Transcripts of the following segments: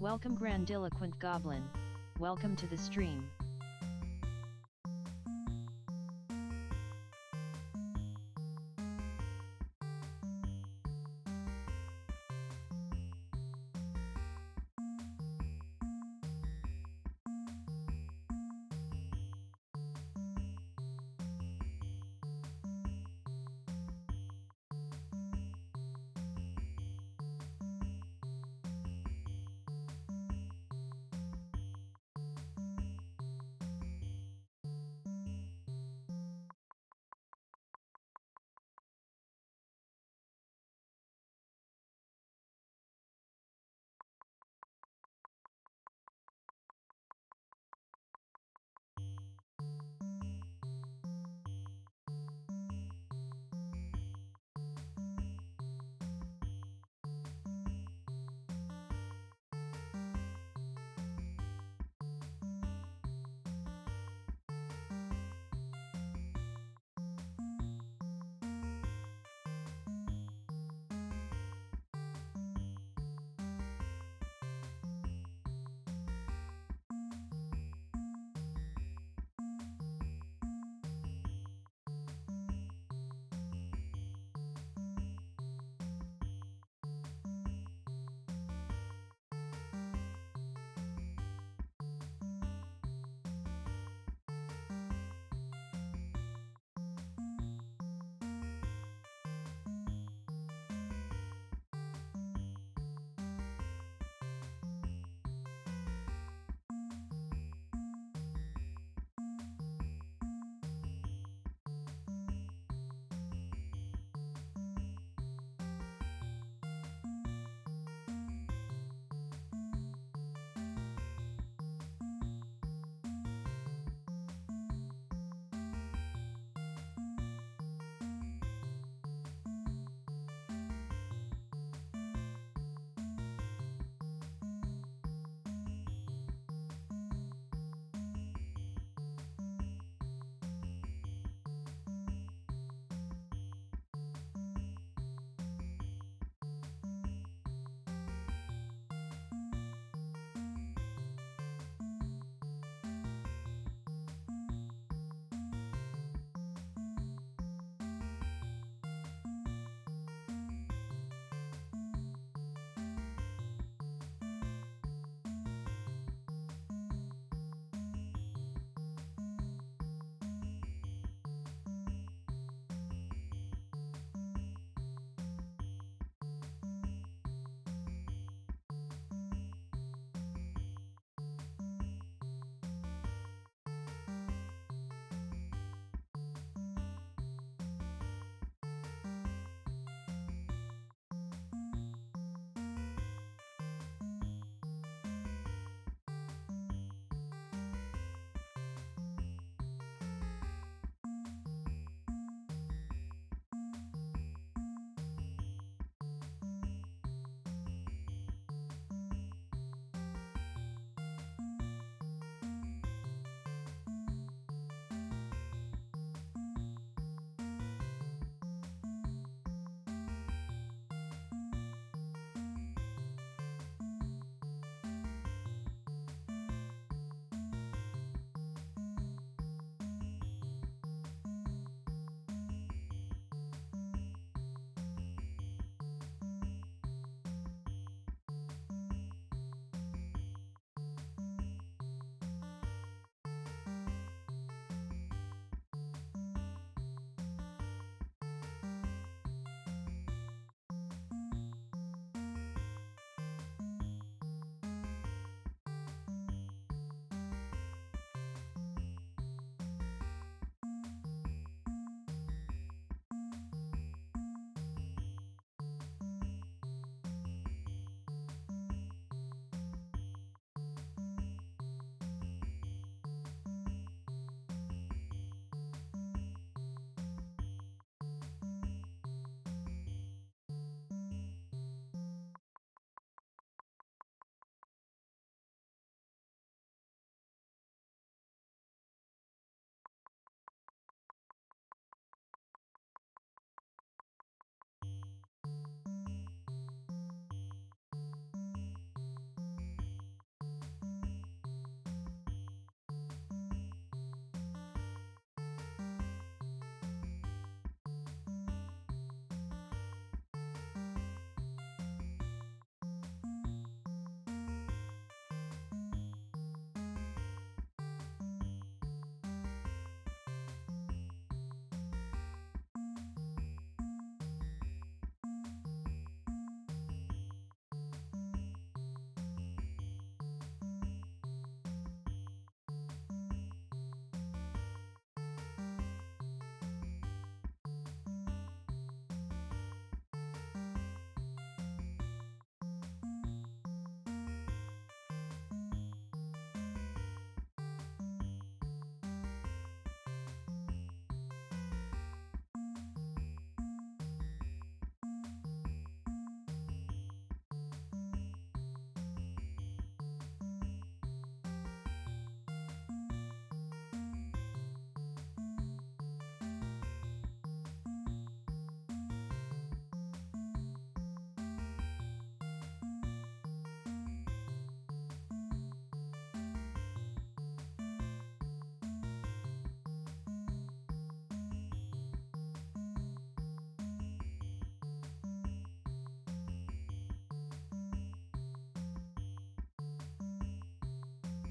Welcome Grandiloquent Goblin. Welcome to the stream.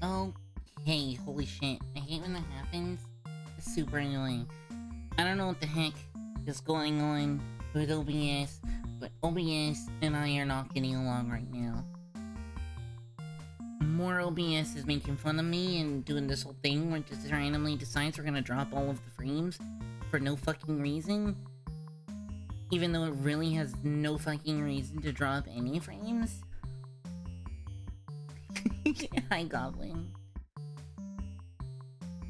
Okay, holy shit. I hate when that happens. It's super annoying. I don't know what the heck is going on with OBS, but OBS and I are not getting along right now. More OBS is making fun of me and doing this whole thing where it just randomly decides we're gonna drop all of the frames for no fucking reason. Even though it really has no fucking reason to drop any frames. Hi, Goblin.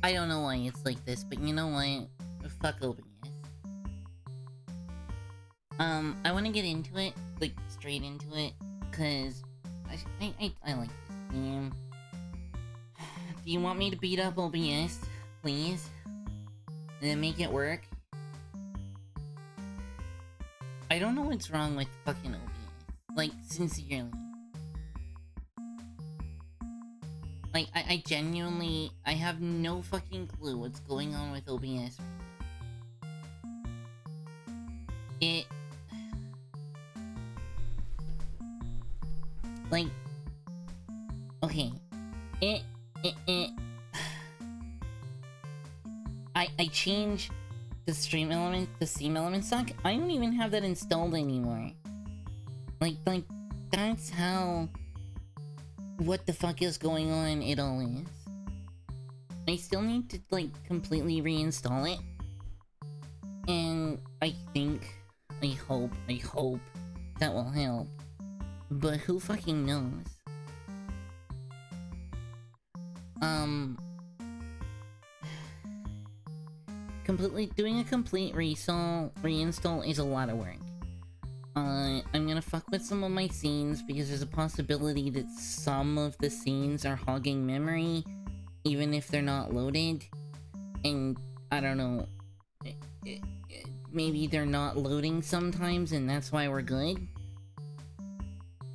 I don't know why it's like this, but you know what? Fuck OBS. I want to get into it, like, straight into it, because I like this game. Do you want me to beat up OBS, please? And then make it work? I don't know what's wrong with fucking OBS. Like, sincerely. Like, I genuinely... I have no fucking clue what's going on with OBS right now. It... Like... Okay. I changed the stream element, the seam element suck. I don't even have that installed anymore. Like, that's how... What the fuck is going on it all is. I still need to, like, completely reinstall it. And I think, I hope that will help. But who fucking knows? Doing a complete reinstall is a lot of work. I'm gonna fuck with some of my scenes because there's a possibility that some of the scenes are hogging memory, even if they're not loaded. And, I don't know, maybe they're not loading sometimes and that's why we're good?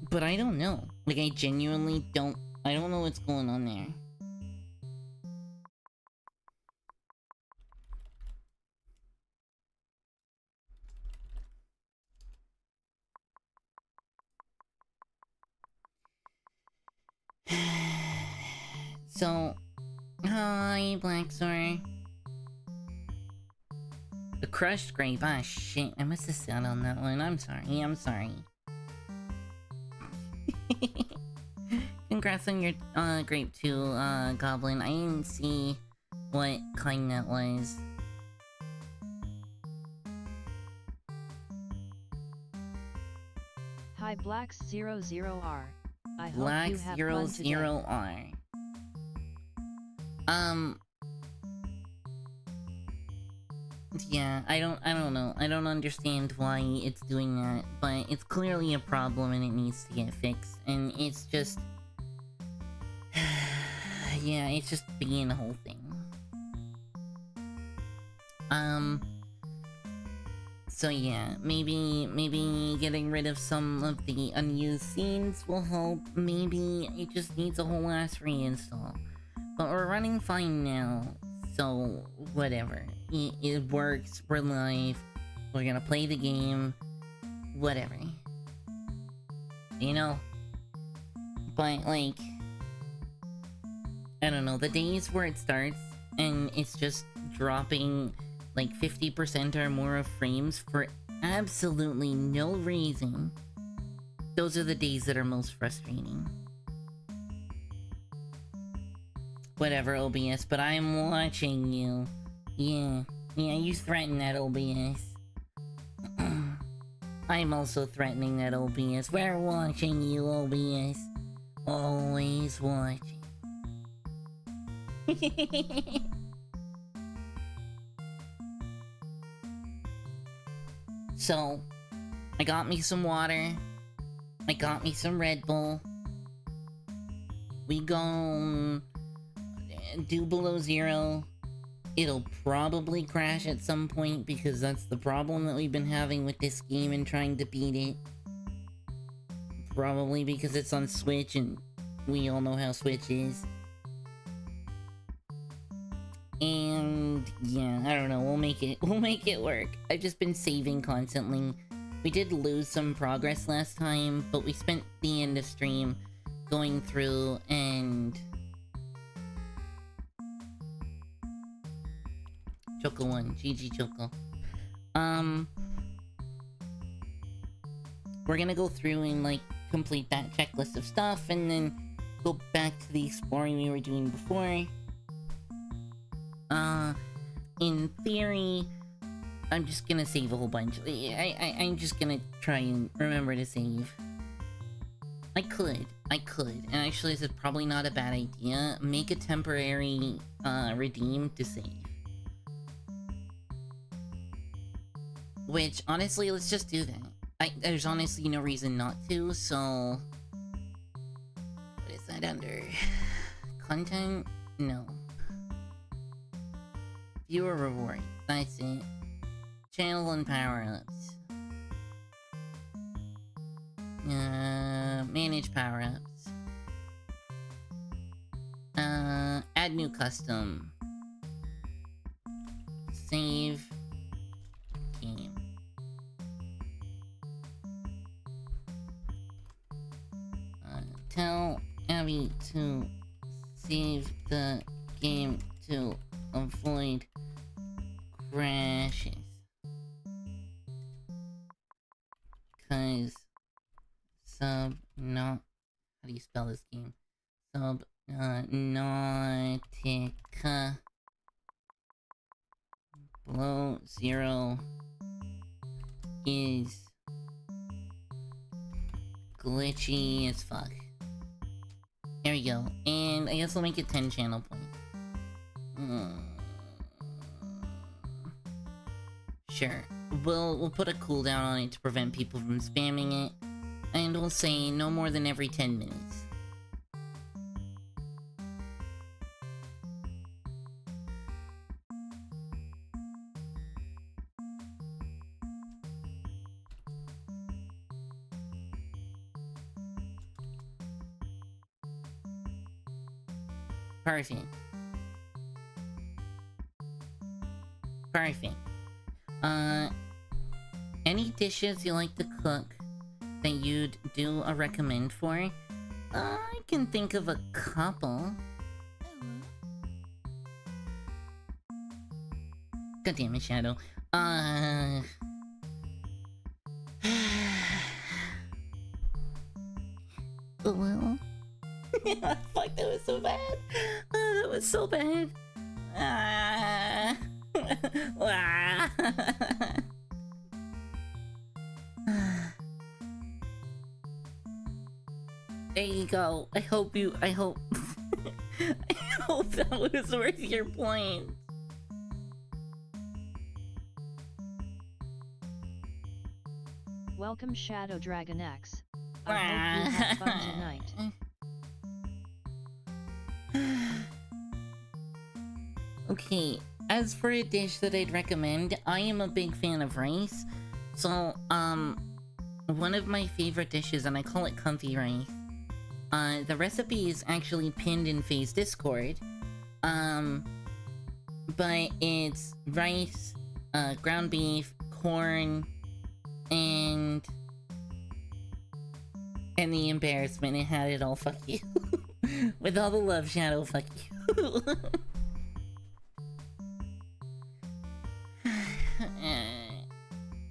But I don't know. Like, I genuinely don't... I don't know what's going on there. So, hi, Blacksor. The crushed grape. Ah, shit. I must have sat on that one. I'm sorry. Congrats on your grape too, Goblin. I didn't see what kind that was. Hi, Black00R. I hope Black you have fun today. 00R. Yeah, I don't know. I don't understand why it's doing that, but it's clearly a problem and it needs to get fixed. And it's just... yeah, it's just being a whole thing. So yeah, maybe getting rid of some of the unused scenes will help. Maybe it just needs a whole ass reinstall. But we're running fine now, so whatever. It works, we're live, we're gonna play the game, whatever. You know? But like... I don't know, the days where it starts and it's just dropping like 50% or more of frames for absolutely no reason, those are the days that are most frustrating. Whatever, OBS, but I'm watching you. Yeah, you threaten that OBS. I'm also threatening that OBS. We're watching you, OBS. Always watching. So, I got me some water. I got me some Red Bull. We gon' do Below Zero. It'll probably crash at some point because that's the problem that we've been having with this game and trying to beat it. Probably because it's on Switch and we all know how Switch is. And yeah, I don't know, we'll make it work. I've just been saving constantly. We did lose some progress last time, but we spent the end of stream going through and Choco won. GG Choco. We're gonna go through and like complete that checklist of stuff and then go back to the exploring we were doing before. In theory, I'm just gonna save a whole bunch. I'm just gonna try and remember to save. I could. And actually, this is probably not a bad idea. Make a temporary, redeem to save. Which, honestly, let's just do that. There's honestly no reason not to, so... What is that under? Content? No. Viewer reward. That's it. Channel and power-ups. Manage power-ups. Add new custom. Save. Game. Tell Abby to save the game to avoid crashes. Cause how do you spell this game? Subnautica Below Zero is glitchy as fuck. There we go. And I guess we'll make it 10 channel points. Sure. We'll put a cooldown on it to prevent people from spamming it. And we'll say no more than every 10 minutes. Perfect. Perfect. Any dishes you like to cook that you'd do a recommend for? I can think of a couple. God damn it, Shadow. Well... Fuck, that was so bad. That was so bad. There you go. I hope I hope that was worth your point. Welcome Shadow Dragon X. I hope you have fun tonight. Okay, as for a dish that I'd recommend, I am a big fan of rice. So, one of my favorite dishes, and I call it comfy rice. The recipe is actually pinned in Faye's Discord. But it's rice, ground beef, corn, and the embarrassment it had it all, fuck you. With all the love, Shadow, fuck you.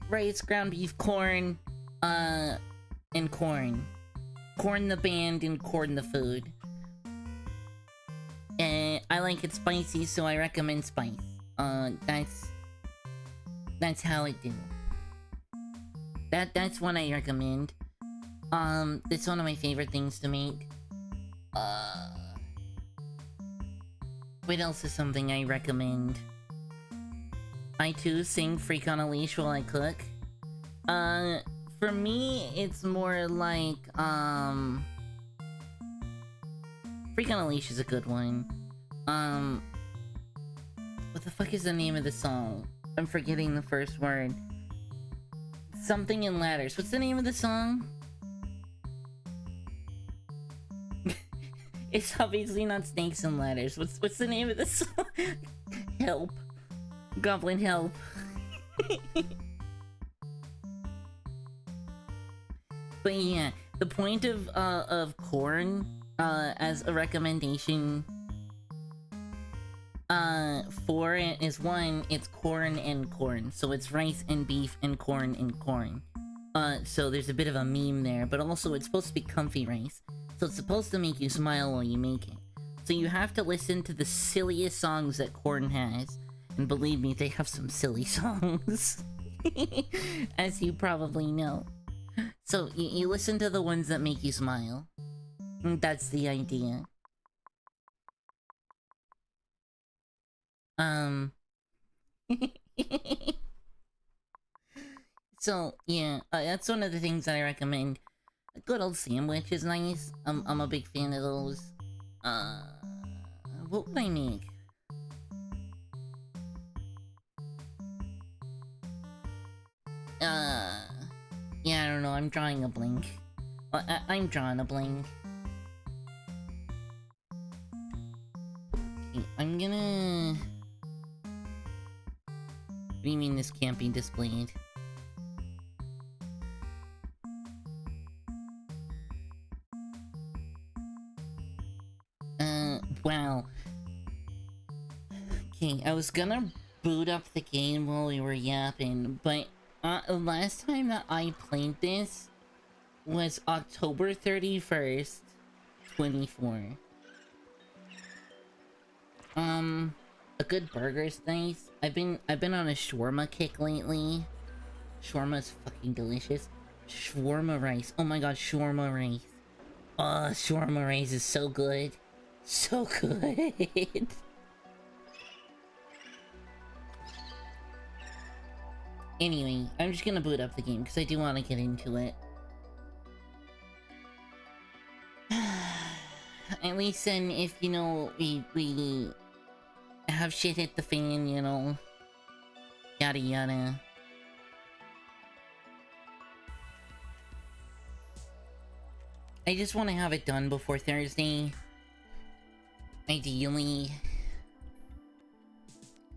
Rice, ground beef, corn, and corn. Corn the band and corn the food. I like it spicy, so I recommend spice. That's how I do. That's one I recommend. It's one of my favorite things to make. What else is something I recommend? I too sing Freak on a Leash while I cook. For me, it's more like, Freak on a Leash is a good one. What the fuck is the name of the song? I'm forgetting the first word. Something in Ladders. What's the name of the song? It's obviously not Snakes and Ladders. What's the name of the song? Help. Goblin help. But yeah, the point of corn, as a recommendation, 4 is 1, it's corn and corn. So it's rice and beef and corn and corn. So there's a bit of a meme there, but also it's supposed to be comfy rice. So it's supposed to make you smile while you make it. So you have to listen to the silliest songs that corn has. And believe me, they have some silly songs. As you probably know. So you listen to the ones that make you smile. That's the idea. So yeah, that's one of the things that I recommend. A good old sandwich is nice. I'm a big fan of those. What would I make? Yeah, I don't know. I'm drawing a blank. I'm drawing a blank. Okay, I'm gonna... What do you mean this can't be displayed? Wow. Okay, I was gonna boot up the game while we were yapping, but last time that I played this was October 31st, 24. A good burger's nice. I've been on a shawarma kick lately. Shawarma's fucking delicious. Shawarma rice. Oh my god, shawarma rice. Shawarma rice is so good. So good. Anyway, I'm just gonna boot up the game because I do want to get into it. At least then, if, you know, we have shit hit the fan, you know. Yada yada. I just want to have it done before Thursday. Ideally.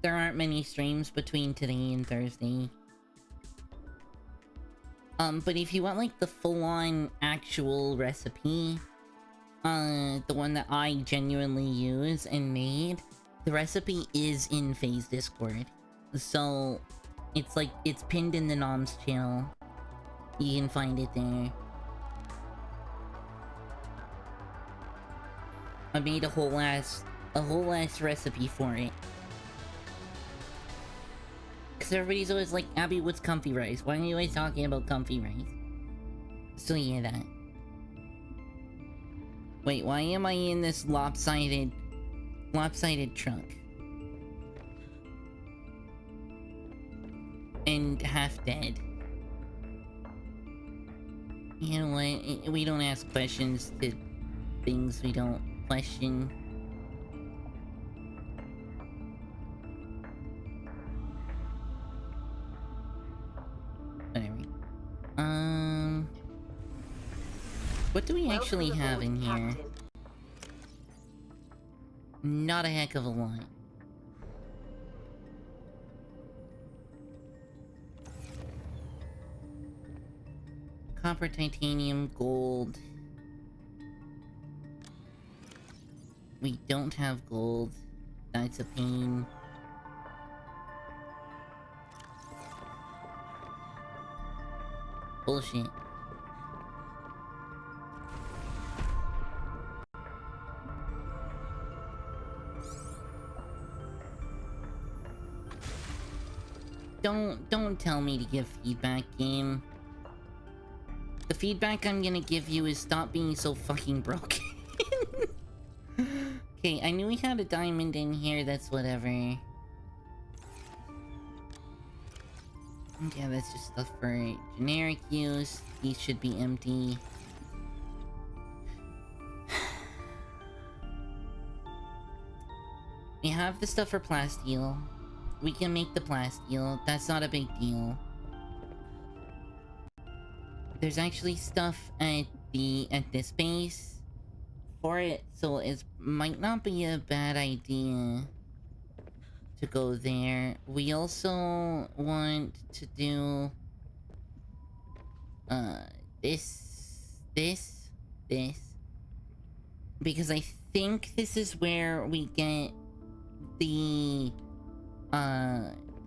There aren't many streams between today and Thursday. But if you want, like, the full-on actual recipe, the one that I genuinely use and made, the recipe is in FaZe Discord. So, it's like, it's pinned in the Noms channel. You can find it there. I made a whole ass recipe for it. Cause everybody's always like, Abby, what's comfy rice? Why are you always talking about comfy rice? So yeah, that. Wait, why am I in this lopsided truck? And half dead. You know what? We don't ask questions to things we don't question. Whatever. What do we actually have in here? Not a heck of a lot. Copper, titanium, gold. We don't have gold. That's a pain. Bullshit. Don't tell me to give feedback, game. The feedback I'm gonna give you is stop being so fucking broken. Okay, I knew we had a diamond in here, that's whatever. Yeah, that's just stuff for generic use. These should be empty. We have the stuff for plasteel. We can make the plasteel. That's not a big deal. There's actually stuff at this base for it, so it might not be a bad idea to go there. We also want to do this, because I think this is where we get the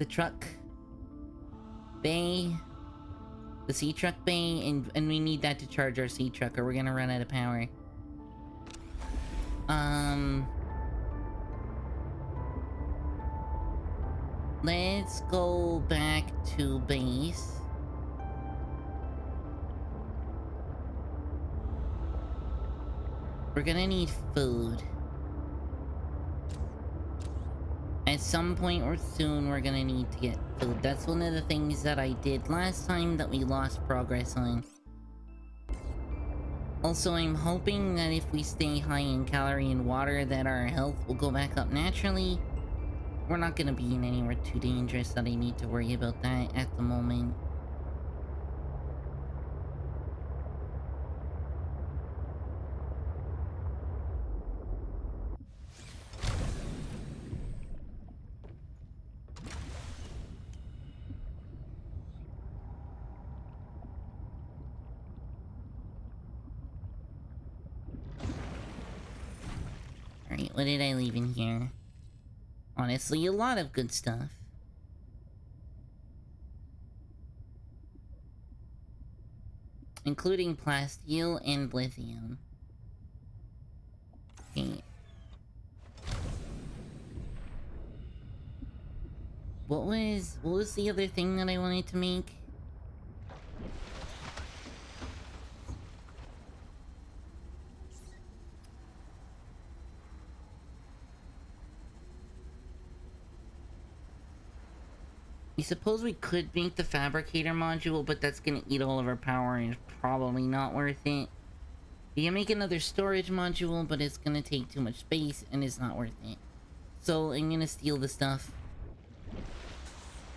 truck bay, the sea truck bay, and we need that to charge our sea truck or we're gonna run out of power. Let's go back to base. We're gonna need food. At some point or soon, we're gonna need to get food. That's one of the things that I did last time that we lost progress on. Also, I'm hoping that if we stay high in calorie and water, that our health will go back up naturally. We're not gonna be in anywhere too dangerous that I need to worry about that at the moment. Alright, what did I leave in here? Honestly, a lot of good stuff. Including plasteel and lithium. Okay. What was the other thing that I wanted to make? I suppose we could make the fabricator module, but that's gonna eat all of our power and it's probably not worth it. We can make another storage module, but it's gonna take too much space and it's not worth it. So I'm gonna steal the stuff.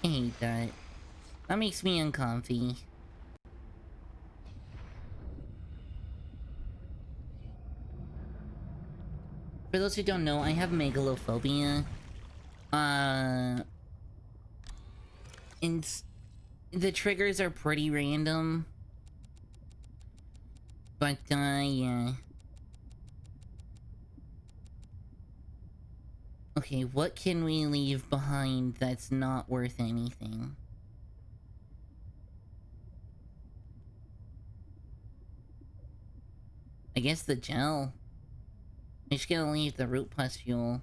I hate that. That makes me uncomfy. For those who don't know, I have megalophobia. And the triggers are pretty random. But, yeah. Okay, what can we leave behind that's not worth anything? I guess the gel. I'm just gonna leave the root pustule.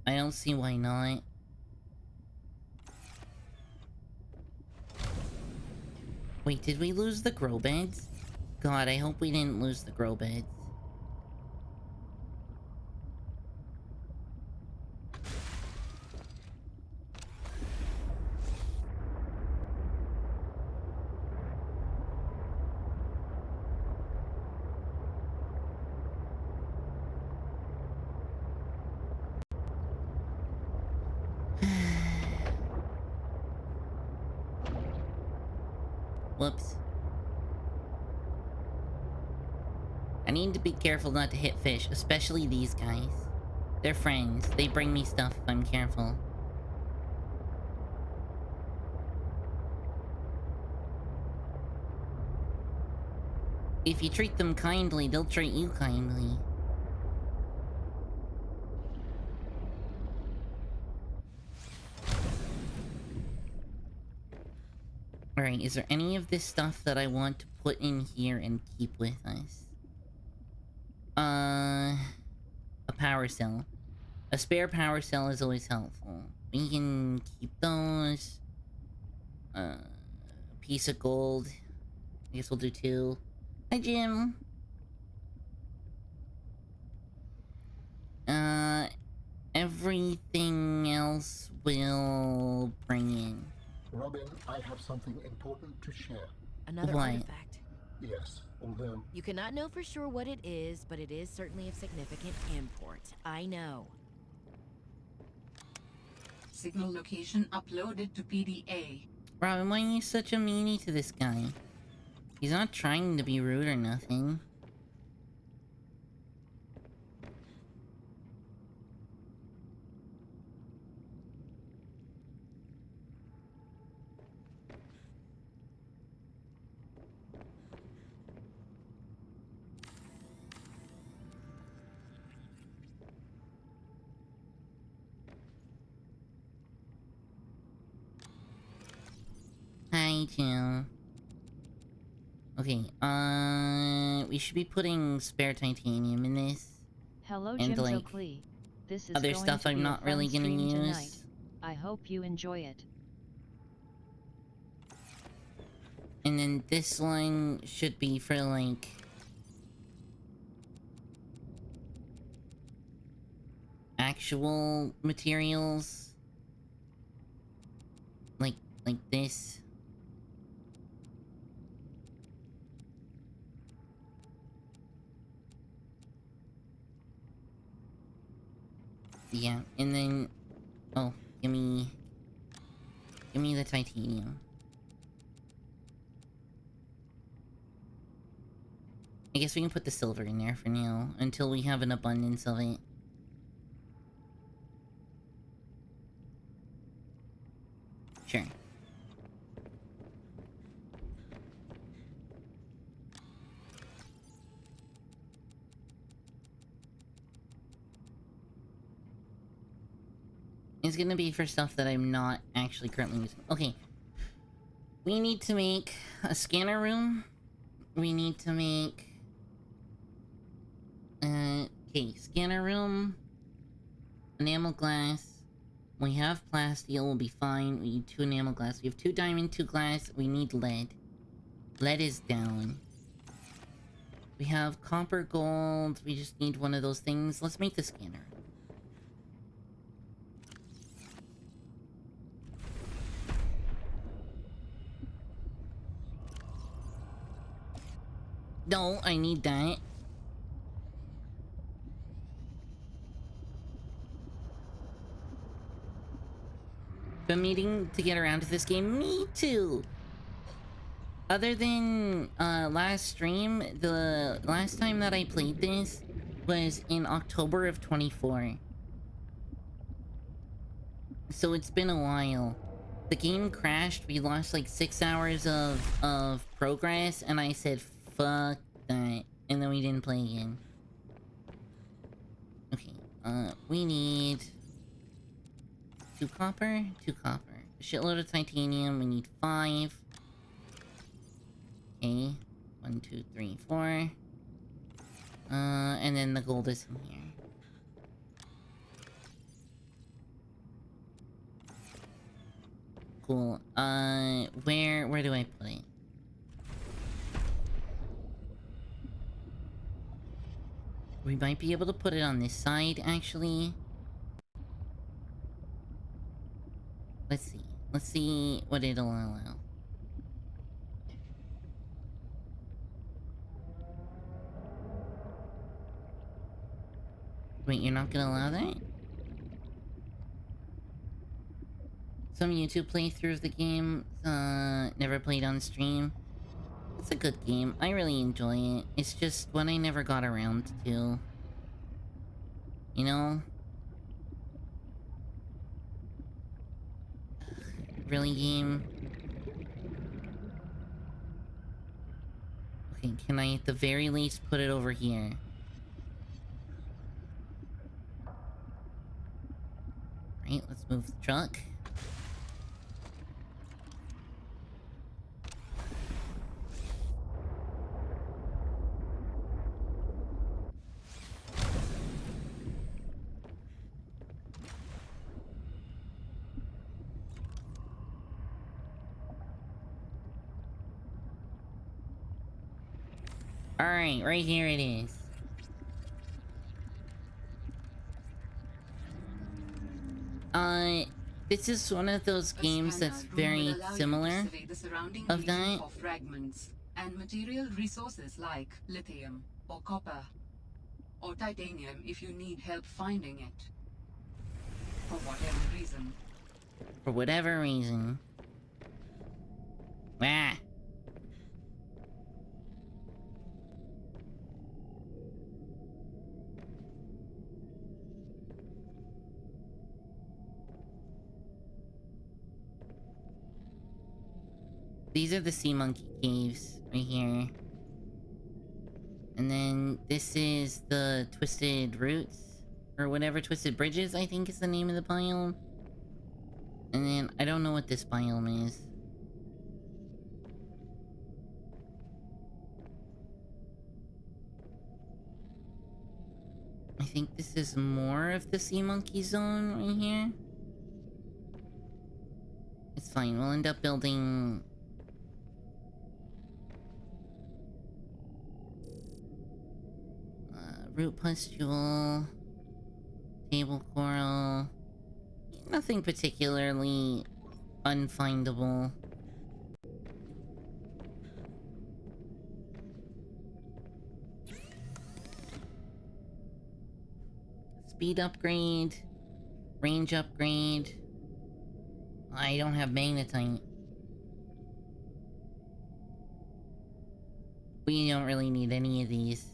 I don't see why not. Wait, did we lose the grow beds? God, I hope we didn't lose the grow beds. Whoops. I need to be careful not to hit fish, especially these guys. They're friends. They bring me stuff if I'm careful. If you treat them kindly, they'll treat you kindly. Alright, is there any of this stuff that I want to put in here and keep with us? A power cell. A spare power cell is always helpful. We can keep those. A piece of gold. I guess we'll do 2. Hi, Jim. Everything else will bring in. Robin, I have something important to share. Another What? artifact. Yes, although... You cannot know for sure what it is, but it is certainly of significant import. I know. Signal location uploaded to PDA. Robin, why are you such a meanie to this guy? He's not trying to be rude or nothing. Me too. Okay, we should be putting spare titanium in this. Hello And, Jim like, Zoklee. This is other going stuff to I'm be not a really fun gonna stream use. tonight. I hope you enjoy it. And then this one should be for, like... actual materials. Like this. Yeah, and then... oh, give me the titanium. I guess we can put the silver in there for now, until we have an abundance of it. Sure. It's gonna be for stuff that I'm not actually currently using. Okay. We need to make a scanner room. We need to make... okay, scanner room. Enamel glass. We have plasteel, we'll be fine. We need 2 enamel glass. We have 2 diamond, 2 glass. We need lead. Lead is down. We have copper, gold. We just need one of those things. Let's make the scanner. No, I need that. Been meaning to get around to this game. Me too! Other than, last stream, the last time that I played this was in October of 24. So it's been a while. The game crashed, we lost like 6 hours of progress, and I said, fuck that. And then we didn't play again. Okay, we need... 2 copper, 2 copper. A shitload of titanium, we need 5. Okay, 1, 2, 3, 4. And then the gold is in here. Cool. Where do I put it? We might be able to put it on this side, actually. Let's see. Let's see what it'll allow. Wait, you're not gonna allow that? Some YouTube playthrough of the game, never played on stream. It's a good game. I really enjoy it. It's just one I never got around to. You know? Really, game? Okay, can I at the very least put it over here? Right, let's move the truck. Alright, right here it is. This is one of those games that's very similar of that. Of fragments and material resources like lithium or copper or titanium if you need help finding it. For whatever reason. For whatever reason. Ah! These are the sea monkey caves right here. And then this is the twisted roots, or whatever, twisted bridges I think is the name of the biome. And then I don't know what this biome is. I think this is more of the sea monkey zone right here. It's fine, we'll end up building... root pustule... table coral... Nothing particularly unfindable. Speed upgrade. Range upgrade. I don't have magnetite. We don't really need any of these.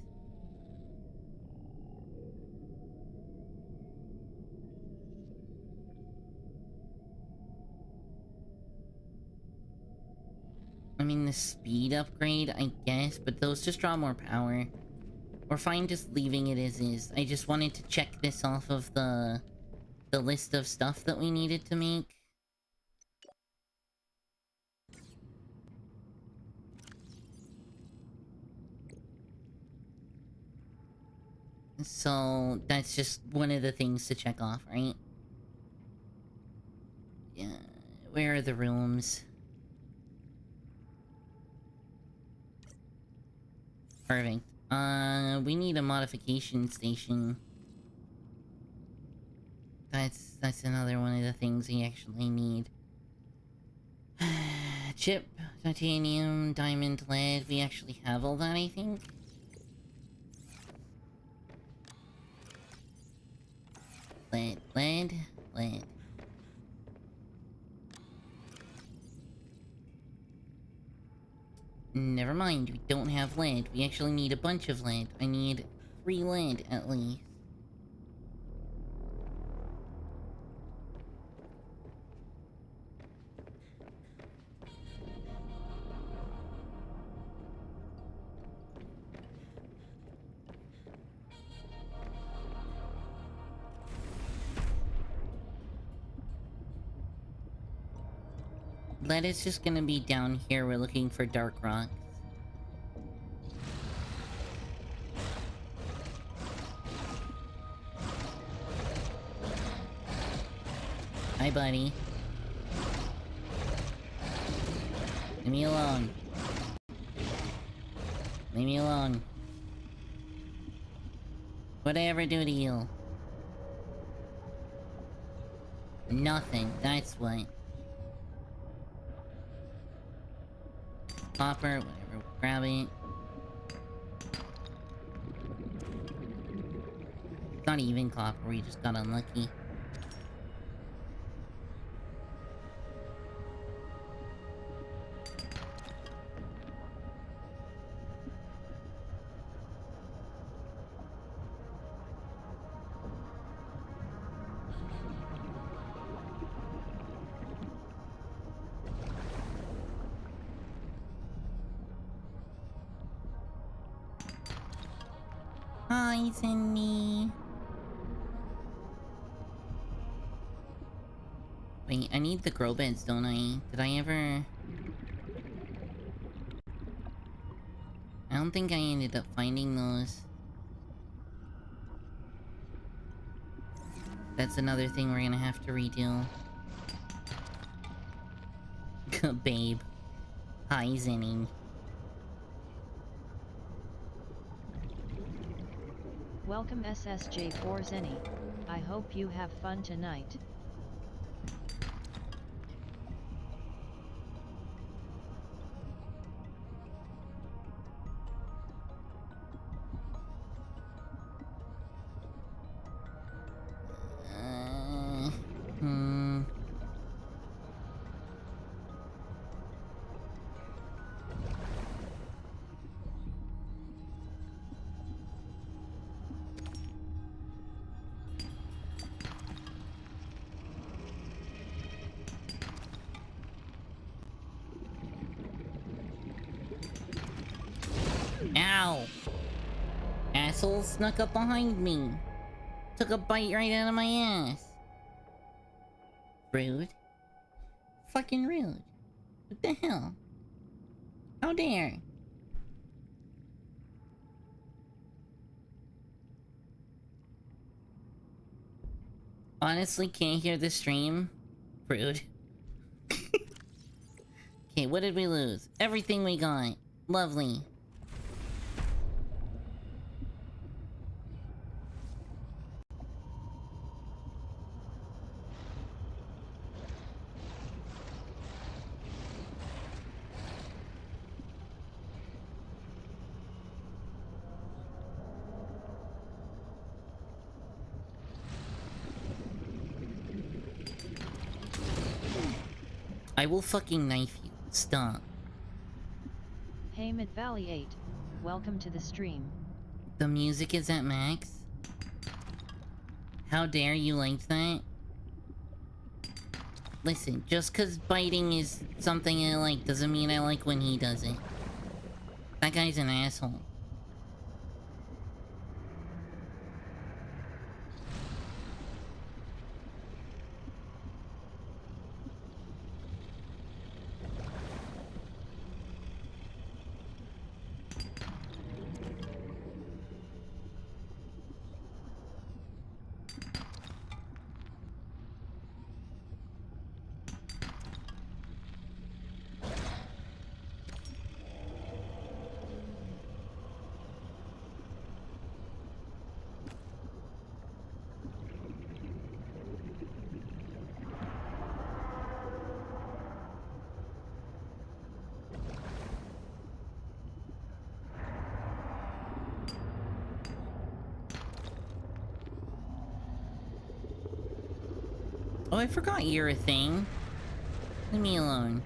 I mean, the speed upgrade, I guess, but those just draw more power. We're fine just leaving it as is. I just wanted to check this off of the list of stuff that we needed to make. So, that's just one of the things to check off, right? Yeah, where are the rooms? Perfect. We need a modification station. That's another one of the things we actually need. Chip, titanium, diamond, lead. We actually have all that, I think. Lead. Never mind, we don't have lead. We actually need a bunch of lead. I need 3 lead, at least. Lead is just gonna be down here. We're looking for dark rocks. Hi, buddy. Leave me alone. Leave me alone. What'd I ever do to you? Nothing, that's what. Copper, whatever, grab it. It's not even copper, we just got unlucky. Hi, Cindy. Wait, I need the grow beds, don't I? Did I ever... I don't think I ended up finding those. That's another thing we're gonna have to redo. Babe. Hi, Zinning. Welcome SSJ4 Zenny. I hope you have fun tonight. Ow! Asshole snuck up behind me. Took a bite right out of my ass. Rude. Fucking rude. What the hell? How dare? Honestly, can't hear the stream. Rude. Okay, what did we lose? Everything we got. Lovely. I will fucking knife you. Stop. Hey Mid Valley 8, welcome to the stream. The music is at max? How dare you like that? Listen, just cause biting is something I like doesn't mean I like when he does it. That guy's an asshole. Oh, I forgot you're a thing. Leave me alone.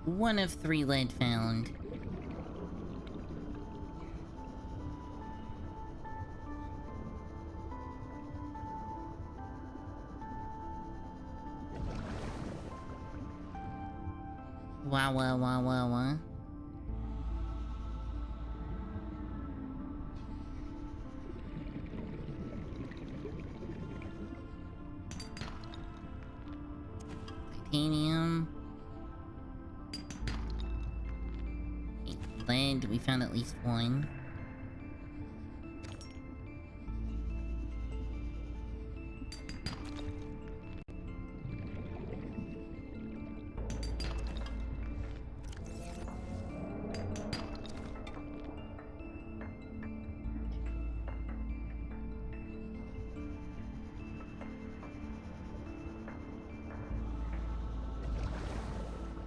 One of 3 lead found. Wow. Titanium. Lead, we found at least 1.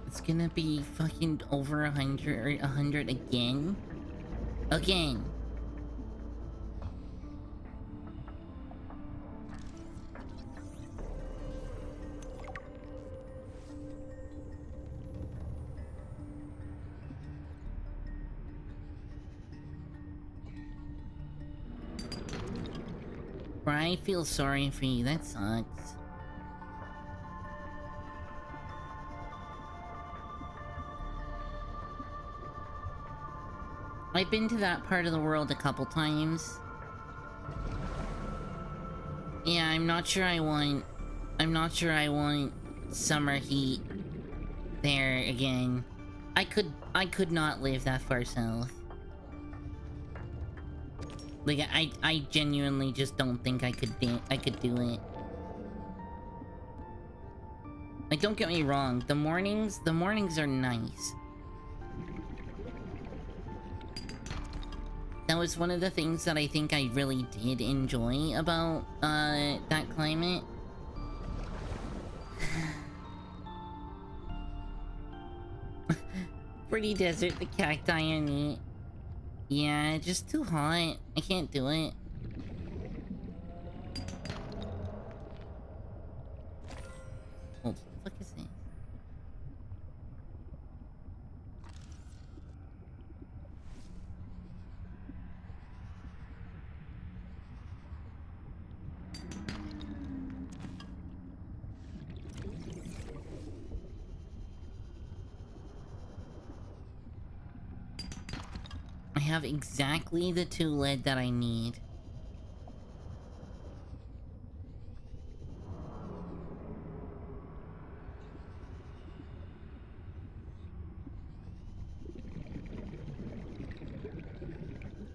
It's gonna be fucking over 100 again? Again! I feel sorry for you, that sucks. I've been to that part of the world a couple times. Yeah, I'm not sure I want summer heat there again. I could not live that far south. Like, I genuinely just don't think I could do it. Like, don't get me wrong, the mornings are nice. That was one of the things that I think I really did enjoy about, that climate. Pretty desert, the cacti are neat. Yeah, just too hot. I can't do it. What the fuck is this? I have exactly the 2 lead that I need.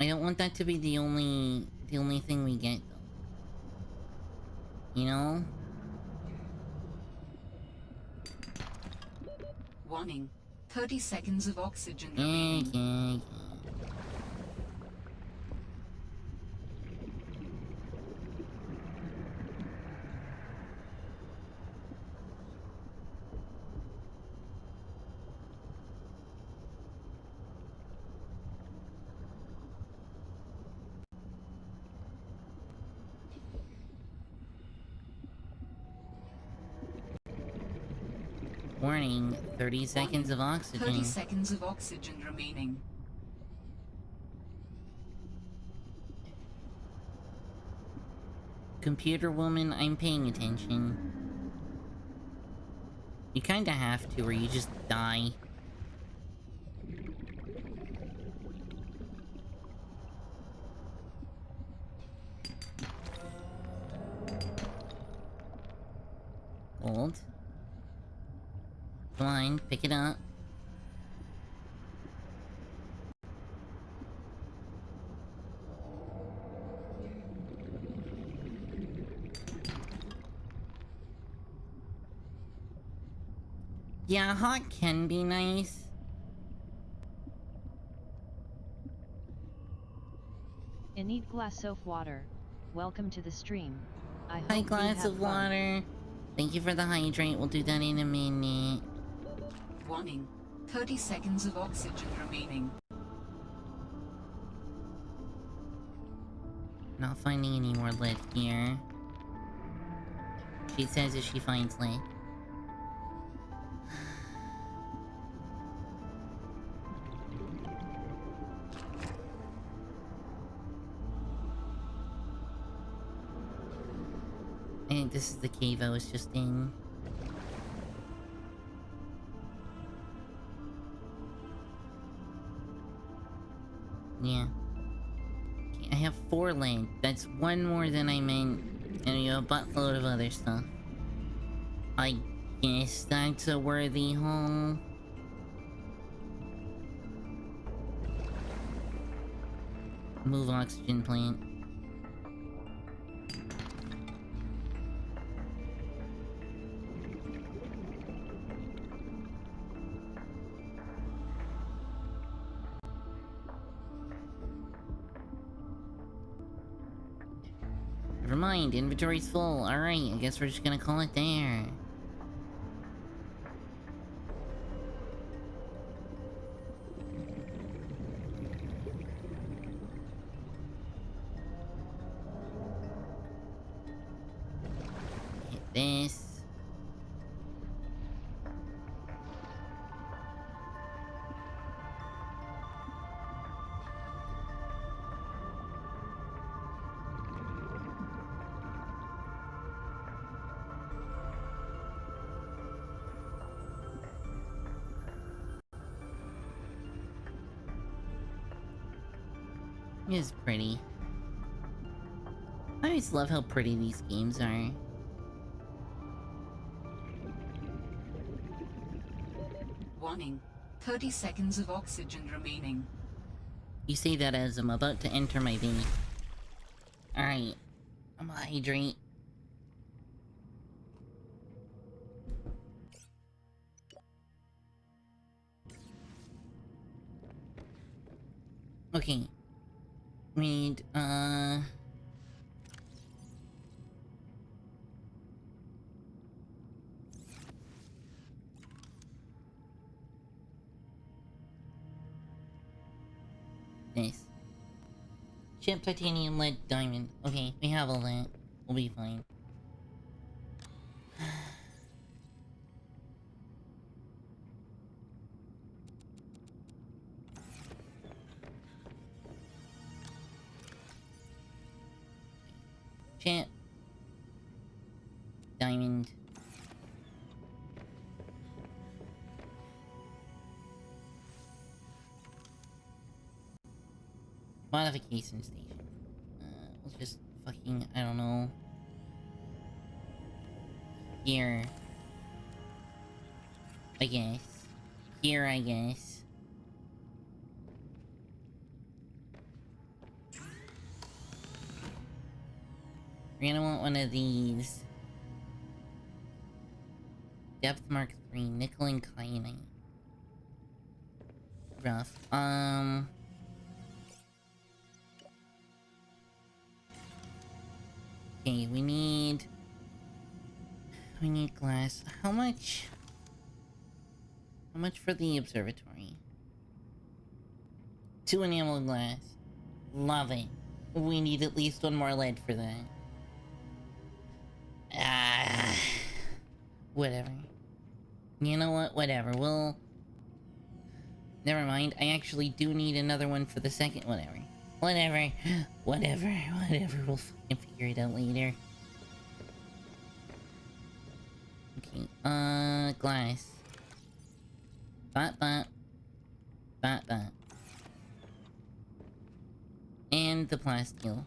I don't want that to be the only thing we get, though. You know? Warning. 30 seconds of oxygen Yeah, remaining. yeah, yeah. Warning, 30 seconds of Warning. oxygen. 30 seconds of oxygen remaining. Computer woman, I'm paying attention. You kinda have to, or you just die. Gold. Come on, pick it up. Yeah, hot can be nice. I need glass of water. Welcome to the stream. I hope Hi, you glass have of fun. water. Thank you for the hydrate. We'll do that in a minute. Warning. 30 seconds of oxygen remaining. Not finding any more lead here. She says if she finds lead. I think this is the cave I was just in. Yeah. Okay, I have 4 lead. That's 1 more than I meant. And we have a buttload of other stuff. I guess that's a worthy haul. Move oxygen plant. Never mind, inventory's full. Alright, I guess we're just gonna call it there. Hit this. It's pretty. I always love how pretty these games are. Warning. 30 seconds of oxygen remaining. You say that as I'm about to enter my base. Alright. I'm gonna hydrate. Okay. We need, this. Chip, titanium, lead, diamond. Okay, we have all that. We'll be fine. Chip. Diamond. Modification station. Let's just fucking, I don't know. Here. I guess. Here, I guess. We're gonna want one of these. Depth Mark 3, nickel and kyanite. Rough. Okay, we need glass. How much? How much for the observatory? 2 enamel glass. Love it. We need at least 1 more lead for that. Whatever. You know what? Whatever. We'll... Never mind. I actually do need another one for the second... Whatever. Whatever. Whatever. We'll fucking figure it out later. Okay. Glass. Bot. And the plasteel.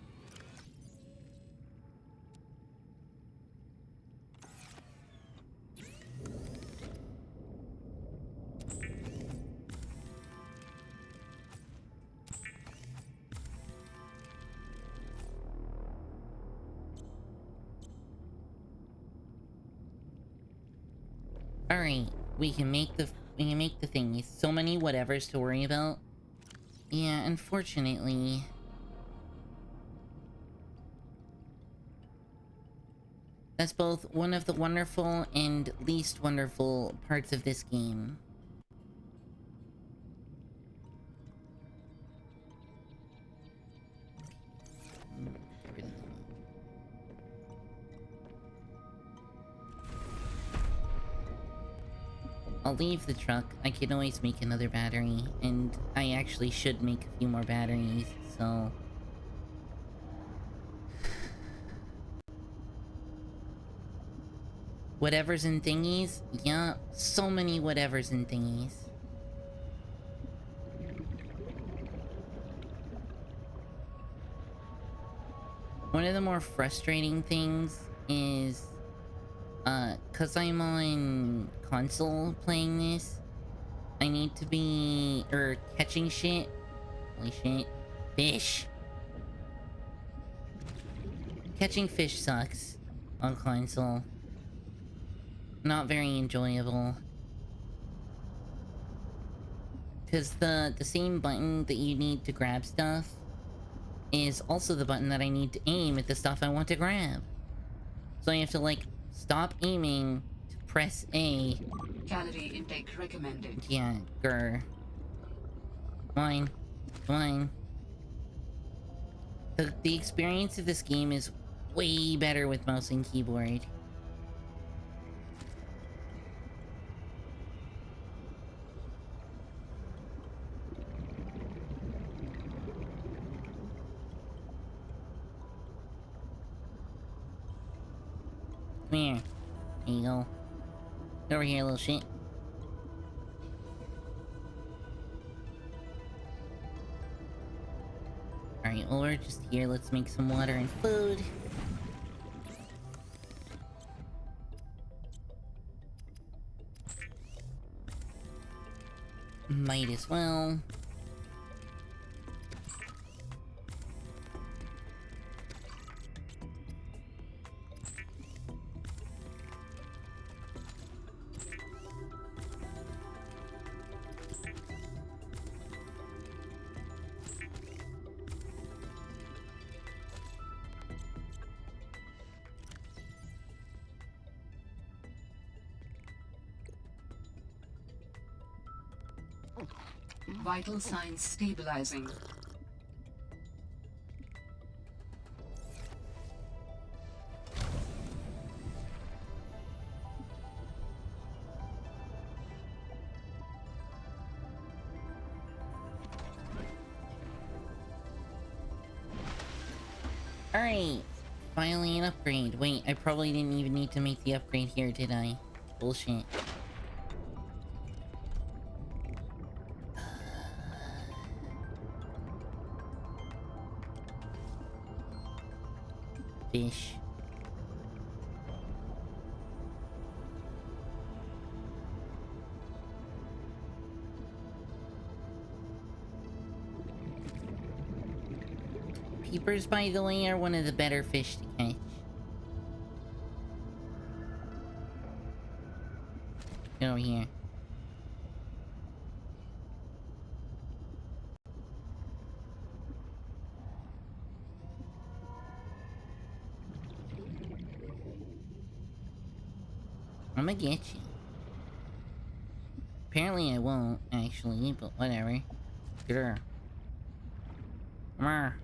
Alright, we can make the thingies. So many whatevers to worry about. Yeah, unfortunately. That's both one of the wonderful and least wonderful parts of this game. I'll leave the truck. I can always make another battery, and I actually should make a few more batteries, so... Whatevers and thingies? Yeah, so many whatevers and thingies. One of the more frustrating things is... cause I'm on console playing this, I need to be... catching shit. Holy shit. Fish! Catching fish sucks on console. Not very enjoyable. Cause the same button that you need to grab stuff is also the button that I need to aim at the stuff I want to grab. So I have to, like, stop aiming to press A. Calorie intake recommended. Yeah, grr. Fine. The experience of this game is way better with mouse and keyboard. Come here. There you go. Get over here, little shit. Alright, well, we're just here. Let's make some water and food. Might as well. Vital signs stabilizing. Alright. Finally an upgrade. Wait, I probably didn't even need to make the upgrade here, did I? Bullshit. Fish. Peepers, by the way, are one of the better fish to catch. Get over here. I'm gonna get you. Apparently I won't, actually, but whatever. Get her. Come here.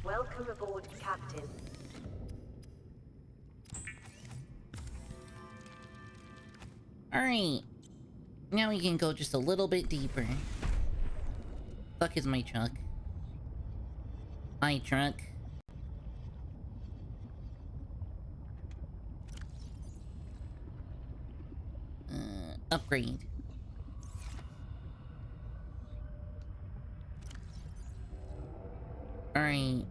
Welcome aboard, Captain. Alright. Now we can go just a little bit deeper. Fuck is my truck? My truck. Upgrade. Alright.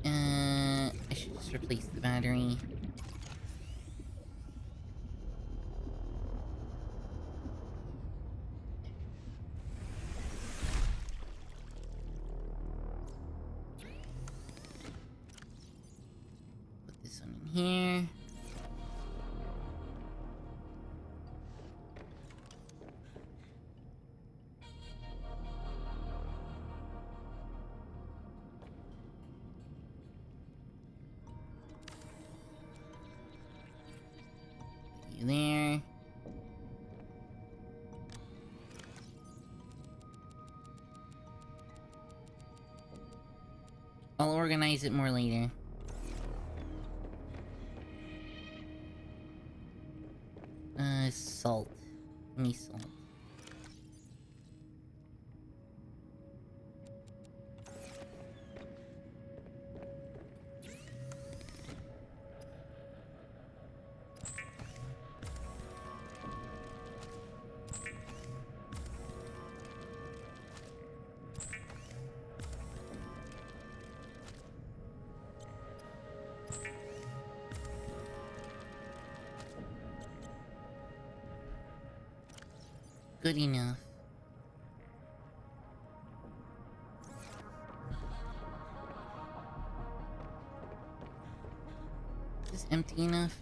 I should just replace the battery. Put this one in here. There. I'll organize it more later. Salt. Give me salt. Good enough. Is this empty enough?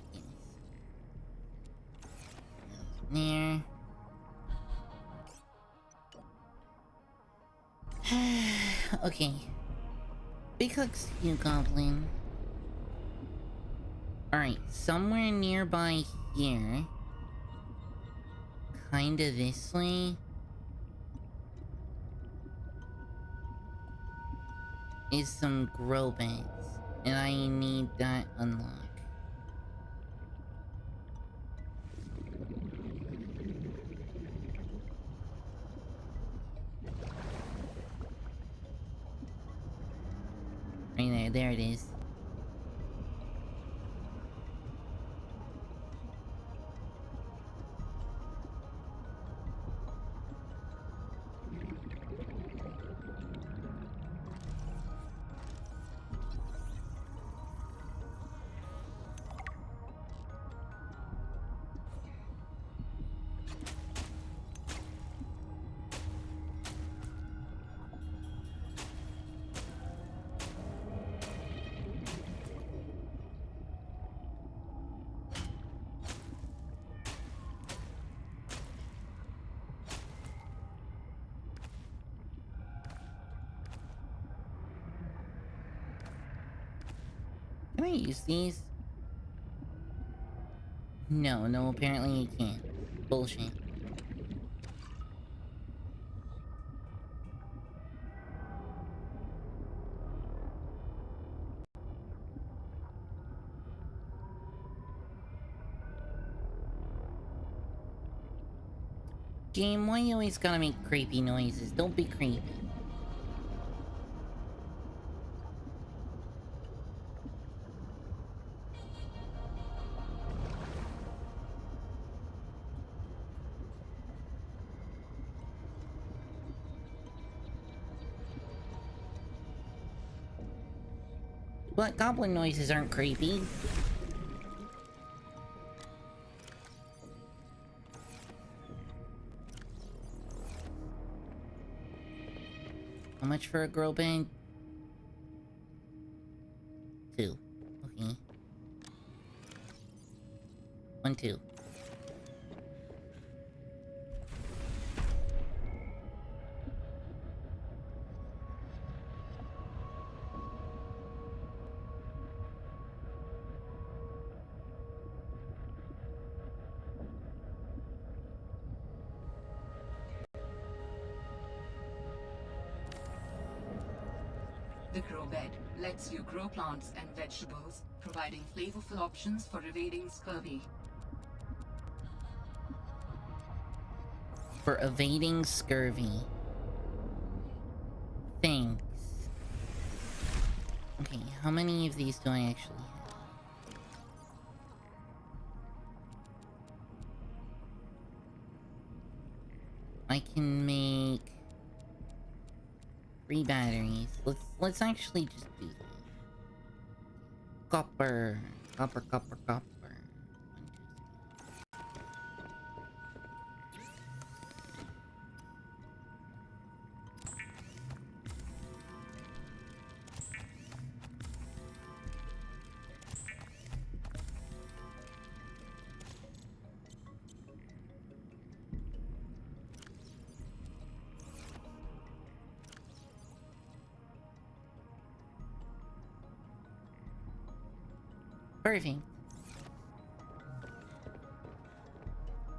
Yes. There. Okay. Big hugs to you, Goblin. Alright, somewhere nearby here. Kinda this way. Is some grow beds. And I need that unlocked. Right there it is. Can I use these? No, apparently you can't. Bullshit. Game, why you always gotta make creepy noises? Don't be creepy. But goblin noises aren't creepy. How much for a grow bed? 2. Okay. 1, 2. The grow bed lets you grow plants and vegetables, providing flavorful options for evading scurvy. For evading scurvy. Thanks. Okay, how many of these do I actually have? I can make 3 batteries. Let's actually just do that. Copper. Copper, copper, copper. 1, 2, 3. Perfect.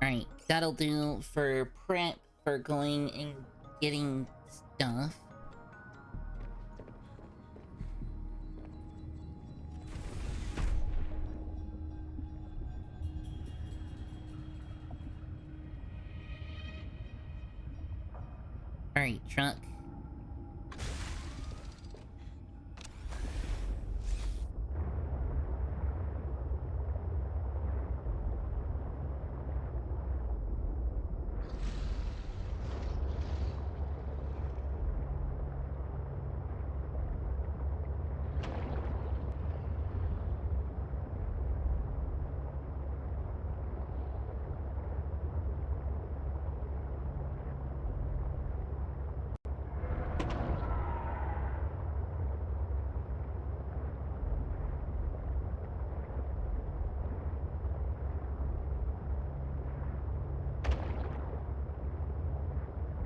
Alright, that'll do for prep for going and getting stuff. Alright, truck.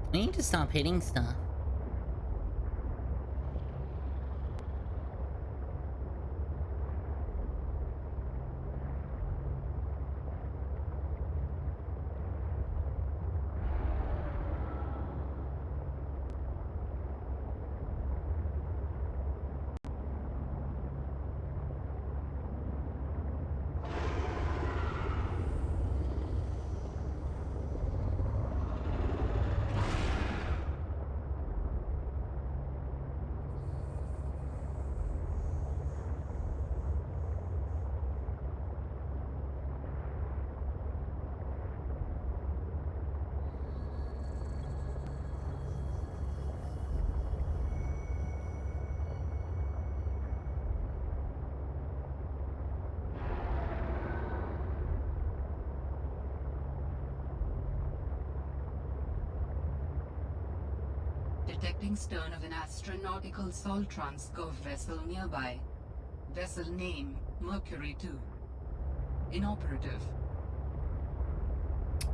I need to stop hitting stuff. Detecting stern of an astronautical salt transco vessel nearby. Vessel name, Mercury 2. Inoperative.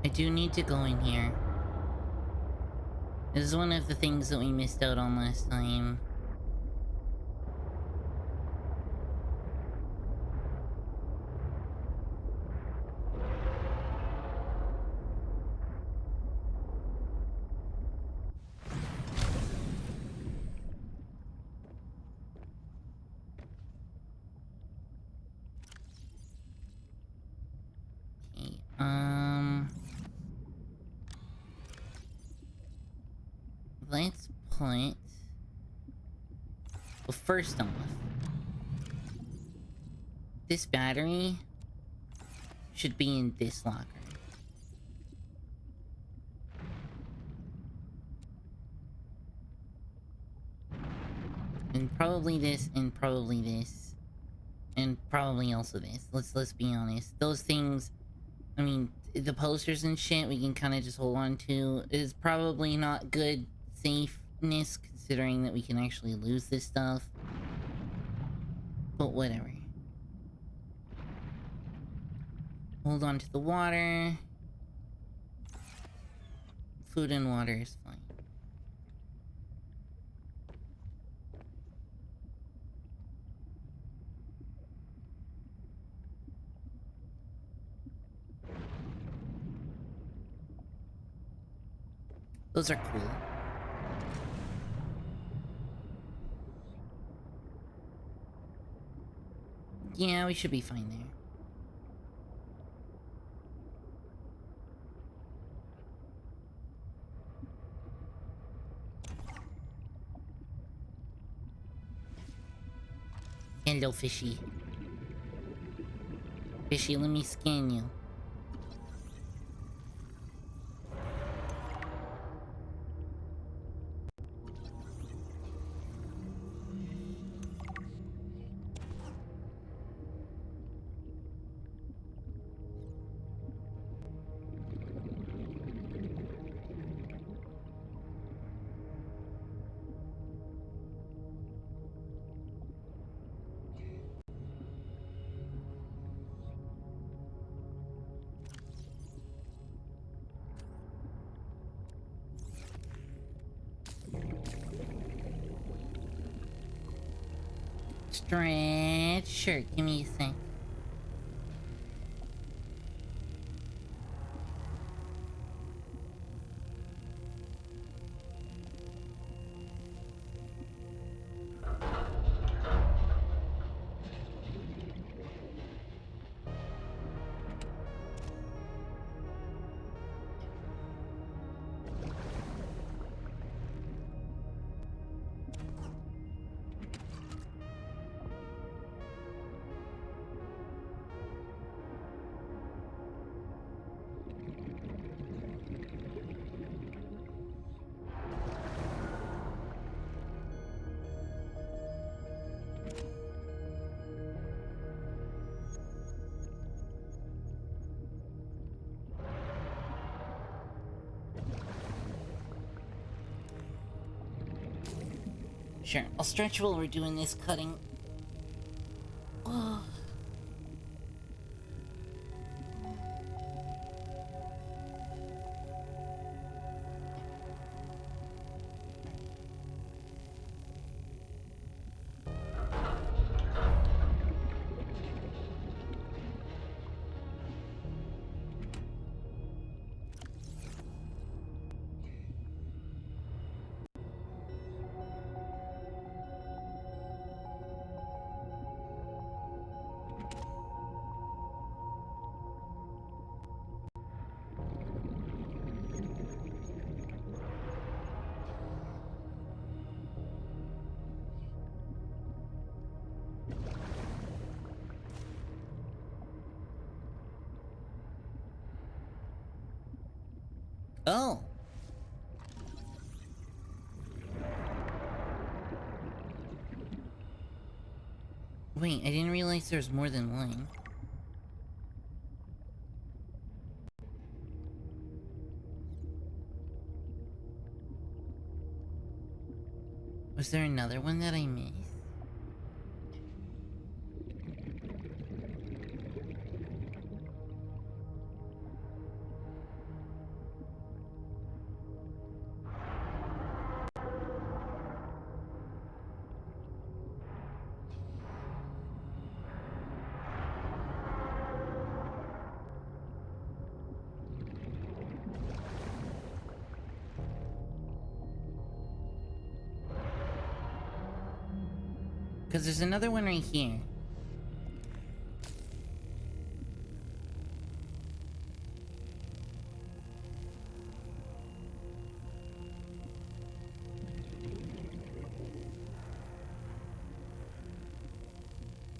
I do need to go in here. This is one of the things that we missed out on last time. Let's put... Well, first off, this battery should be in this locker. And probably this, and probably this. And probably also this. Let's be honest. Those things, I mean, the posters and shit we can kind of just hold on to is probably not good safeness considering that we can actually lose this stuff. But whatever. Hold on to the water. Food and water is fine. Those are cool. Yeah, we should be fine there. Hello, fishy. Fishy, let me scan you. Stretch. Sure, give me a sec. Sure, I'll stretch while we're doing this cutting. Oh. Oh. Wait, I didn't realize there's more than one. Was there another one that I missed? Because there's another one right here.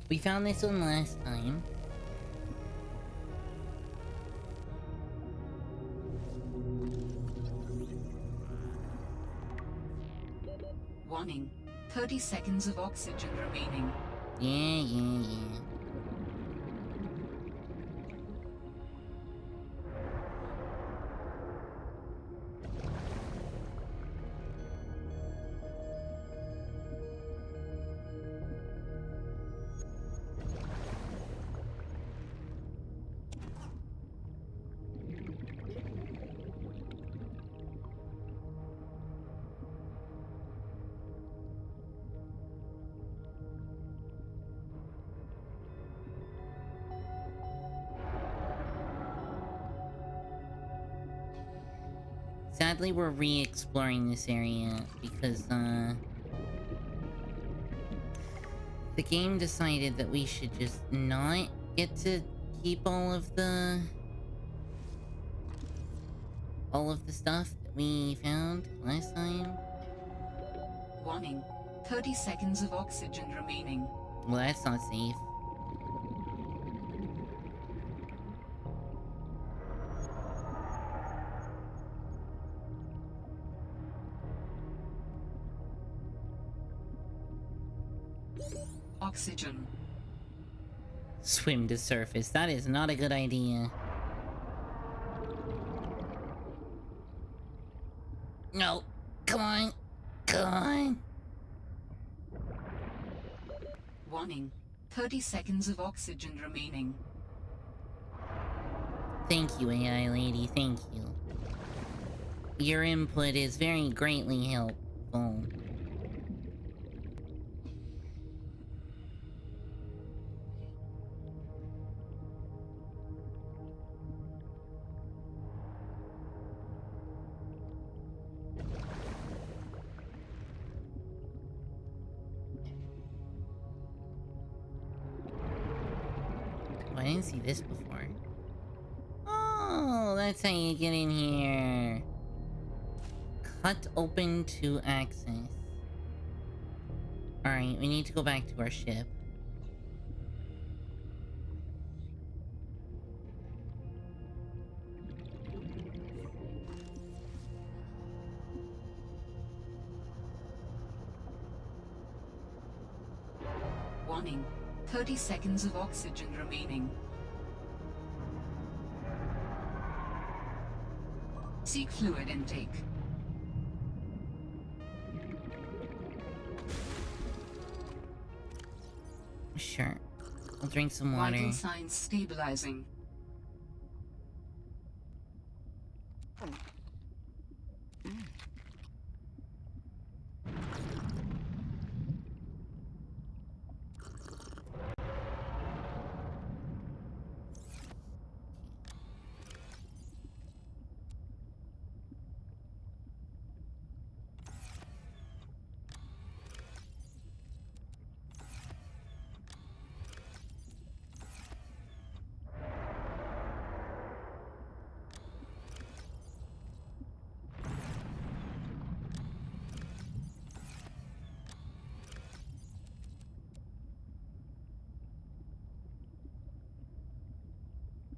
We found this one last time. Warning. 30 seconds of oxygen remaining. Yeah. Sadly, we're re-exploring this area because, the game decided that we should just not get to keep all of the stuff that we found last time. Warning. 30 seconds of oxygen remaining. Well, that's not safe. Oxygen. Swim to surface. That is not a good idea. No. Come on. Come on. Warning. 30 seconds of oxygen remaining. Thank you, AI lady. Thank you. Your input is very greatly helpful. I didn't see this before. Oh, that's how you get in here. Cut open to access. Alright, we need to go back to our ship. Warning. 30 seconds of oxygen remaining. Seek fluid intake. Sure. I'll drink some water. Vital signs stabilizing.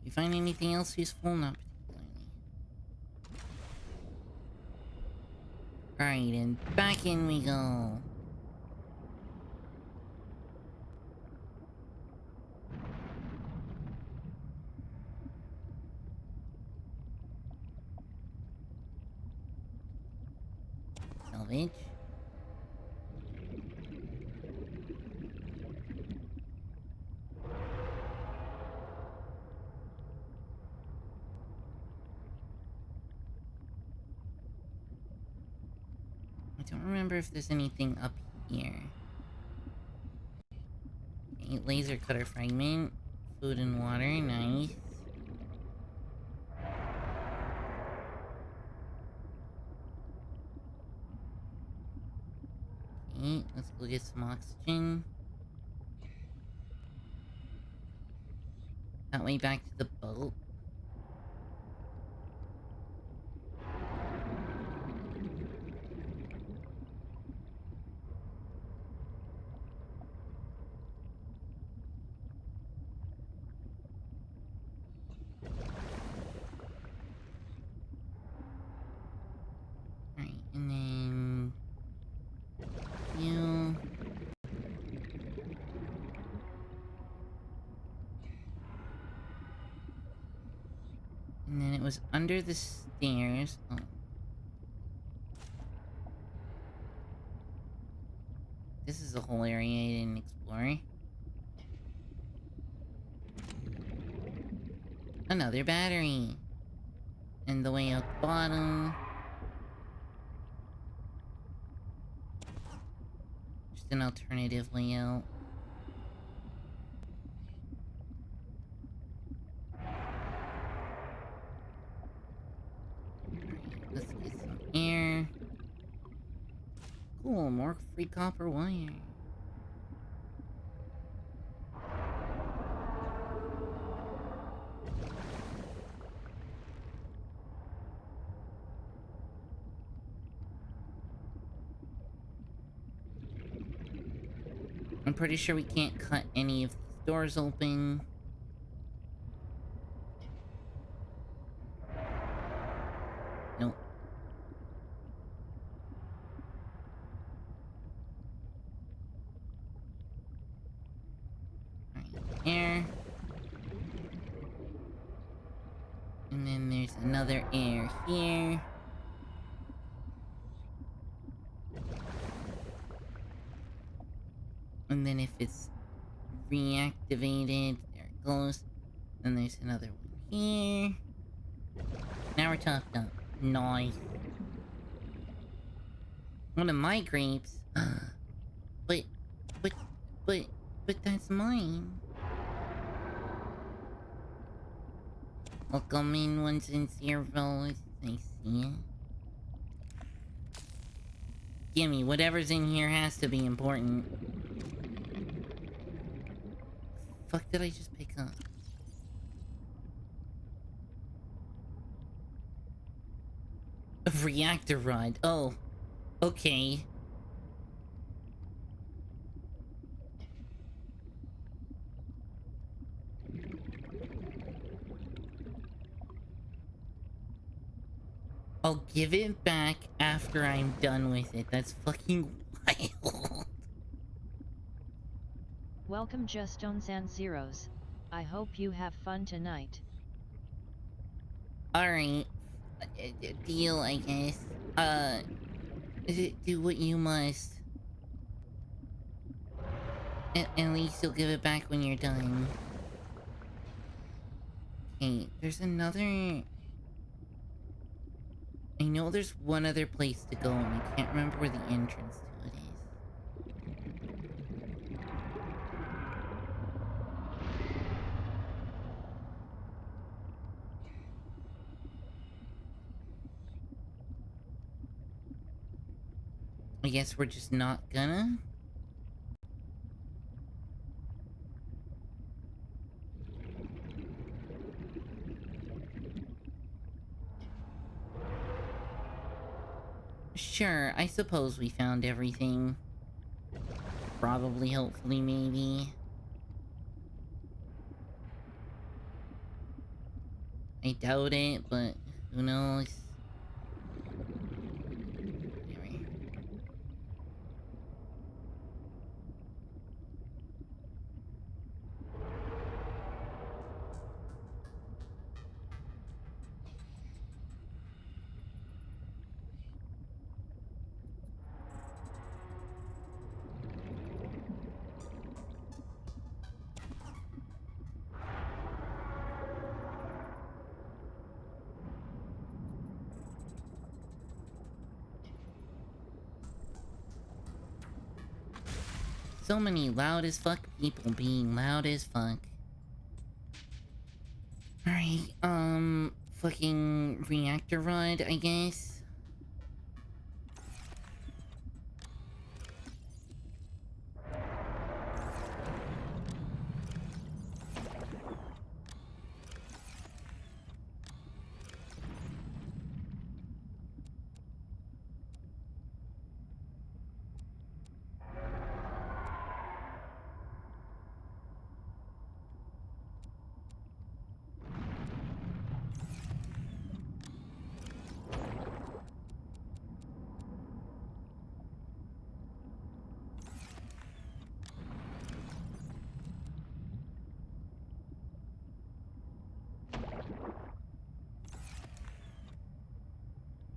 You find anything else useful? Not particularly. Alright, and back in we go. Salvage. I don't remember if there's anything up here. Okay, laser cutter fragment. Food and water, nice. Okay, let's go get some oxygen. That way back to the boat. Alright, and then... you... And then it was under the stairs. Oh. This is a whole area I didn't explore. Another battery. And the way out the bottom. Just an alternative layout. Alright, let's get More free copper wire. I'm pretty sure we can't cut any of these doors open. Nope. Right here. And then there's another air here. And then if it's reactivated, there it goes. Then there's another one here. Now we're topped up. Nice. One of my grapes. but, but that's mine. Welcome in ones and zeros. I see it. Gimme, whatever's in here has to be important. Fuck did I just pick up? A reactor rod. Oh. Okay. I'll give it back after I'm done with it. That's fucking wild. Welcome Justones and Zeros. I hope you have fun tonight. Alright. Deal, I guess. Do what you must. At least you'll give it back when you're done. Okay, there's another... I know there's one other place to go, and I can't remember where the entrance to it is. I guess we're just not gonna? Sure, I suppose we found everything. Probably, hopefully, maybe. I doubt it, but who knows? Anyway. So many loud as fuck people being loud as fuck. Alright, fucking reactor rod, I guess.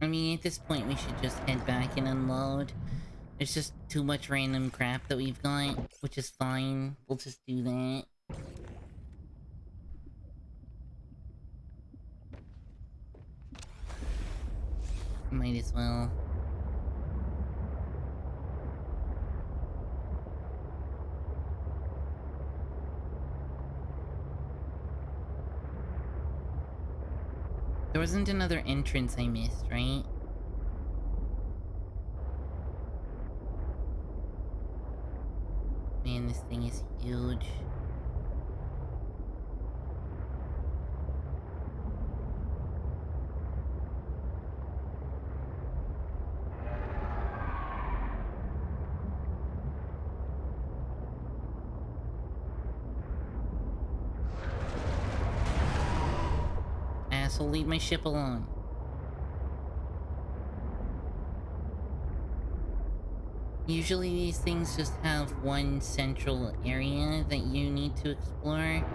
I mean, at this point, we should just head back and unload. There's just too much random crap that we've got, which is fine. We'll just do that. Might as well. There wasn't another entrance I missed, right? huge. Asshole, leave my ship alone. Usually these things just have one central area that you need to explore.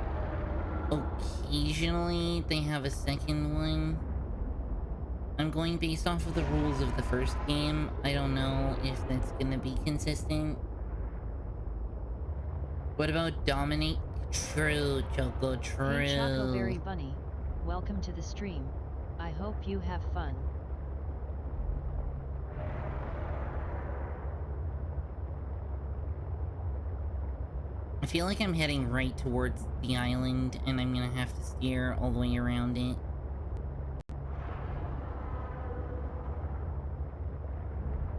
Occasionally, they have a second one. I'm going based off of the rules of the first game. I don't know if that's gonna be consistent. What about dominate? True, Choco, true. Hey Chocoberry Bunny, welcome to the stream. I hope you have fun. I feel like I'm heading right towards the island, and I'm gonna have to steer all the way around it.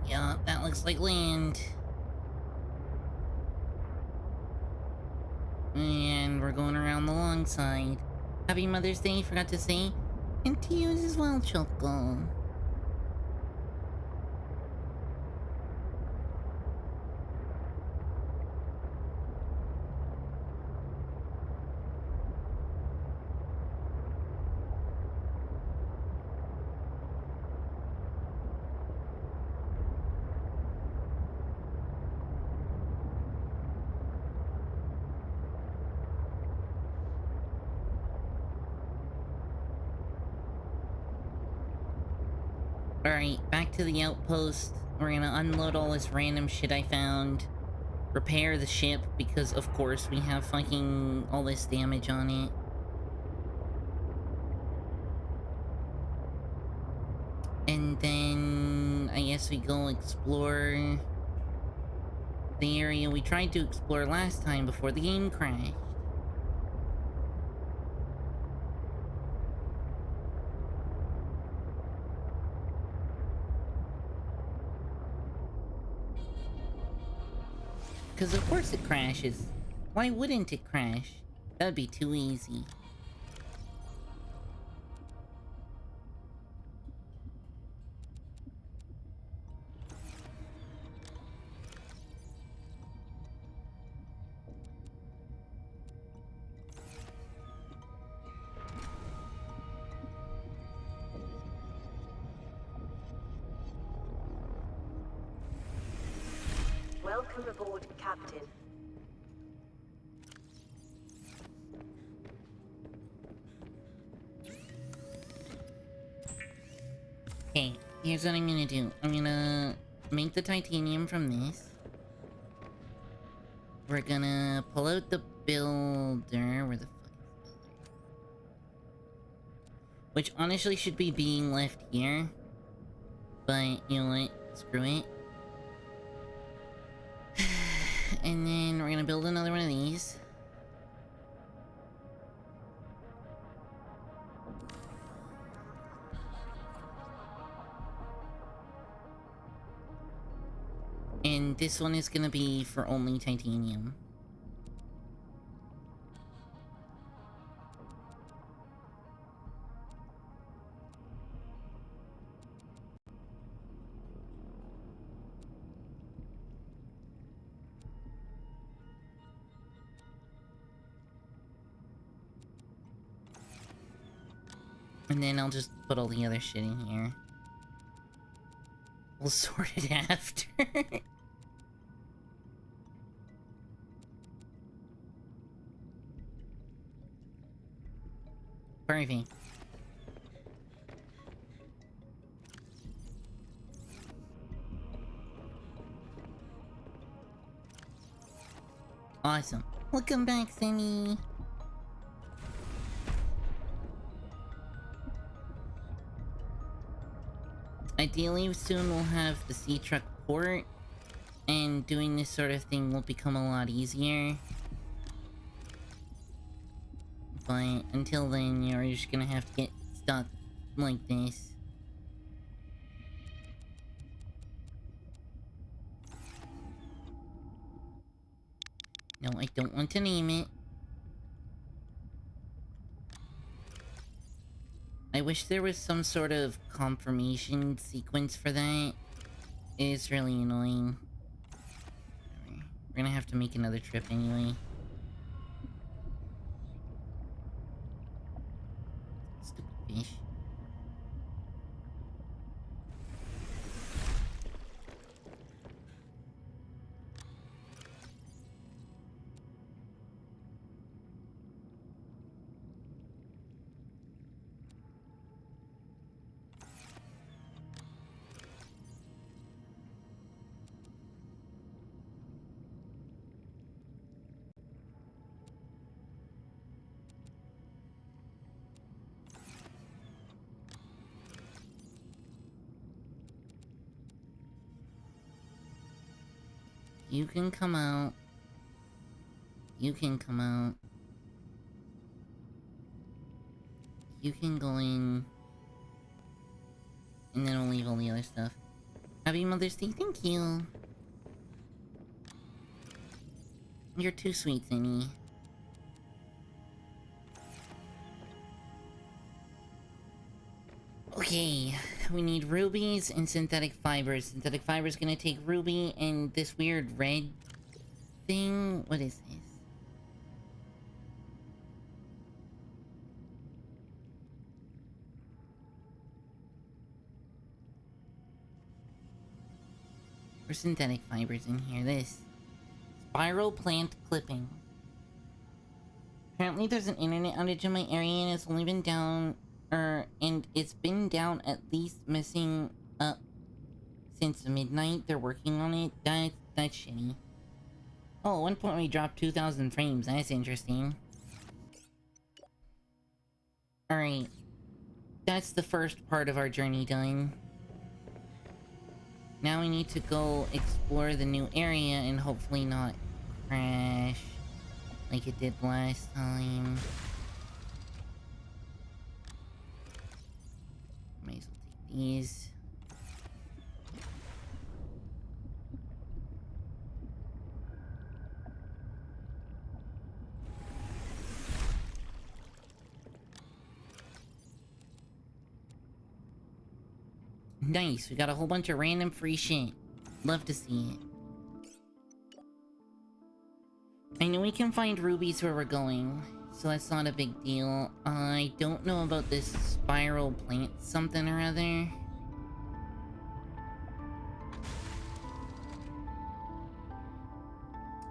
Yeah, that looks like land. And we're going around the long side. Happy Mother's Day, forgot to say. And to you as well, Choco. Alright, back to the outpost. We're gonna unload all this random shit I found. Repair the ship, because of course we have fucking all this damage on it. And then I guess we go explore the area we tried to explore last time before the game crashed. Because of course it crashes. Why wouldn't it crash? That'd be too easy. Welcome aboard, Captain. Okay, here's what I'm gonna do. I'm gonna make the titanium from this. We're gonna pull out the builder. Where the fuck is the builder? Which honestly should be being left here. But, you know what? Screw it. And then we're gonna build another one of these. And this one is gonna be for only titanium. And then I'll just put all the other shit in here. We'll sort it after. Perfect. Awesome. Welcome back, Sammy. Ideally, soon we'll have the sea truck port, and doing this sort of thing will become a lot easier. But until then, you're just gonna have to get stuck like this. No, I don't want to name it. I wish there was some sort of confirmation sequence for that. It is really annoying. We're gonna have to make another trip anyway. Stupid fish. You can come out. You can come out. You can go in. And then we'll leave all the other stuff. Happy Mother's Day, thank you. You're too sweet, Zinny. Okay, we need rubies and synthetic fibers. Synthetic fibers gonna take ruby and this weird red thing. What is this? Or synthetic fibers in here. This spiral plant clipping. Apparently there's an internet outage in my area and it's only been down, and it's been down at least missing up since midnight. They're working on it. That's shitty. Oh, at one point we dropped 2,000 frames. That's interesting. Alright. That's the first part of our journey done. Now we need to go explore the new area and hopefully not crash like it did last time. Might as well take these. Nice, we got a whole bunch of random free shit. Love to see it. I know we can find rubies where we're going, so that's not a big deal. I don't know about this spiral plant something or other.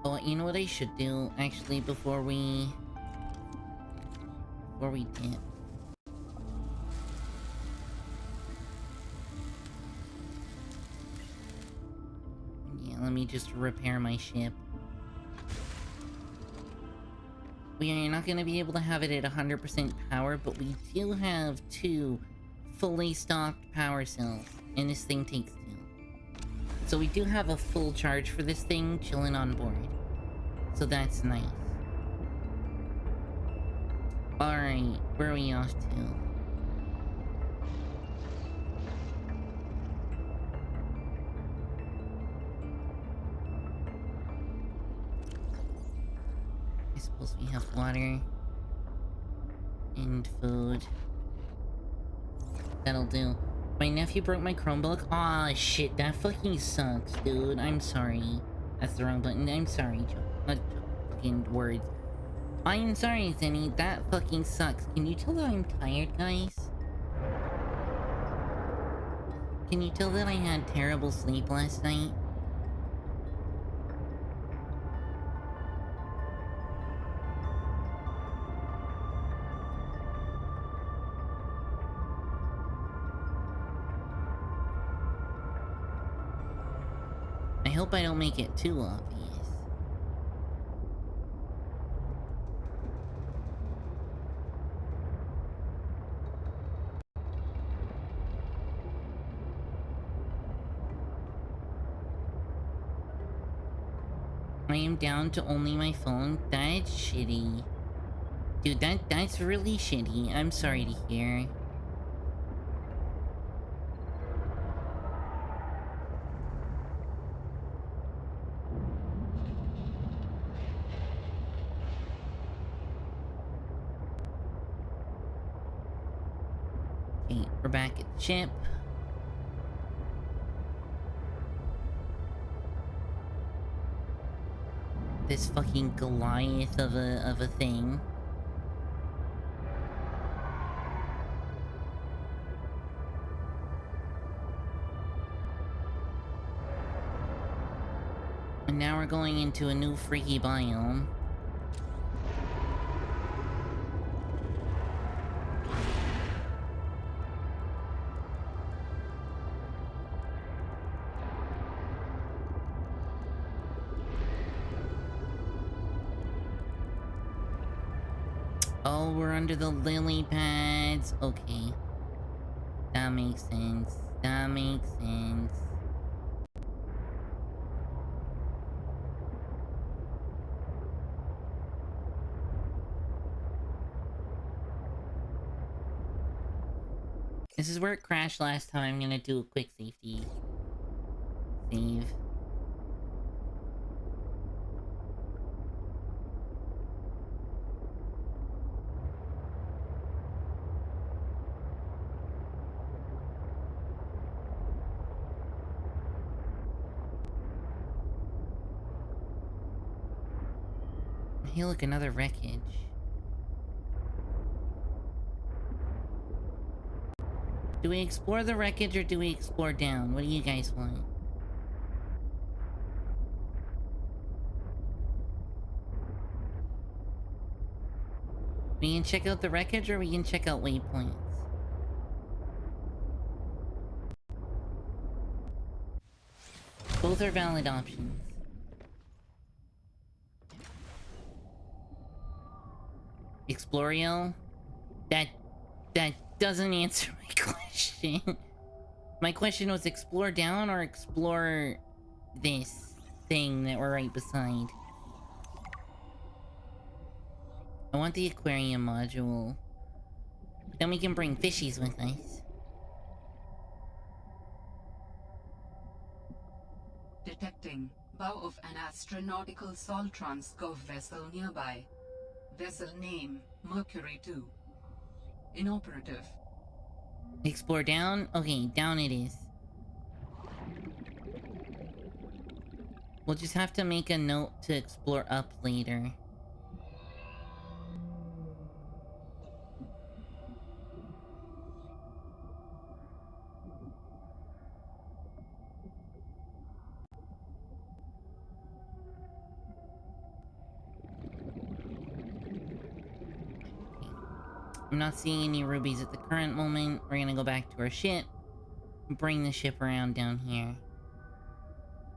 Oh, you know what I should do, actually, before we dip? Let me just repair my ship. We are not going to be able to have it at 100% power, but we do have 2 fully stocked power cells, and this thing takes 2. So we do have a full charge for this thing chilling on board. So that's nice. Alright, where are we off to? I suppose we have water and food. That'll do. My nephew broke my Chromebook. Aw, shit, that fucking sucks, dude. I'm sorry. That's the wrong button. I'm sorry, Joe. Not fucking words. I am sorry, Zenny. That fucking sucks. Can you tell that I'm tired, guys? Can you tell that I had terrible sleep last night? I hope I don't make it too obvious. I am down to only my phone. That's shitty. Dude, that's really shitty. I'm sorry to hear. Okay, we're back at the ship. This fucking Goliath of a thing. And now we're going into a new freaky biome. Oh, we're under the lily pads. Okay. That makes sense. That makes sense. This is where it crashed last time. I'm gonna do a quick safety save. Hey, look, another wreckage. Do we explore the wreckage or do we explore down? What do you guys want? We can check out the wreckage or we can check out waypoints. Both are valid options. Explorio? That doesn't answer my question. My question was explore down or explore this thing that we're right beside. I want the aquarium module. Then we can bring fishies with us. Detecting bow of an astronautical Soltrans Gov vessel nearby. Vessel name, Mercury 2. Inoperative. Explore down? Okay, down it is. We'll just have to make a note to explore up later. I'm not seeing any rubies at the current moment. We're gonna go back to our ship. Bring the ship around down here.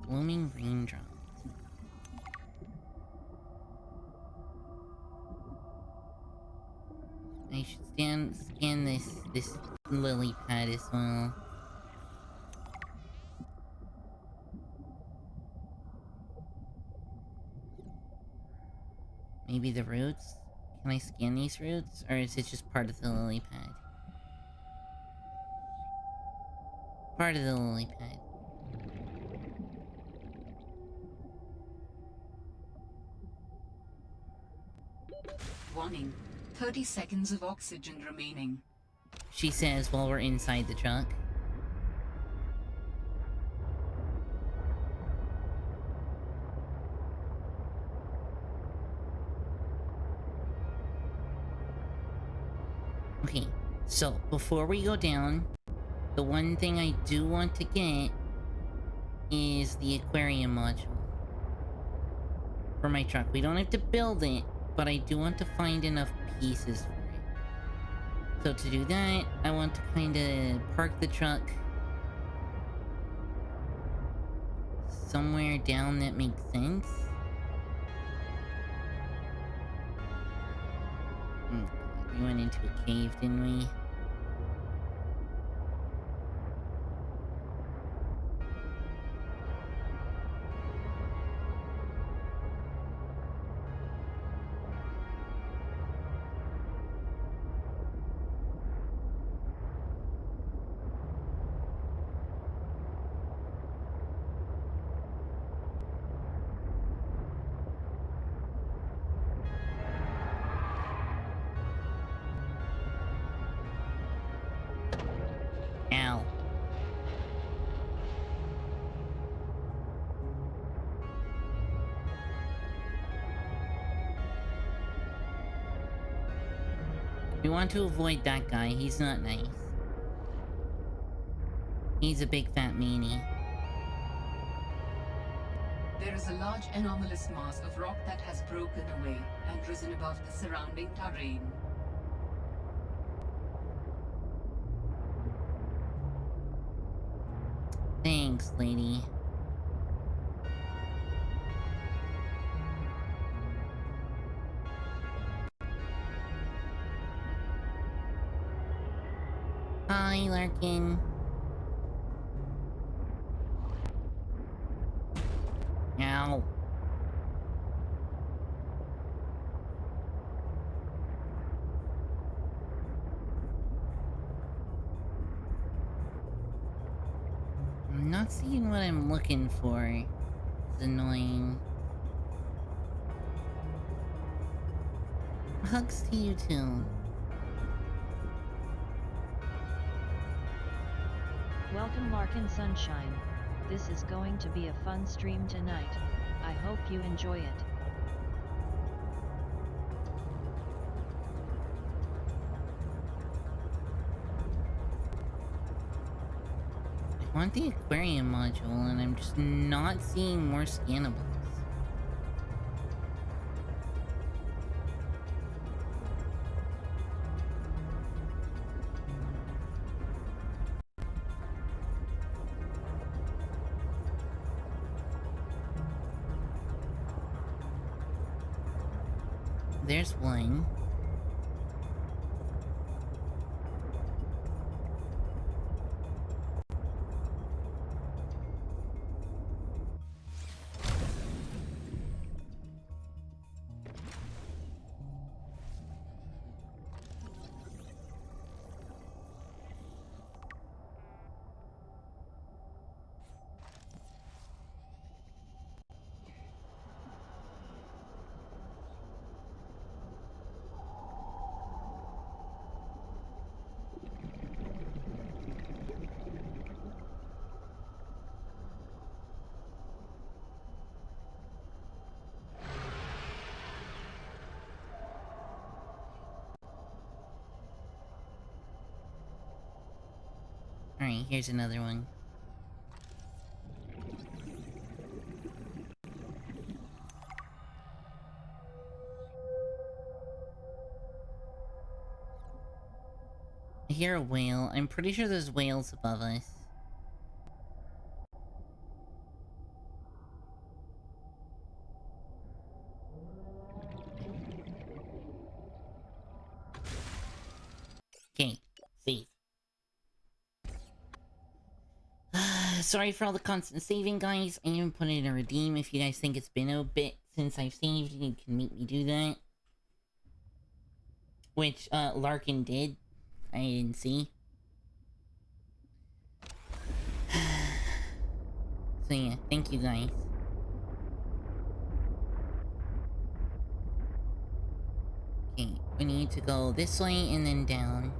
Blooming raindrops. I should scan this lily pad as well. Maybe the roots? Can I scan these roots? Or is it just part of the lily pad? Part of the lily pad. Warning. 30 seconds of oxygen remaining. She says while we're inside the truck. Okay, so before we go down, the one thing I do want to get is the aquarium module for my truck. We don't have to build it, but I do want to find enough pieces for it. So to do that, I want to kind of park the truck somewhere down that makes sense. We went into a cave, didn't we? We want to avoid that guy. He's not nice. He's a big fat meanie. There is a large anomalous mass of rock that has broken away and risen above the surrounding terrain. Thanks, lady. Hi, Larkin. Ow. I'm not seeing what I'm looking for. It's annoying. Hugs to you too. Welcome Larkin Sunshine. This is going to be a fun stream tonight. I hope you enjoy it. I want the aquarium module and I'm just not seeing more scannables. There's one. Alright, here's another one. I hear a whale. I'm pretty sure there's whales above us. Okay, safe. Sorry for all the constant saving, guys. I even put in a redeem if you guys think it's been a bit since I've saved. You can make me do that. Which, Larkin did. I didn't see. So yeah, thank you guys. Okay, we need to go this way and then down.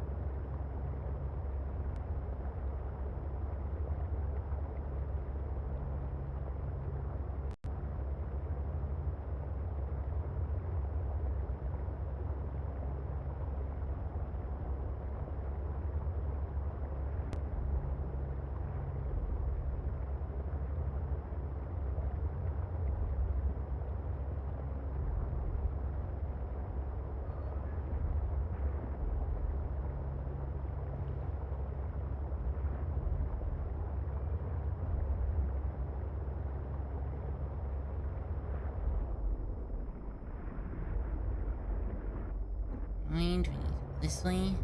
Mind, we need to go this way.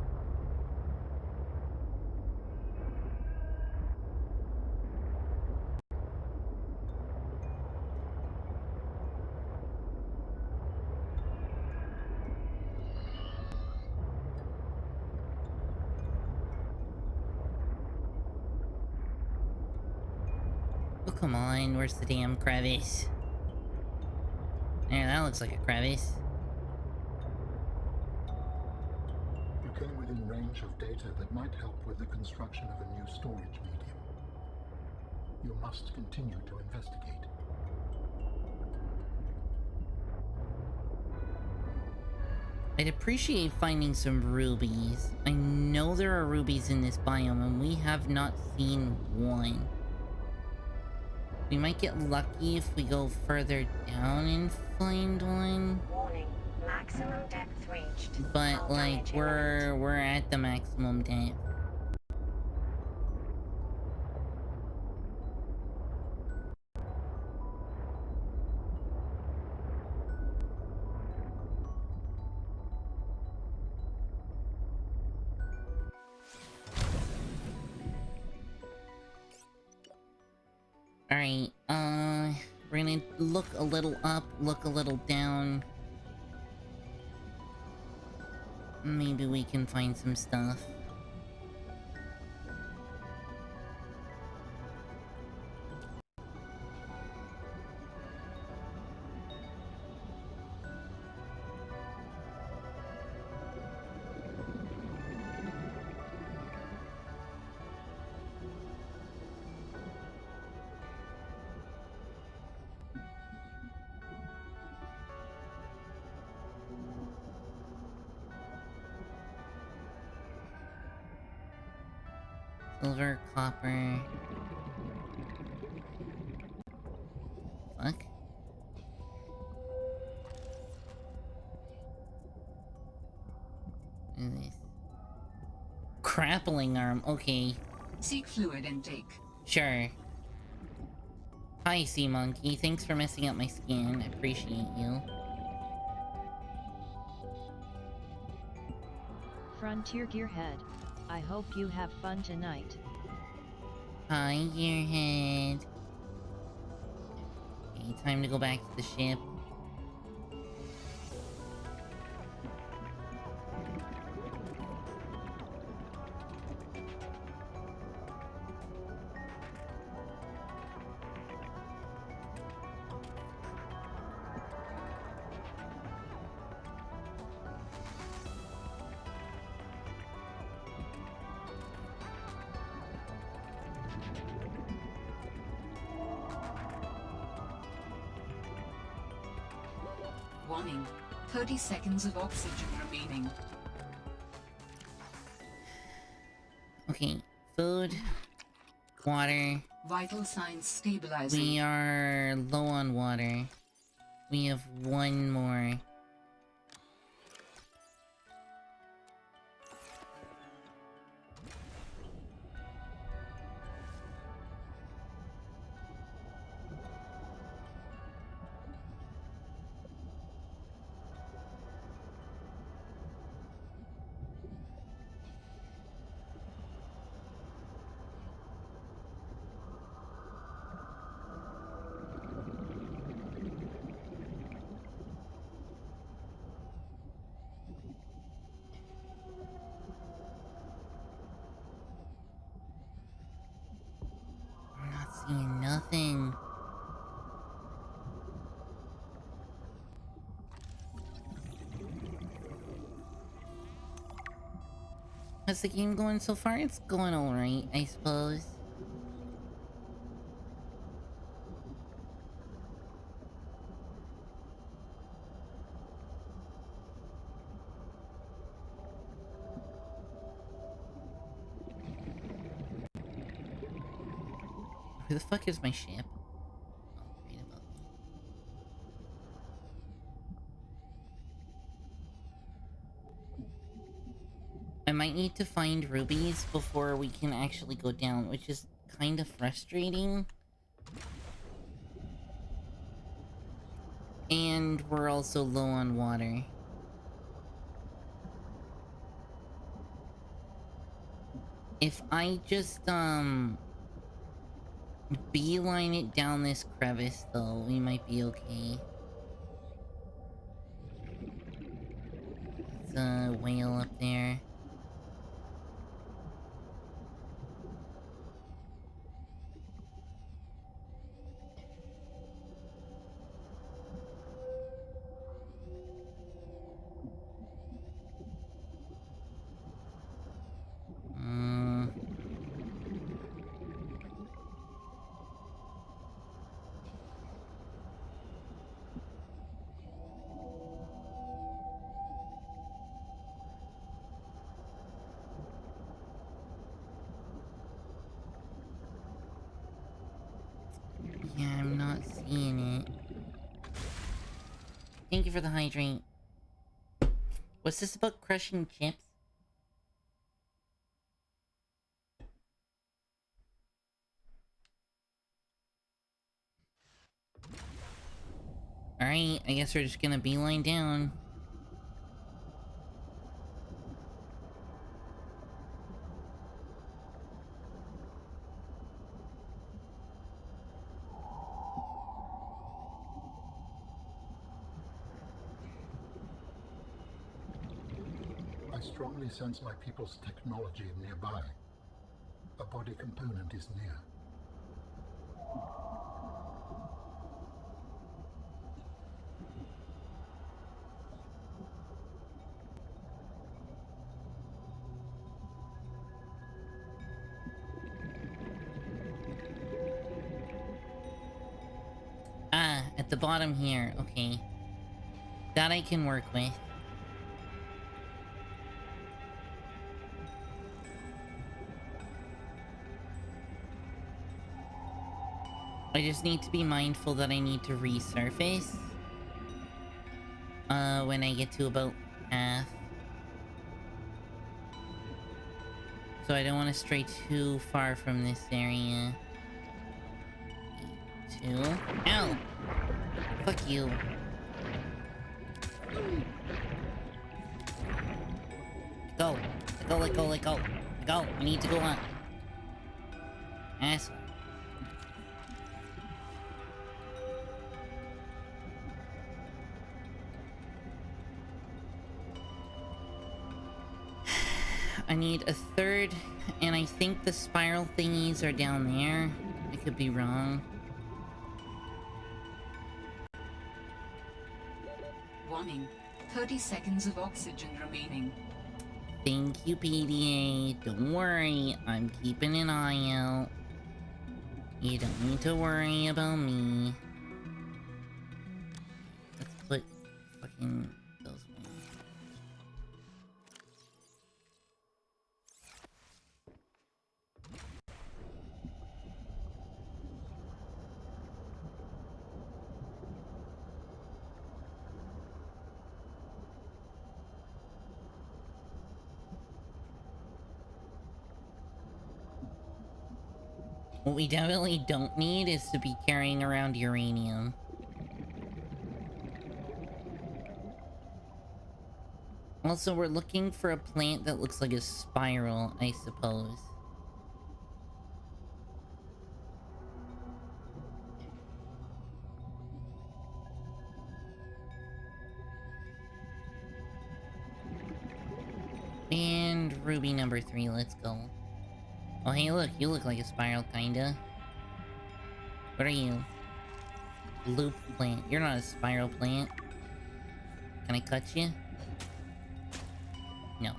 Oh, come on, where's the damn crevice? There, that looks like a crevice. You came within range of data that might help with the construction of a new storage medium. You must continue to investigate. I'd appreciate finding some rubies. I know there are rubies in this biome, and we have not seen one. We might get lucky if we go further down and find one. Warning, maximum depth reached. But, like, we're at the maximum depth. Alright, we're gonna look a little up, look a little down. Maybe we can find some stuff. Silver, copper. Fuck. What is this? Grappling arm, okay. Seek fluid intake. Sure. Hi, Sea Monkey. Thanks for messing up my skin. I appreciate you. Frontier Gearhead, I hope you have fun tonight. Hi, Gearhead. Okay, time to go back to the ship. Warning, 30 seconds of oxygen remaining. Okay, food, water. Vital signs stabilizing. We are low on water. We have one more. I'm not seeing nothing. How's the game going so far? It's going alright, I suppose. Where the fuck is my ship? Oh, right above me. I might need to find rubies before we can actually go down, which is kind of frustrating. And we're also low on water. If I just, beeline it down this crevice, though, we might be okay. There's a whale up there. not seeing it. Thank you for the hydrate. What's this about crushing chips? Alright, I guess we're just gonna beeline down. I strongly sense my people's technology nearby. A body component is near. Ah, at the bottom here. Okay. That I can work with. I just need to be mindful that I need to resurface. When I get to about half. So I don't want to stray too far from this area. 2. Ow! Fuck you. Go. Let go, let go, let go. Let go. I need to go on. Asshole. I need a third, and I think the spiral thingies are down there. I could be wrong. Warning. 30 seconds of oxygen remaining. Thank you, PDA. Don't worry, I'm keeping an eye out. You don't need to worry about me. Let's put fucking those away. What we definitely don't need is to be carrying around uranium. Also, we're looking for a plant that looks like a spiral, I suppose. And ruby number 3, let's go. Oh hey look, you look like a spiral kinda. What are you? Loop plant. You're not a spiral plant. Can I cut you? No.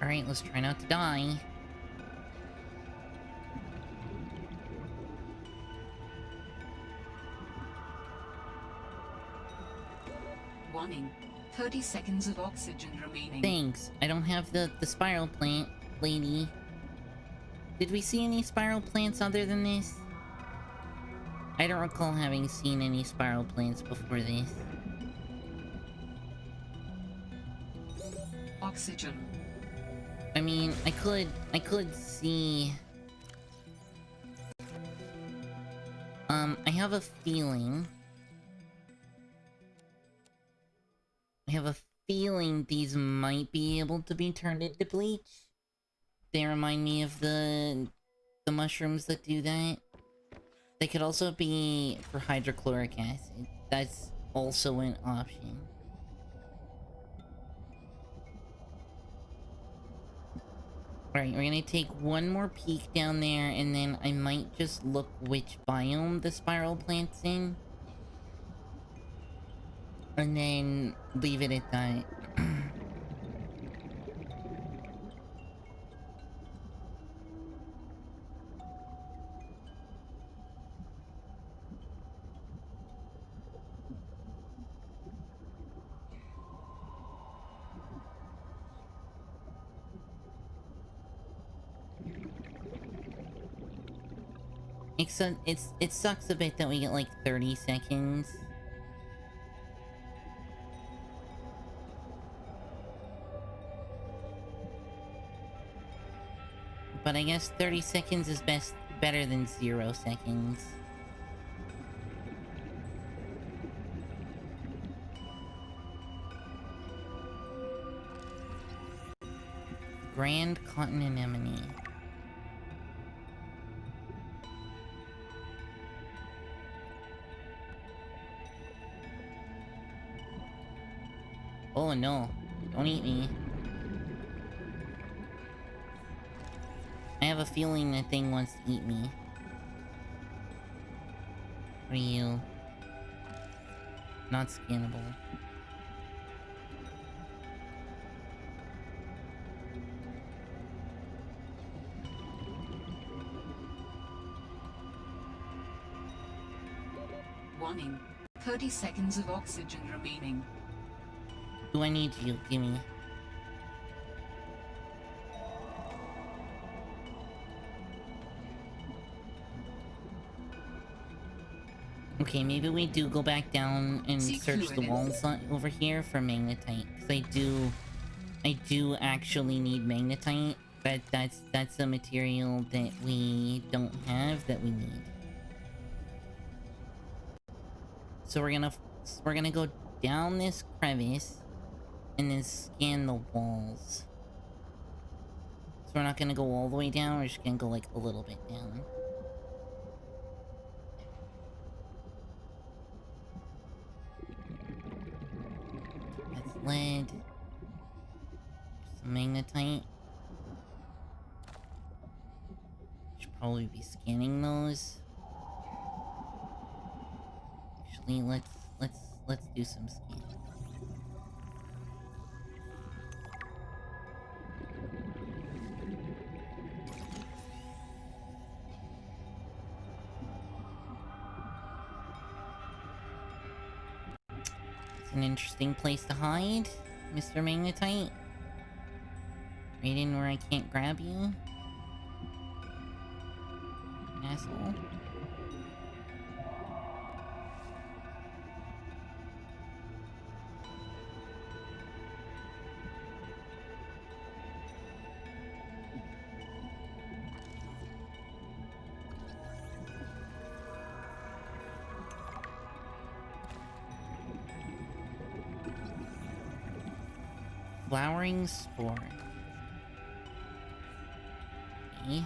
Alright, let's try not to die. Warning. 30 seconds of oxygen remaining. Thanks. I don't have the spiral plant, lady. Did we see any spiral plants other than this? I don't recall having seen any spiral plants before this. Oxygen. I mean, I could see... I have a feeling... these might be able to be turned into bleach. They remind me of the mushrooms that do that. They could also be for hydrochloric acid. That's also an option. Alright, we're gonna take one more peek down there, and then I might just look which biome the spiral plant's in. And then leave it at that. It sucks a bit that we get like 30 seconds. But I guess 30 seconds is better than 0 seconds. Grand Cotton Anemone. Oh no, don't eat me. I have a feeling that thing wants to eat me. What are you? Not scannable. Warning. 30 seconds of oxygen remaining. Do I need you? Gimme. Okay, maybe we do go back down and search the walls over here for magnetite. Because I do actually need magnetite. But that's a material that we don't have that we need. So we're gonna go down this crevice and then scan the walls. So we're not gonna go all the way down, we're just gonna go like a little bit down. That's lead. Some magnetite. Should probably be scanning those. Actually, let's do some scanning. It's an interesting place to hide, Mr. Magnetite. Right in where I can't grab you. Asshole. Flowering spore. Okay.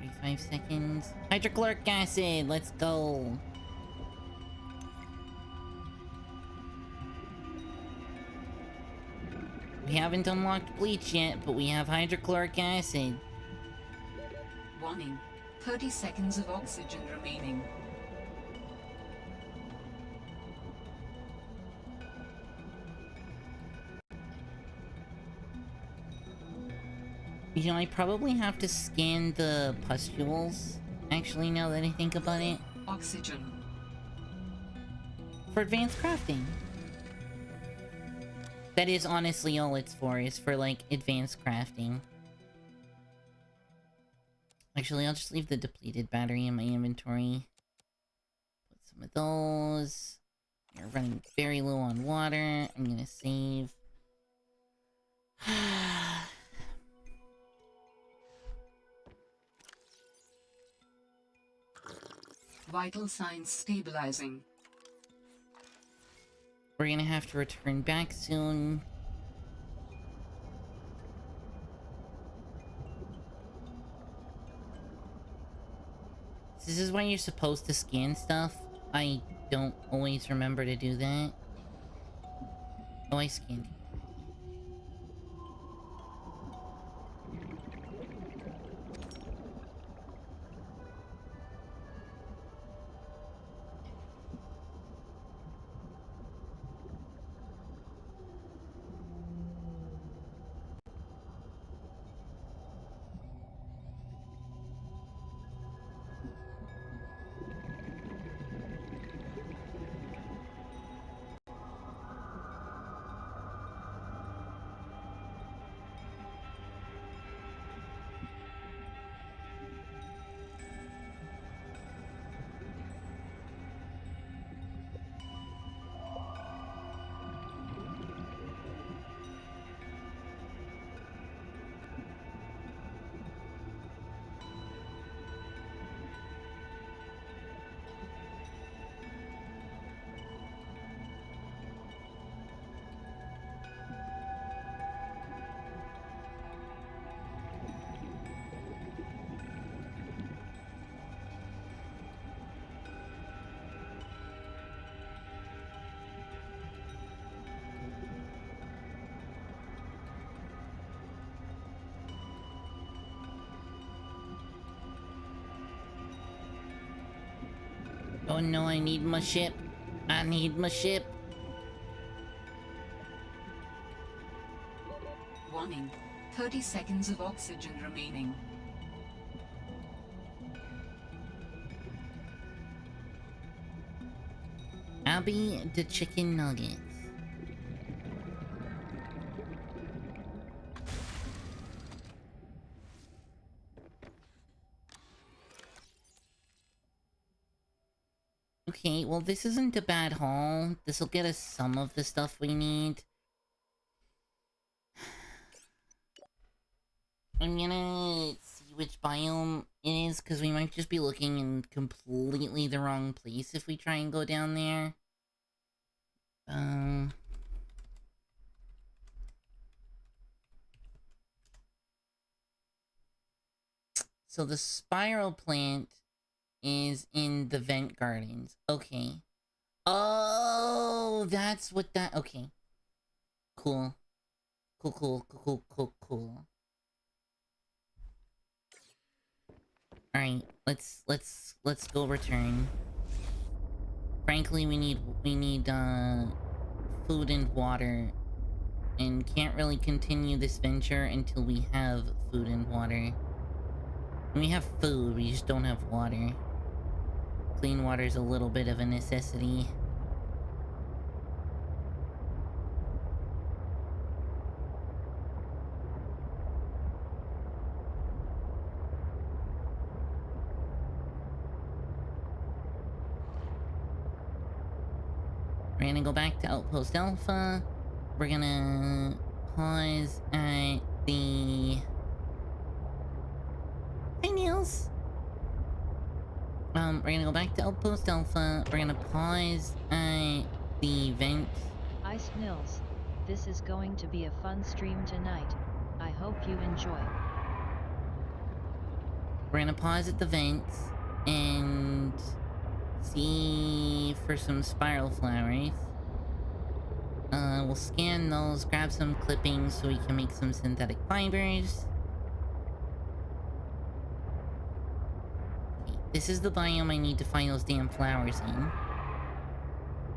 45 seconds. Hydrochloric acid, let's go. We haven't unlocked bleach yet, but we have hydrochloric acid. Warning. 30 seconds of oxygen remaining. You know, I probably have to scan the pustules, actually, now that I think about it. Oxygen. For advanced crafting. That is honestly all it's for, is for, like, advanced crafting. Actually, I'll just leave the depleted battery in my inventory. Put some of those. We're running very low on water. I'm gonna save. Vital signs stabilizing. We're gonna have to return back soon. This is why you're supposed to scan stuff. I don't always remember to do that. Oh, I scanned. Oh no, I need my ship. I need my ship. Warning. 30 seconds of oxygen remaining. Abby the chicken nuggets. Okay, well this isn't a bad haul. This'll get us some of the stuff we need. I'm gonna see which biome it is, because we might just be looking in completely the wrong place if we try and go down there. So the spiral plant is in the vent gardens. Okay. Oh, that's what that... Okay. Cool. Cool. Alright, let's go return. Frankly, we need food and water, and can't really continue this venture until we have food and water. We have food, we just don't have water. Clean water is a little bit of a necessity. We're gonna go back to Outpost Alpha. We're gonna pause at the... Hey, Niels! We're gonna go back to Outpost Alpha. We're gonna pause at the vent. Ice Nils, this is going to be a fun stream tonight. I hope you enjoy. We're gonna pause at the vents and see for some spiral flowers. We'll scan those, grab some clippings so we can make some synthetic fibers. Okay, this is the biome I need to find those damn flowers in.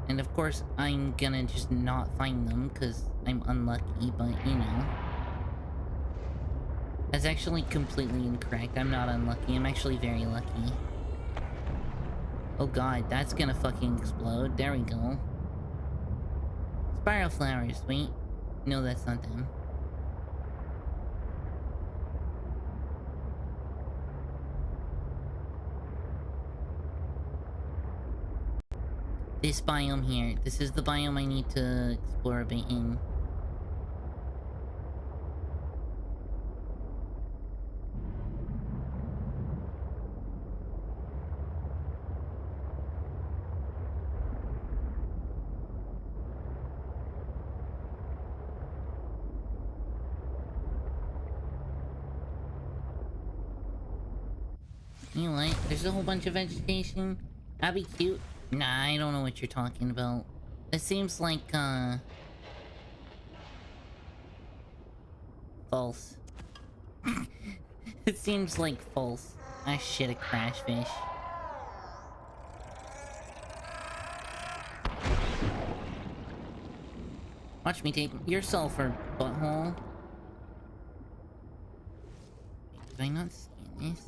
And of course, I'm gonna just not find them because I'm unlucky, but you know. That's actually completely incorrect. I'm not unlucky. I'm actually very lucky. Oh god, that's gonna fucking explode. There we go. Spiral flowers, wait. No, that's not them. This biome here. This is the biome I need to explore a bit in. You know what? There's a whole bunch of vegetation. That'd be cute. Nah, I don't know what you're talking about. It seems like, false. It seems like false. Ah, shit, a crash fish. Watch me take your sulfur, butthole. Wait, did I not scan this?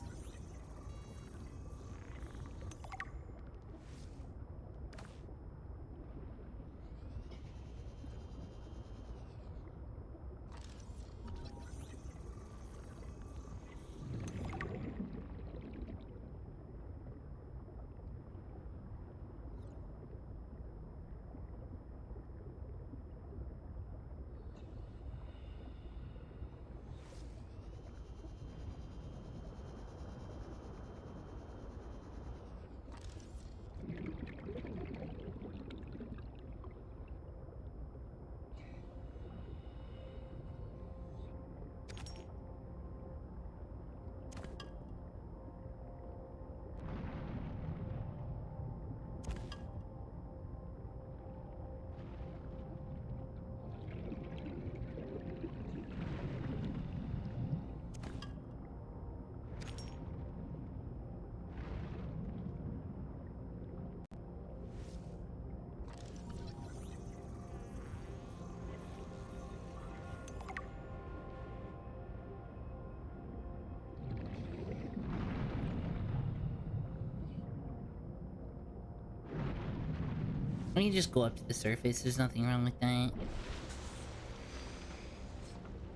Let me just go up to the surface, there's nothing wrong with that.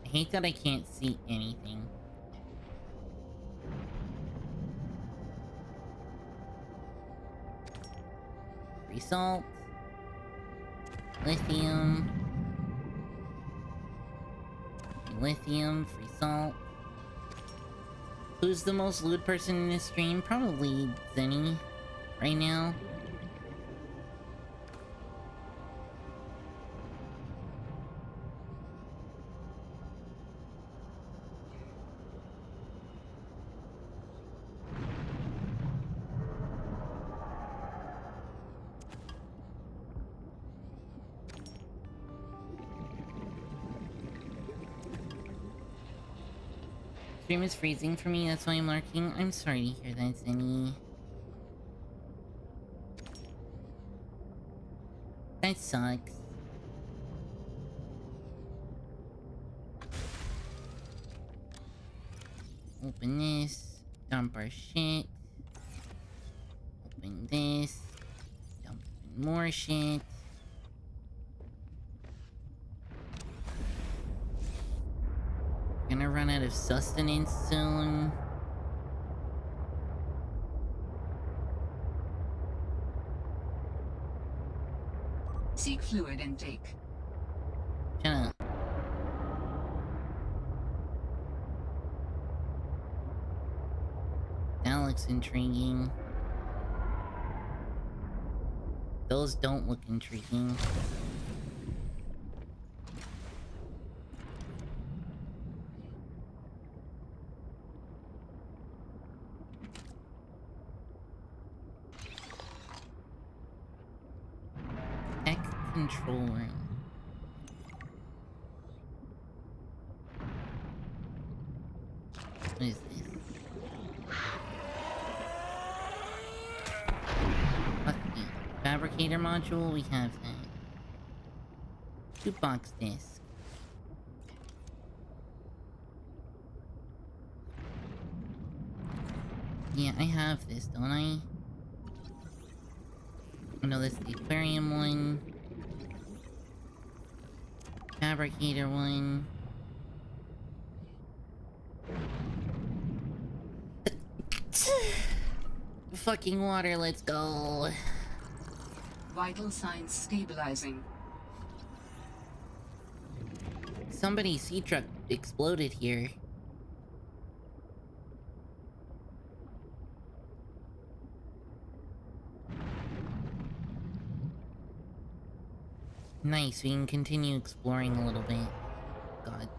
I hate that I can't see anything. Free salt. Lithium. Lithium, free salt. Who's the most lewd person in this stream? Probably Zenny right now. Stream is freezing for me, that's why I'm lurking. I'm sorry to hear that, Zenny. That sucks. Open this. Dump our shit. Open this. Dump even more shit. Gonna run out of sustenance soon. Seek fluid intake. Shut up. That looks intriguing. Those don't look intriguing. Control room. What is this? What the fabricator module? We have that. Jukebox disc. Yeah, I have this, don't I? Oh no, that's the aquarium one. Fabricator one. Fucking water, let's go. Vital signs stabilizing. Somebody's sea truck exploded here. Nice, we can continue exploring a little bit. God.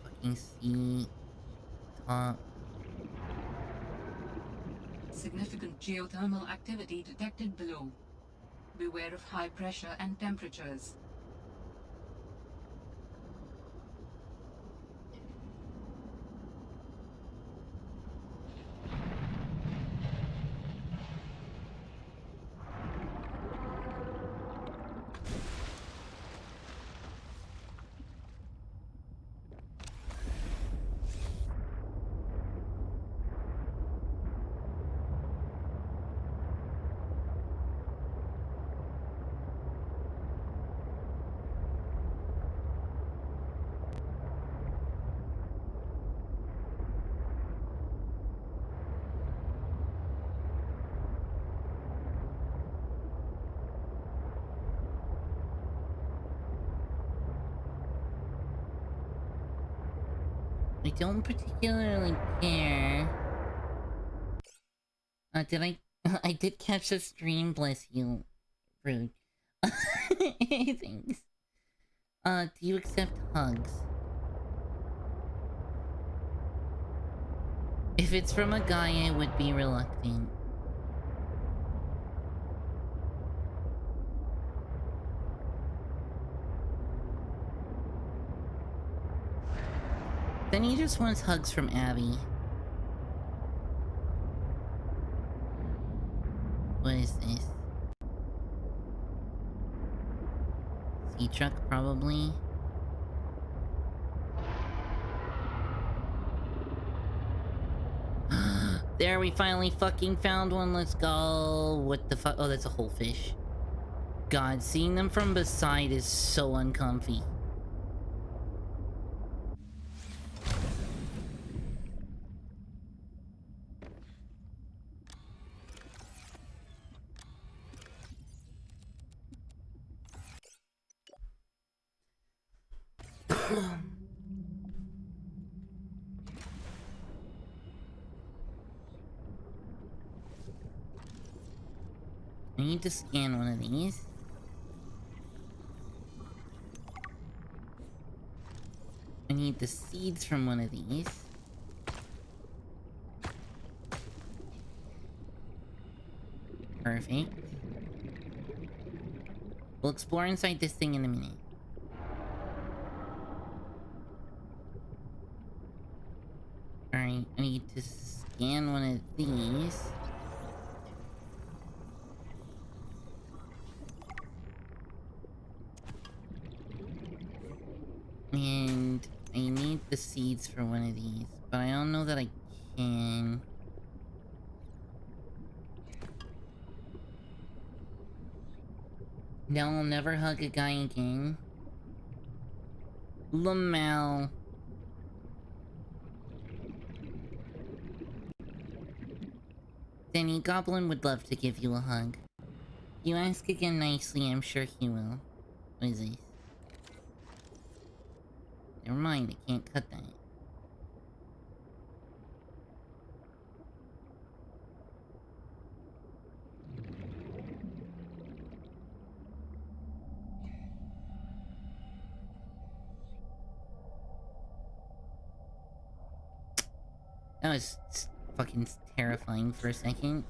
Fucking sea. Top. Significant geothermal activity detected below. Beware of high pressure and temperatures. I don't particularly care. Did I... I did catch the stream, bless you. Rude. Thanks. Do you accept hugs? If it's from a guy, I would be reluctant. Then he just wants hugs from Abby. What is this? Sea truck, probably. There, we finally fucking found one. Let's go. What the fuck? Oh, that's a whole fish. God, seeing them from beside is so uncomfy. I need to scan one of these. I need the seeds from one of these. Perfect. We'll explore inside this thing in a minute. Alright, I need to scan one of these. And I need the seeds for one of these, but I don't know that I can. Now I'll never hug a guy again. Lamel. Danny, Goblin would love to give you a hug. You ask again nicely, I'm sure he will. What is this? Never mind, I can't cut that. That was fucking terrifying for a second.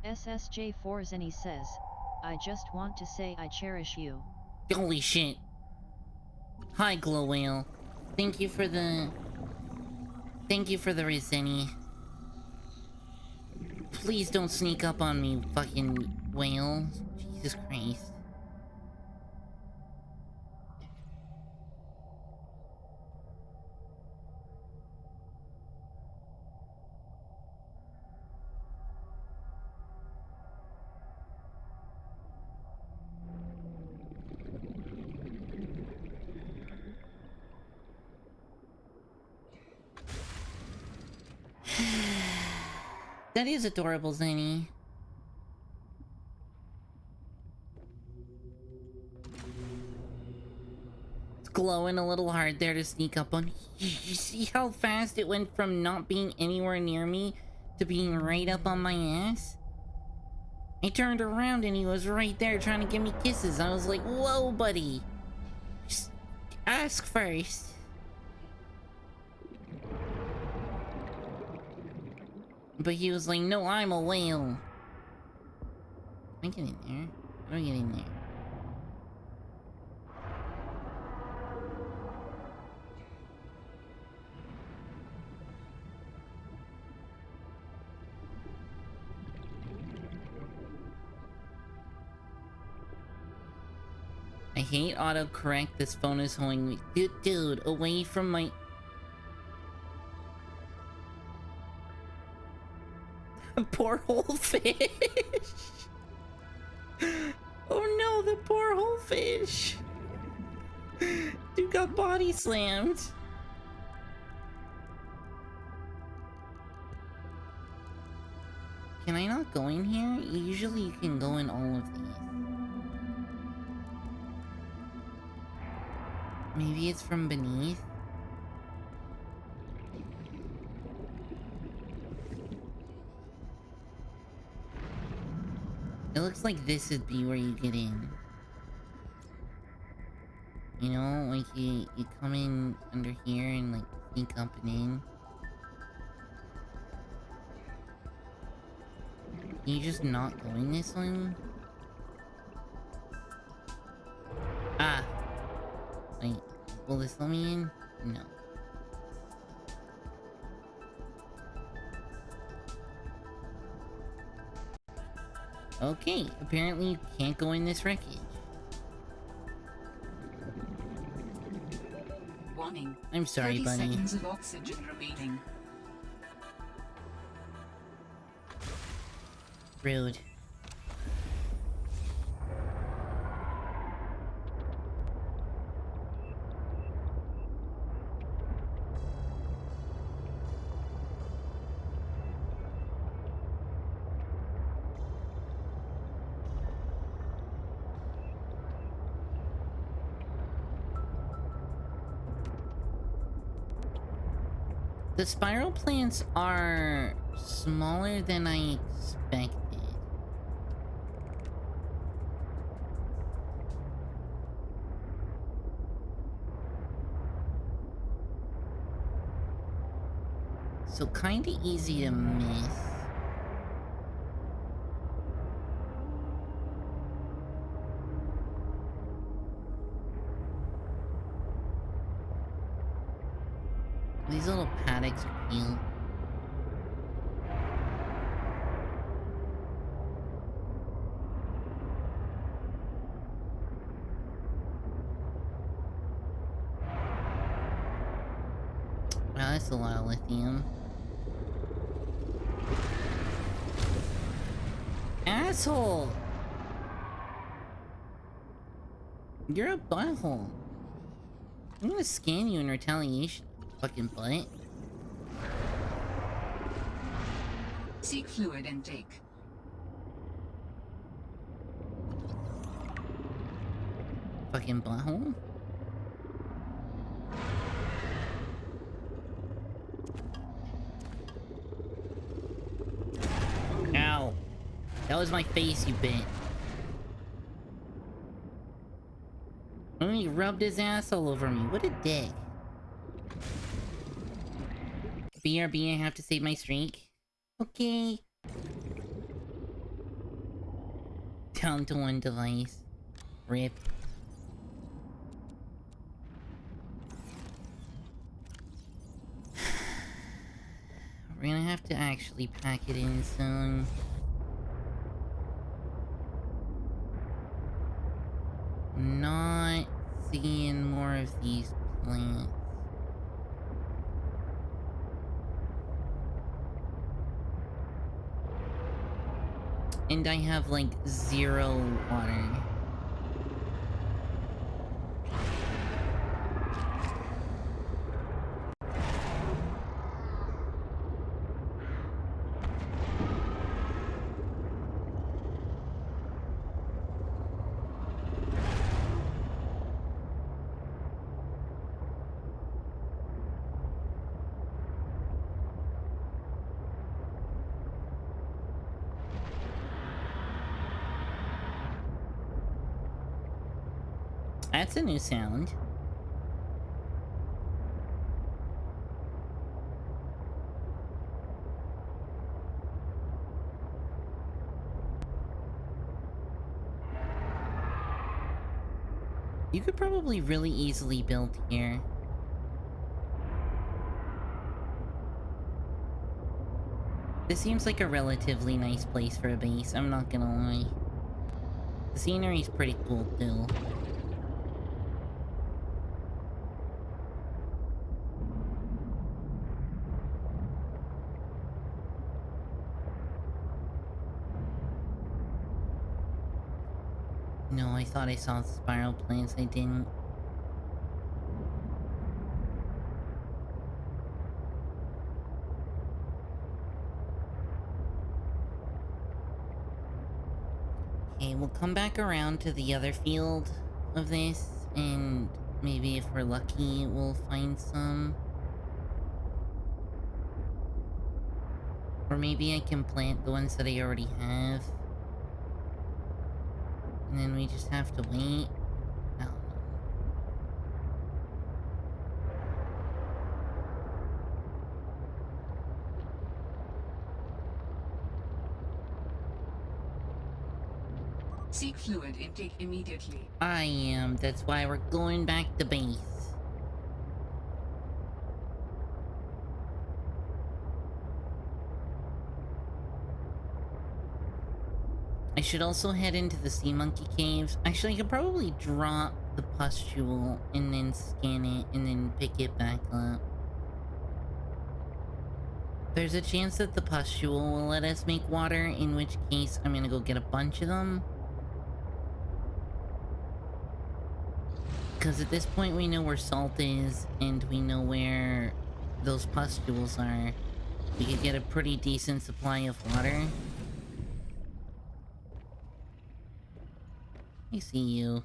SSJ4 Zenny says, I just want to say I cherish you. Holy shit. Hi, Glow Whale. Thank you for the Zenny. Please don't sneak up on me, fucking whale. Jesus Christ. That is adorable, Zenny. It's glowing a little hard there to sneak up on. You see how fast it went from not being anywhere near me to being right up on my ass? I turned around and he was right there trying to give me kisses. I was like, whoa, buddy. Just ask first. But he was like, no, I'm a whale. Can I get in there? How do I get in there? I hate autocorrect. This phone is holding me. Dude, away from my... Poor whole fish. Oh no, the poor whole fish. Dude got body slammed. Can I not go in here? Usually you can go in all of these. Maybe it's from beneath? It looks like this would be where you get in. You know, like you come in under here and like sneak up and in. You just not going this one? Ah! Wait, will this let me in? No. Okay, apparently you can't go in this wreckage. Warning. I'm sorry, 30 bunny. seconds of oxygen remaining. Rude. The spiral plants are smaller than I expected. So kinda easy to miss. These little paddocks are cute. Wow, that's a lot of lithium. Asshole! You're a butthole. I'm gonna scan you in retaliation, fucking butt. Seek fluid intake. Fucking butthole. Ow. That was my face, you bit. Oh, he rubbed his ass all over me. What a dick. BRB, I have to save my streak. Okay. Down to one device. RIP. We're gonna have to actually pack it in soon. Not seeing more of these plants. And I have like 0 water. That's a new sound. You could probably really easily build here. This seems like a relatively nice place for a base, I'm not gonna lie. The scenery's pretty cool too. No, I thought I saw spiral plants, I didn't. Okay, we'll come back around to the other field of this, and maybe if we're lucky, we'll find some. Or maybe I can plant the ones that I already have. And then we just have to wait. I don't know. Seek fluid intake immediately. I am. That's why we're going back to base. I should also head into the sea monkey caves. Actually, I could probably drop the pustule and then scan it and then pick it back up. There's a chance that the pustule will let us make water, in which case I'm gonna go get a bunch of them. Because at this point we know where salt is, and we know where those pustules are. We could get a pretty decent supply of water. I see you.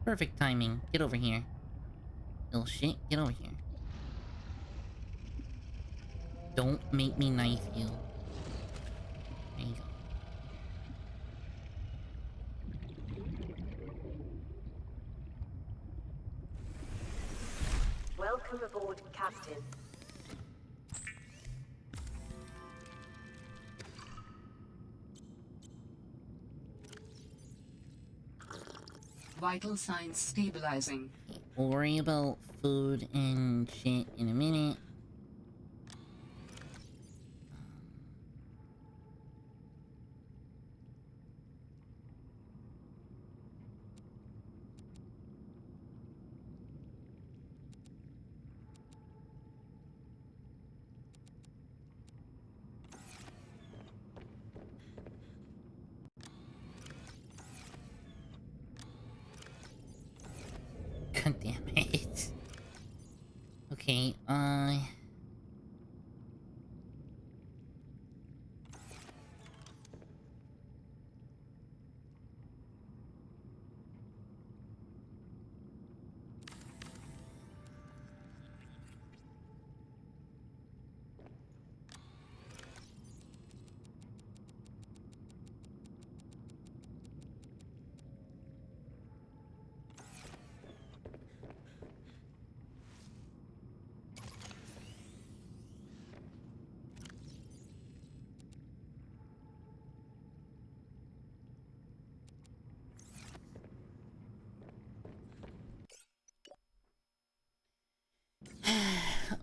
Perfect timing. Get over here. Little shit, get over here. Don't make me knife you. There you go. Welcome aboard, Captain. Vital signs stabilizing. We'll worry about food and shit in a minute. God damn it. Okay,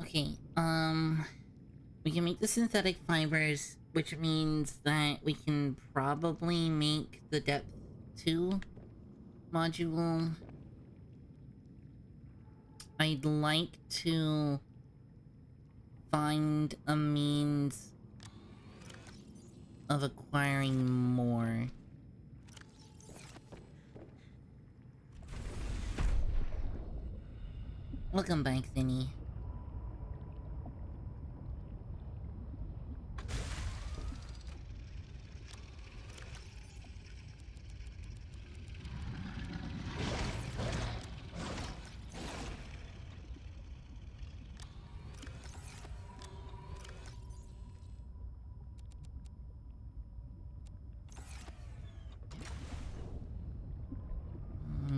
okay, we can make the synthetic fibers, which means that we can probably make the depth 2 module. I'd like to find a means of acquiring more. Welcome back, Thinny.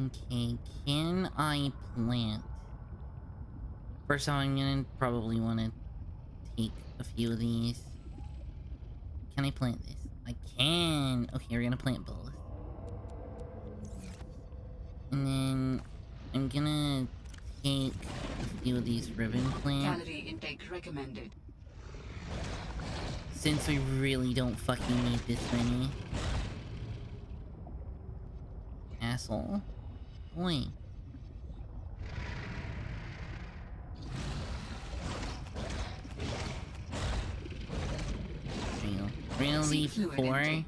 Okay, can I plant? First off, I'm gonna probably want to take a few of these. Can I plant this? I can! Okay, we're gonna plant both. And then I'm gonna take a few of these ribbon plants. Calorie intake recommended. Since we really don't fucking need this many. Asshole. Boy. There you go. We're gonna leave 4.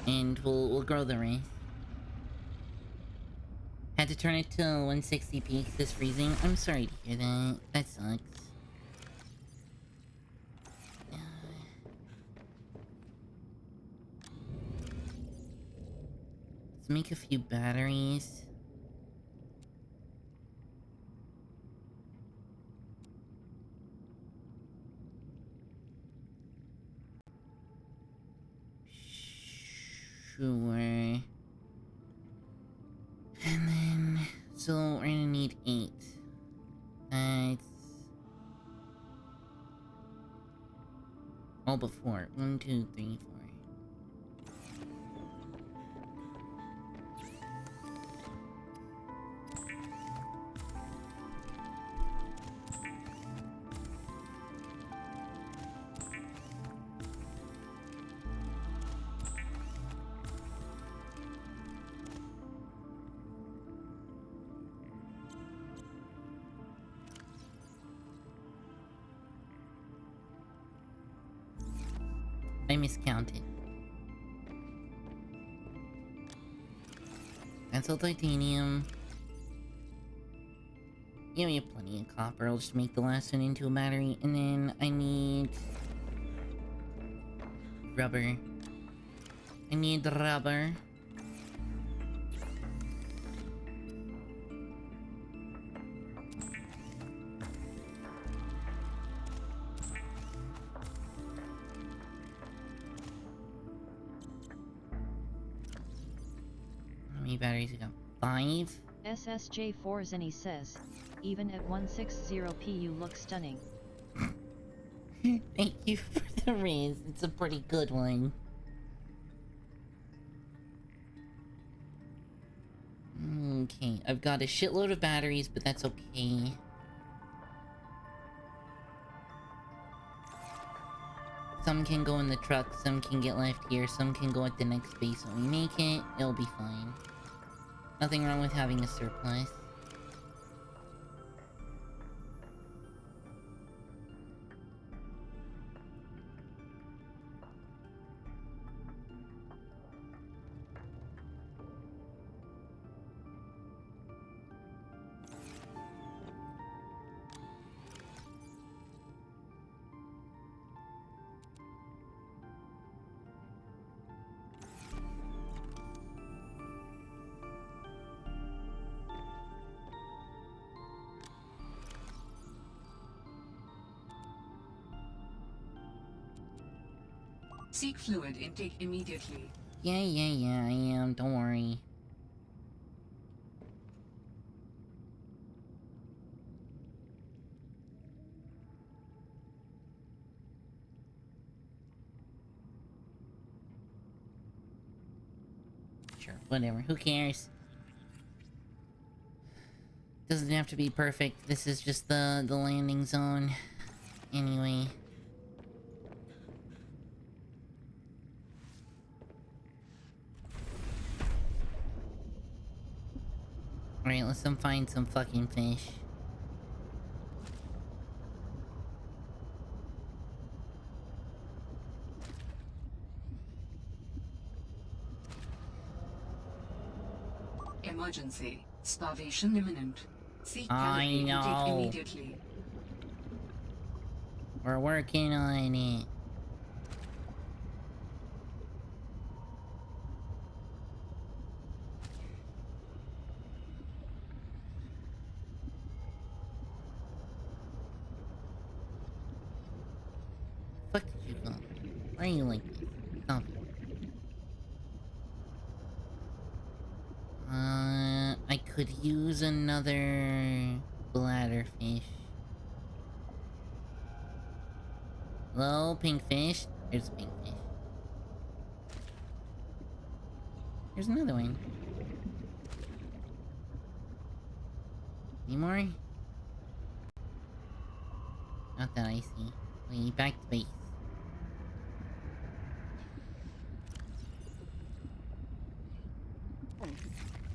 And we'll grow the race. Had to turn it to 160p 'cause it's freezing. I'm sorry to hear that. That sucks. Let's make a few batteries. Sure. And then, so we're gonna need 8. It's... all but 4. 1, 2, 3, 4. I miscounted. That's all titanium. Yeah, we have plenty of copper. I'll just make the last one into a battery. And then I need... rubber. I need rubber. How many batteries we got? 5? SSJ4 Zenny says, even at 160p you look stunning. Thank you for the raise. It's a pretty good one. Okay, I've got a shitload of batteries, but that's okay. Some can go in the truck, some can get left here, some can go at the next base when we make it. It'll be fine. Nothing wrong with having a surplus. Seek fluid intake immediately. Yeah, I am. Don't worry. Sure, whatever. Who cares? Doesn't have to be perfect. This is just the landing zone. Anyway. Alright, let's find some fucking fish. Emergency. Starvation imminent. Seek I calorie know. intake immediately. We're working on it. Fuck did you go? Why are you like this? Stop it. I could use another bladderfish. Hello, pinkfish? There's a pinkfish. There's another one. Any more? Not that I see. Wait, back to base.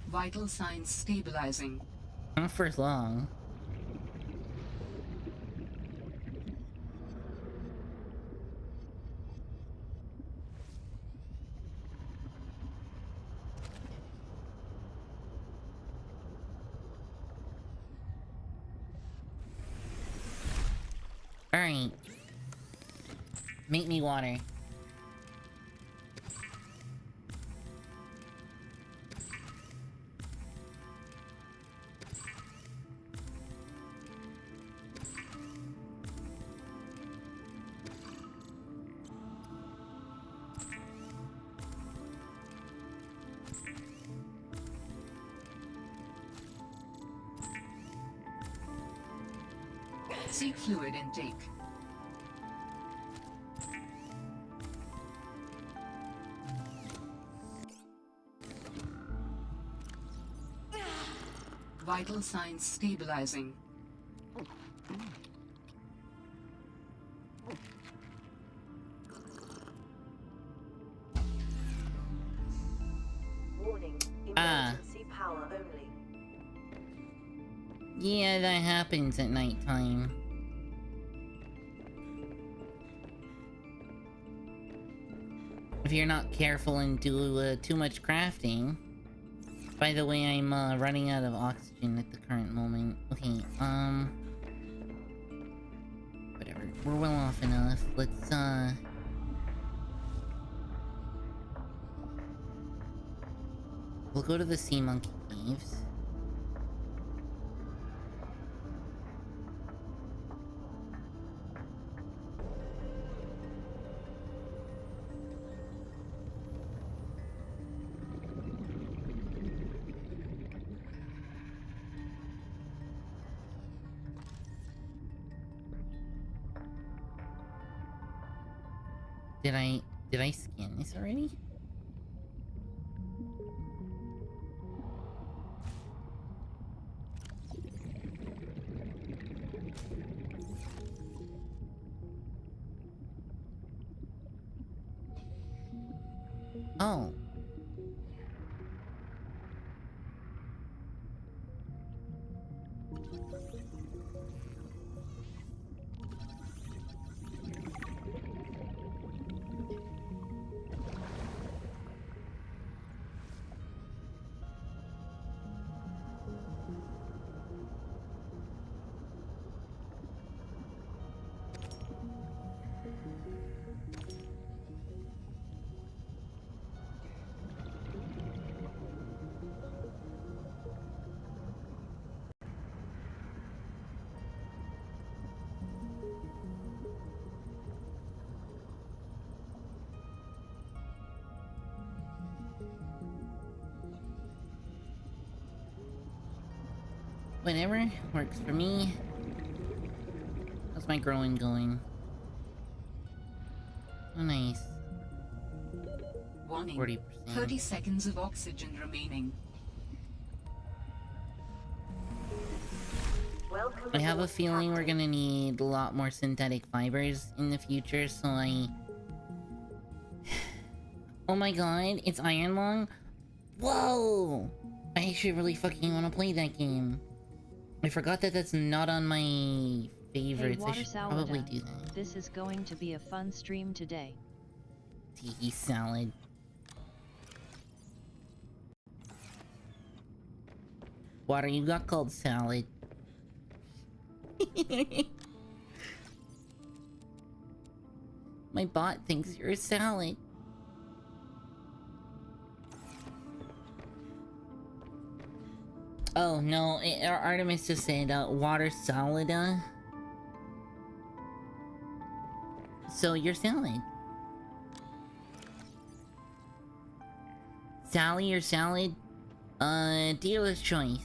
Vital signs stabilizing. Not for long. Alright. Make me water. Seek fluid intake. Vital signs stabilizing. Warning. Ah. Emergency power only. Yeah, that happens at nighttime. If you're not careful and do too much crafting. By the way, I'm running out of oxygen at the current moment. Okay, whatever. We're well off enough. Let's we'll go to the sea monkey caves. Did I scan this already? Oh. Whatever, works for me. How's my growing going? Oh, nice. Warning. 40%. 30 seconds of oxygen remaining. Welcome I have a aboard, feeling we're Captain. gonna need a lot more synthetic fibers in the future, so Oh my god, it's Iron Lung? Whoa! I actually really fucking want to play that game. I forgot that that's not on my Hey, favorites. I Water should probably Salada, do that. this is going to be a fun stream today. Tiki salad. Water, you got called salad. My bot thinks you're a salad. Oh no, Artemis just said water salada. So you're salad. Sally or salad? Dealer's choice.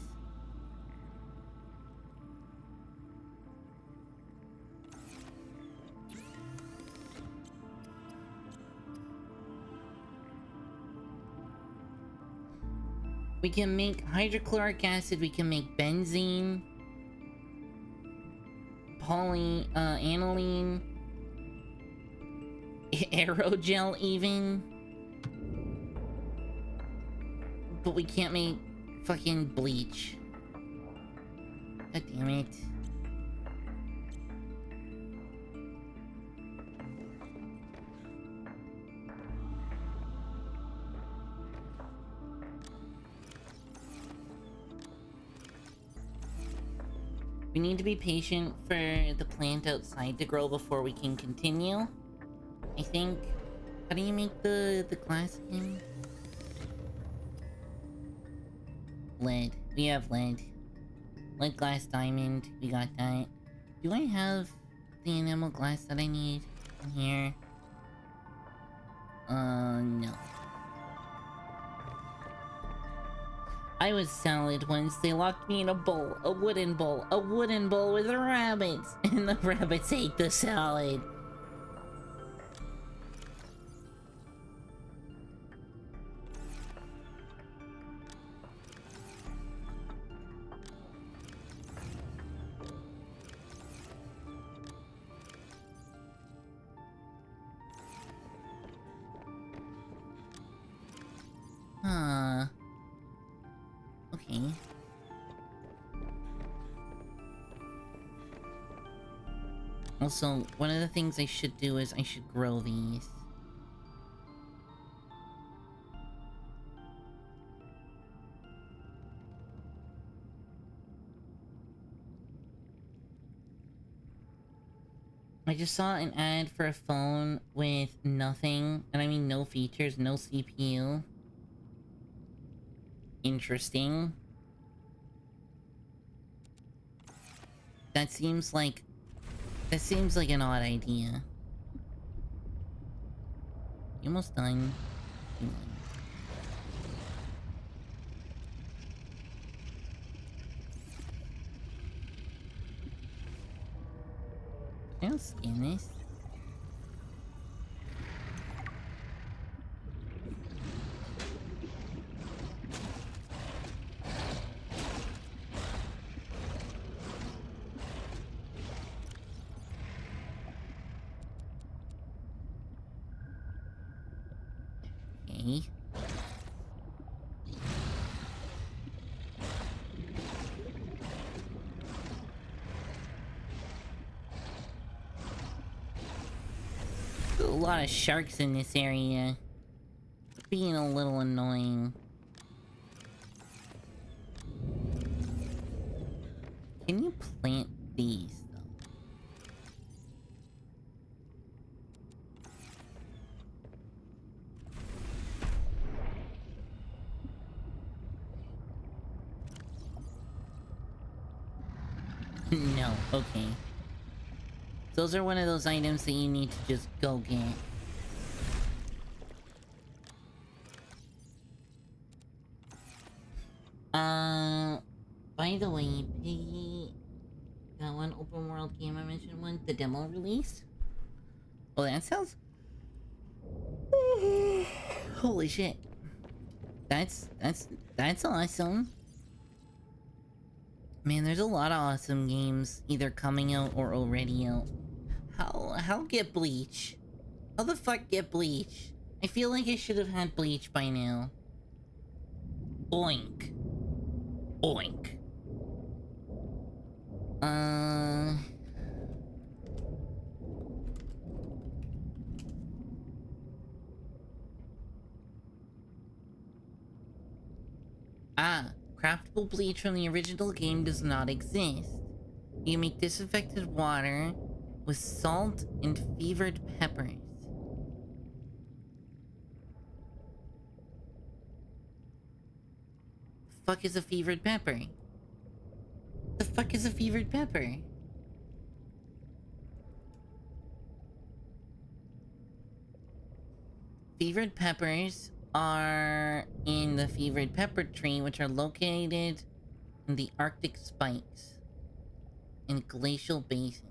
We can make hydrochloric acid, we can make benzene, aniline, aerogel even. But we can't make fucking bleach. God damn it. We need to be patient for the plant outside to grow before we can continue. I think. How do you make the glass again? Lead. We have lead. Lead, glass, diamond. We got that. Do I have the enamel glass that I need in here? No. I was salad once. They locked me in a bowl. A wooden bowl. A wooden bowl with rabbits. And the rabbits ate the salad. Okay. Also, one of the things I should do is I should grow these. I just saw an ad for a phone with nothing, and I mean no features, no CPU. Interesting. That seems like an odd idea. You almost done. I'll scan this. Okay. A lot of sharks in this area. Being a little annoying. Can you plant these, though? No, okay. Those are one of those items that you need to just go get. By the way, Piggy... That one open world game I mentioned one, the demo release? Oh, that sounds... Holy shit. That's awesome. Man, there's a lot of awesome games either coming out or already out. How get Bleach? How the fuck get Bleach? I feel like I should have had Bleach by now. Oink. Oink. Craftable bleach from the original game does not exist. You make disinfected water with salt and fevered peppers. The fuck is a fevered pepper? The fuck is a fevered pepper? Fevered peppers are in the fevered pepper tree, which are located in the Arctic spikes in glacial basin.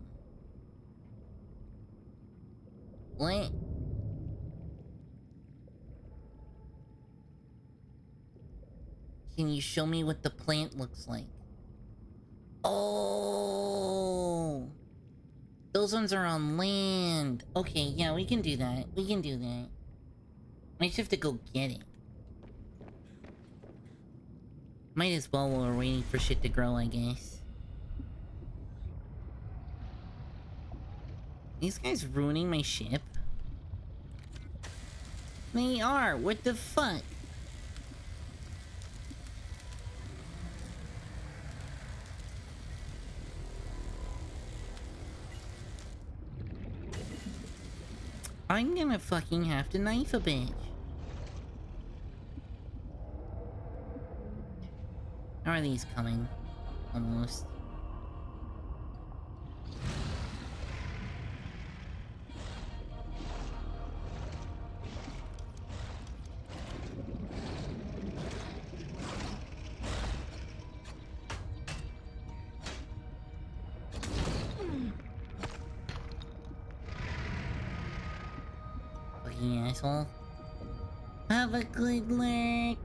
What? Can you show me what the plant looks like? Oh! Those ones are on land. Okay, yeah, we can do that. We can do that. I just have to go get it. Might as well while we're waiting for shit to grow, I guess. These guys ruining my ship? They are! What the fuck? I'm gonna fucking have to knife a bitch. How are these coming? Almost. asshole. Have a good lurk.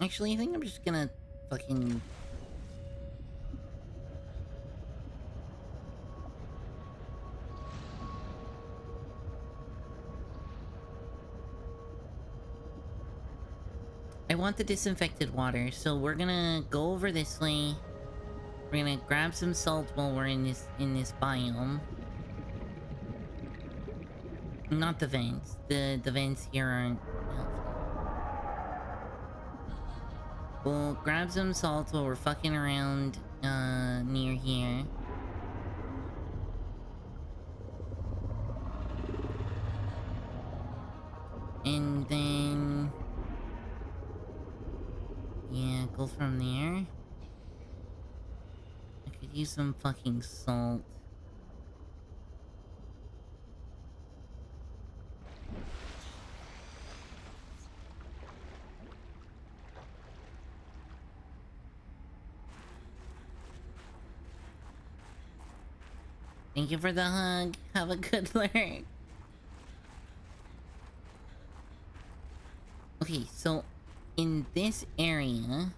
Actually, I think I'm just gonna fucking... I want the disinfected water, so we're gonna go over this way. We're gonna grab some salt while we're in this biome. Not the vents. The vents here aren't helpful. We'll grab some salt while we're fucking around near here. And then... yeah, go from there. I could use some fucking salt. Thank you for the hug. Have a good lurk. Okay, so in this area,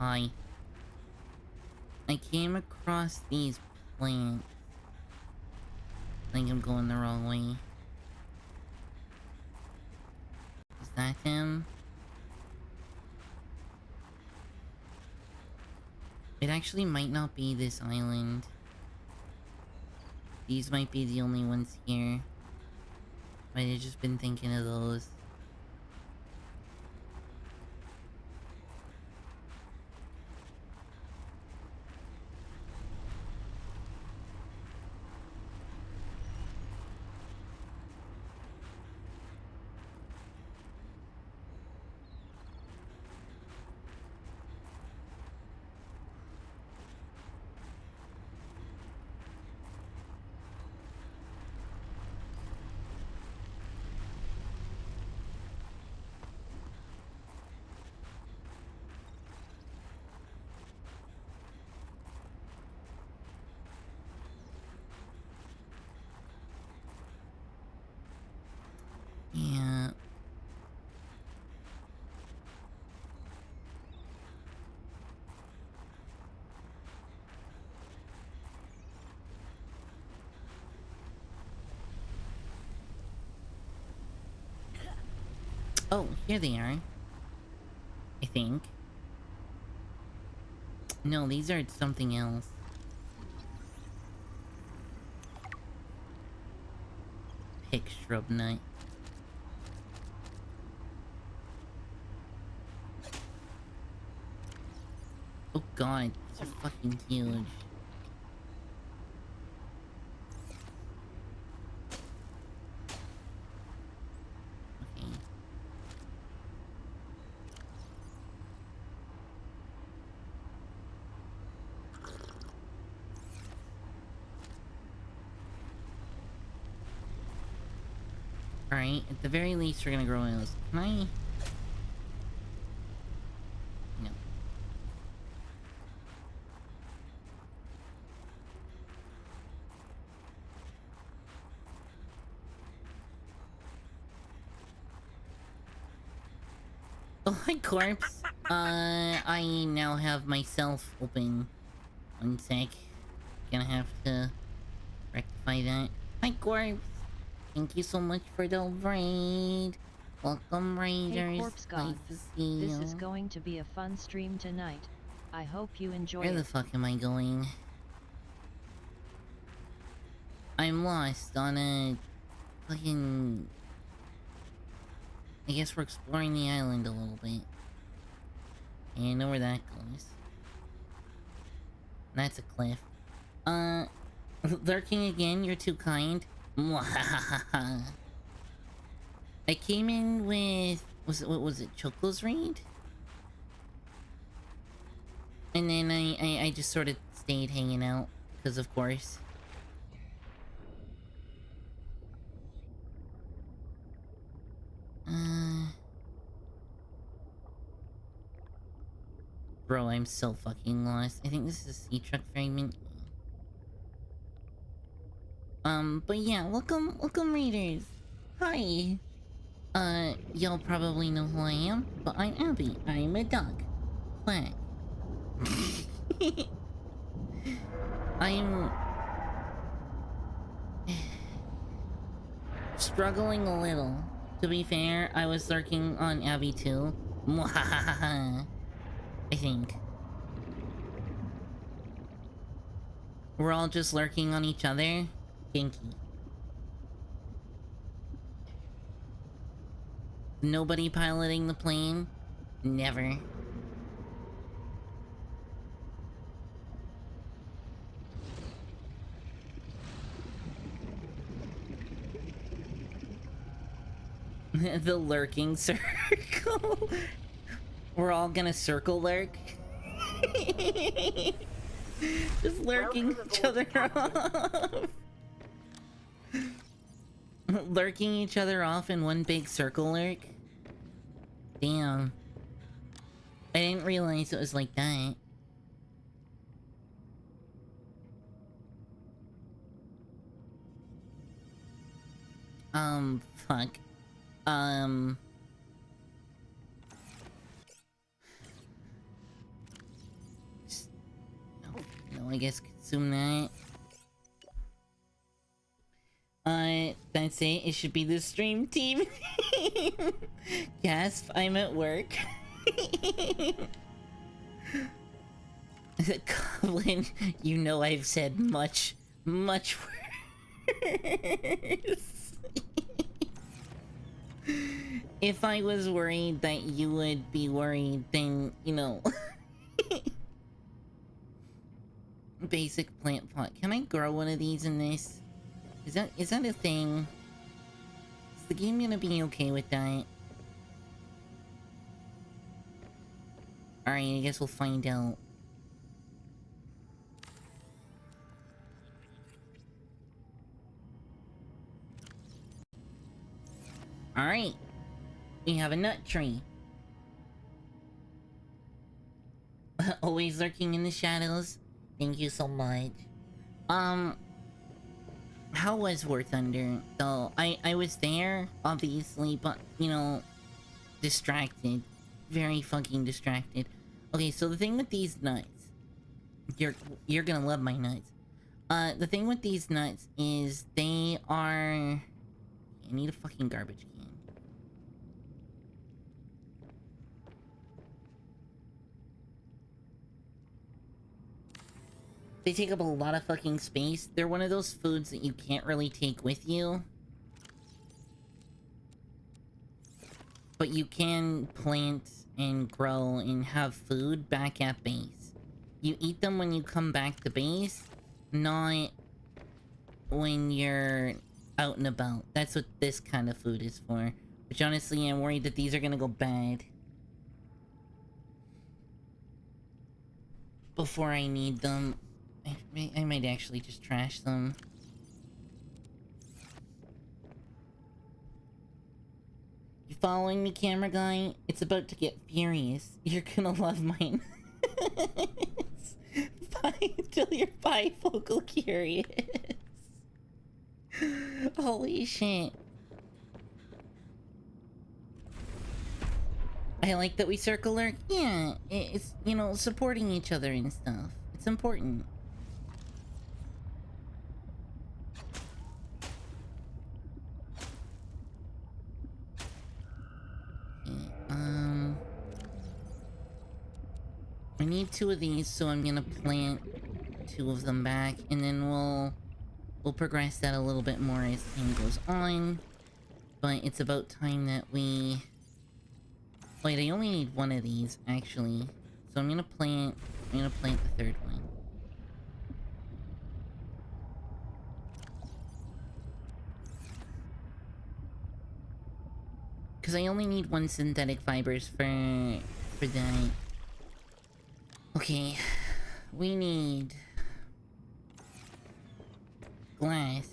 I came across these plants. I think I'm going the wrong way. Is that him? It actually might not be this island. These might be the only ones here. Might have just been thinking of those. Yeah. Oh, here they are. I think. No, these are something else. Pick shrub nut. Oh god, these are fucking huge. Okay. Alright, at the very least we're gonna grow those. Can I... no. Oh, hi, corpse. I now have myself open. One sec. Gonna have to rectify that. Hi, corpse. Thank you so much for the raid. Welcome, raiders. Hey, Corpse God. Nice to see you. This is going to be a fun stream tonight. I hope you enjoy Where it. the fuck am I going? I'm lost on a... fucking... I guess we're exploring the island a little bit. And I know where that goes. That's a cliff. Lurking again, you're too kind. I came in with... what was it? Choco's raid? And then I just sort of stayed hanging out. Because of course. I'm so fucking lost. I think this is a sea truck fragment. But yeah, welcome readers. Hi. Y'all probably know who I am, but I'm Abby. I'm a dog. Quack. I'm struggling a little. To be fair, I was lurking on Abby too. I think. We're all just lurking on each other. Kinky. Nobody piloting the plane? Never. The lurking circle. We're all gonna circle lurk. Just lurking each other off. Lurking each other off in one big circle lurk. Damn. I didn't realize it was like that. Fuck. No, I guess consume that. That's it. It should be the stream team. Gasp, I'm at work. Goblin, you know I've said much worse. If I was worried that you would be worried, then, you know... Basic plant pot. Can I grow one of these in this? Is that a thing? Is the game gonna be okay with that? Alright, I guess we'll find out. Alright. We have a nut tree. Always lurking in the shadows. Thank you so much. How was War Thunder? So, I was there, obviously, but, you know, distracted. Very fucking distracted. Okay, so the thing with these nuts... You're gonna love my nuts. The thing with these nuts is they are... I need a fucking garbage can. They take up a lot of fucking space. They're one of those foods that you can't really take with you. But you can plant and grow and have food back at base. You eat them when you come back to base, not when you're out and about. That's what this kind of food is for. Which honestly, I'm worried that these are gonna go bad before I need them. I might actually just trash them. You following me, camera guy? It's about to get furious. You're gonna love mine. Bye until you're bifocal curious. Holy shit. I like that we circle lurk. Yeah, it's, you know, supporting each other and stuff. It's important. I need 2 of these, so I'm gonna plant 2 of them back, and then we'll progress that a little bit more as time goes on. But it's about time that we... Wait, I only need 1 of these, actually. So I'm gonna plant the 3rd one. Because I only need 1 synthetic fibers for that. Okay, we need glass.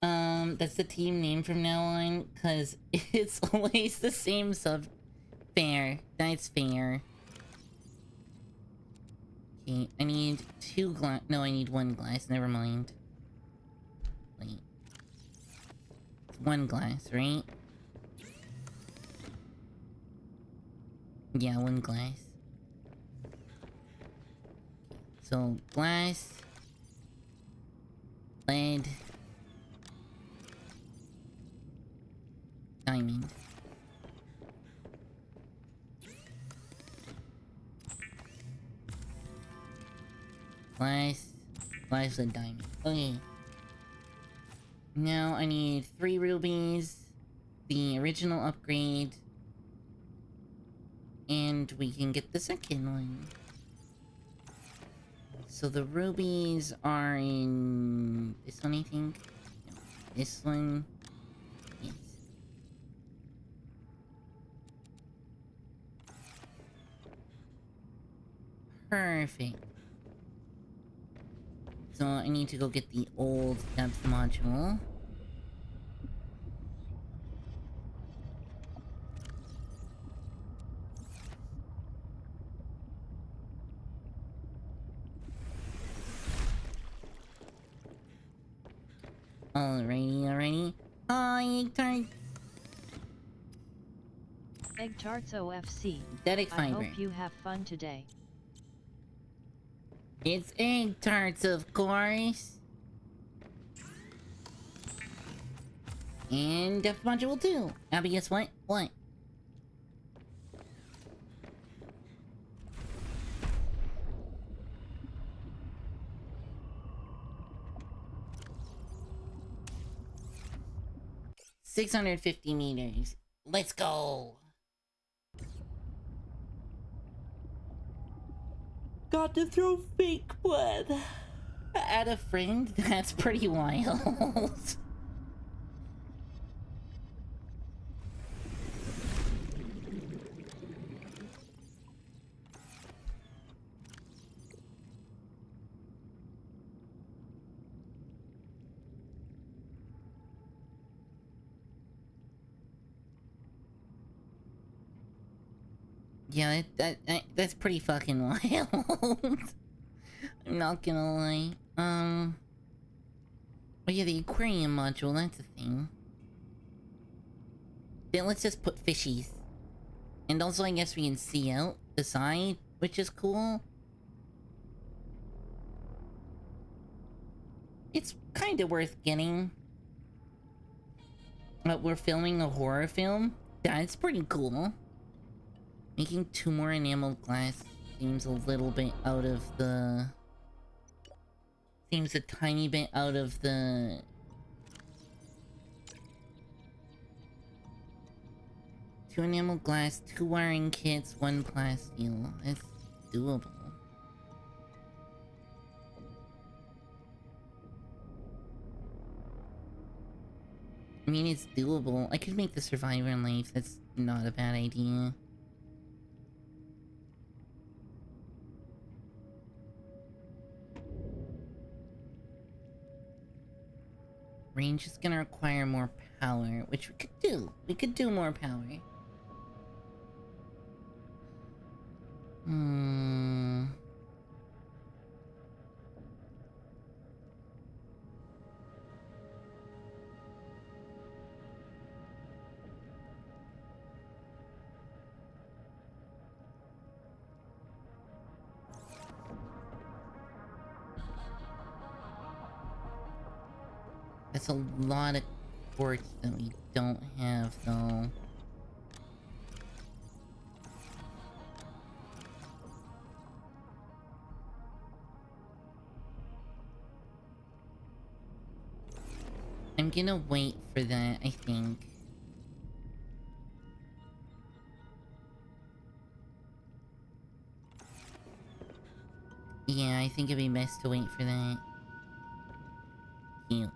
That's the team name from now on, because it's always the same Fair. That's fair. Okay, I need 2 glass. No, I need 1 glass. Never mind. Wait. It's 1 glass, right? Yeah, 1 glass. So, glass. Lead. Diamond. Glass and diamond. Okay. Now I need 3 rubies, the original upgrade, and we can get the second one. So the rubies are in this one, I think. No, this one. Yes. Perfect. So I need to go get the old depth module. Alrighty. Hi, egg tart. Egg Tarts OFC. Static I fiber. hope you have fun today. It's egg tarts, of course. And depth module 2. Abby, guess what? What? $650 meters. Let's go. Got to throw fake blood at a friend? That's pretty wild. Yeah, that's pretty fucking wild. I'm not gonna lie. Oh yeah, the aquarium module, that's a thing. Then let's just put fishies. And also I guess we can see out the side, which is cool. It's kinda worth getting. But we're filming a horror film? That's pretty cool. Making 2 more enameled glass seems a little bit out of the... Seems a tiny bit out of the... Two enameled glass, 2 wiring kits, 1 plasteel. That's doable. I mean, it's doable. I could make the survivor life. That's not a bad idea. Range is gonna require more power, which we could do. We could do more power. That's a lot of quartz that we don't have, though. I'm gonna wait for that, I think. Yeah, I think it'd be best to wait for that. Cute.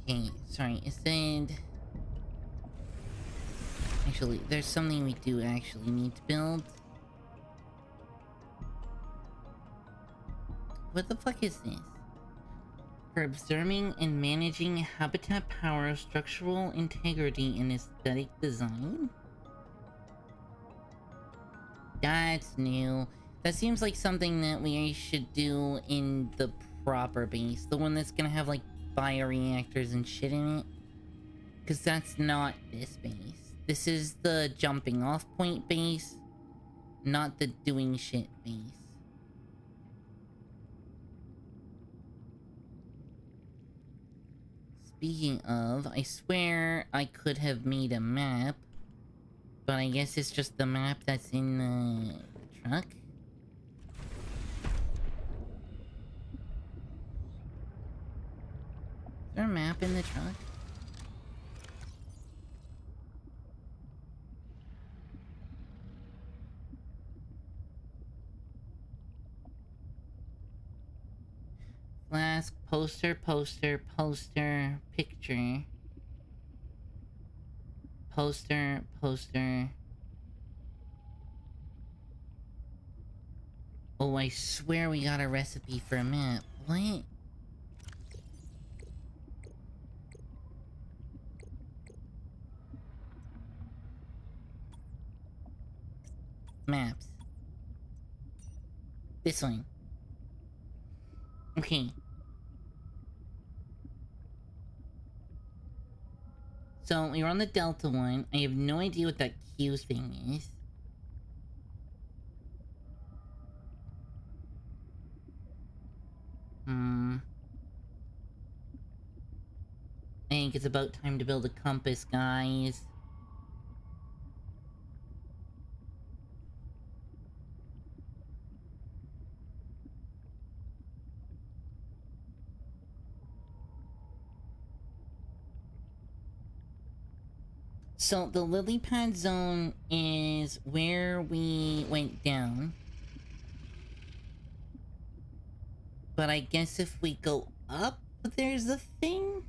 Okay, sorry, it said... Actually, there's something we do actually need to build. What the fuck is this? For observing and managing habitat power, structural integrity, and aesthetic design? That's new. That seems like something that we should do in the proper base. The one that's gonna have, like, bioreactors and shit in it. Because that's not this base. This is the jumping off point base, not the doing shit base. Speaking of, I swear I could have made a map, but I guess it's just the map that's in the truck. Is there a map in the truck? Flask, poster, poster, poster, picture. Poster, poster. Oh, I swear we got a recipe for a map. What? Maps. This one. Okay. So, we were on the Delta one. I have no idea what that Q thing is. I think it's about time to build a compass, guys. So, the lily pad zone is where we went down. But I guess if we go up, there's a thing?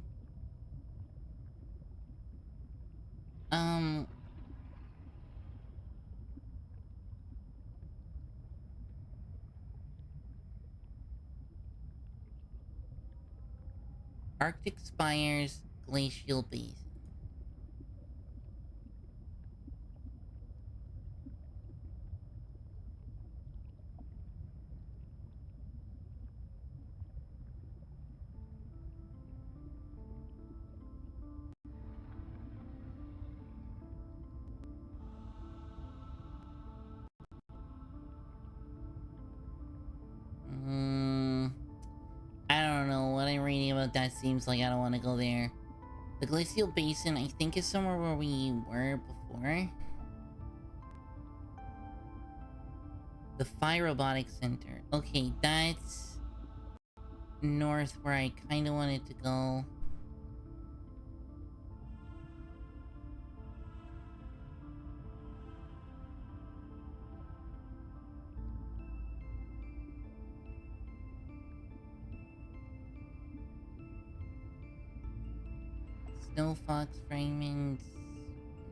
Arctic Spires Glacial Basin. I don't know. What I'm reading about that seems like I don't want to go there. The Glacial Basin, I think, is somewhere where we were before. The Phi Robotics Center. Okay, that's north where I kind of wanted to go. Snow fox fragments,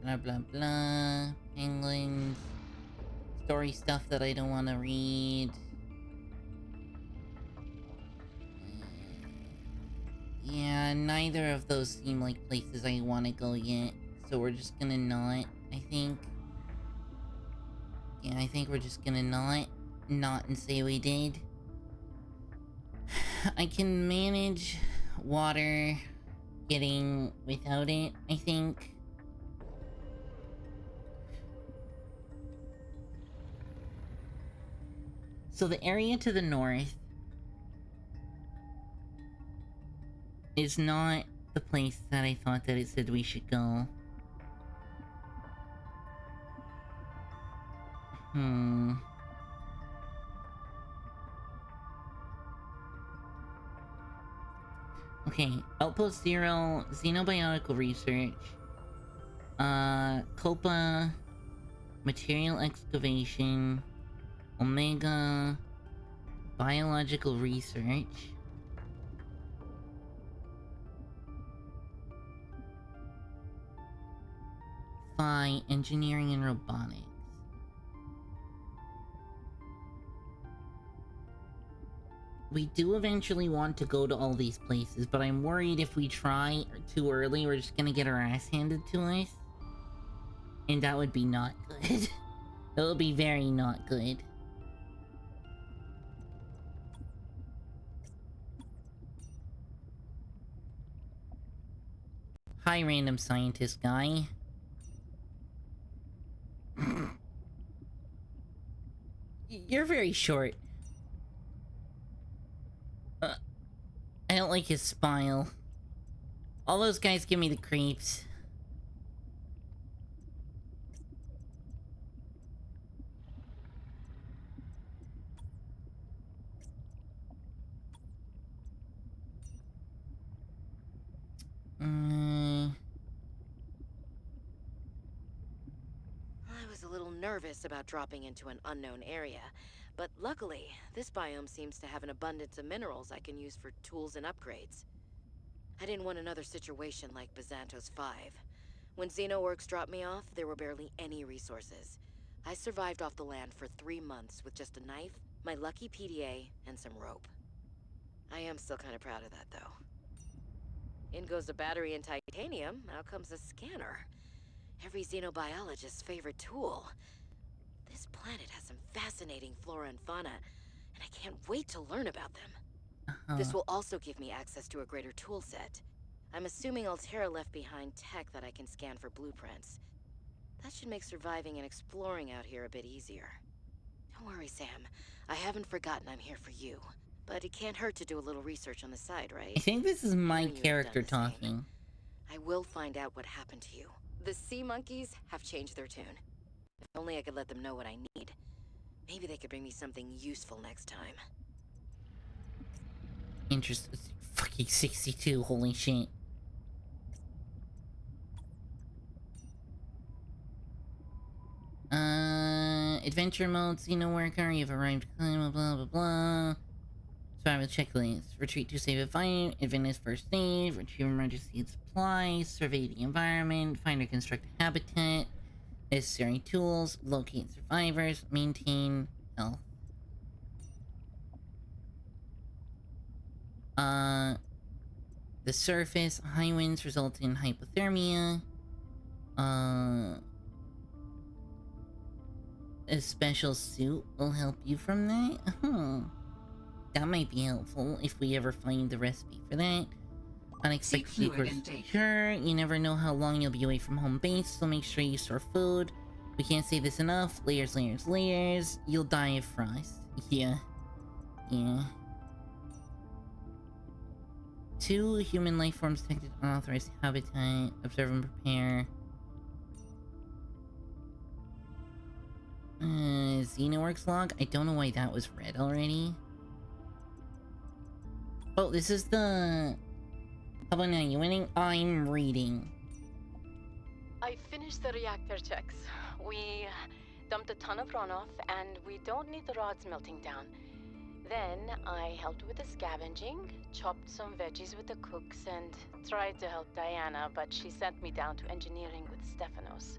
blah blah blah, penguins, story stuff that I don't want to read. Yeah, neither of those seem like places I want to go yet, so we're just gonna not, I think. Yeah, I think we're just gonna not and say we did. I can manage water getting without it, I think. So the area to the north is not the place that I thought that it said we should go. Okay, Outpost Zero, Xenobiological Research, Copa, Material Excavation, Omega, Biological Research, Phi, Engineering and Robotics. we do eventually want to go to all these places, but I'm worried if we try too early, we're just gonna get our ass handed to us. And that would be not good. That would be very not good. Hi, random scientist guy. You're very short. I don't like his smile. All those guys give me the creeps. I was a little nervous about dropping into an unknown area, but luckily, this biome seems to have an abundance of minerals I can use for tools and upgrades. I didn't want another situation like Byzantos 5. When Xenoworks dropped me off, there were barely any resources. I survived off the land for 3 months with just a knife, my lucky PDA, and some rope. I am still kind of proud of that, though. In goes a battery and titanium, out comes a scanner. Every xenobiologist's favorite tool. This planet has some fascinating flora and fauna, and I can't wait to learn about them. This will also give me access to a greater tool set. I'm assuming Altera left behind tech that I can scan for blueprints. That should make surviving and exploring out here a bit easier. Don't worry, Sam. I haven't forgotten I'm here for you. But it can't hurt to do a little research on the side, right? I think this is my You have character done the same. talking. I will find out what happened to you. The sea monkeys have changed their tune. If only I could let them know what I need. Maybe they could bring me something useful next time. Interesting. Fucking 62, holy shit. Adventure mode, Xenoworker, you've arrived, blah blah blah blah. Survival checklist. Retreat to save a fight, advance first aid, retrieve emergency supplies, survey the environment, find or construct a habitat, necessary tools, locate survivors, maintain health. The surface, high winds result in hypothermia. A special suit will help you from that? That might be helpful if we ever find the recipe for that. Unexpected Seek fluid secrets. intake. Sure, you never know how long you'll be away from home base, so make sure you store food. We can't say this enough. Layers, layers, layers. You'll die of frost. Yeah. Yeah. 2 human life forms detected unauthorized habitat. Observe and prepare. Xenoworks log? I don't know why that was read already. Oh, this is the... How about now? You winning? I'm reading. I finished the reactor checks. We dumped a ton of runoff, and we don't need the rods melting down. Then I helped with the scavenging, chopped some veggies with the cooks, and tried to help Diana, but she sent me down to engineering with Stefanos.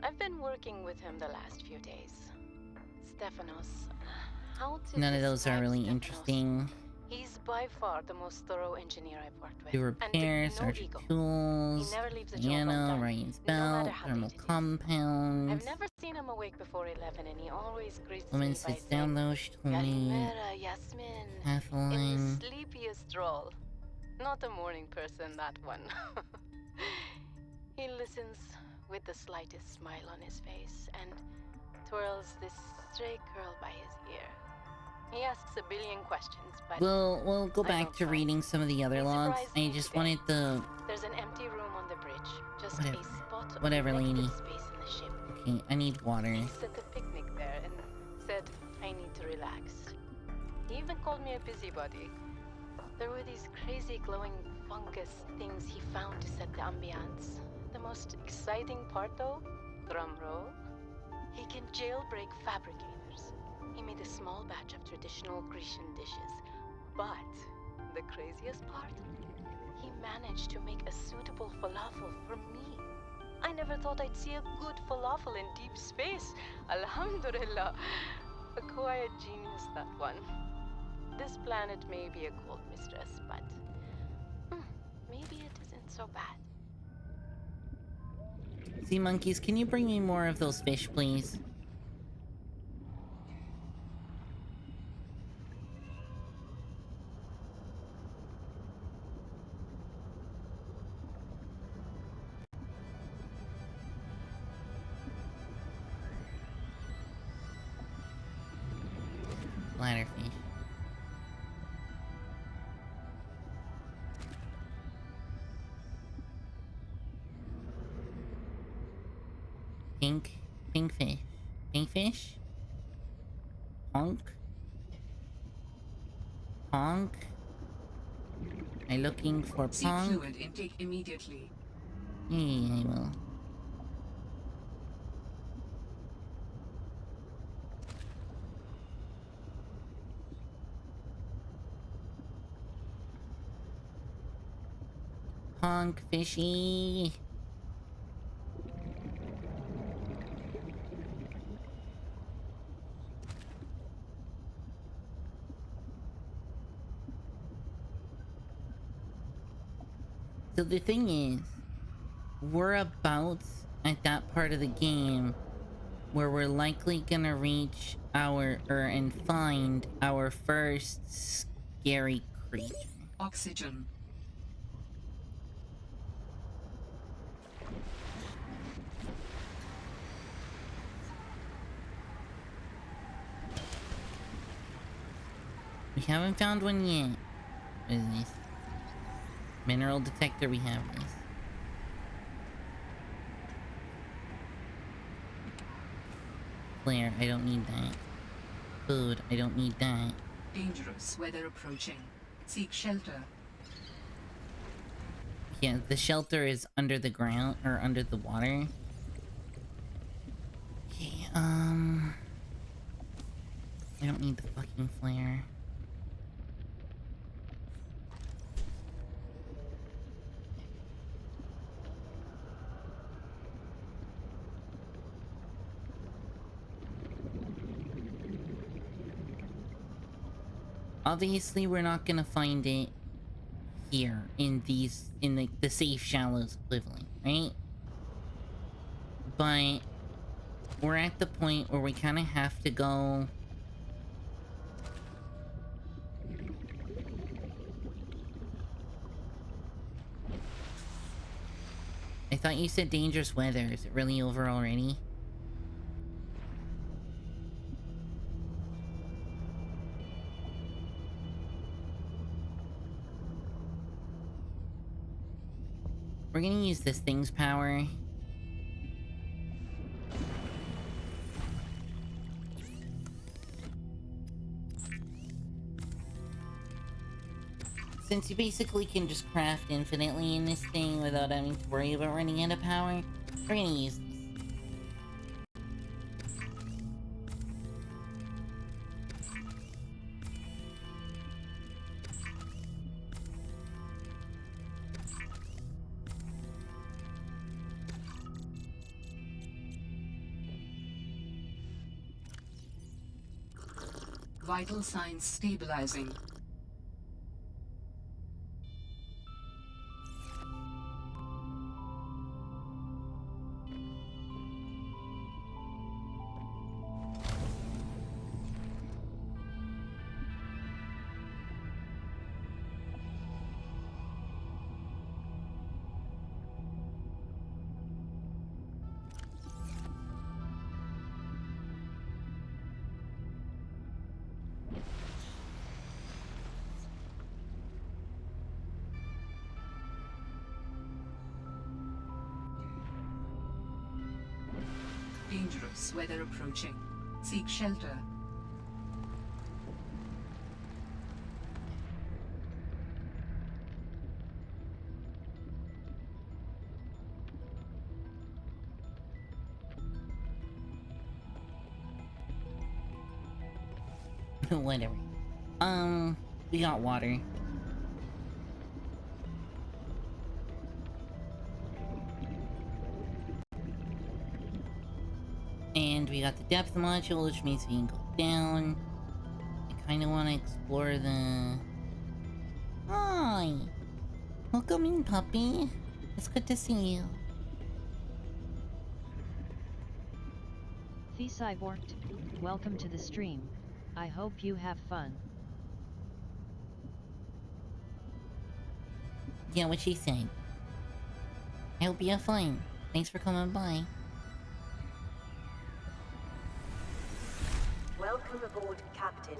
I've been working with him the last few days. Stefanos, how to None of those are describe really Stefanos? interesting. He's by far the most thorough engineer I've worked with. Do repair, and no search ego. tools, He never leaves a job Diana, undone, Ryan's no matter belt, how thermal late it is. compounds. I've never seen him awake before 11, and he always greets Woman me by sits down saying, though, she told me. Kalimera, Yasmin. In Kathleen. the sleepiest drawl. Not a morning person, that one. He listens with the slightest smile on his face and twirls this stray curl by his ear. He asks a billion questions, but We'll go I back don't to mind. reading some of the other It logs. surprised I me just today. wanted the... there's an empty room on the bridge. Just Whatever. a spot Whatever, of lady. negative space in the ship. Okay, I need water. He set a picnic there and said I need to relax. He even called me a busybody. There were these crazy glowing fungus things he found to set the ambiance. The most exciting part though, drum roll, he can jailbreak fabricators. He made a small batch of traditional Grecian dishes. But the craziest part, he managed to make a suitable falafel for me. I never thought I'd see a good falafel in deep space. Alhamdulillah. A quiet genius, that one. This planet may be a cold mistress, but maybe it isn't so bad. Sea monkeys, can you bring me more of those fish, please? Bladderfish. Pink fish. Pink fish? Honk? Honk? Am I looking for Seek Pong? fluid intake immediately. Yeah, I will. Honk, fishy. So the thing is, we're about at that part of the game where we're likely gonna reach and find our first scary creature. Oxygen. We haven't found one yet. What is this? Mineral detector, we have this. Flare, I don't need that. Food, I don't need that. Dangerous weather approaching. Seek shelter. Yeah, the shelter is under the ground, or under the water. Okay, I don't need the fucking flare. Obviously, we're not gonna find it here in the safe shallows equivalent, right? But we're at the point where we kind of have to go. I thought you said dangerous weather. Is it really over already? We're gonna use this thing's power. Since you basically can just craft infinitely in this thing without having to worry about running out of power, we're gonna use this. Vital signs stabilizing. Dangerous weather approaching. Seek shelter. Whatever. We got water. And we got the depth module, which means we can go down. kind of want to explore the... Hi! Welcome in, puppy. It's good to see you. Worked. Welcome to the stream. I hope you have fun. Yeah, what she said. I hope you have fun. Thanks for coming by. Welcome aboard, Captain.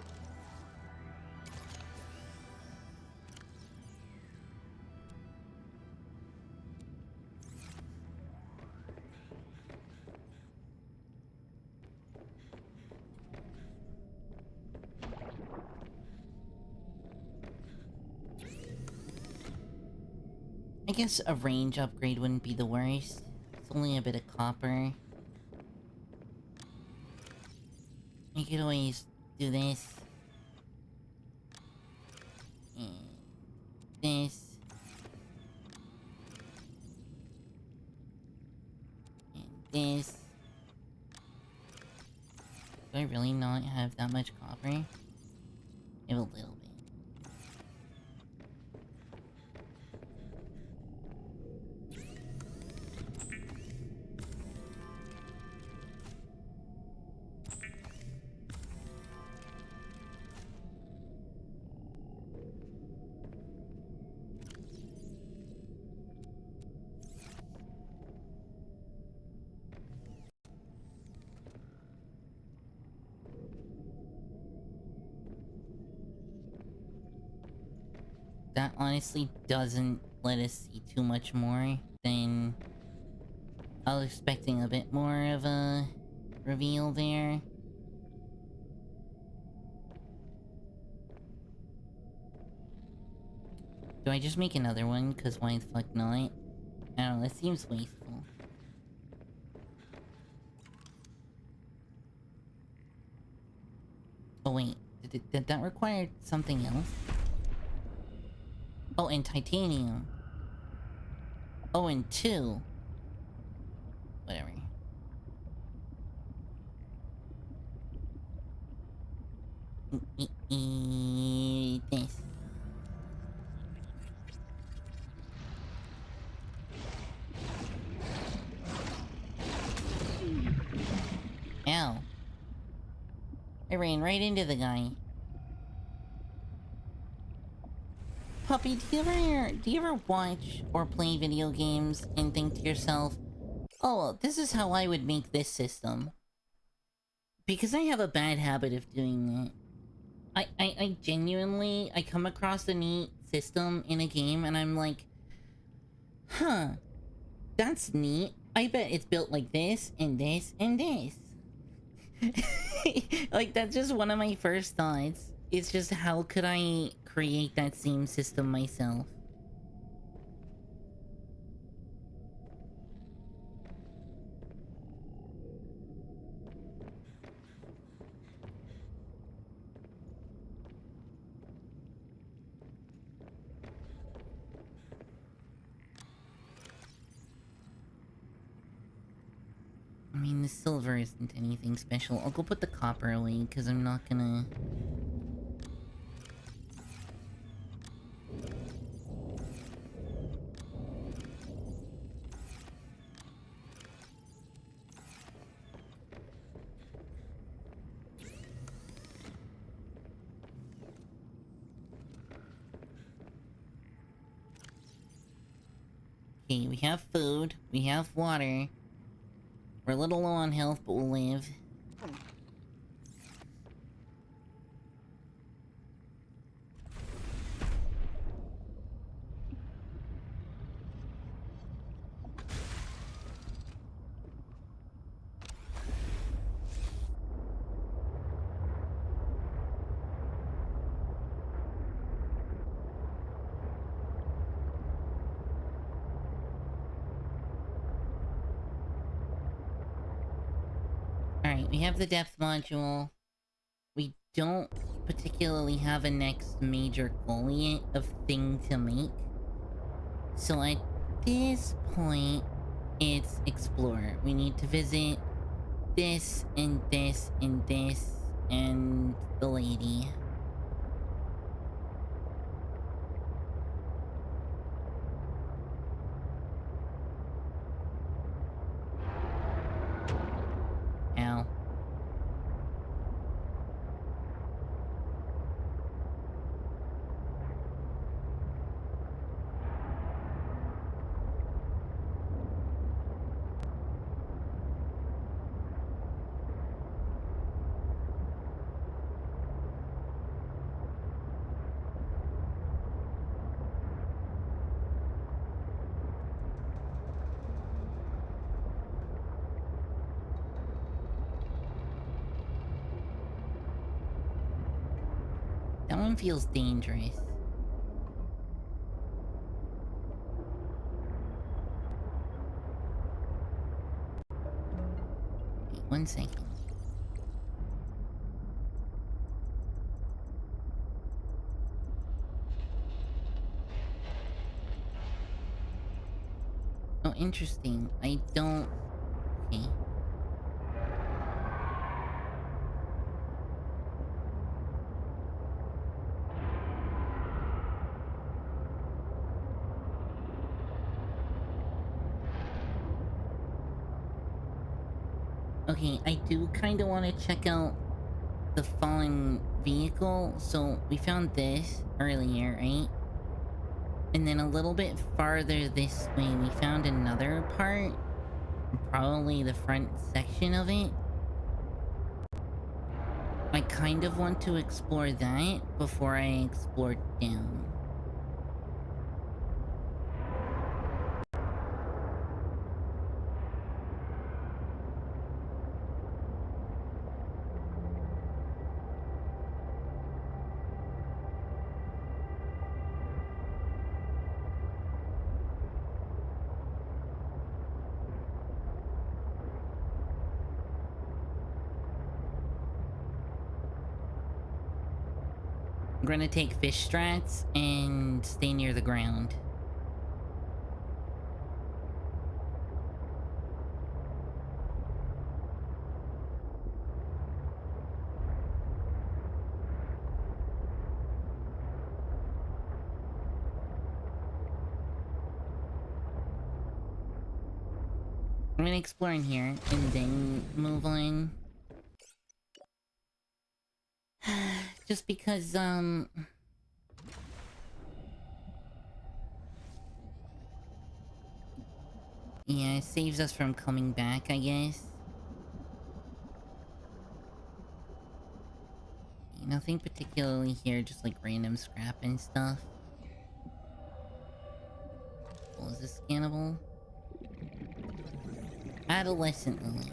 I guess a range upgrade wouldn't be the worst. It's only a bit of copper. You could always do this. And this. And this. Do I really not have that much copper? I have a little bit. That honestly doesn't let us see too much more than I was expecting. A bit more of a reveal there. Do I just make another one? Cause why the fuck not? I don't know, it seems wasteful. Oh wait, did that require something else? Oh, and titanium. Oh, and 2. Whatever. This. Ow. I ran right into the guy. Puppy, do you ever watch or play video games and think to yourself, oh, well, this is how I would make this system? Because I have a bad habit of doing that. I genuinely, I come across a neat system in a game and I'm like, huh, that's neat. I bet it's built like this, and this, and this. Like, that's just one of my first thoughts. It's just, how could I create that same system myself? I mean, the silver isn't anything special. I'll go put the copper away, because I'm not gonna... Okay, we have food, we have water. We're a little low on health, but we'll live. Alright, we have the depth module. We don't particularly have a next major goal yet of thing to make. So at this point, it's explore. We need to visit this, and this, and this, and the lady. That one feels dangerous. Wait, 1 second. Oh, interesting. I don't... Okay. Okay, I do kind of want to check out the fallen vehicle. So, we found this earlier, right? And then a little bit farther this way, we found another part. Probably the front section of it. I kind of want to explore that before I explore down. I'm gonna take fish strats and stay near the ground. I'm gonna explore in here and then move on. Just because, yeah, it saves us from coming back, I guess. Nothing particularly here, just like random scrap and stuff. Oh, is this scannable? Adolescent Lily.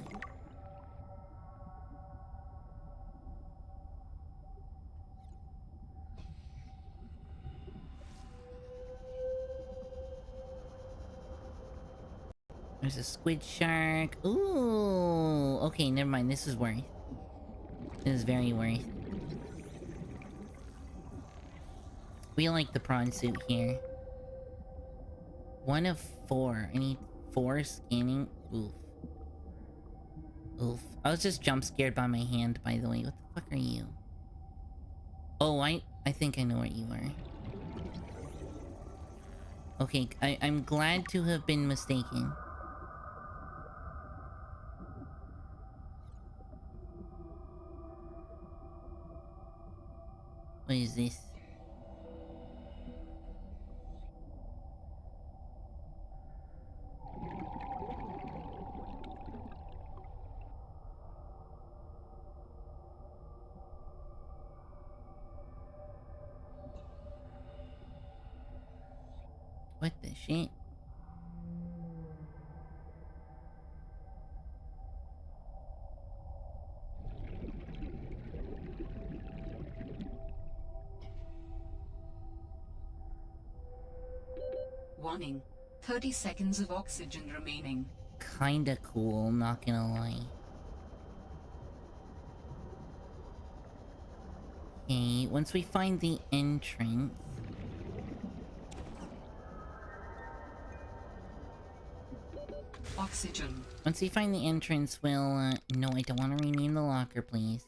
There's a squid shark. Ooh! Okay, never mind. This is worth. This is very worth. We like the prawn suit here. 1 of 4. I need 4 scanning. Oof. Oof. I was just jump scared by my hand, by the way. What the fuck are you? Oh, I think I know what you are. Okay, I'm glad to have been mistaken. What is this? What the shit? Warning. 30 seconds of oxygen remaining. Kinda cool, not gonna lie. Okay, once we find the entrance... Oxygen. Once we find the entrance, we'll, no, I don't want to rename the locker, please.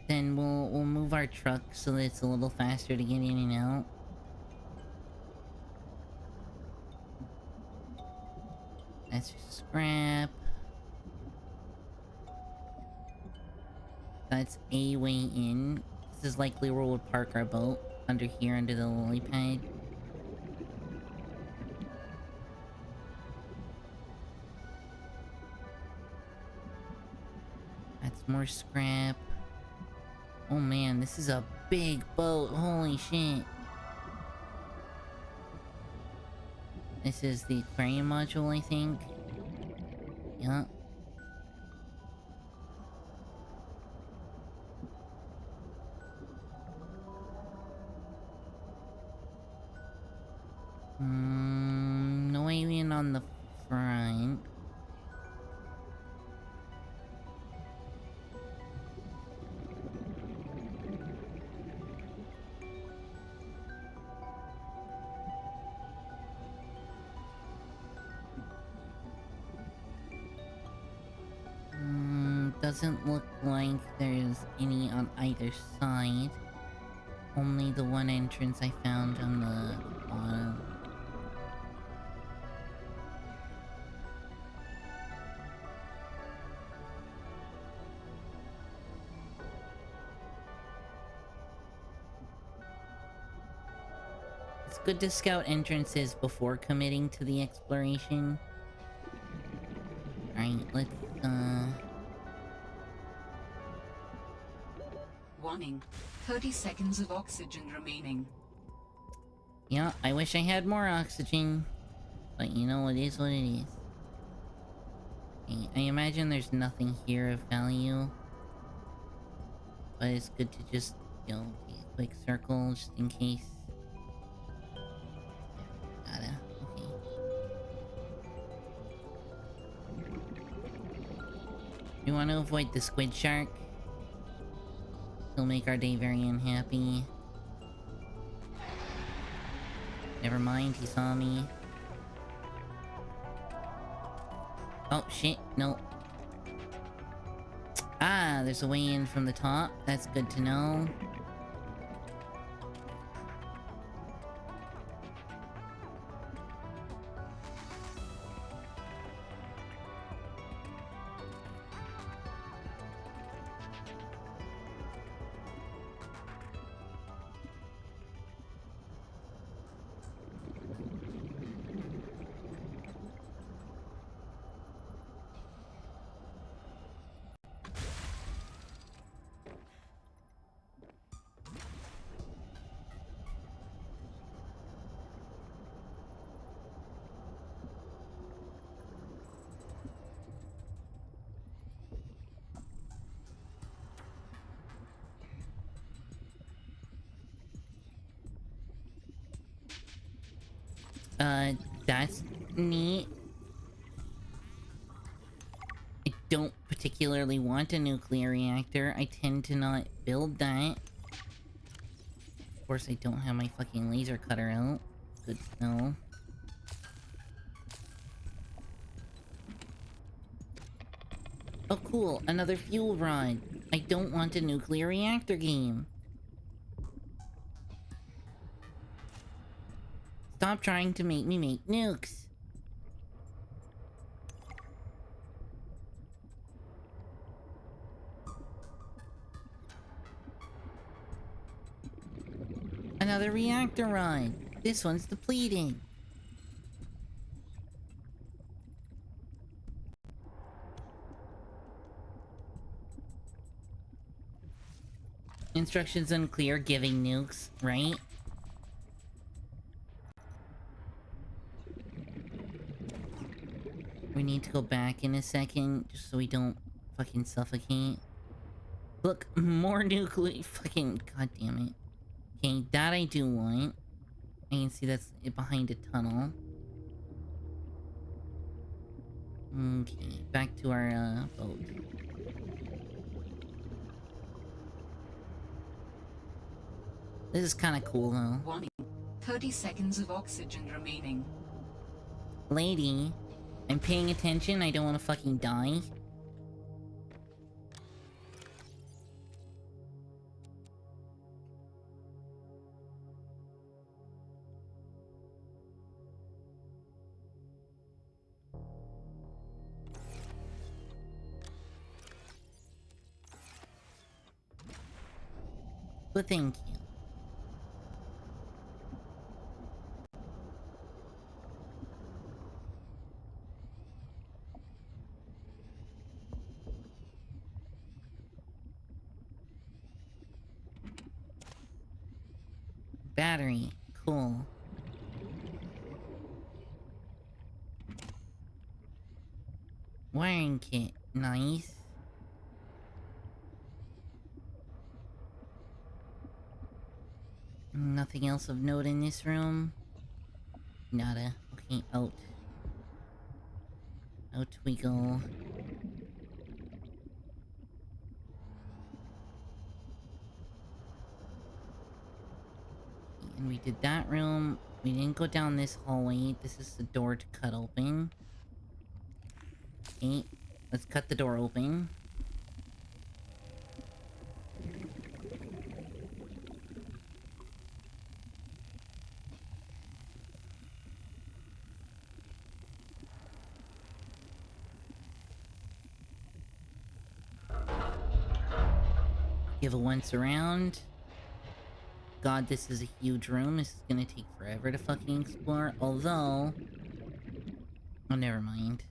Then we'll move our truck so that it's a little faster to get in and out. That's just scrap. That's a way in. This is likely where we'll park our boat. Under here, under the lily pad. That's more scrap. Oh man, this is a big boat. Holy shit. This is the aquarium module, I think. Yup. on the front. Doesn't look like there's any on either side. Only the one entrance I found on the bottom. It's good to scout entrances before committing to the exploration. Alright, let's, Warning. 30 seconds of oxygen remaining. Yeah, I wish I had more oxygen. But you know, it is what it is. Okay, I imagine there's nothing here of value. But it's good to just, you know, take a quick circle just in case. Gotta, okay. We want to avoid the squid shark. He'll make our day very unhappy. Never mind, he saw me. Oh, shit, no. Ah, there's a way in from the top. That's good to know. That's neat. I don't particularly want a nuclear reactor. I tend to not build that. Of course, I don't have my fucking laser cutter out. Good to know. Oh cool, another fuel rod. I don't want a nuclear reactor game. Stop trying to make me make nukes. Another reactor rod. This one's depleting. Instructions unclear, giving nukes, right? We need to go back in a second, just so we don't fucking suffocate. Look, more nuclear fucking... God damn it. Okay, that I do want. I can see that's behind a tunnel. Okay, back to our, boat. This is kind of cool, though. Warning. 30 seconds of oxygen remaining. Lady, I'm paying attention. I don't want to fucking die. But thank you. Battery. Cool. Wiring kit. Nice. Nothing else of note in this room. Nada. Okay, out. Out we go. And we did that room. We didn't go down this hallway. This is the door to cut open. Okay, let's cut the door open. Give a once around. God, this is a huge room. This is gonna take forever to fucking explore. Although... oh, never mind.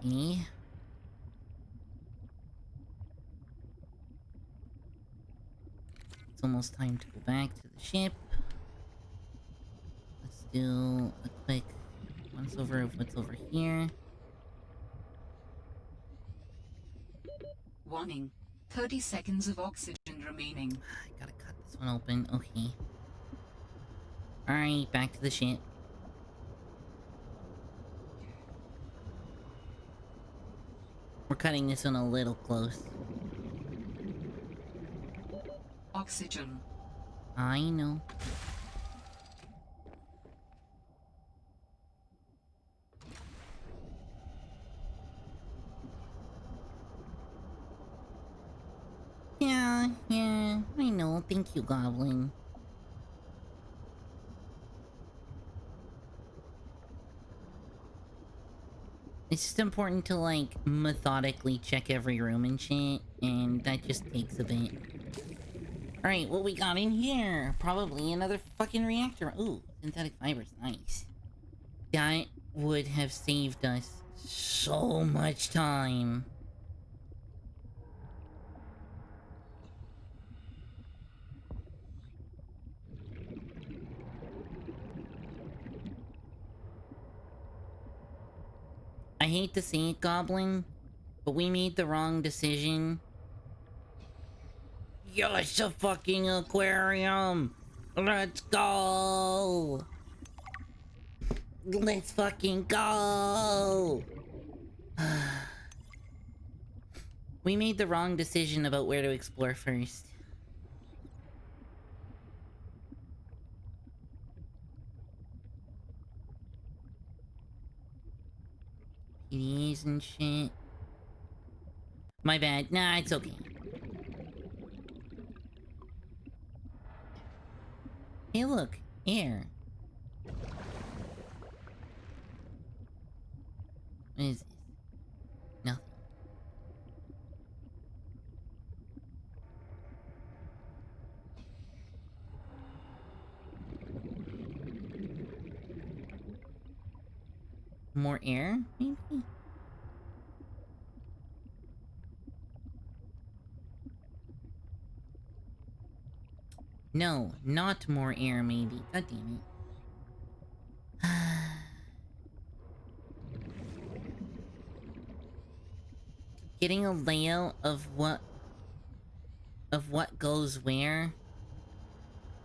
Okay. It's almost time to go back to the ship. Let's do a quick once over of what's over here. Warning. 30 seconds of oxygen remaining. I gotta cut this one open. Okay. Alright, back to the ship. We're cutting this one a little close. Oxygen. I know. Yeah, I know. Thank you, Goblin. It's just important to, like, methodically check every room and shit, and that just takes a bit. Alright, what we got in here? Probably another fucking reactor. Ooh, synthetic fibers, nice. That would have saved us so much time. I hate to say it, Goblin, but we made the wrong decision. Yo, it's a fucking aquarium! Let's go! Let's fucking go! We made the wrong decision about where to explore first. PDAs and shit. My bad. Nah, it's okay. Hey, look. Air. What is this? Nothing. More air, maybe? No, not more air, maybe. God damn it. Getting a layout of what goes where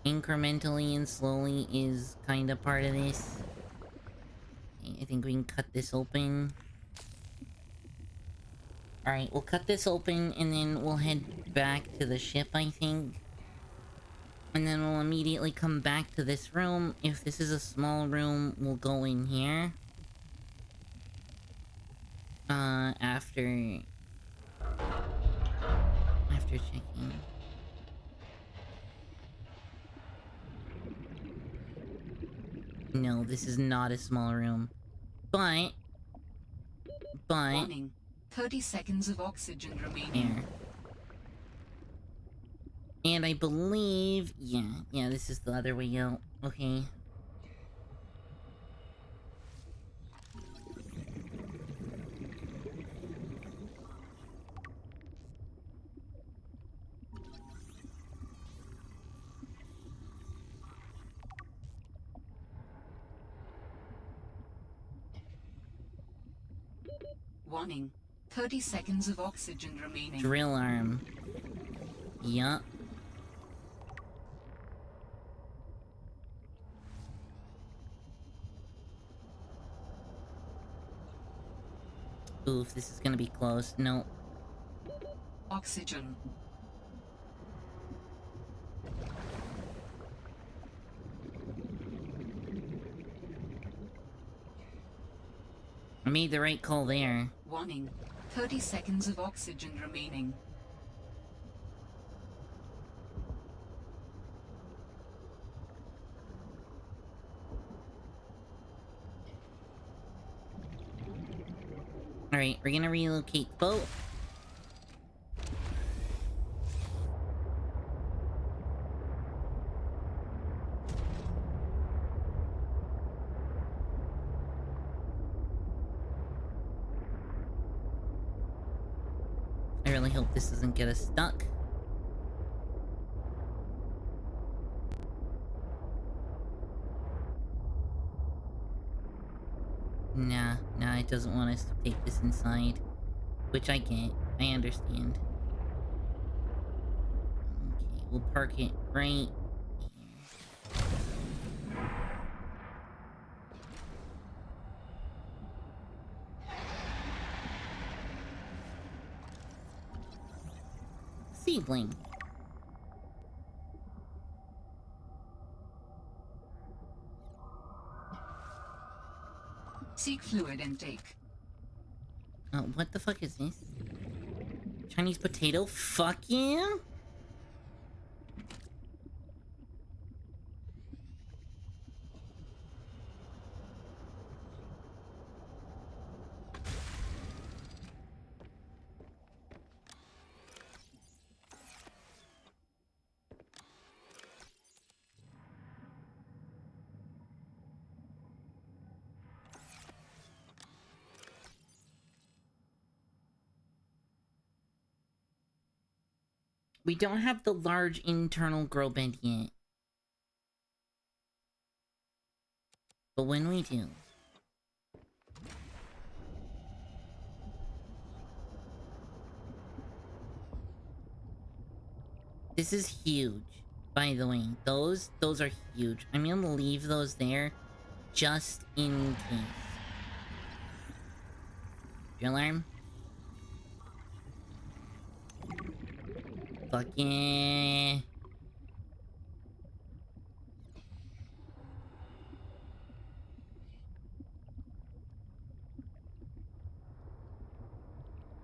incrementally and slowly is kind of part of this. I think we can cut this open. Alright, we'll cut this open and then we'll head back to the ship, I think. And then we'll immediately come back to this room. If this is a small room, we'll go in here. After checking. No, this is not a small room. But... Warning. 30 seconds of oxygen remaining. There. And I believe... Yeah, this is the other way out. Okay. Warning. 30 seconds of oxygen remaining. Drill arm. Yup. Oof, this is gonna be close. No. Oxygen. I made the right call there. Warning. 30 seconds of oxygen remaining. Alright, we're gonna relocate the boat. I really hope this doesn't get us stuck. Nah, it doesn't want us to take this inside. Which I get. I understand. Okay, we'll park it right here. Seedling. Seek fluid intake. Oh, what the fuck is this? Chinese potato? Fuck yeah! We don't have the large internal grow bed yet. But when we do... This is huge, by the way. Those are huge. I'm gonna leave those there just in case. Drill arm? Fuck yeah.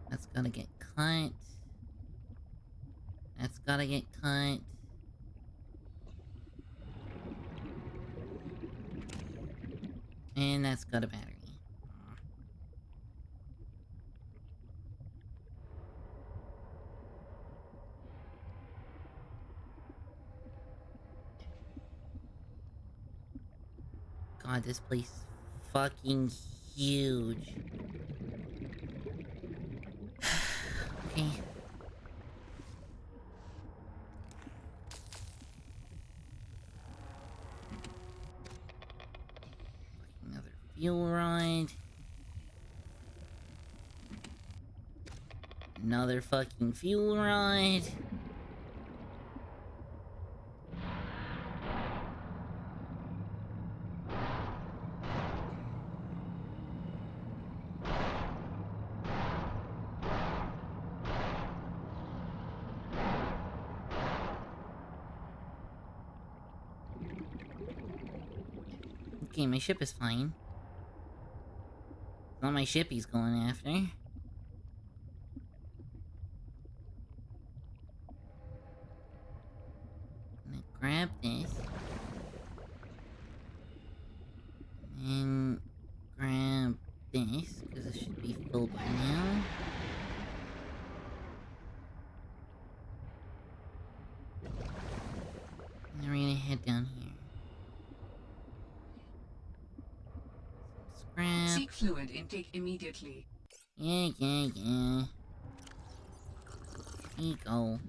That's gotta get cut. That's gotta get cut. And that's got a battery. God, this place is fucking huge. Okay. Another fuel rod. Another fucking fuel rod. Okay, my ship is fine. It's not my ship he's going after. I'm gonna grab this. And grab this, because it should be full by now. And then we're gonna head down here. Scrap. Seek fluid intake immediately. Yeah. Here you go.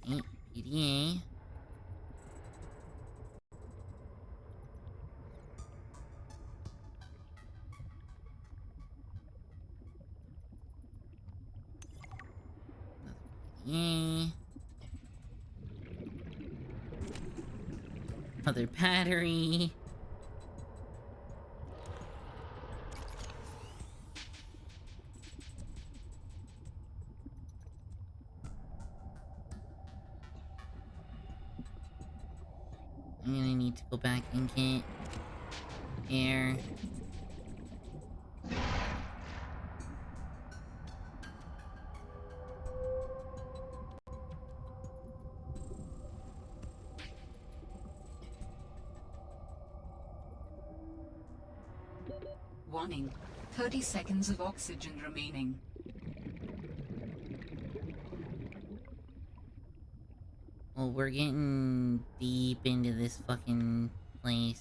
Okay, PDA. Yay. Other battery. I'm gonna need to go back and get air. Warning. 30 seconds of oxygen remaining. Well, we're getting deep into this fucking place.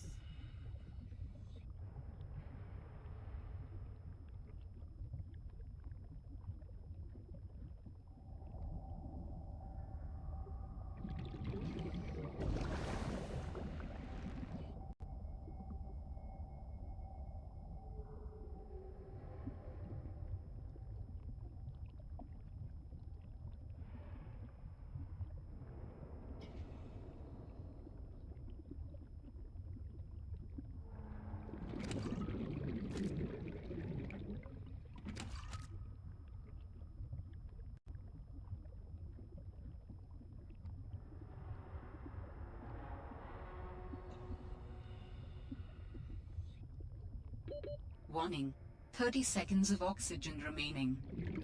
Warning. 30 seconds of oxygen remaining.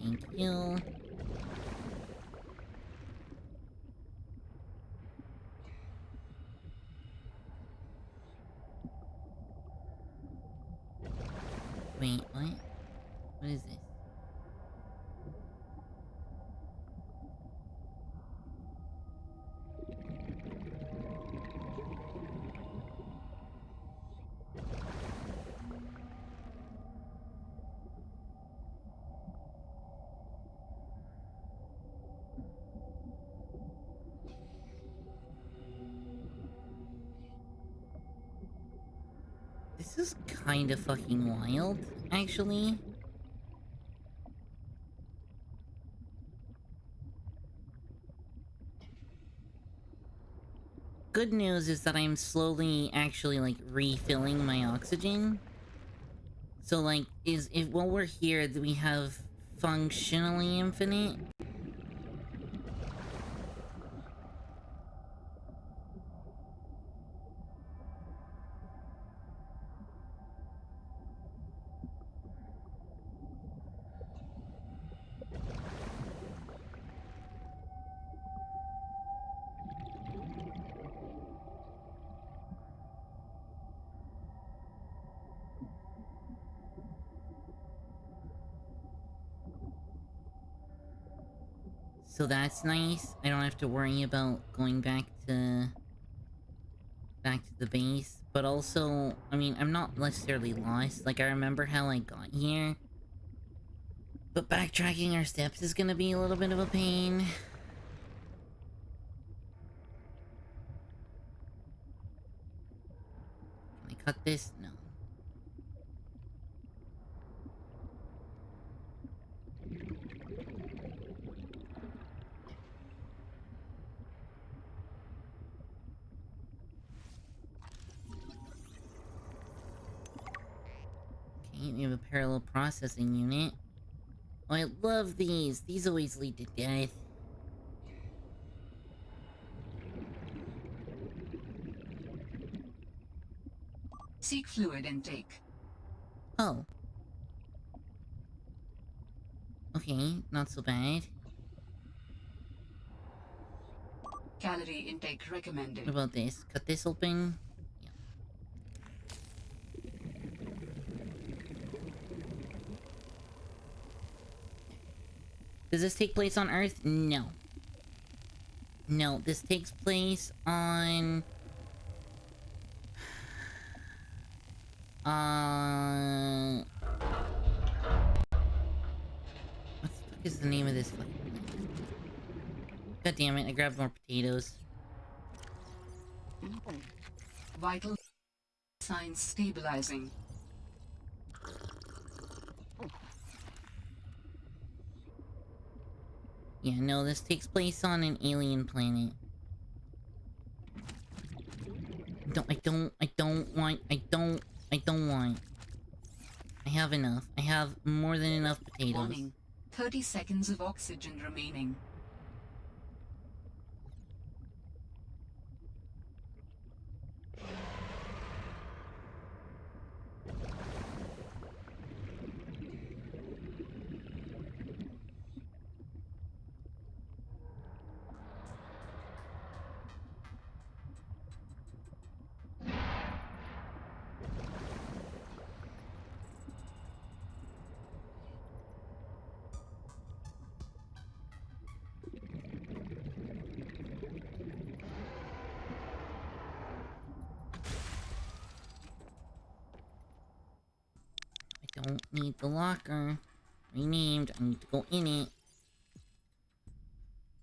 Thank you. Wait, what? What is this? This is kind of fucking wild, actually. Good news is that I'm slowly actually, like, refilling my oxygen. So, like, if while we're here, we have functionally infinite. So that's nice. I don't have to worry about going back to the base. But also, I mean, I'm not necessarily lost. Like, I remember how I got here. But backtracking our steps is gonna be a little bit of a pain. Can I cut this? No. Okay, we have a parallel processing unit. Oh, I love these. These always lead to death. Seek fluid intake. Oh. Okay, not so bad. Calorie intake recommended. What about this? Cut this open? Yeah. Does this take place on Earth? No. No, this takes place on... What the fuck is the name of this fucking thing? God damn it, I grabbed more potatoes. Vital signs stabilizing. Yeah, no, this takes place on an alien planet. I don't want. I have enough. I have more than enough potatoes. Warning. 30 seconds of oxygen remaining. Don't need the locker. Renamed. I need to go in it.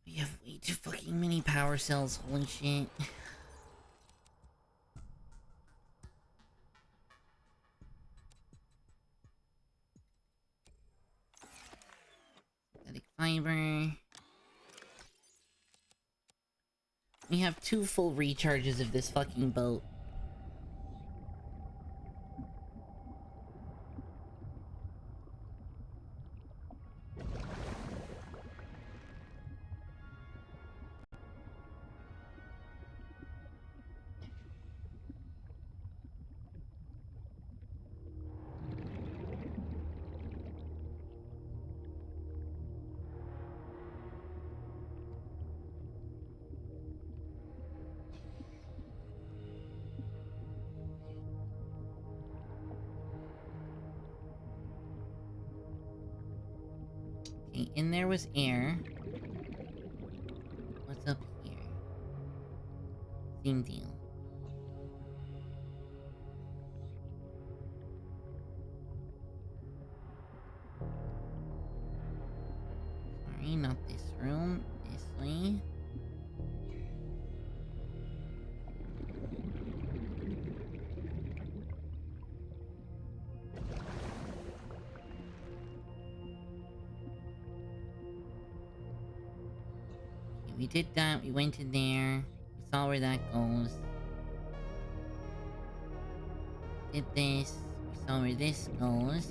We have way too fucking many power cells. Holy shit. Synthetic fiber. We have 2 full recharges of this fucking boat. Okay, in there was air. What's up here? Same deal. Sorry, not this room. This way. We did that, we went in there, we saw where that goes. Did this, we saw where this goes.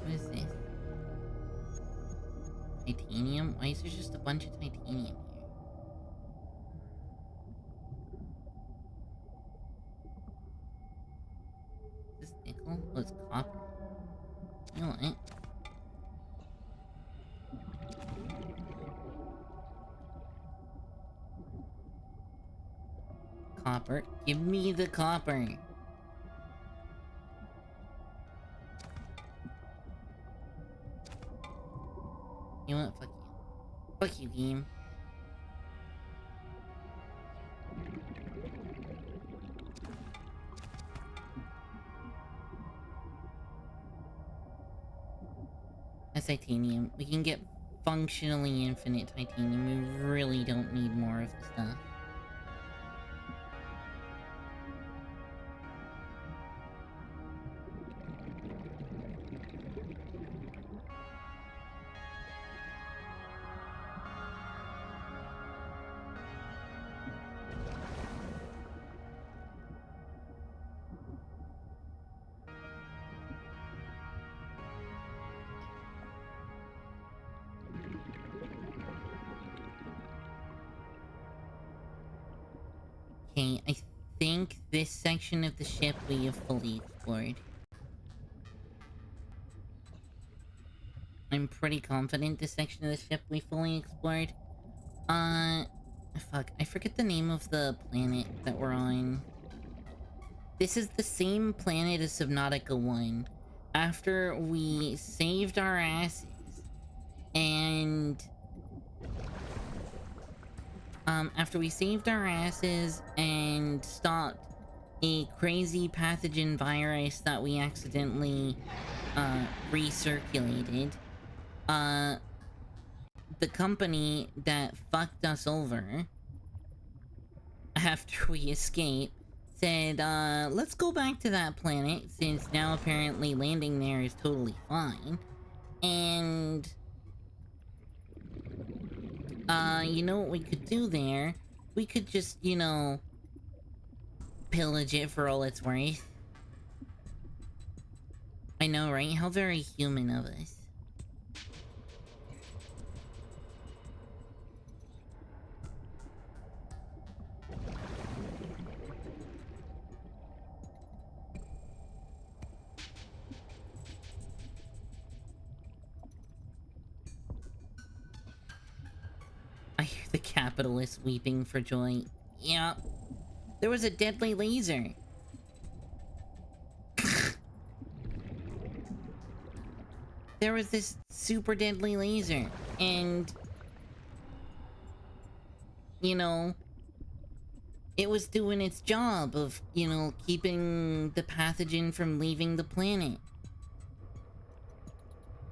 What is this? Titanium? Why is there just a bunch of titanium here? Is this nickel? Oh, it's copper. You know what? Copper. Give me the copper. You know what? Fuck you. Fuck you, game. That's titanium. We can get functionally infinite titanium. We really don't need more of the stuff. Okay, I think this section of the ship we have fully explored. I'm pretty confident this section of the ship we fully explored. Fuck, I forget the name of the planet that we're on. This is the same planet as Subnautica 1. After we saved our asses and stopped a crazy pathogen virus that we accidentally recirculated, the company that fucked us over after we escaped said, let's go back to that planet, since now apparently landing there is totally fine. And you know what we could do there? We could just, you know, pillage it for all it's worth. I know, right? How very human of us. I hear the capitalists weeping for joy. Yep. There was a deadly laser. There was this super deadly laser, and you know, it was doing its job of, you know, keeping the pathogen from leaving the planet.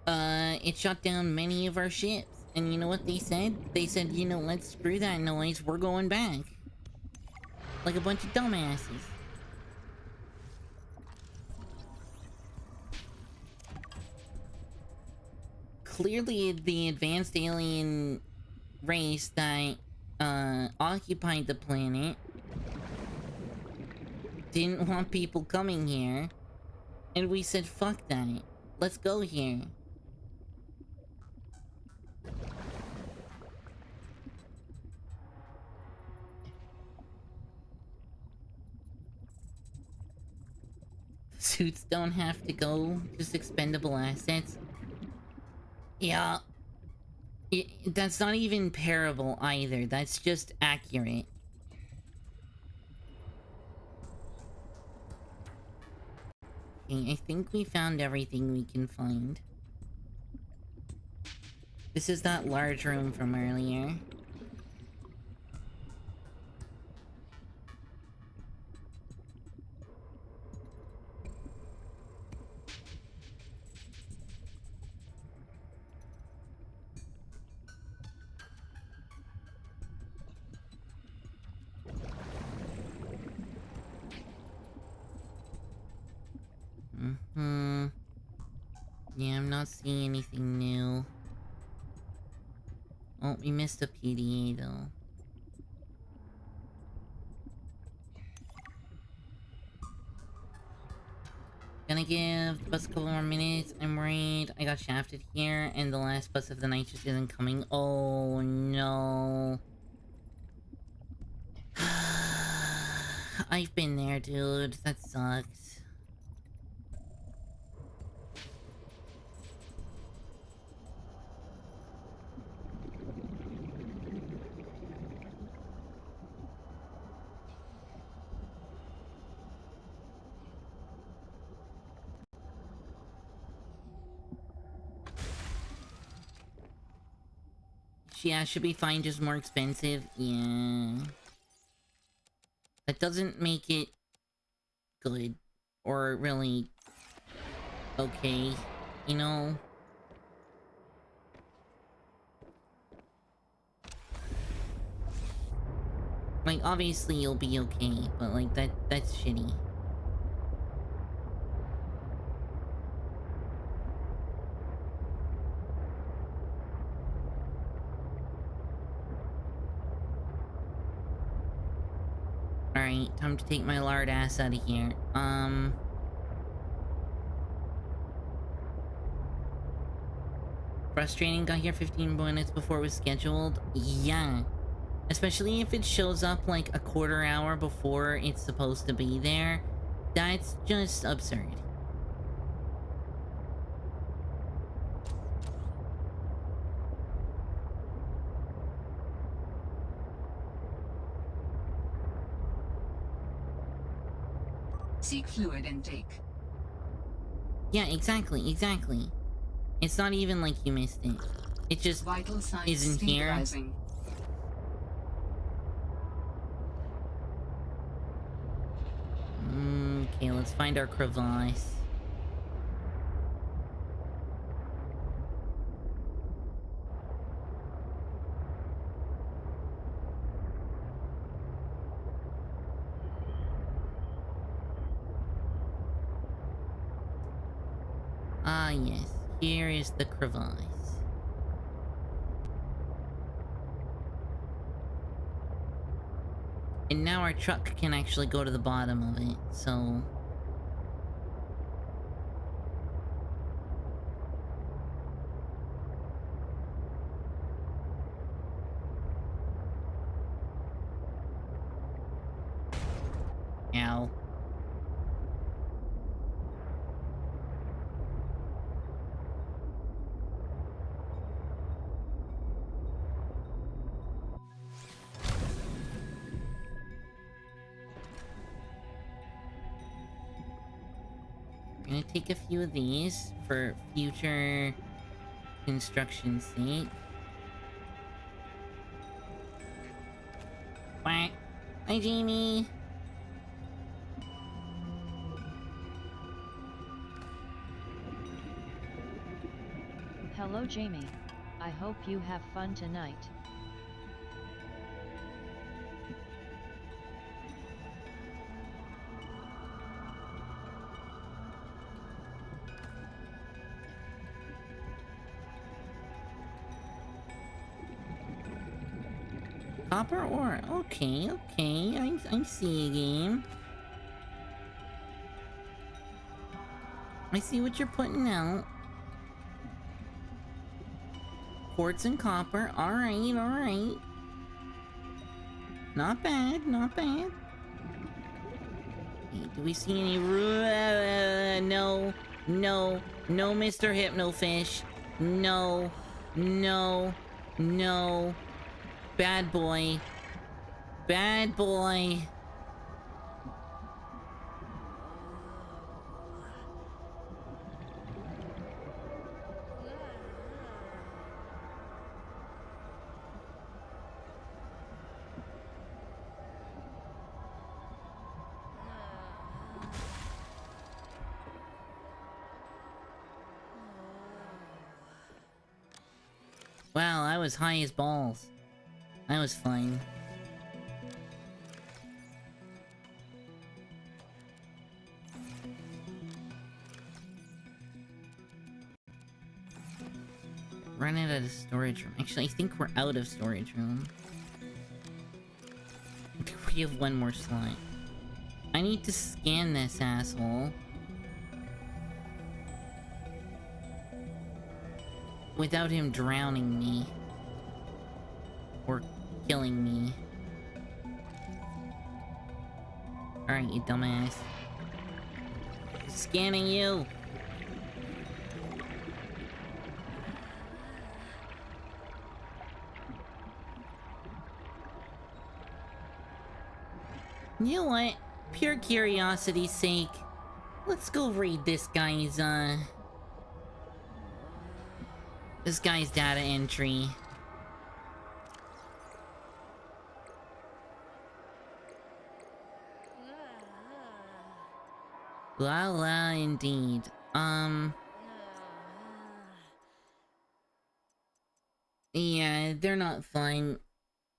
It shut down many of our ships, and you know what they said? They said, you know, let's screw that noise, we're going back. Like a bunch of dumbasses. Clearly, the advanced alien race that occupied the planet didn't want people coming here, and we said, fuck that. Let's go here. Suits don't have to go, just expendable assets. Yeah. That's not even parable either, that's just accurate. Okay, I think we found everything we can find. This is that large room from earlier. Yeah, I'm not seeing anything new. Oh, we missed a PDA though. Gonna give the bus a couple more minutes. I'm worried I got shafted here, and the last bus of the night just isn't coming. Oh no. I've been there, dude. That sucks. Yeah, should be fine, just more expensive. Yeah. That doesn't make it good. Or really okay, you know? Like, obviously you'll be okay, but like, that's shitty. Alright, time to take my lard ass out of here. Frustrating, got here 15 minutes before it was scheduled. Yeah. Especially if it shows up like a quarter hour before it's supposed to be there. That's just absurd. Seek fluid intake. Yeah, exactly. It's not even like you missed it. It just Vital signs isn't here. stabilizing. Okay, let's find our crevasse. Ah, yes. Here is the crevasse. And now our truck can actually go to the bottom of it, so... Ow. gonna take a few of these for future construction's sake. Quack. Hi, Jamie. Hello Jamie. I hope you have fun tonight. Copper ore. Okay, okay. I see a game. I see what you're putting out. Quartz and copper. Alright, alright. Not bad, not bad. Hey, do we see any... no, no, no, Mr. Hypnofish. No, no, no. Bad boy. Bad boy. Wow, I was high as balls. That was fine. Run out of storage room. Actually, I think we're out of storage room. We have one more slot. I need to scan this asshole without him drowning me or killing me. Alright, you dumbass. Scanning you! You know what? Pure curiosity's sake, let's go read this guy's data entry. La la, indeed. Yeah, they're not fun.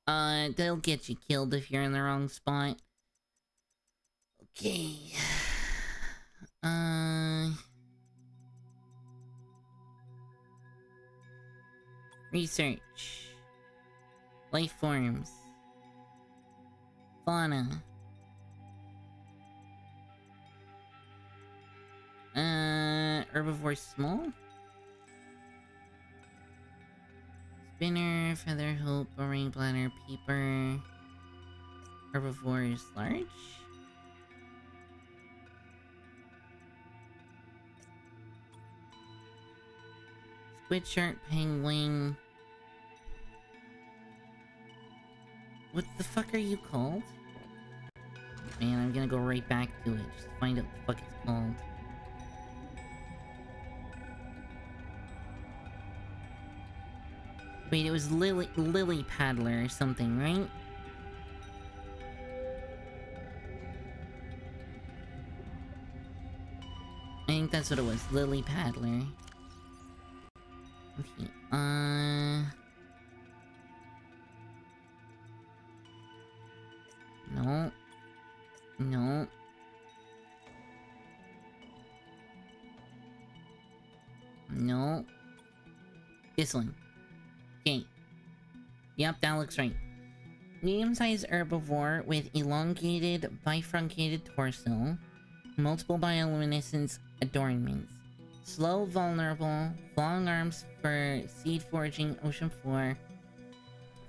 They'll get you killed if you're in the wrong spot. Okay. Research. Life forms. Fauna. Herbivore small? Spinner, feather, hope, rain bladder, peeper. Herbivores large? Squid shark, penguin. What the fuck are you called? Man, I'm gonna go right back to it just to find out what the fuck it's called. Wait, it was Lily Paddler or something, right? I think that's what it was, Lily Paddler. Okay, no. No. No. This one. Okay. Yep, that looks right. Medium-sized herbivore with elongated, bifurcated torso, multiple bioluminescence adornments. Slow, vulnerable, long arms for seed foraging, ocean floor.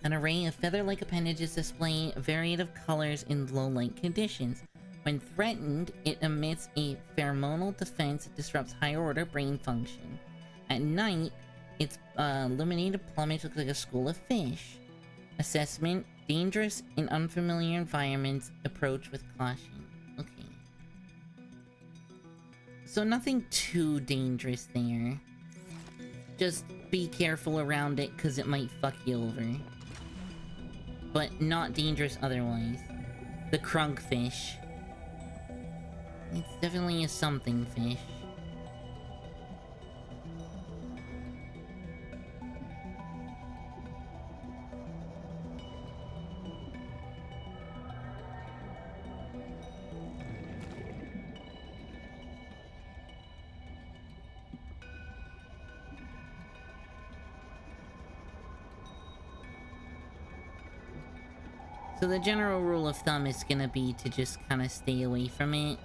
An array of feather-like appendages display varied of colors in low-light conditions. When threatened, it emits a pheromonal defense that disrupts higher-order brain function. At night, its illuminated plumage looks like a school of fish. Assessment: dangerous in unfamiliar environments. Approach with caution. Okay. So nothing too dangerous there. Just be careful around it, because it might fuck you over. But not dangerous otherwise. The crunkfish. It's definitely a something fish. So the general rule of thumb is gonna be to just kind of stay away from it,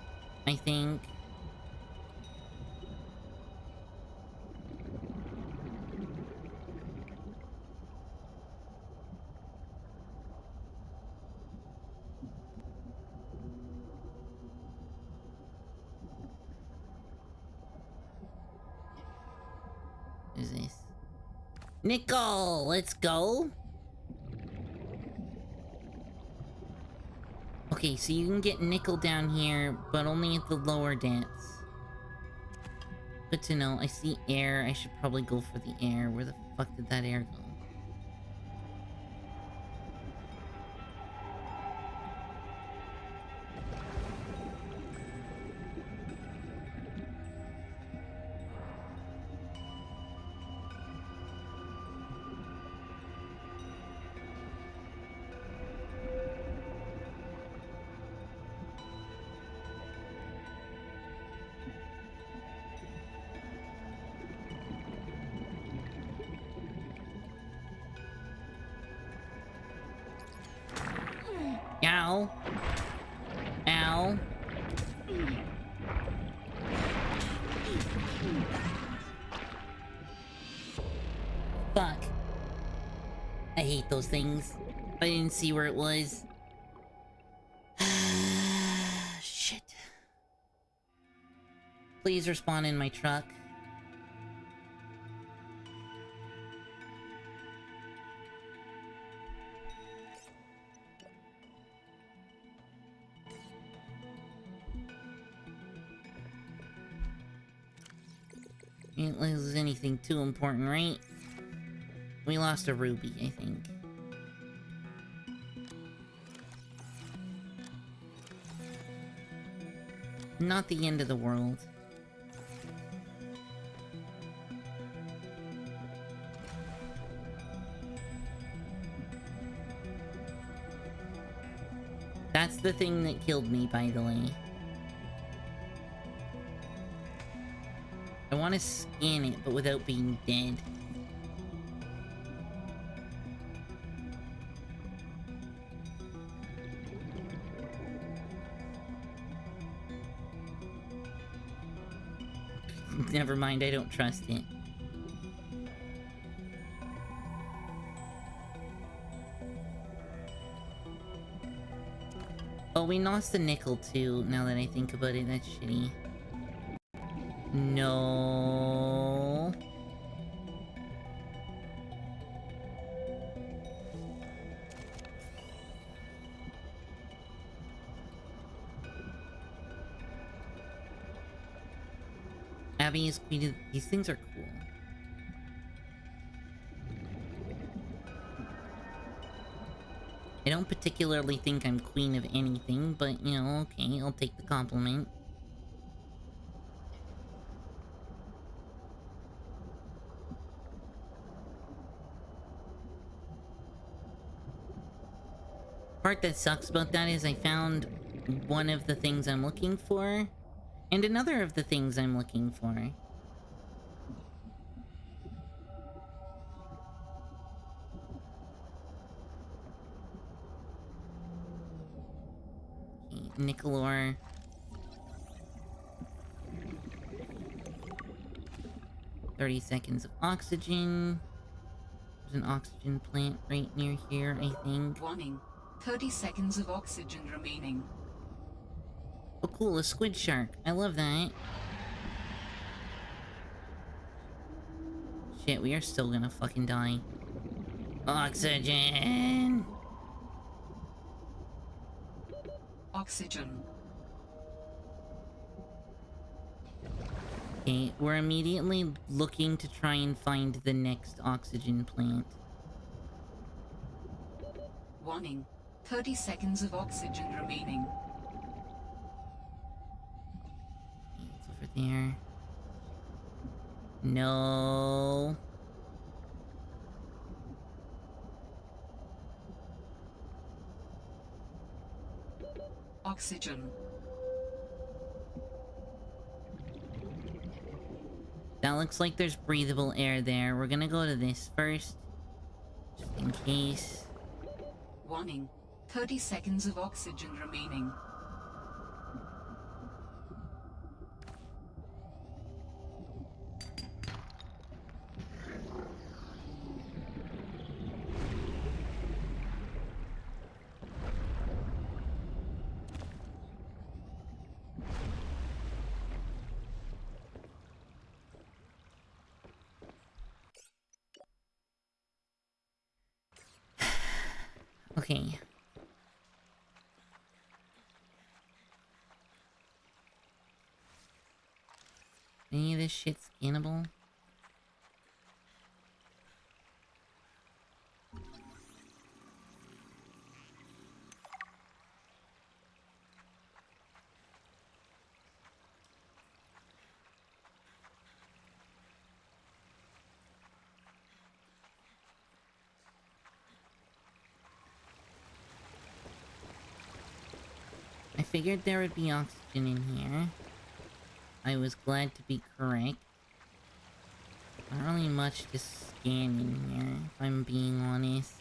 I think. What is this? Nickel! Let's go! Okay, so you can get nickel down here, but only at the lower depths. Good to know. I see air. I should probably go for the air. Where the fuck did that air go? Ow. Ow. Fuck. I hate those things. I didn't see where it was. Shit. Please respawn in my truck. Ain't lose anything too important, right? We lost a ruby, I think. Not the end of the world. That's the thing that killed me, by the way. I want to scan it, but without being dead. Never mind, I don't trust it. Oh, we lost the nickel too, now that I think about it. That's shitty. No. Abby is queen of... These things are cool. I don't particularly think I'm queen of anything, but, you know, okay, I'll take the compliment. Part that sucks about that is I found one of the things I'm looking for, and another of the things I'm looking for. Okay, nickel ore. $30 seconds of oxygen. There's an oxygen plant right near here, I think. Warning. 30 seconds of oxygen remaining. Oh cool, a squid shark. I love that. Shit, we are still gonna fucking die. Oxygen! Oxygen. Okay, we're immediately looking to try and find the next oxygen plant. Warning. 30 seconds of oxygen remaining. Okay, it's over there. No. Oxygen. That looks like there's breathable air there. We're gonna go to this first. Just in case. Warning. 30 seconds of oxygen remaining. Okay. Any of this shit scannable? I figured there would be oxygen in here. I was glad to be correct. Not really much to scan in here, if I'm being honest.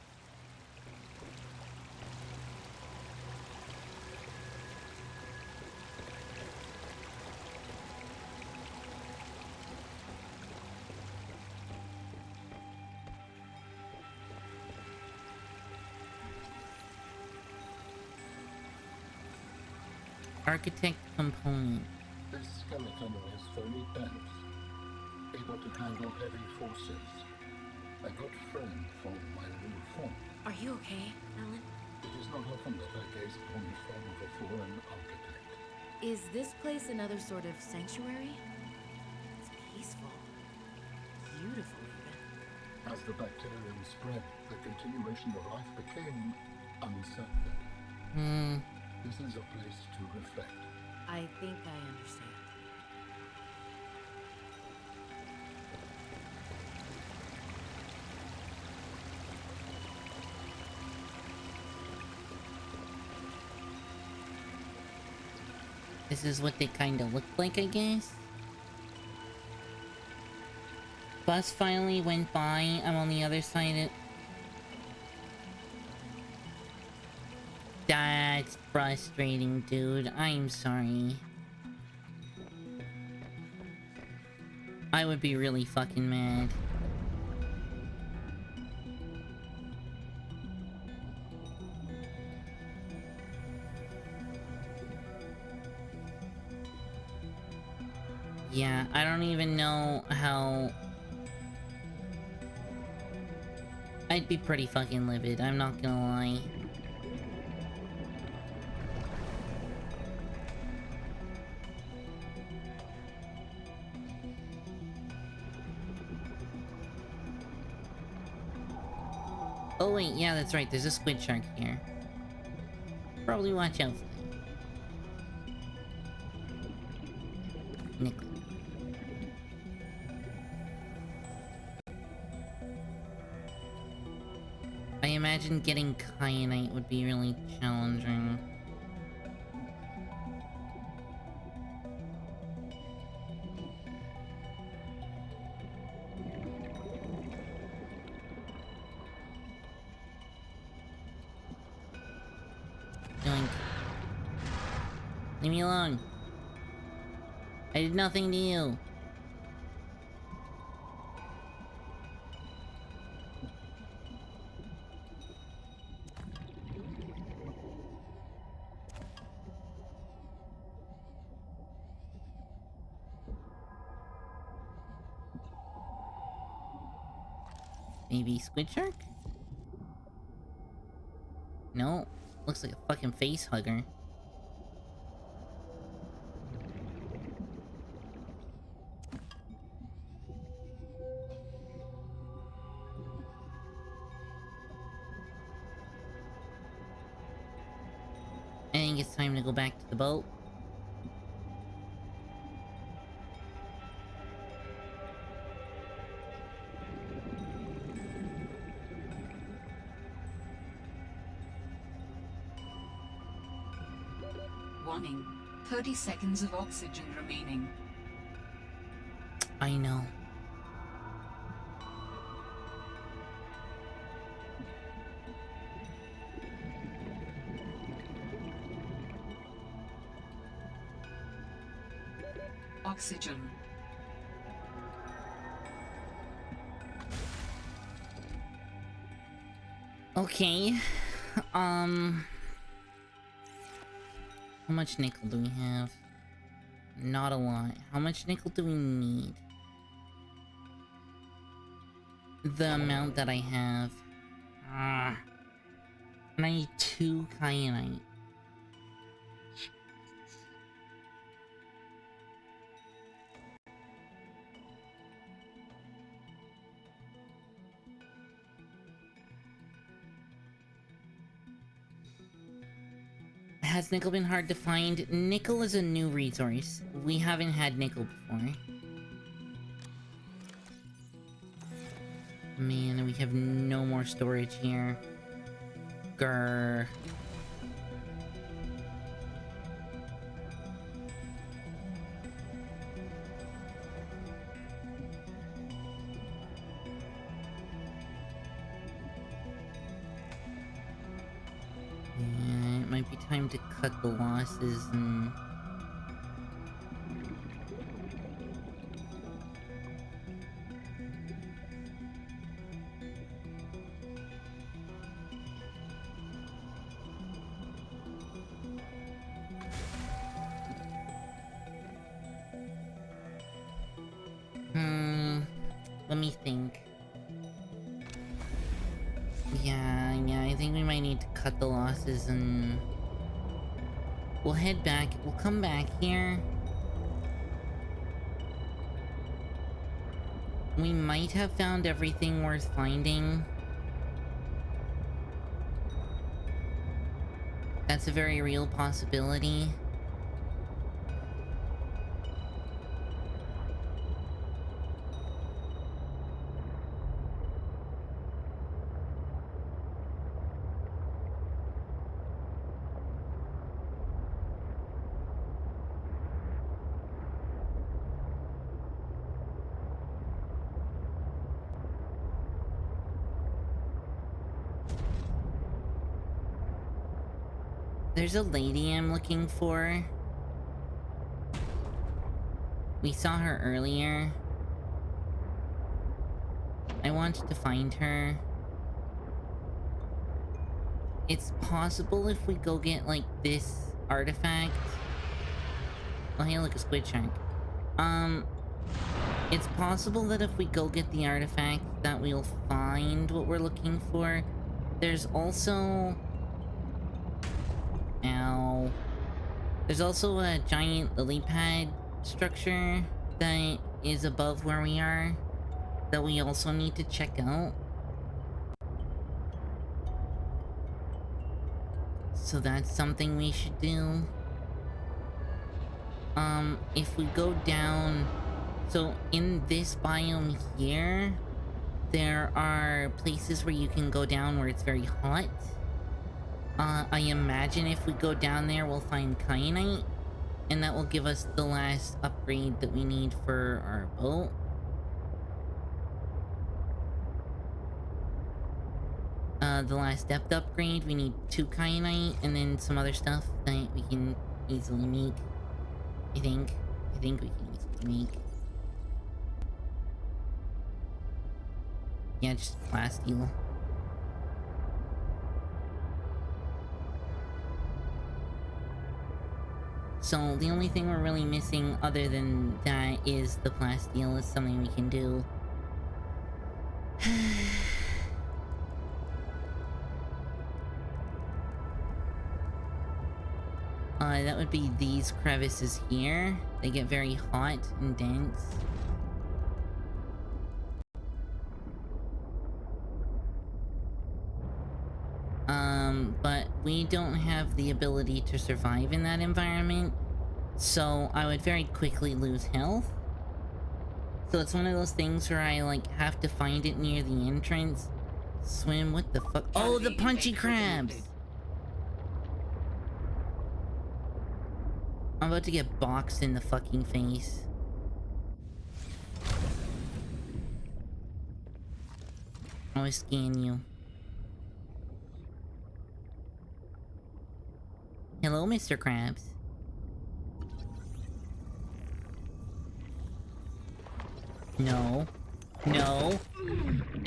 Architect component. This skeleton is very dense, able to handle heavy forces. A good friend for my new form. Are you okay, Alan? It is not often that I gaze upon the form of a fallen architect. Is this place another sort of sanctuary? It's peaceful. Beautiful, even. As the bacterium spread, the continuation of life became uncertain. This is a place to reflect. I think I understand. This is what they kinda look like, I guess? Bus finally went by. I'm on the other side of... That's frustrating, dude. I'm sorry. I would be really fucking mad. Yeah, I don't even know how... I'd be pretty fucking livid, I'm not gonna lie. Oh wait, yeah, that's right, there's a squid shark here. Probably watch out for that. Nickel. I imagine getting kyanite would be really challenging. Doink. Leave me alone. I did nothing to you. Maybe squid shark? No. Looks like a fucking face hugger. think it's time to go back to the boat. Warning. 30 seconds of oxygen remaining. I know. Oxygen. Okay. How much nickel do we have? Not a lot. How much nickel do we need? The amount that I have. And I need 2 kyanite. Has nickel been hard to find? Nickel is a new resource. We haven't had nickel before. Man, we have no more storage here. Grr. Yeah, it might be time to cut the losses and... Let me think. Yeah, I think we might need to cut the losses and... We'll head back. We'll come back here. We might have found everything worth finding. That's a very real possibility. There's a lady I'm looking for. We saw her earlier. I wanted to find her. It's possible if we go get, like, this artifact. Oh, hey, look, a squid shark. It's possible that if we go get the artifact that we'll find what we're looking for. There's also... Ow. There's also a giant lily pad structure that is above where we are that we also need to check out. So that's something we should do. If we go down... So in this biome here, there are places where you can go down where it's very hot. I imagine if we go down there, we'll find kyanite, and that will give us the last upgrade that we need for our boat. The last depth upgrade, we need 2 kyanite, and then some other stuff that we can easily make. I think we can easily make. Yeah, just plasteel. So the only thing we're really missing other than that is the plasteel is something we can do. That would be these crevices here. They get very hot and dense. But we don't have the ability to survive in that environment, so I would very quickly lose health. So it's one of those things where I, like, have to find it near the entrance. Swim, what the fuck? Oh, the punchy crabs! I'm about to get boxed in the fucking face. I always scan you. Hello, Mr. Krabs. No. No.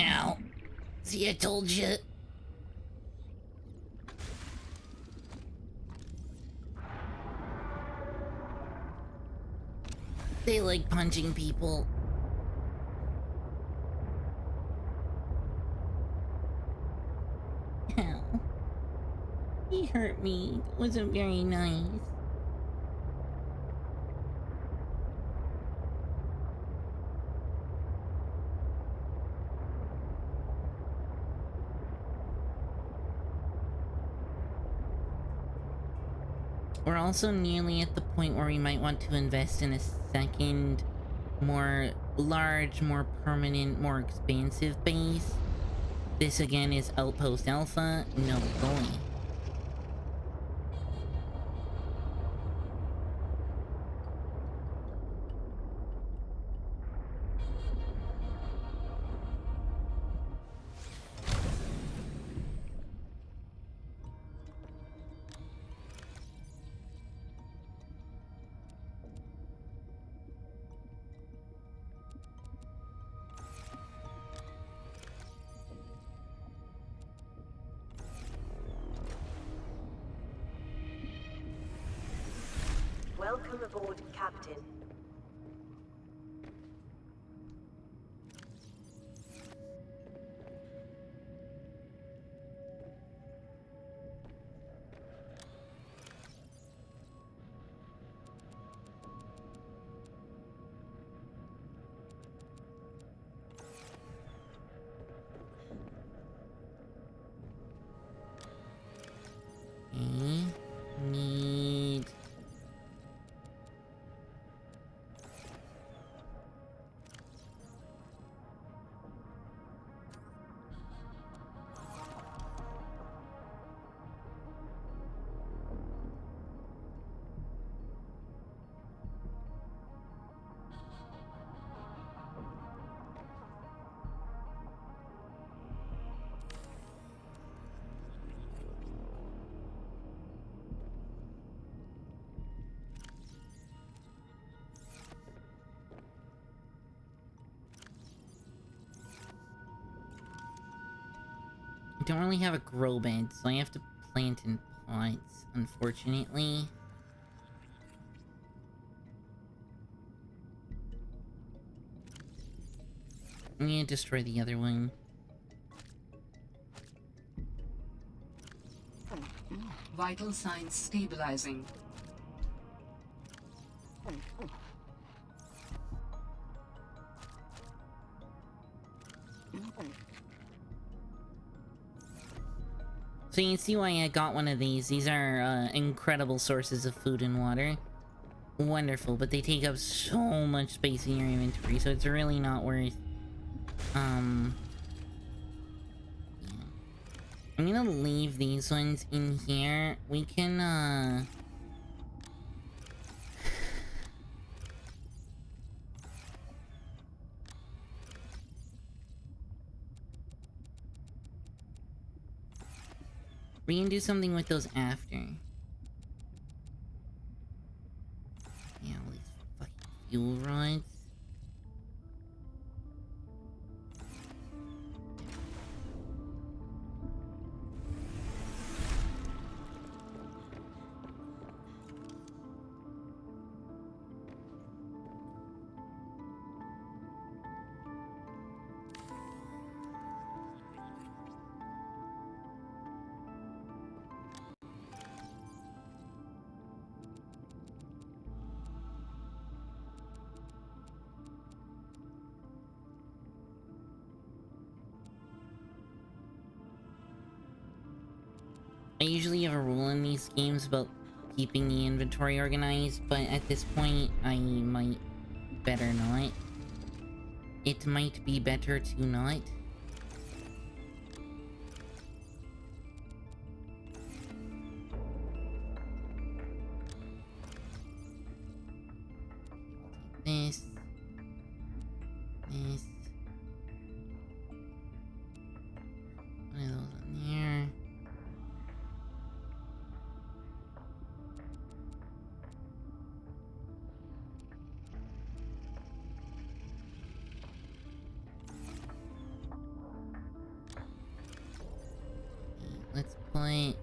Ow. See, I told you. They like punching people. Ow. He hurt me. It wasn't very nice. We're also nearly at the point where we might want to invest in a second, more large, more permanent, more expansive base. This again is Outpost Alpha. No going. Welcome aboard, Captain. Need... I don't really have a grow bed, so I have to plant in pots, unfortunately. I'm gonna destroy the other one. Vital signs stabilizing. So you can see why I got one of these. These are incredible sources of food and water. Wonderful, but they take up so much space in your inventory, so it's really not worth... yeah. I'm gonna leave these ones in here. We can, we can do something with those after. Yeah, all these fucking fuel rods. I usually have a rule in these games about keeping the inventory organized, but at this point, I might better not. It might be better to not. This. This. One of those in there. Let's put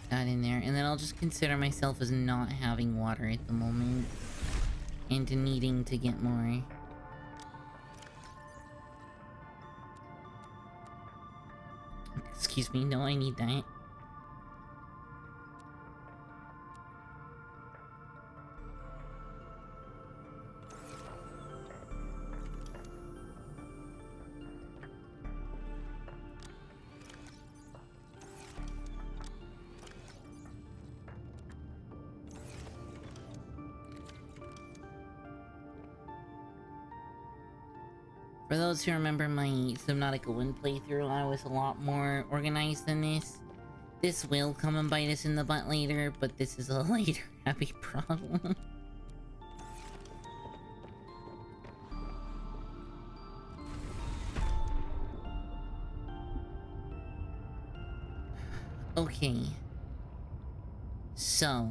that in there, and then I'll just consider myself as not having water at the moment and needing to get more. Excuse me, no, I need that. For those who remember my Subnautica 1 playthrough, I was a lot more organized than this. This will come and bite us in the butt later, but this is a later happy problem. Okay. So...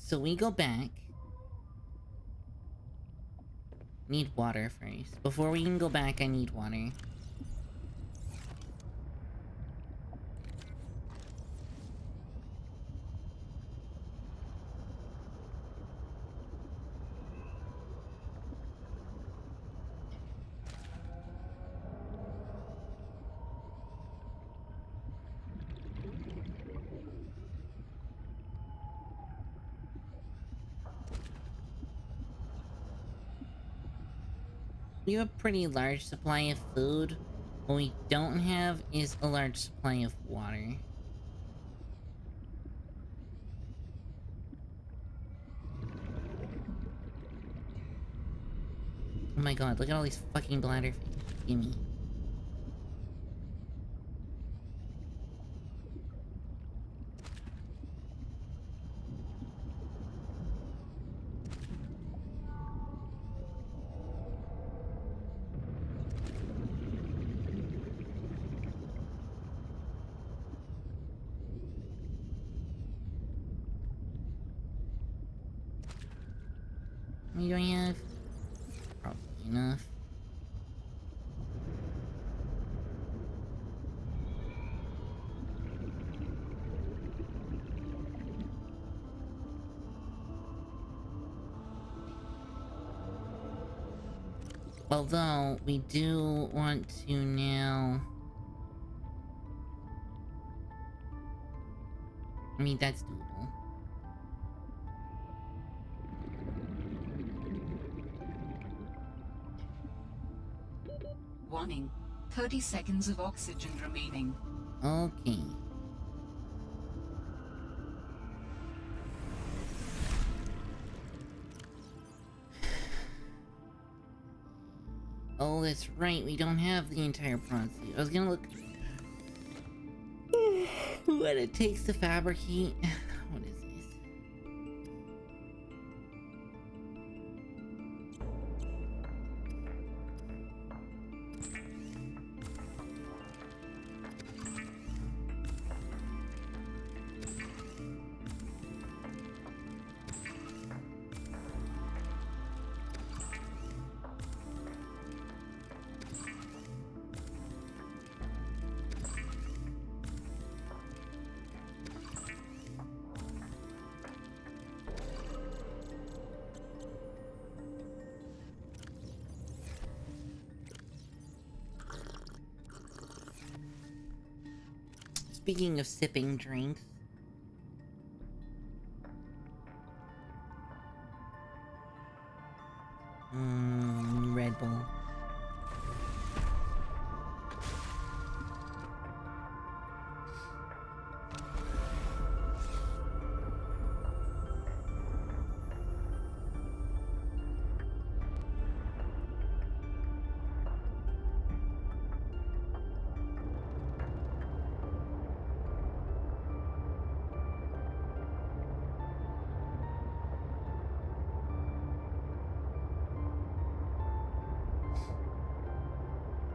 So we go back. Need water first. Before we can go back, I need water. We have a pretty large supply of food. What we don't have is a large supply of water. Oh my god, look at all these fucking bladder things. Gimme. How many do I have? Probably enough. Although, we do want to now... I mean, that's doable. Warning. 30 seconds of oxygen remaining. Okay. Oh, that's right, we don't have the entire prawn suit. I was gonna look... what it takes to fabricate... What is this? Speaking of sipping drinks. Red Bull.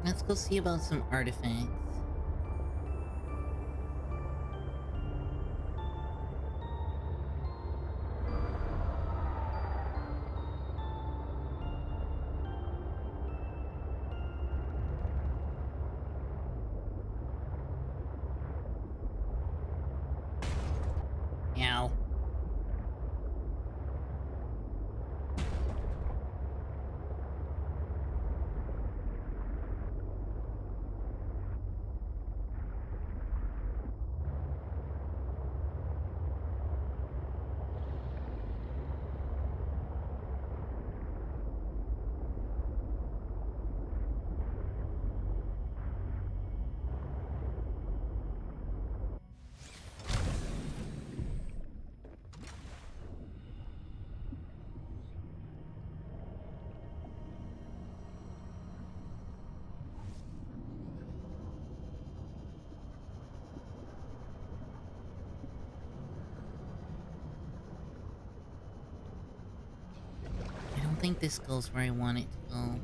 Let's go see about some artifacts. Ow. I don't think this goes where I want it to go.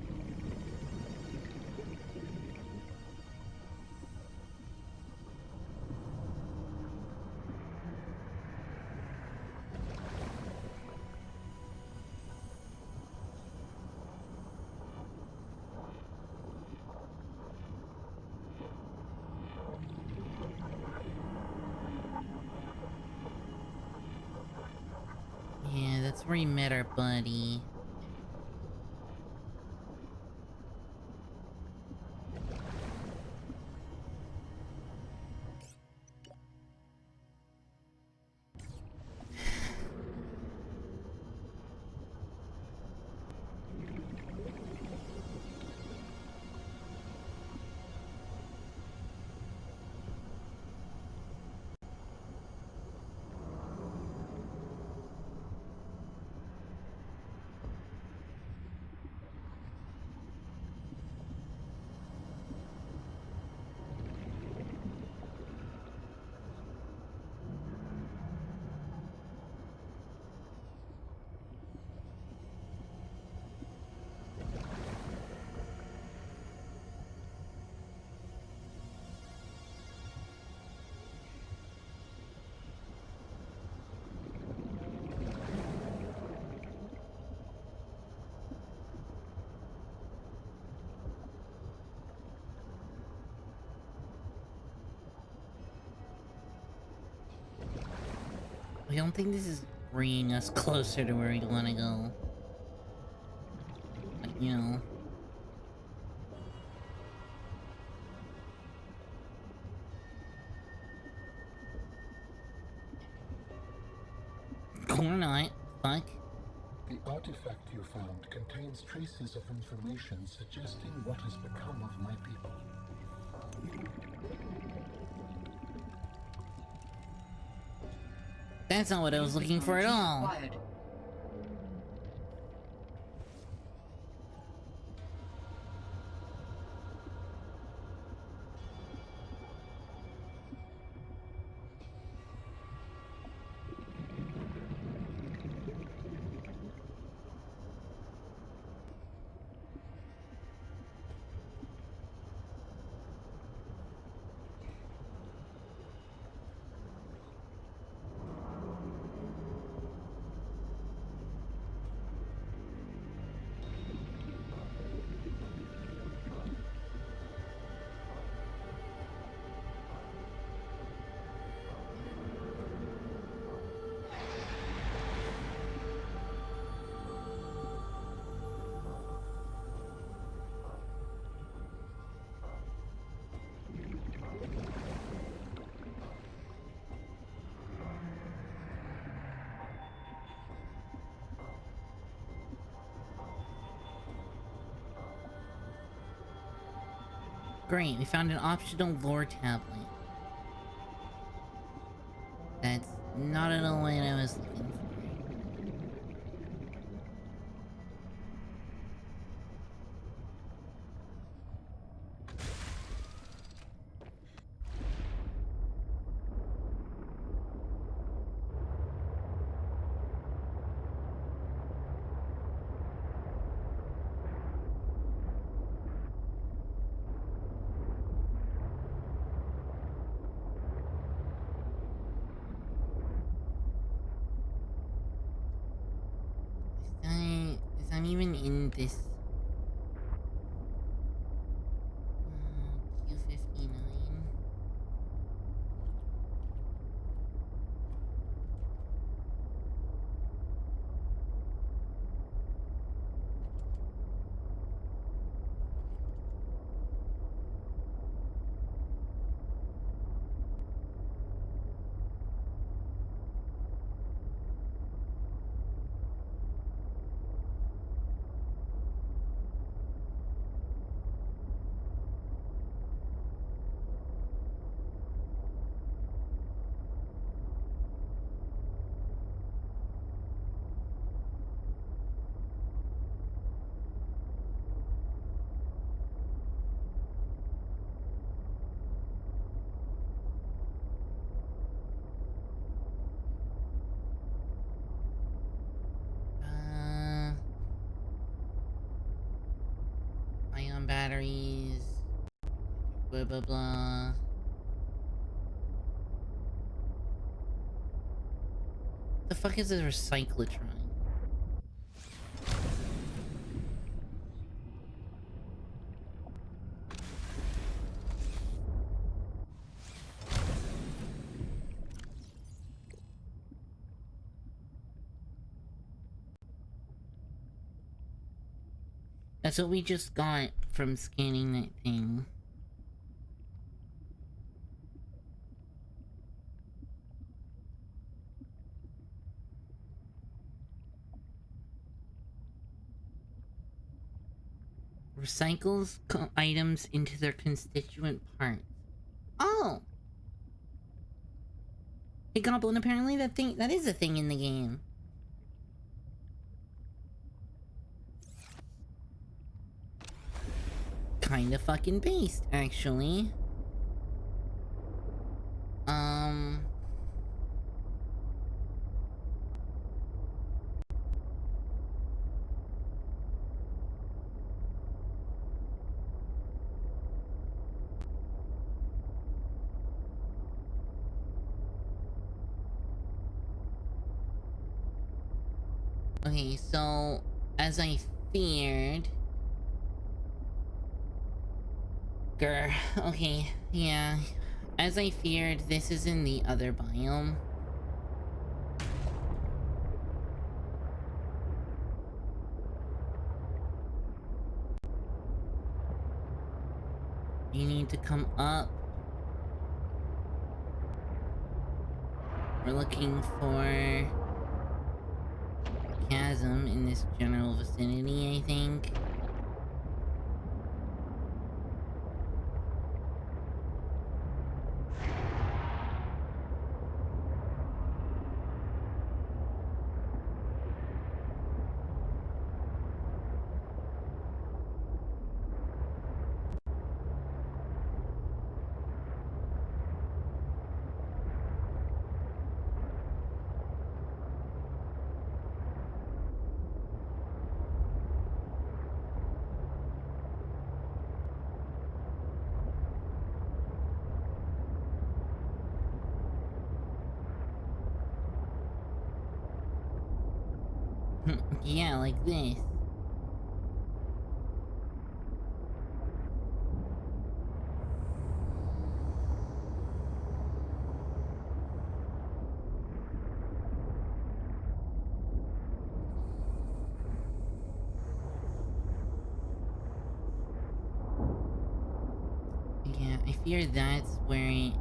Yeah, that's where we met our buddy. I don't think this is bringing us closer to where we want to go. But, you know. Or not. Fuck. The artifact you found contains traces of information suggesting what has become of my people. That's not what I was looking for at all. Acquired. Great, we found an optional lore tablet. That's not at all what I was looking for. Is that even in this? Q59. Ion batteries. Blah blah blah. The fuck is a recyclotron? That's what we just got from scanning that thing. Recycles items into their constituent parts. Oh! Hey Goblin, apparently that is a thing in the game. Kinda fucking based, actually. Okay, so, as I feared... Grr, okay, yeah. As I feared, this is in the other biome. You need to come up. We're looking for a chasm in this general vicinity, I think. Yeah, like this. Yeah, I fear that's where it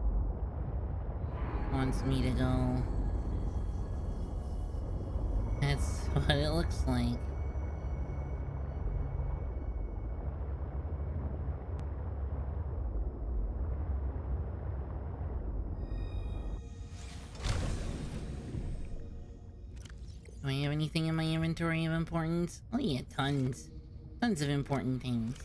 wants me to go. That's what it looks like. Do I have anything in my inventory of importance? Oh yeah, tons. Tons of important things.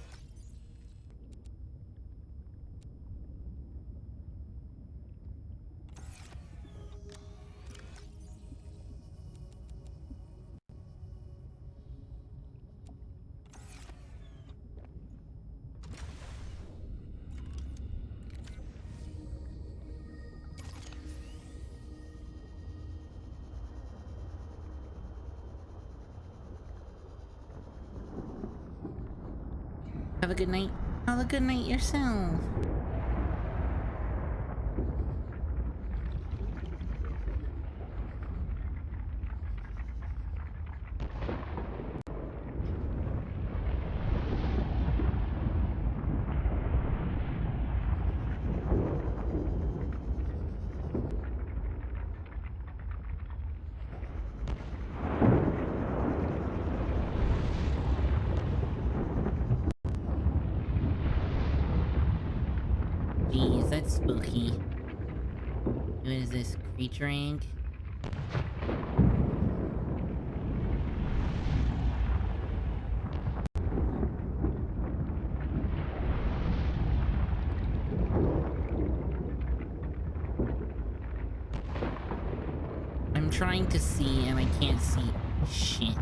Have a good night. Have a good night yourself. Jeez, that's spooky. What is this? Creature ink? I'm trying to see and I can't see shit.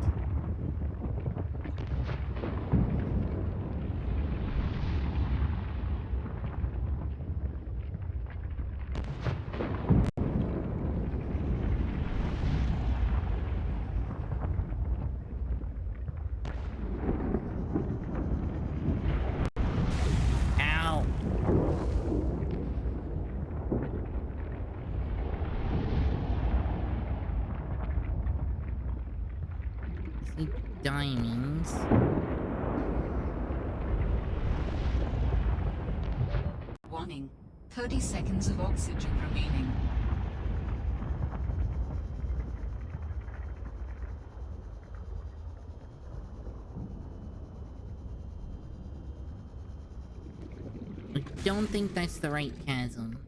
Ow! See diamonds. Warning. 30 seconds of oxygen remaining. I don't think that's the right chasm.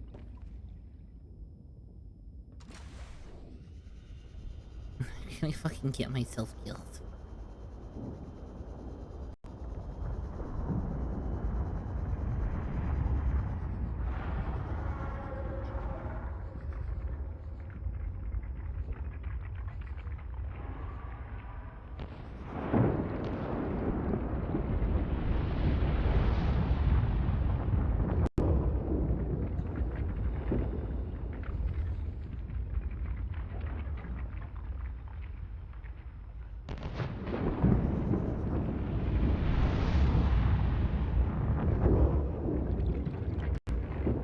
Can I fucking get myself killed?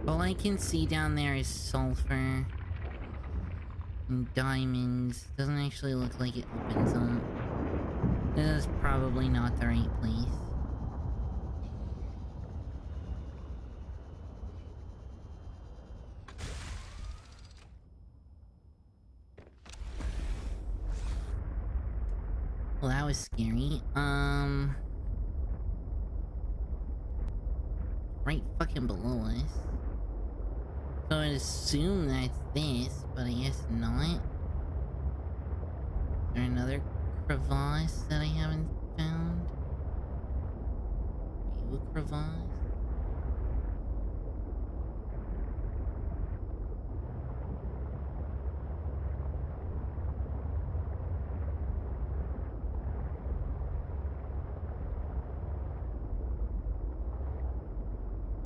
All I can see down there is sulfur and diamonds. Doesn't actually look like it opens up. This is probably not the right place. Well, that was scary. Right fucking below us. So I'd assume that's this, but I guess not. Is there another crevasse that I haven't found? Maybe a crevasse?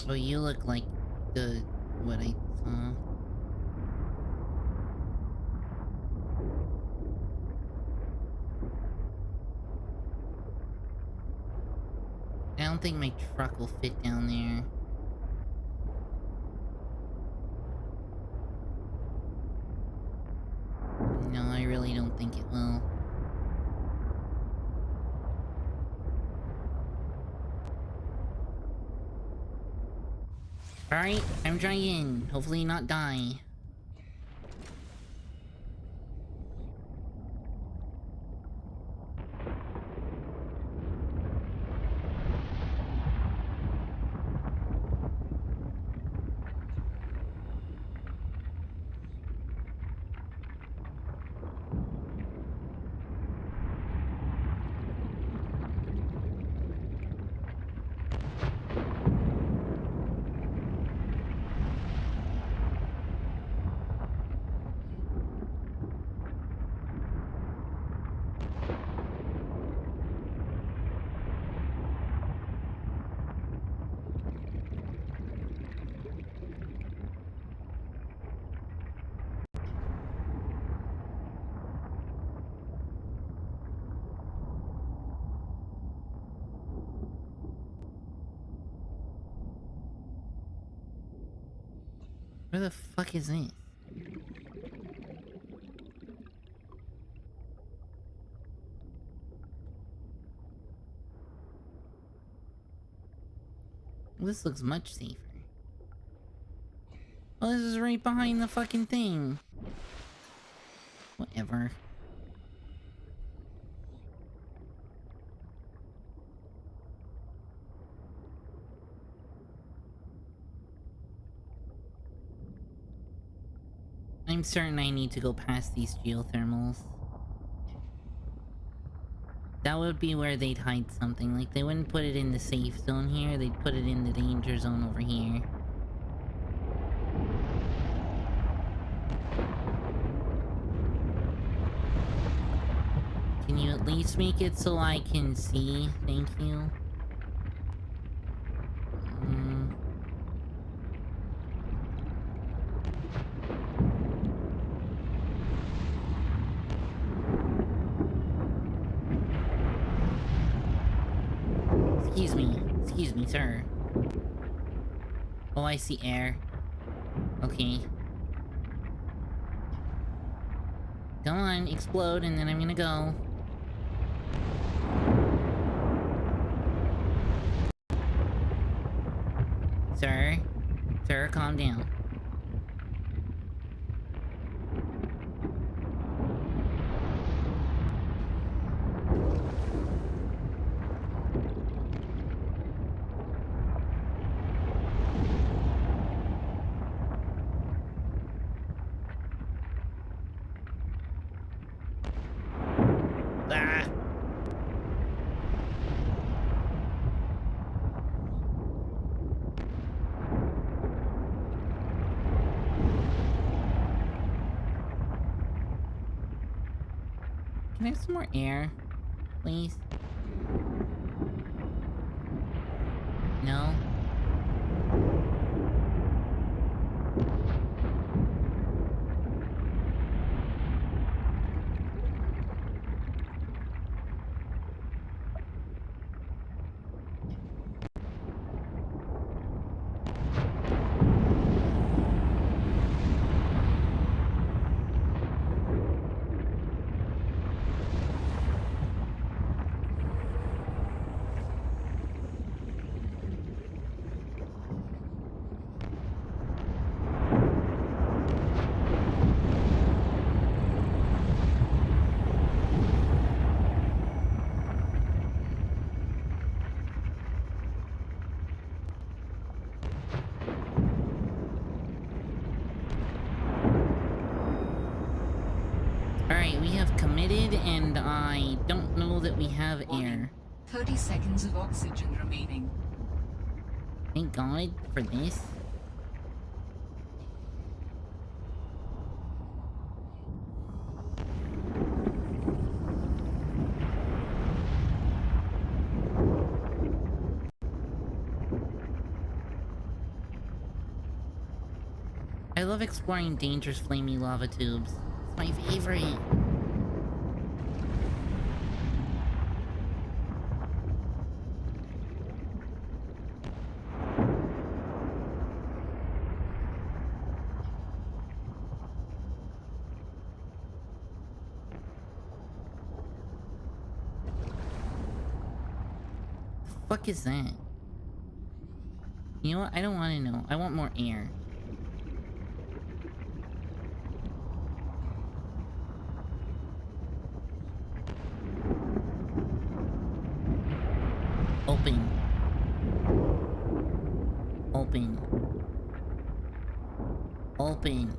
Oh, you look like the... what I saw. I don't think my truck will fit down there. No, I really don't think it will. Alright, I'm trying. Hopefully not die. Where the fuck is this? This looks much safer. Oh, this is right behind the fucking thing. Whatever. I'm certain I need to go past these geothermals. That would be where they'd hide something. Like, they wouldn't put it in the safe zone here, they'd put it in the danger zone over here. Can you at least make it so I can see? Thank you. Excuse me, sir. Oh, I see air. Okay. Come on, explode, and then I'm gonna go. Sir? Sir, calm down. Ah! Can I have some more air, please? No? Alright, we have committed, and I don't know that we have air. 30 seconds of oxygen remaining. Thank God for this. I love exploring dangerous flaming lava tubes. It's my favorite. The fuck is that? You know what? I don't want to know. I want more air. Open. Open. Open.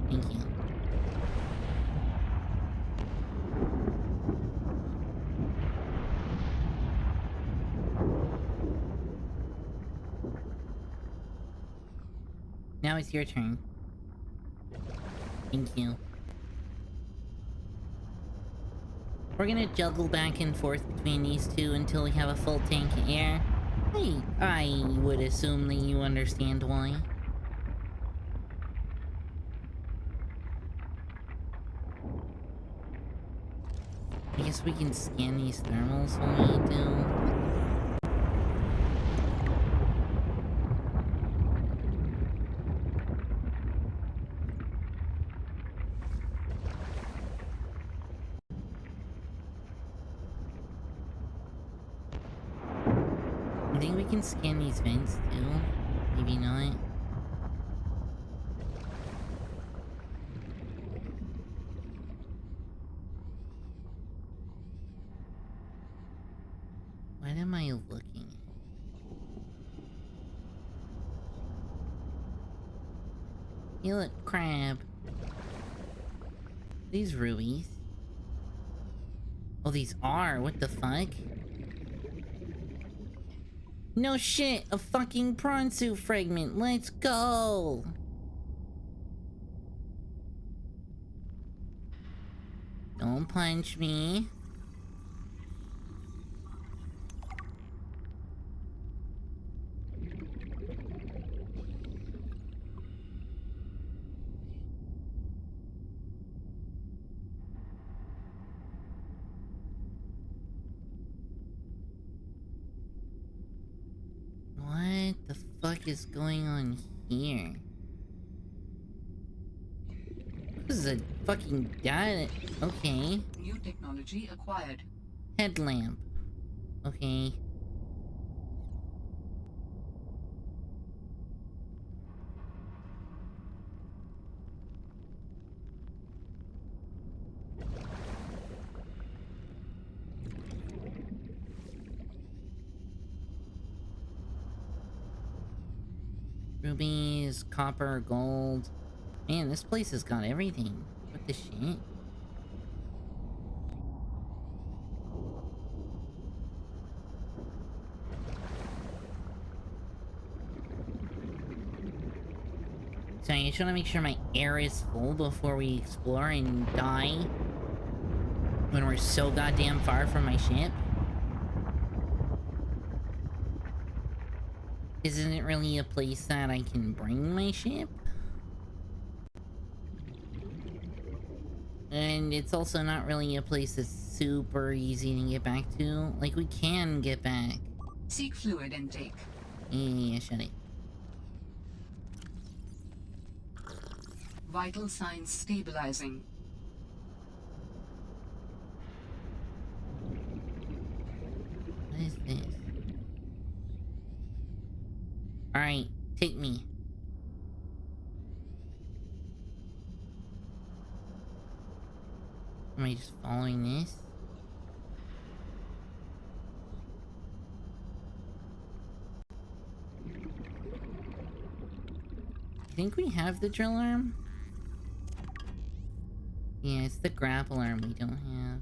Thank you. Now it's your turn. Thank you. We're gonna juggle back and forth between these two until we have a full tank of air. I would assume that you understand why. I guess we can scan these thermals when we do. think we can scan these vents too. Maybe not. What am I looking at? You look, crab. These rubies. Oh, these are? What the fuck? No shit! A fucking prawn suit fragment! Let's go! Don't punch me. What the fuck is going on here? This is a fucking data. Okay. New technology acquired. Headlamp. Okay. Rubies, copper, gold. Man, this place has got everything. What the shit? So I just want to make sure my air is full before we explore and die when we're so goddamn far from my ship. Isn't it really a place that I can bring my ship? And it's also not really a place that's super easy to get back to. Like, we can get back. Seek fluid intake. Yeah, shut it. Vital signs stabilizing. What is this? Alright, take me. Am I just following this? I think we have the drill arm. Yeah, it's the grapple arm we don't have.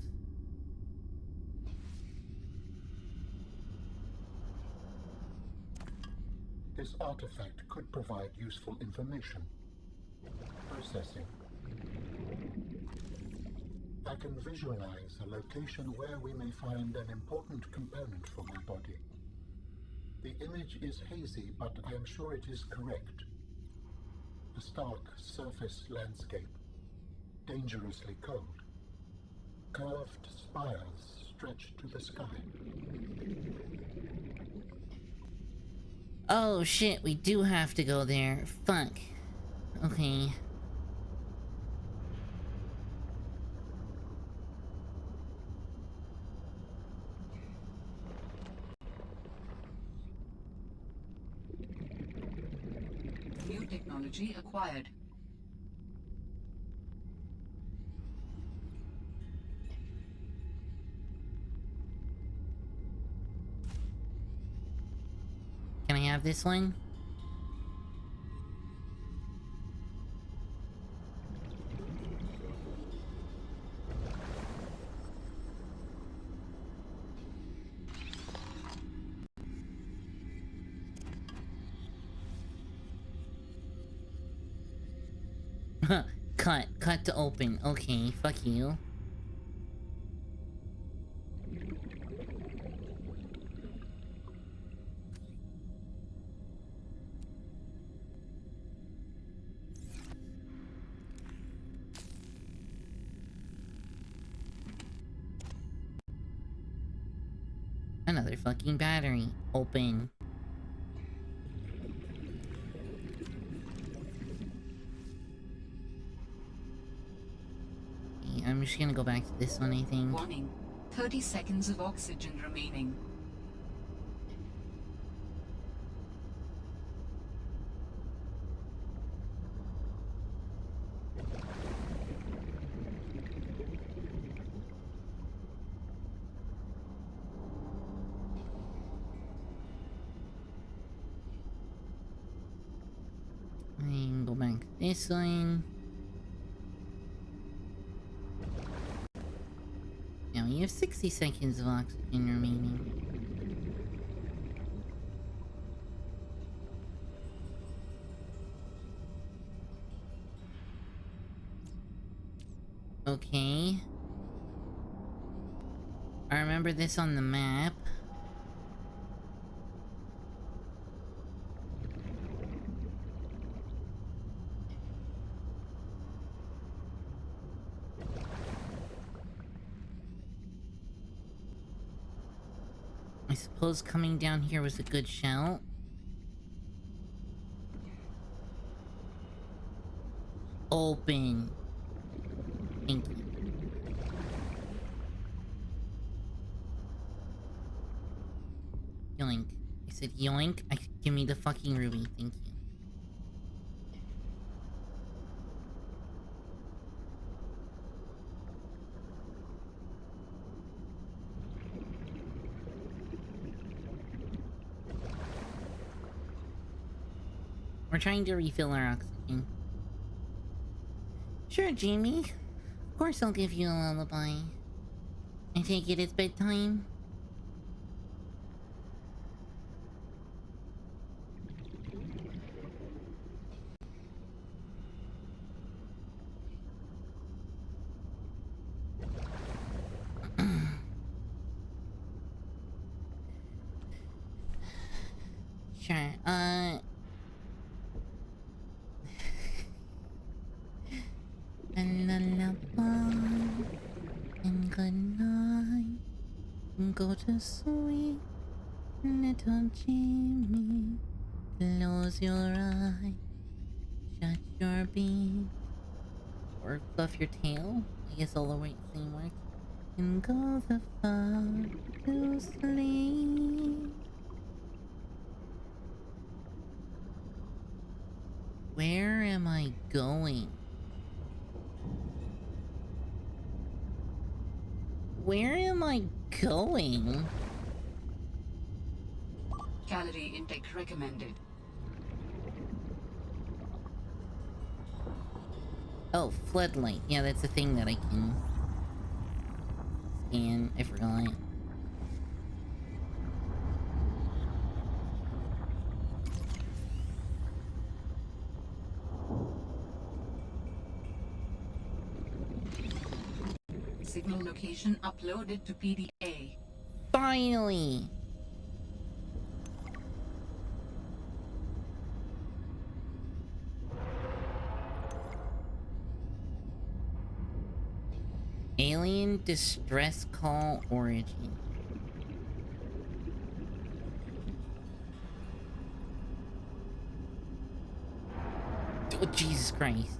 This artifact could provide useful information. Processing. I can visualize a location where we may find an important component for my body. The image is hazy, but I am sure it is correct. A stark surface landscape, dangerously cold. Curved spires stretch to the sky. Oh shit, we do have to go there. Fuck. Okay. New technology acquired. Can I have this one? Cut to open. Okay, fuck you. Another fucking battery. Open. I'm just gonna go back to this one, I think. Warning. 30 seconds of oxygen remaining. this one. Now we have 60 seconds of oxygen remaining. Okay. I remember this on the map. I suppose coming down here was a good shout. Open. Thank you. Yoink. I said yoink. Give me the fucking ruby. Thank you. We're trying to refill our oxygen. Sure, Jamie. Of course I'll give you a lullaby. I take it it's bedtime? Sure, a lullaby and good night. Go to sleep, little Jimmy. Close your eyes, shut your beak, or fluff your tail. I guess all the right thing works. And go the fuck to sleep. Where am I going? Where am I going? Calorie intake recommended. Oh, floodlight. Yeah, that's a thing that I can scan. I forgot. Signal location uploaded to PDA. Finally! Alien distress call origin. Oh, Jesus Christ.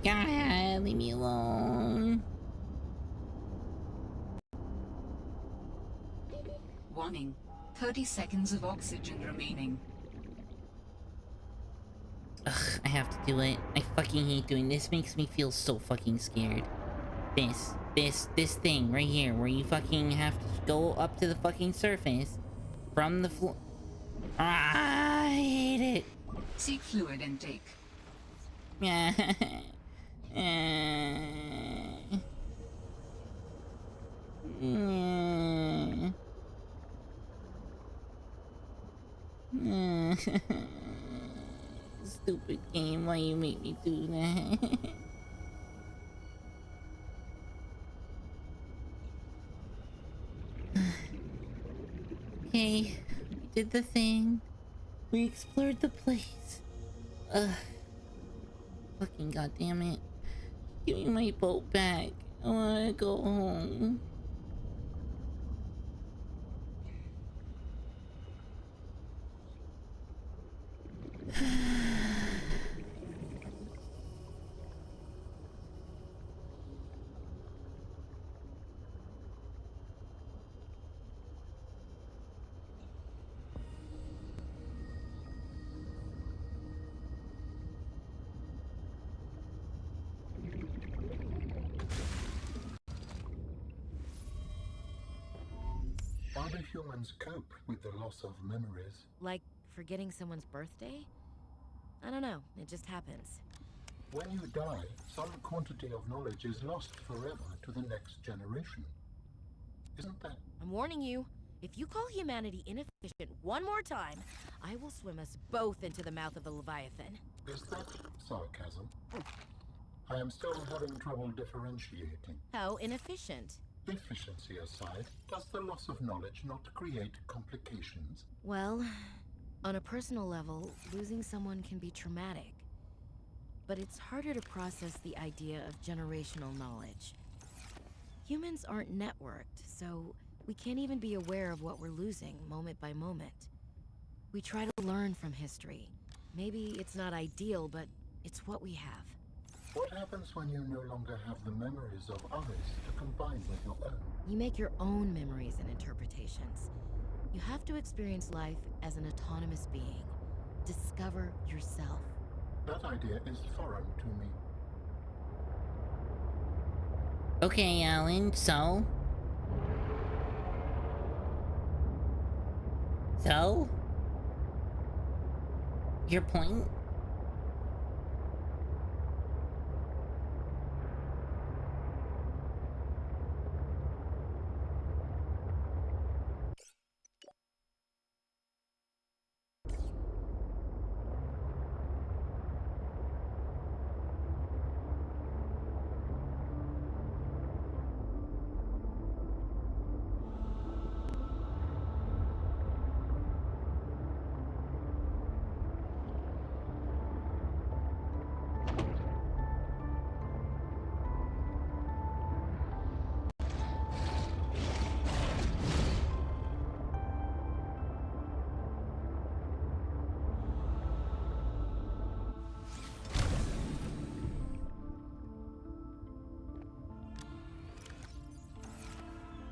God, leave me alone. Warning. 30 seconds of oxygen remaining. Ugh, I have to do it. I fucking hate doing this. Makes me feel so fucking scared. This thing right here, where you fucking have to go up to the fucking surface from the floor. Ah, I hate it. Seek fluid intake. Stupid game, why you make me do that? Okay, we did the thing. We explored the place. Fucking goddamn it. Give me my boat back. I wanna go home. How do humans cope with the loss of memories? Like forgetting someone's birthday? I don't know, it just happens. When you die, some quantity of knowledge is lost forever to the next generation. Isn't that... I'm warning you, if you call humanity inefficient one more time, I will swim us both into the mouth of the Leviathan. is that sarcasm? I am still having trouble differentiating. How inefficient? Efficiency aside, does the loss of knowledge not create complications? Well, on a personal level, losing someone can be traumatic. But it's harder to process the idea of generational knowledge. Humans aren't networked, so we can't even be aware of what we're losing moment by moment. We try to learn from history. Maybe it's not ideal, but it's what we have. What happens when you no longer have the memories of others to combine with your own? You make your own memories and interpretations. You have to experience life as an autonomous being. Discover yourself. That idea is foreign to me. Okay, Alan, so? So? Your point?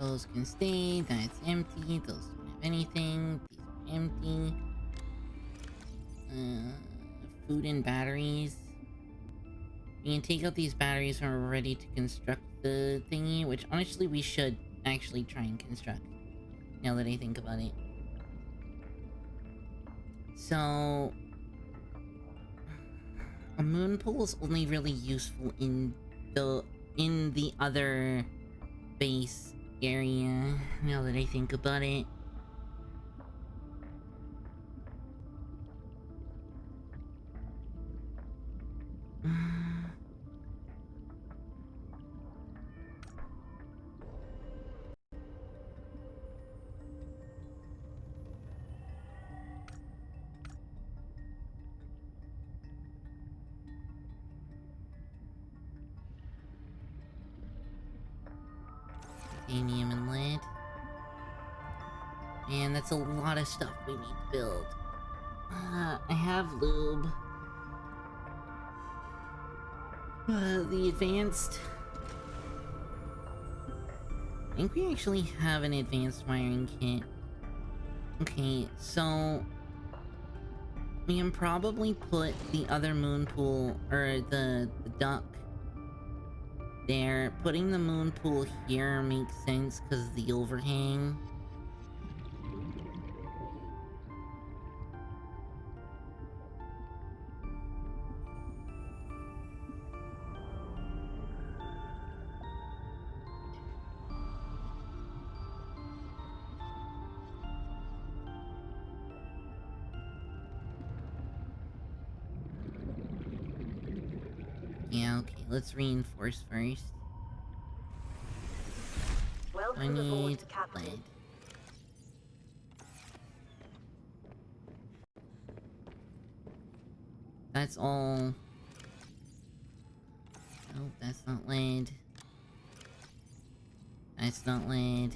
Those can stay, that's empty, those don't have anything, these are empty. Food and batteries. We can take out these batteries when we're ready to construct the thingy, which honestly we should actually try and construct, now that I think about it. So... a moon pool is only really useful in the other base area, now that I think about it. Titanium and lead. Man, that's a lot of stuff we need to build. I have lube. The advanced... I think we actually have an advanced wiring kit. Okay, so... we can probably put the other moon pool, or the duck there. Putting the moon pool here makes sense because of the overhang. Yeah, okay, let's reinforce first. I Welcome need aboard, Captain. lead. That's all. Nope, that's not lead. That's not lead.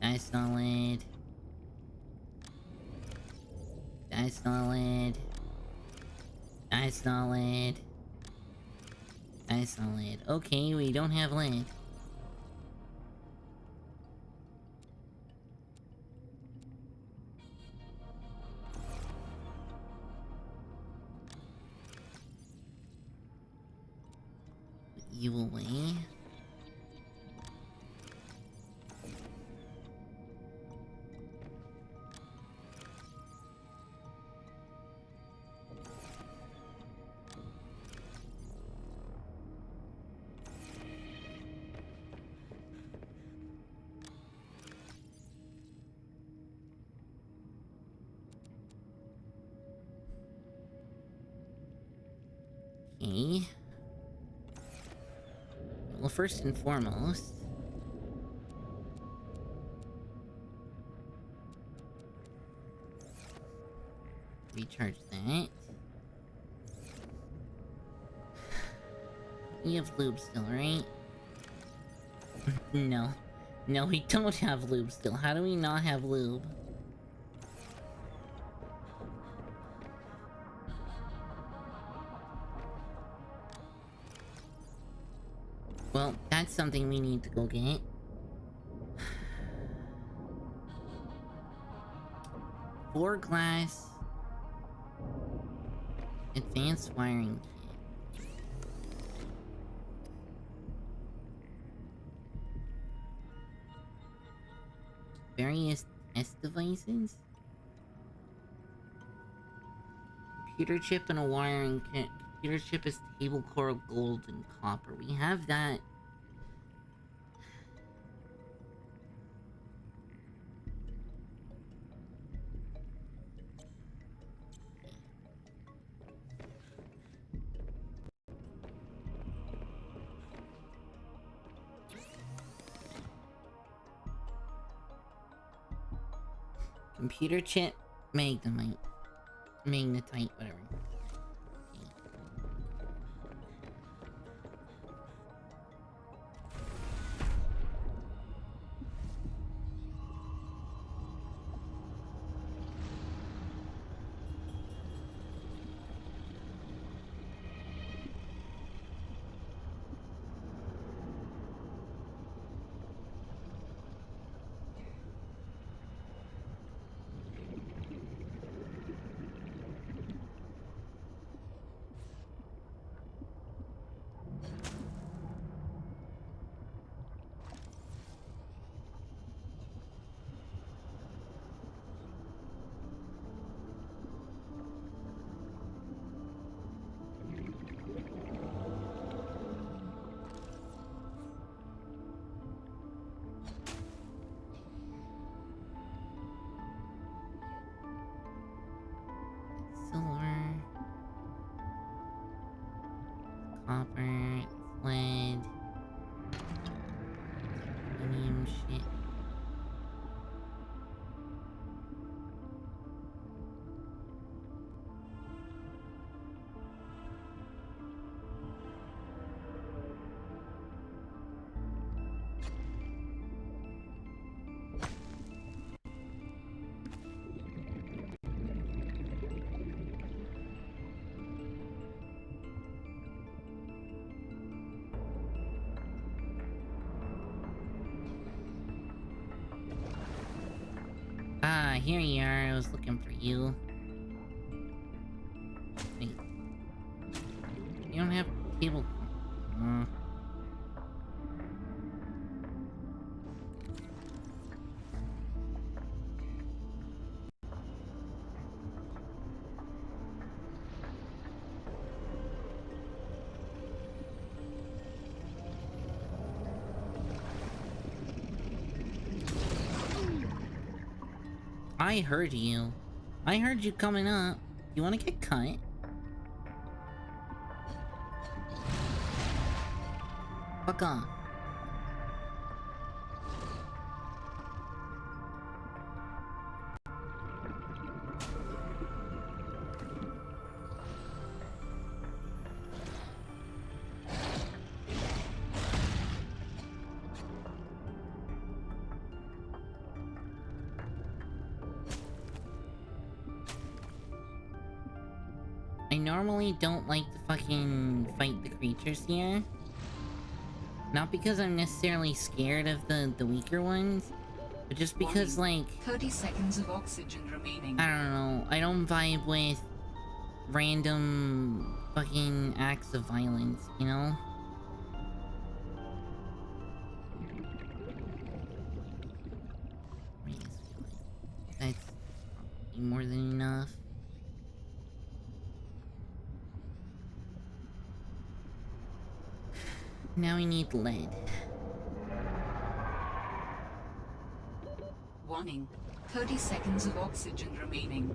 That's not lead. That's not lead. That's not lead. That's not lead. Okay, we don't have lead. You away? Okay. Well, first and foremost... recharge that. We have lube still, right? No. No, we don't have lube still. How do we not have lube? Well, that's something we need to go get. Four glass... advanced wiring kit. Various test devices? Computer chip and a wiring kit. Computer chip is table core gold and copper. We have that. Computer chip, magnetite, whatever. Silver, copper, lead, aluminum shit. Ah, here you are. I was looking for you. Wait. You don't have table... I heard you. I heard you coming up. You wanna get cut? Fuck off. normally don't like to fucking fight the creatures here. Not because I'm necessarily scared of the weaker ones, but just because, Warning. like... 30 seconds of oxygen remaining. I don't know. I don't vibe with random fucking acts of violence, you know? That's probably more than enough. Now we need lead. Warning. 30 seconds of oxygen remaining.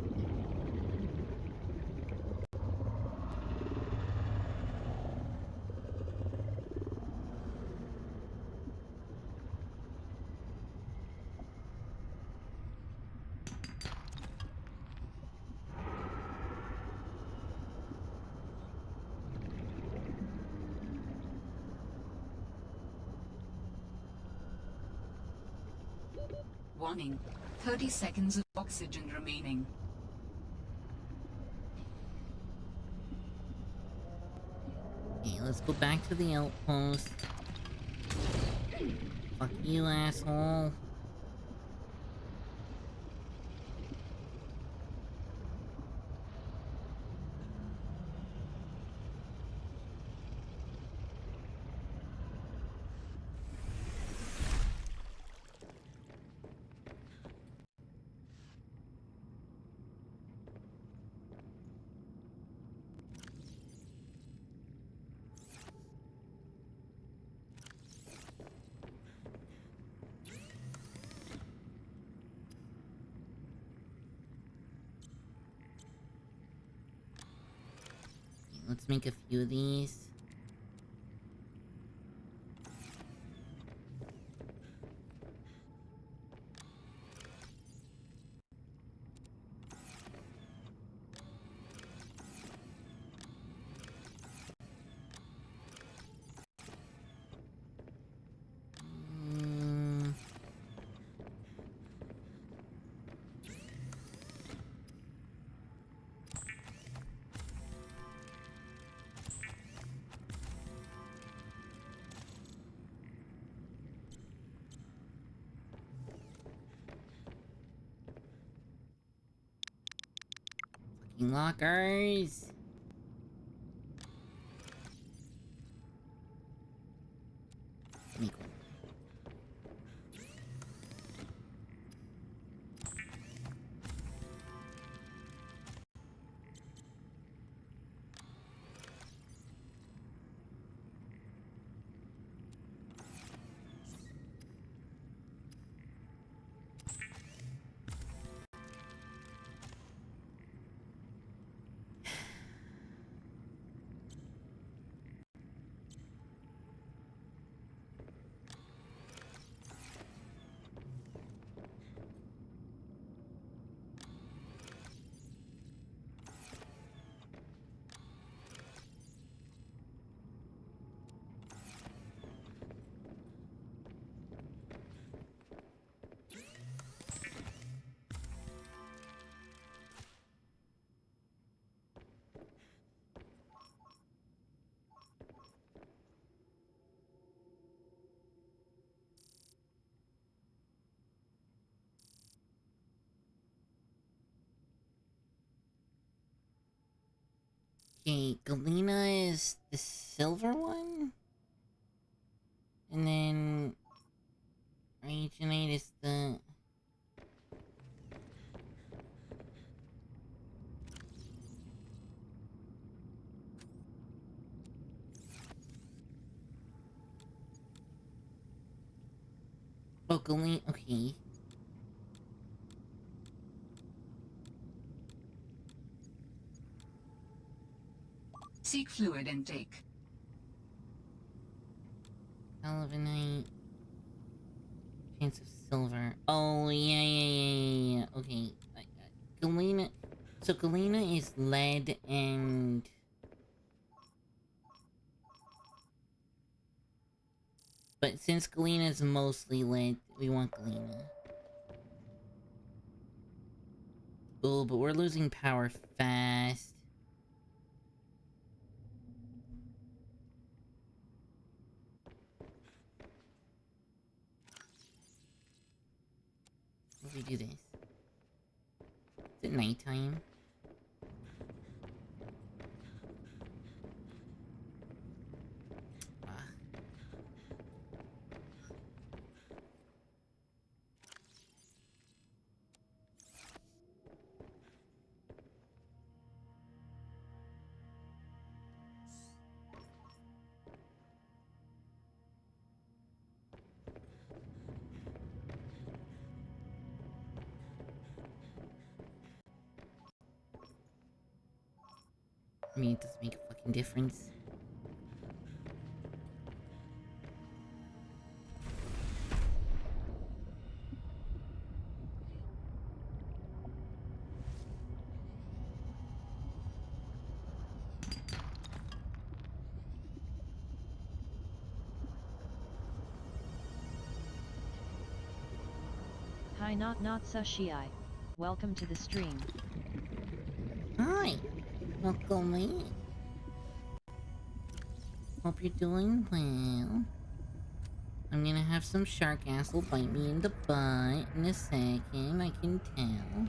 Warning. 30 seconds of oxygen remaining. Okay, let's go back to the outpost. Fuck you, asshole. Let's make a few of these. Lockers. Let me go. Okay, Galena is the silver one? And then... Regionate is the... Oh, Galena... Okay. Seek fluid intake. Alvinite. Chance of silver. Oh, yeah. Okay. Galena... So Galena is lead and... But since Galena is mostly lead, we want Galena. Oh, but we're losing power fast. If we do this. Is it nighttime? Ah. I mean, it doesn't make a fucking difference. Hi not Sushiai. Welcome to the stream. Hi! Welcome in. Hope you're doing well. I'm gonna have some shark ass will bite me in the butt in a second, I can tell.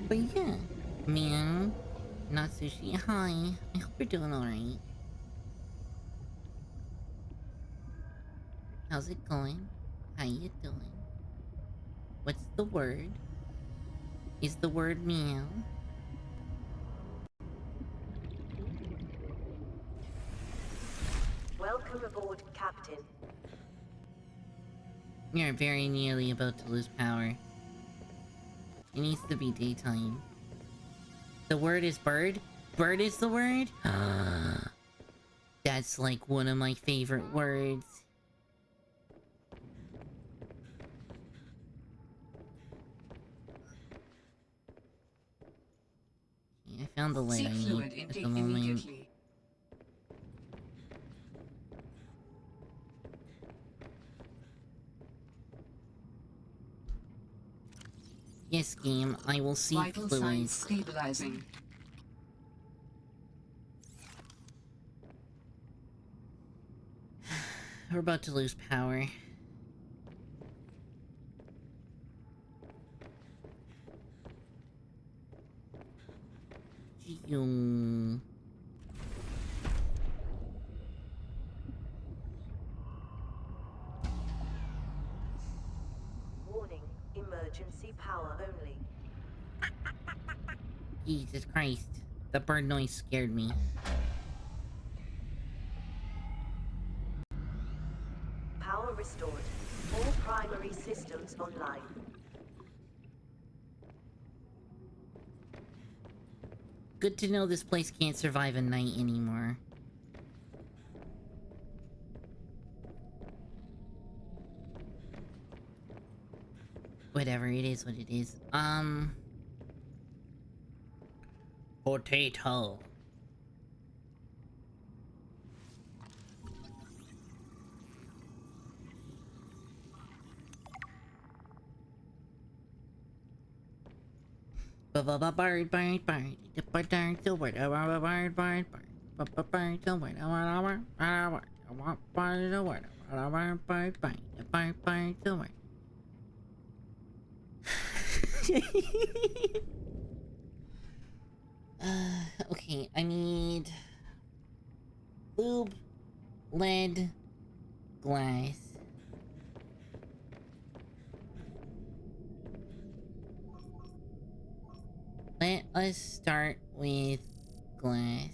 But yeah, meow, not sushi. Hi, I hope you're doing alright. How's it going? How you doing? What's the word? Is the word meow? Welcome aboard, Captain. You're very nearly about to lose power. It needs to be daytime. The word is bird? Bird is the word? That's like one of my favorite words. Okay, I found the light Seek I fluid need at the intake moment. immediately. Yes, game, I will seek Vital signs fluids. stabilizing. We're about to lose power. Yoom. Warning, emergency power only. Jesus Christ. The bird noise scared me. Power restored. All primary systems online. Good to know this place can't survive a night anymore. Whatever, it is what it is. Potato. Bird, bird, bird. The bird, the word, bird, bird, bird. Bird, the word, bird, the word, bird, bird, bird, the word. Okay, I need lube, lead, glass. Let us start with glass.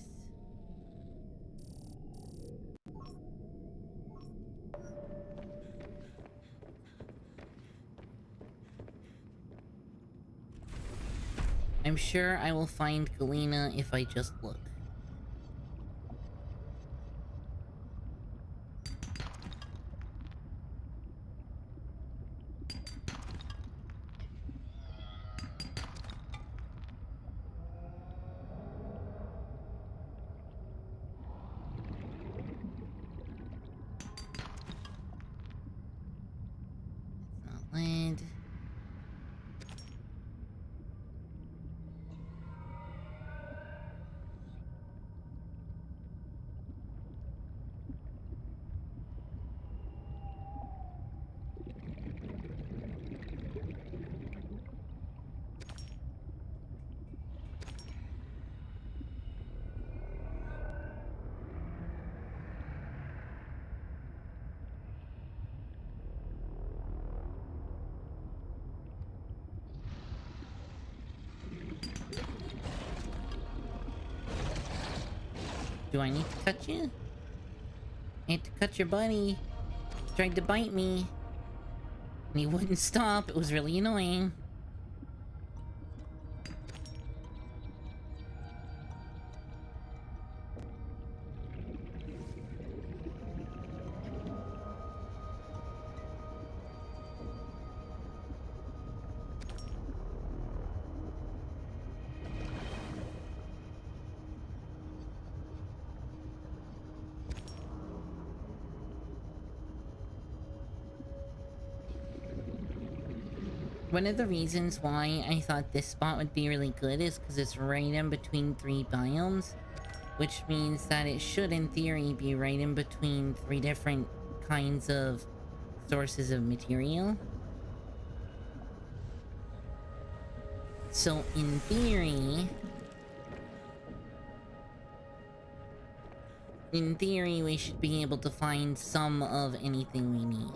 I'm sure I will find Galena if I just look. Land. Do I need to cut you? I had to cut your buddy. Tried to bite me. And he wouldn't stop. It was really annoying. One of the reasons why I thought this spot would be really good is because it's right in between 3 biomes, which means that it should, in theory, be right in between 3 different kinds of sources of material. So, in theory, we should be able to find some of anything we need.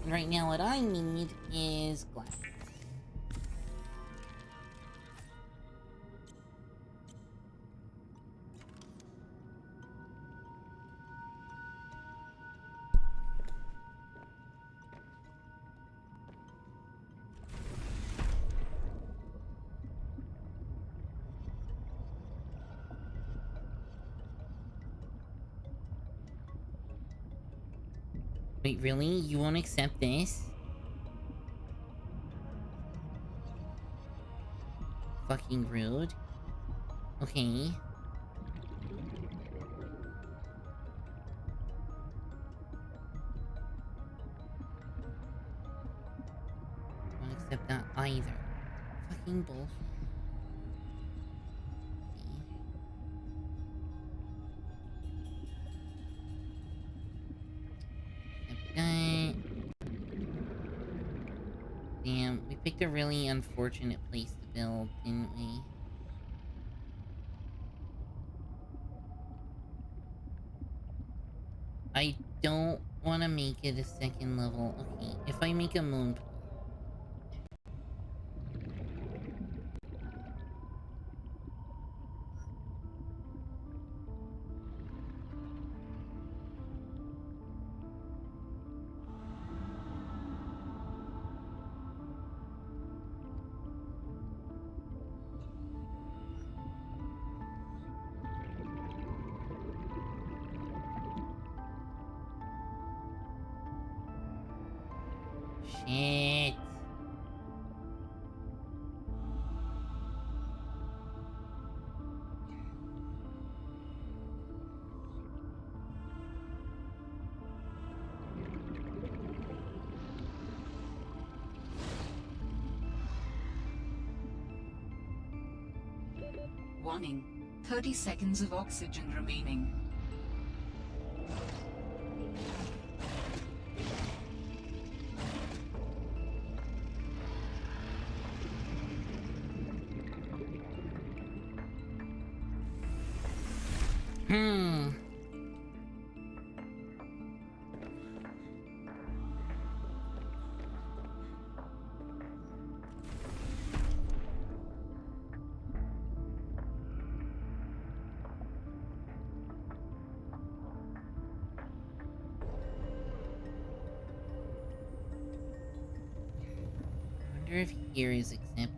Right now, what I need is glass. Wait, really? You won't accept this? Fucking rude. Okay. Won't accept that either. Fucking bullshit. Damn, we picked a really unfortunate place to build, didn't we? I don't want to make it a 2nd level. Okay, if I make a moon pool. Shit. Warning. 30 seconds of oxygen remaining. I wonder if here is acceptable.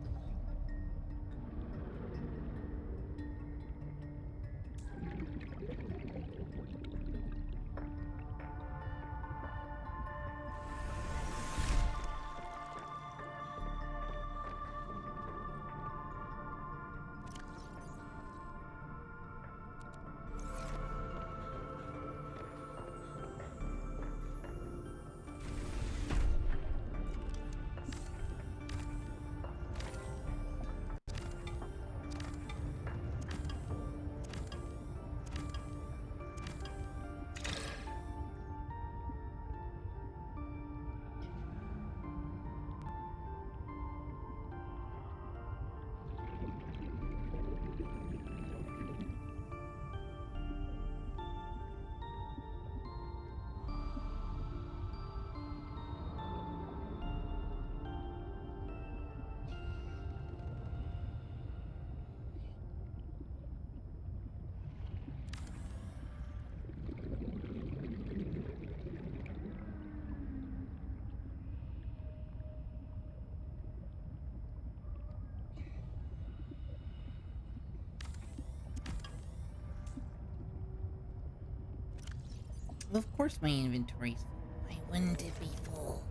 Of course my inventory's full. Why wouldn't it be full?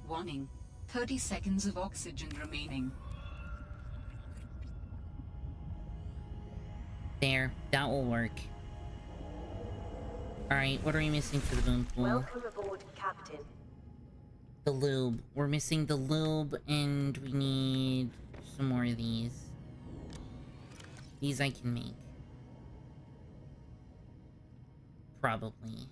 Warning. 30 seconds of oxygen remaining. There, that will work. Alright, what are we missing for the boom pool? Welcome aboard, Captain. The lube. We're missing the lube, and we need some more of these. These I can make. Probably.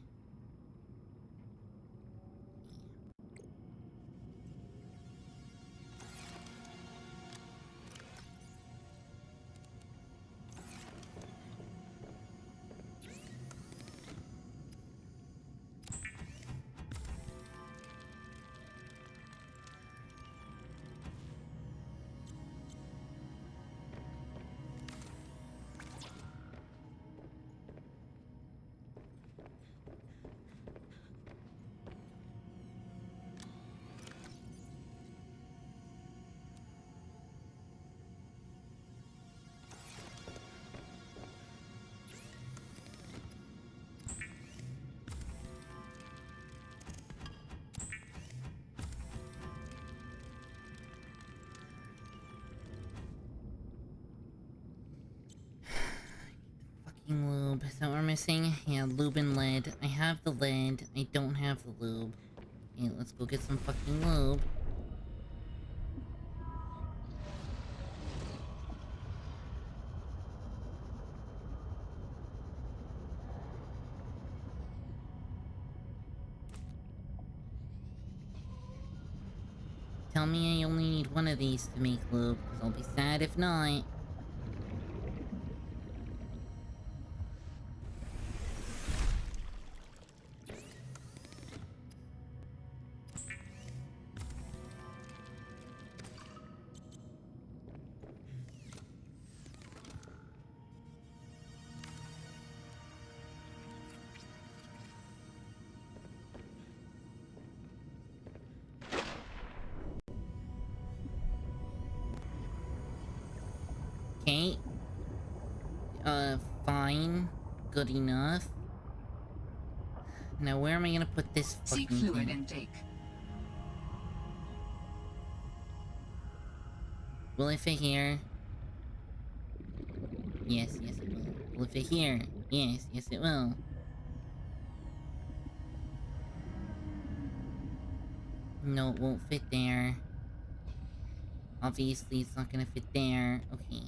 Lube. Is that what we're missing? Yeah, lube and lead. I have the lead. I don't have the lube. Okay, let's go get some fucking lube. Tell me I only need one of these to make lube, because I'll be sad if not. Okay. Fine. Good enough. Now where am I gonna put this fucking Seek fluid thing? intake. Will it fit here? Yes, yes it will. Will it fit here? Yes, yes it will. No, it won't fit there. Obviously, it's not gonna fit there. Okay.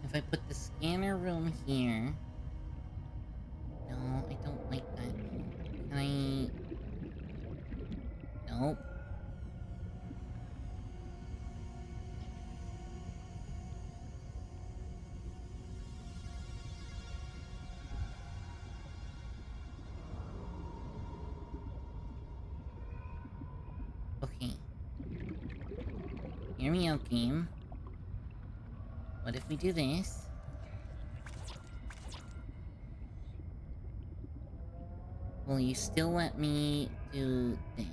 If I put the scanner room here... No, I don't like that. Can I... Nope. Okay. Hear me out, game. What if we do this? Will you still let me do this?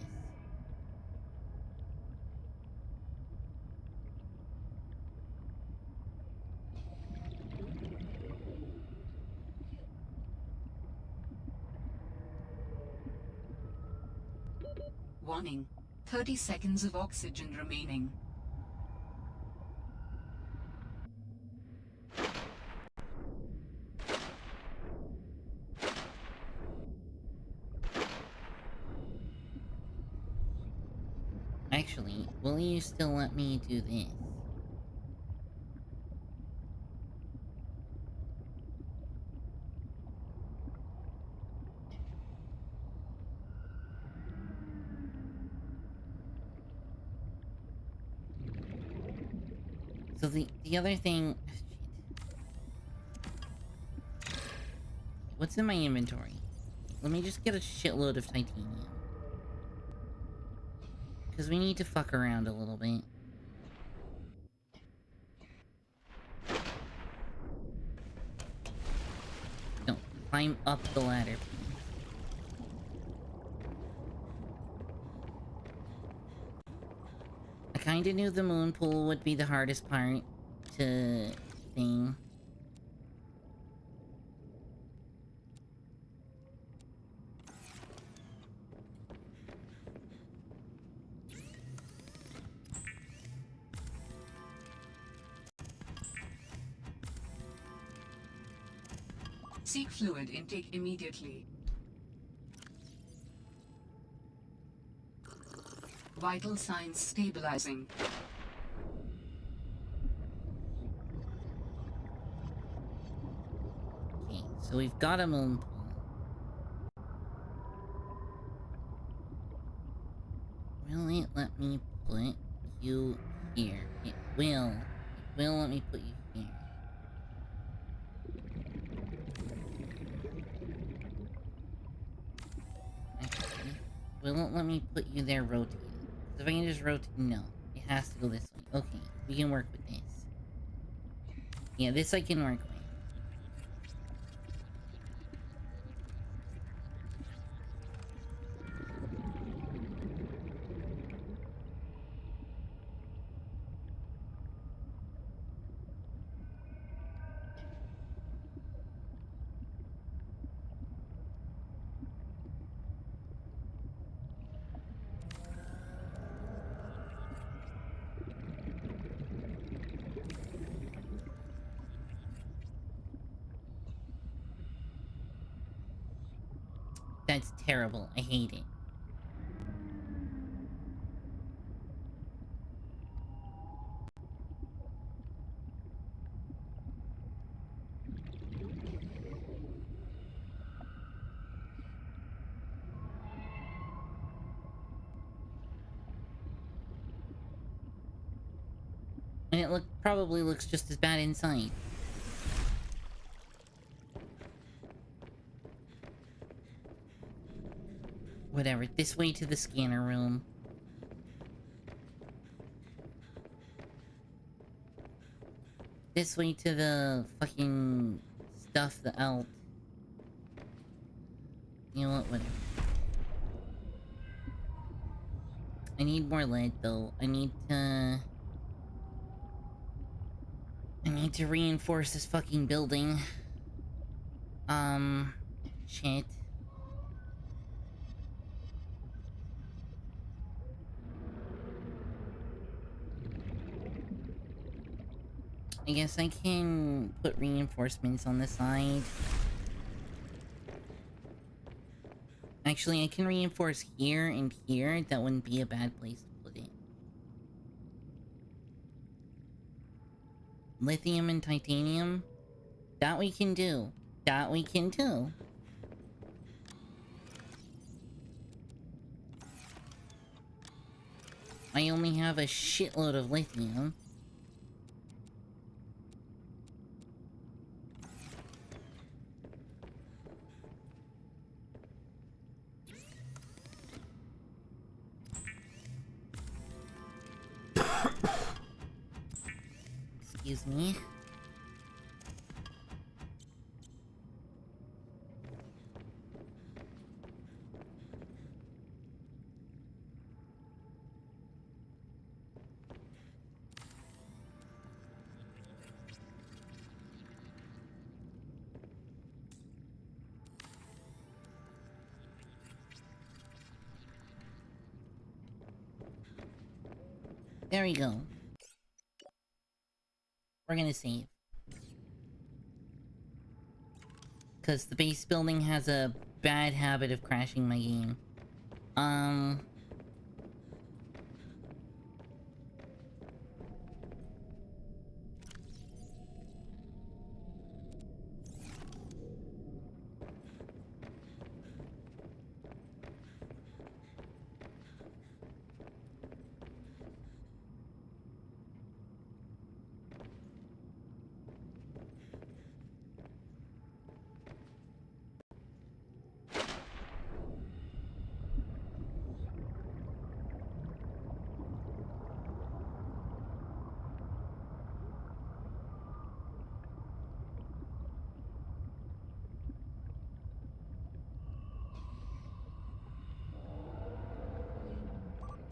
Warning. 30 seconds of oxygen remaining. Actually, will you still let me do this? So the other thing... Shit. What's in my inventory? Let me just get a shitload of titanium. Because we need to fuck around a little bit. No, climb up the ladder, please. I kinda knew the moon pool would be the hardest part to thing. Seek fluid intake immediately. Vital signs stabilizing. Okay, so we've got a moon pool. Will it let me put you here? It will. It will let me put you here. Actually, will it let me put you there rotating? Because if I can just rotate... No. It has to go this way. Okay, we can work with this. Yeah, this I can work with. That's terrible. I hate it. And it probably looks just as bad inside. Whatever, this way to the scanner room. This way to the fucking stuff, the alt. You know what, whatever. I need more lead though. I need to reinforce this fucking building. Shit. I guess I can put reinforcements on the side. Actually, I can reinforce here and here. That wouldn't be a bad place to put it. Lithium and titanium. That we can do. That we can do. I only have a shitload of lithium. Excuse me. There we go. We're gonna save. Because the base building has a bad habit of crashing my game.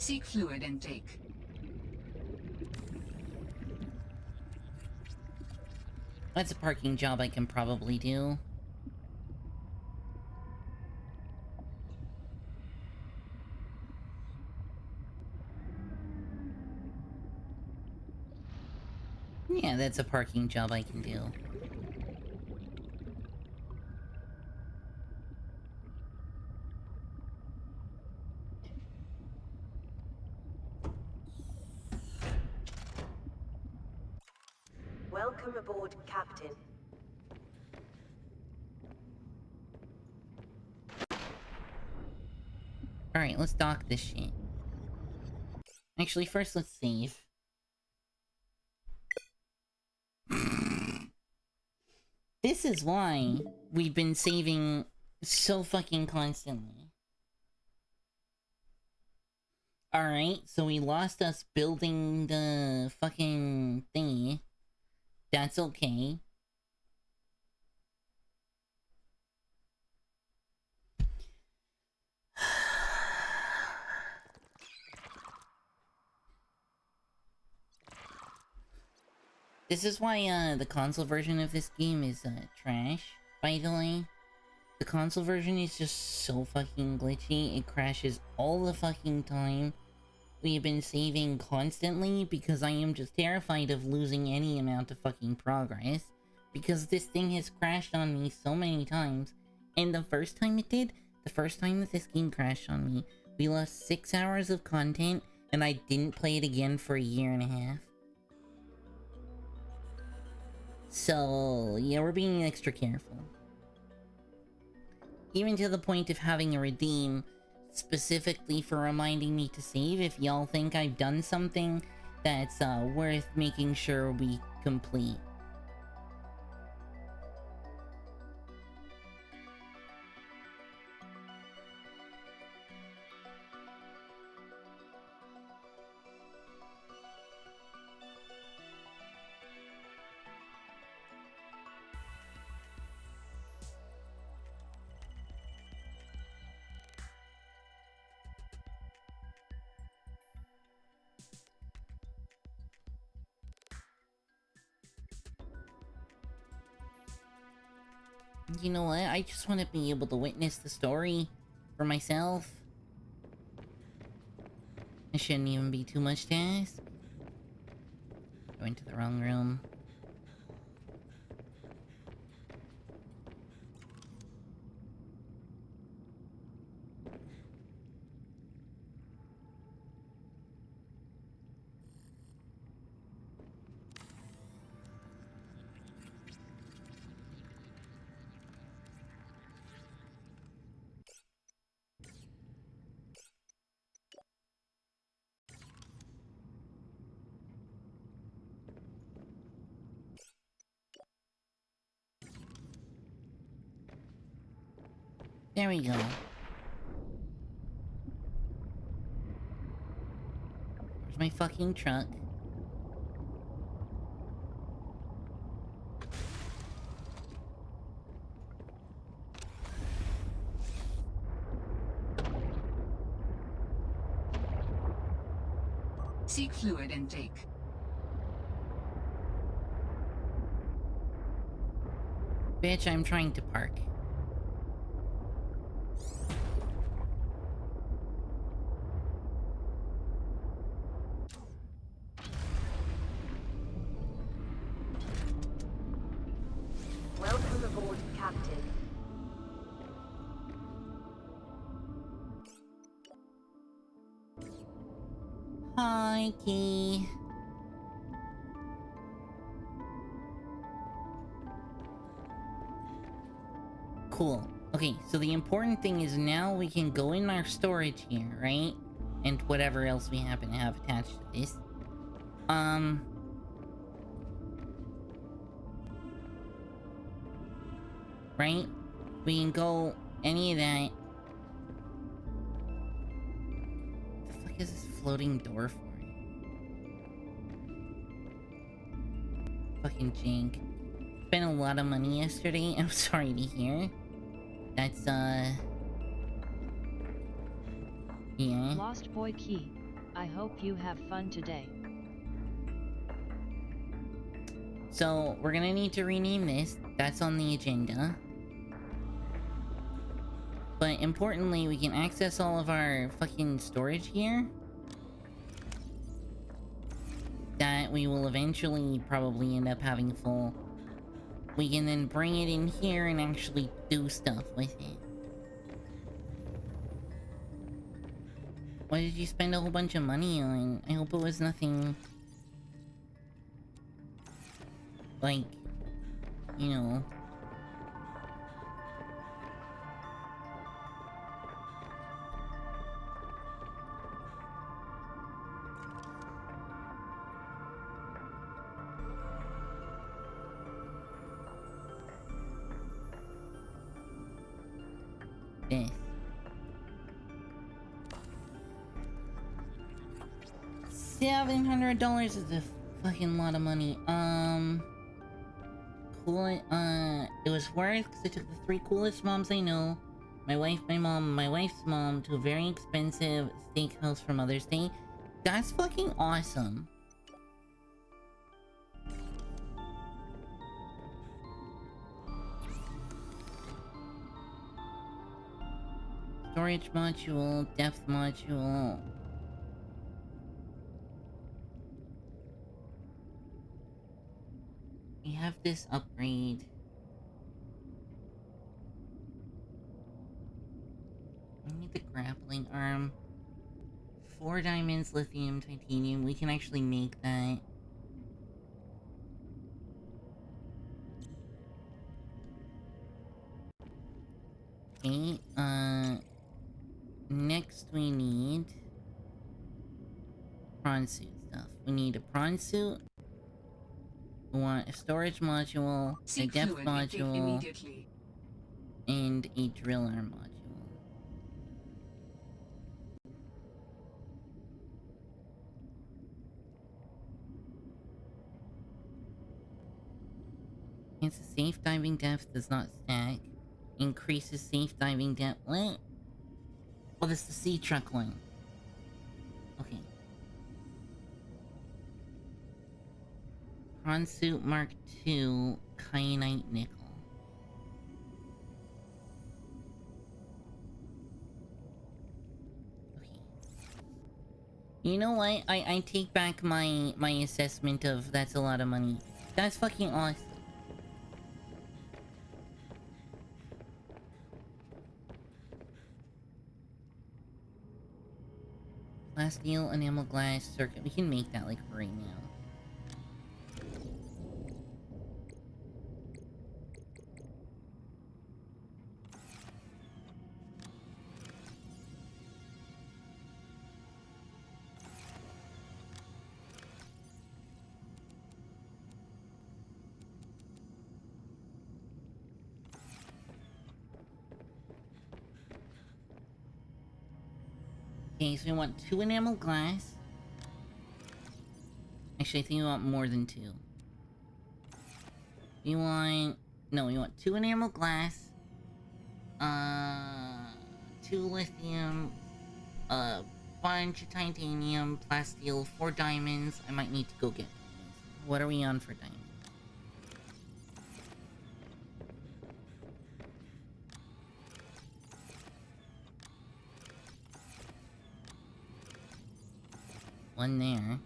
Seek fluid intake. That's a parking job I can probably do. Yeah, that's a parking job I can do. Welcome aboard, Captain. Alright, let's dock this shit. Actually, first let's save. This is why we've been saving so fucking constantly. Alright, so we lost us building the fucking thingy. That's okay. This is why, the console version of this game is, trash, by the way. The console version is just so fucking glitchy, it crashes all the fucking time. We have been saving constantly because I am just terrified of losing any amount of fucking progress. Because this thing has crashed on me so many times. And the first time it did, the first time that this game crashed on me, we lost 6 hours of content and I didn't play it again for a year and a half. So, yeah, we're being extra careful. Even to the point of having a redeem specifically for reminding me to save if y'all think I've done something that's worth making sure we complete. You know what? I just want to be able to witness the story for myself. It shouldn't even be too much to ask. I went to the wrong room. There we go. Where's my fucking truck? Seek fluid intake. Bitch, I'm trying to park. Welcome aboard, Captain. Hi, Key. Cool. Okay, so the important thing is now we can go in our storage here, right? And whatever else we happen to have attached to this. Right? We can go any of that. What the fuck is this floating door for? Fucking jank. Spent a lot of money yesterday. I'm sorry to hear. That's, yeah. Lost boy key. I hope you have fun today. So, we're gonna need to rename this. That's on the agenda. But importantly, we can access all of our fucking storage here. That we will eventually probably end up having full. We can then bring it in here and actually do stuff with it. What did you spend a whole bunch of money on? I hope it was nothing... like... you know... this. $700 is a fucking lot of money. Cool. It was worth because I took the 3 coolest moms I know. My wife, my mom, my wife's mom to a very expensive steakhouse for Mother's Day. That's fucking awesome. Storage module, depth module. We have this upgrade. I need the grappling arm. 4 diamonds, lithium, titanium. We can actually make that. Okay, next we need prawn suit stuff. We need a prawn suit. We want a storage module, a depth module, and a drill arm module. It's a safe diving depth does not stack. Increases safe diving depth. What? Oh, this is the sea truck one. Okay. Prawn suit Mark II, kyanite nickel. Okay. You know what? I take back my assessment of that's a lot of money. That's fucking awesome. Plasteel, enamel glass, circuit. We can make that like right now. Okay, so we want 2 enamel glass. Actually, I think we want more than 2. We want... no, we want 2 enamel glass. 2 lithium. A bunch of titanium, plasteel, 4 diamonds. I might need to go get diamonds. What are we on for diamonds? One there.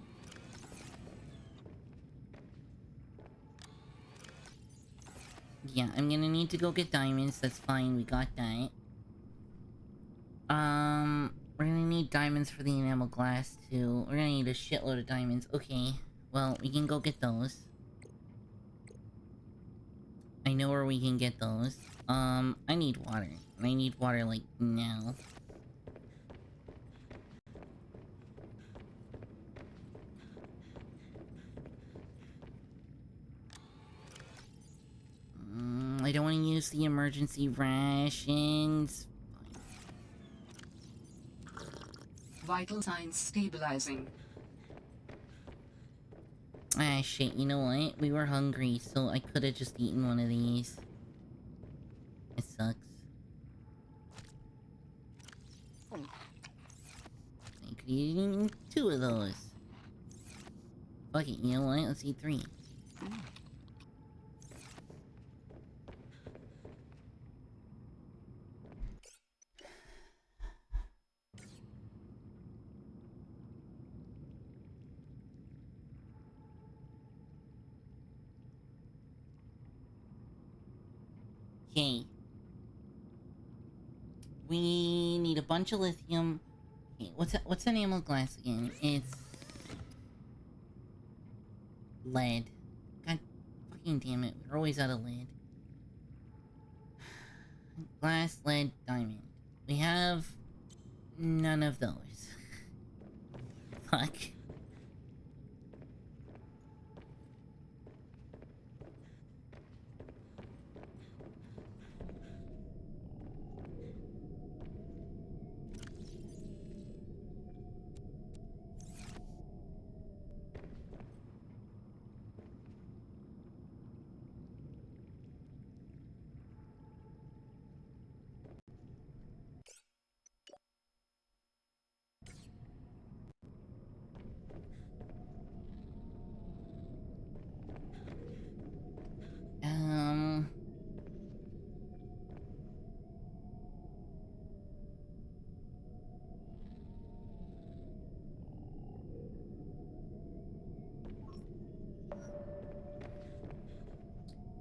Yeah, I'm gonna need to go get diamonds. That's fine, we got that. We're gonna need diamonds for the enamel glass too. We're gonna need a shitload of diamonds. Okay, well, we can go get those. I know where we can get those. I need water. I need water, like, now. I don't want to use the emergency rations. Vital signs stabilizing. Ah, shit, you know what? We were hungry, so I could have just eaten one of these. It sucks. I could eat even 2 of those. Fuck it, you know what? Let's eat 3. Okay. We need a bunch of lithium. Okay, what's an ammo glass again? It's lead. God fucking damn it, we're always out of lead. Glass, lead, diamond. We have none of those. Fuck.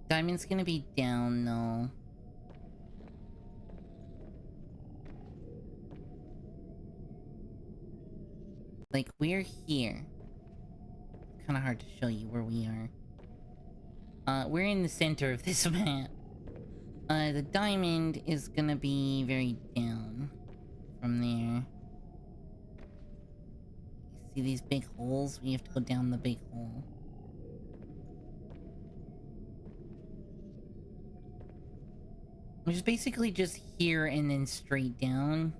Diamond's gonna be down, though. Like, we're here. Kinda hard to show you where we are. We're in the center of this map. The diamond is gonna be very down from there. See these big holes? We have to go down the big hole. Which is basically just here and then straight down.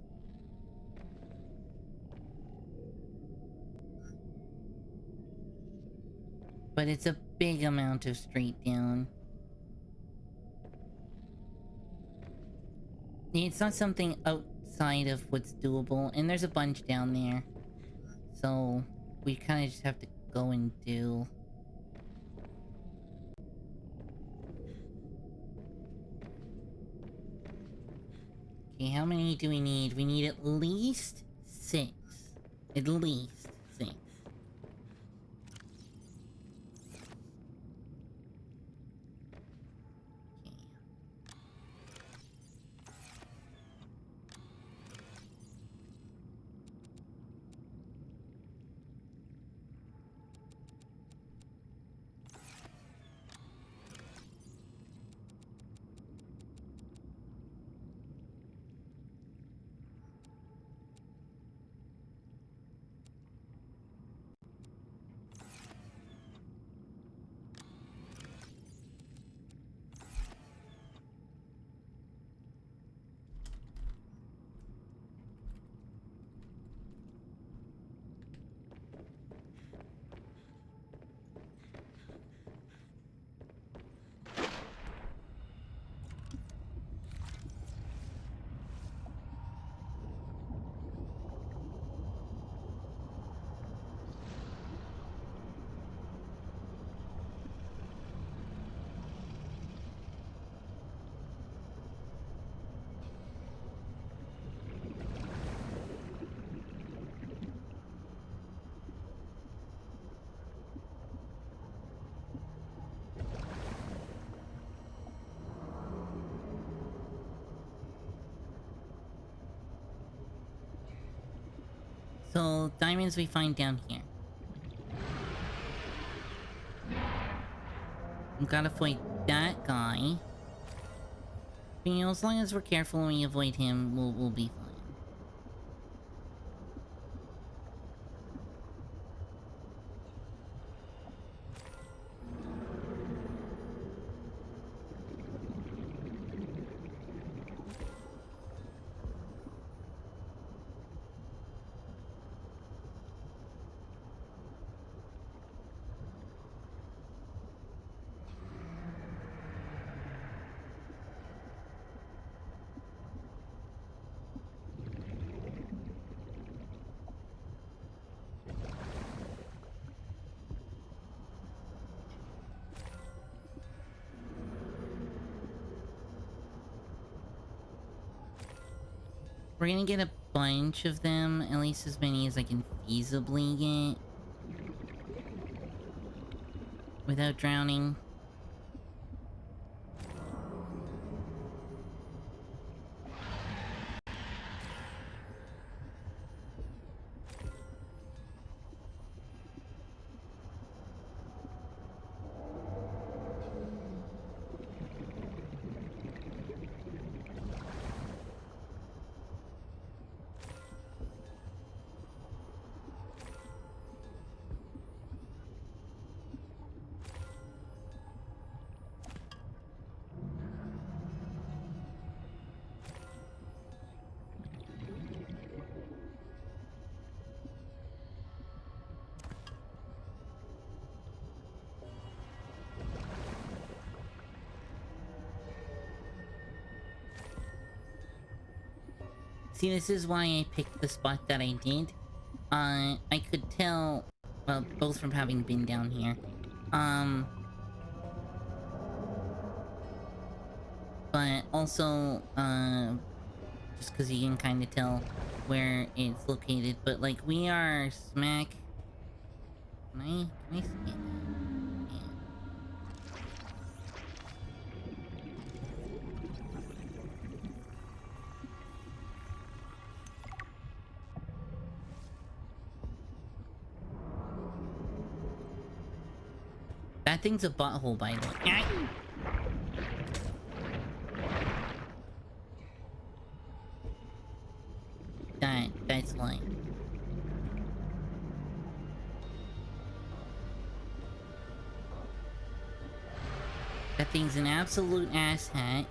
But it's a big amount of straight down. It's not something outside of what's doable, and there's a bunch down there. So, we kind of just have to go and do... Okay, how many do we need? We need at least 6. At least 6. So, diamonds we find down here. We gotta fight that guy. But, you know, as long as we're careful and we avoid him, we'll be fine. We're gonna get a bunch of them, at least as many as I can feasibly get. Without drowning. See, this is why I picked the spot that I did. I could tell, well, both from having been down here. But also, just because you can kind of tell where it's located. But, like, we are smack... Can I scan it? Yeah. That thing's a butthole, by the way. That's why. That thing's an absolute asshat.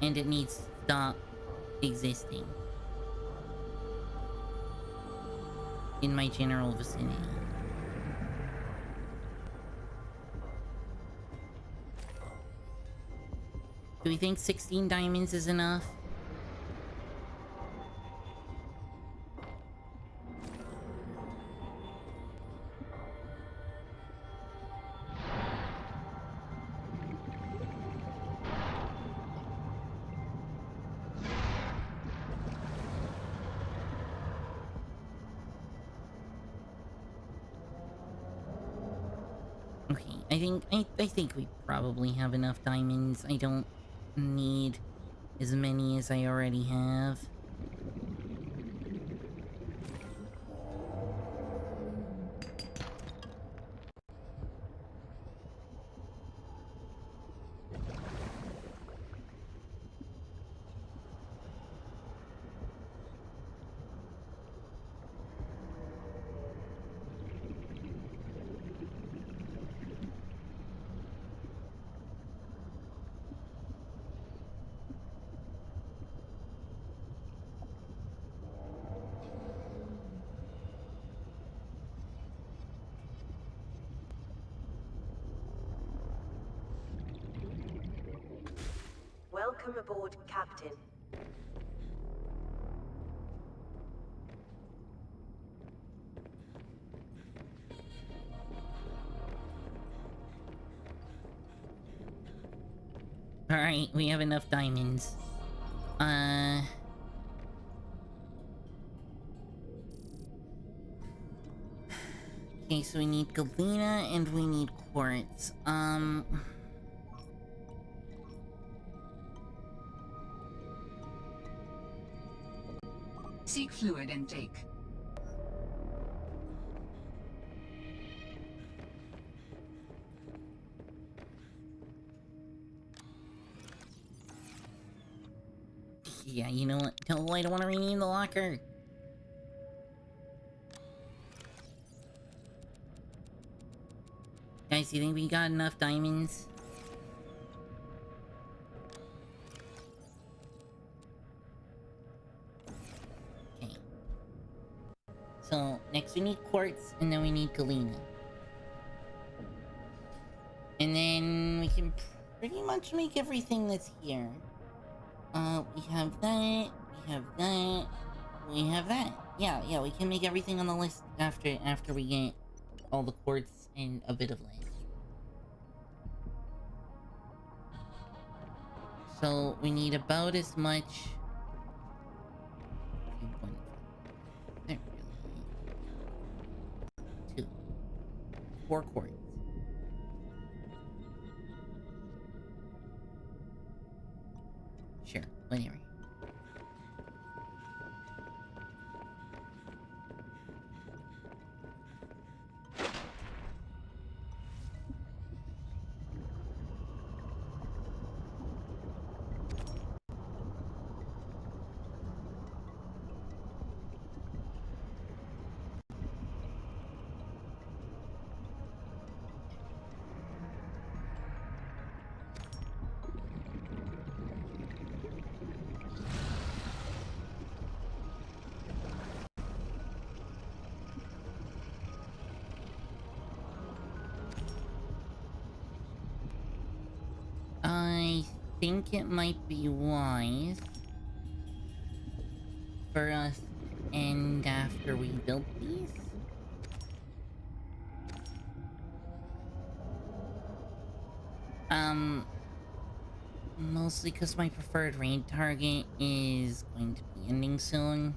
And it needs to stop existing. In my general vicinity. Do we think 16 diamonds is enough? Okay, I think we probably have enough diamonds. I don't need as many as I already have. Welcome aboard, Captain. Alright, we have enough diamonds. Okay, so we need galena and we need quartz. Seek fluid intake. Yeah, you know what? No, I don't want to rename the locker. Guys, you think we got enough diamonds? Okay. So, next we need quartz, and then we need galena. And then we can pretty much make everything that's here. We have that, we have that, we have that. Yeah, we can make everything on the list after we get all the quartz and a bit of land. So we need about as much 4 quartz. Sure, whatever. I think it might be wise for us to end after we build these. Mostly because my preferred raid target is going to be ending soon.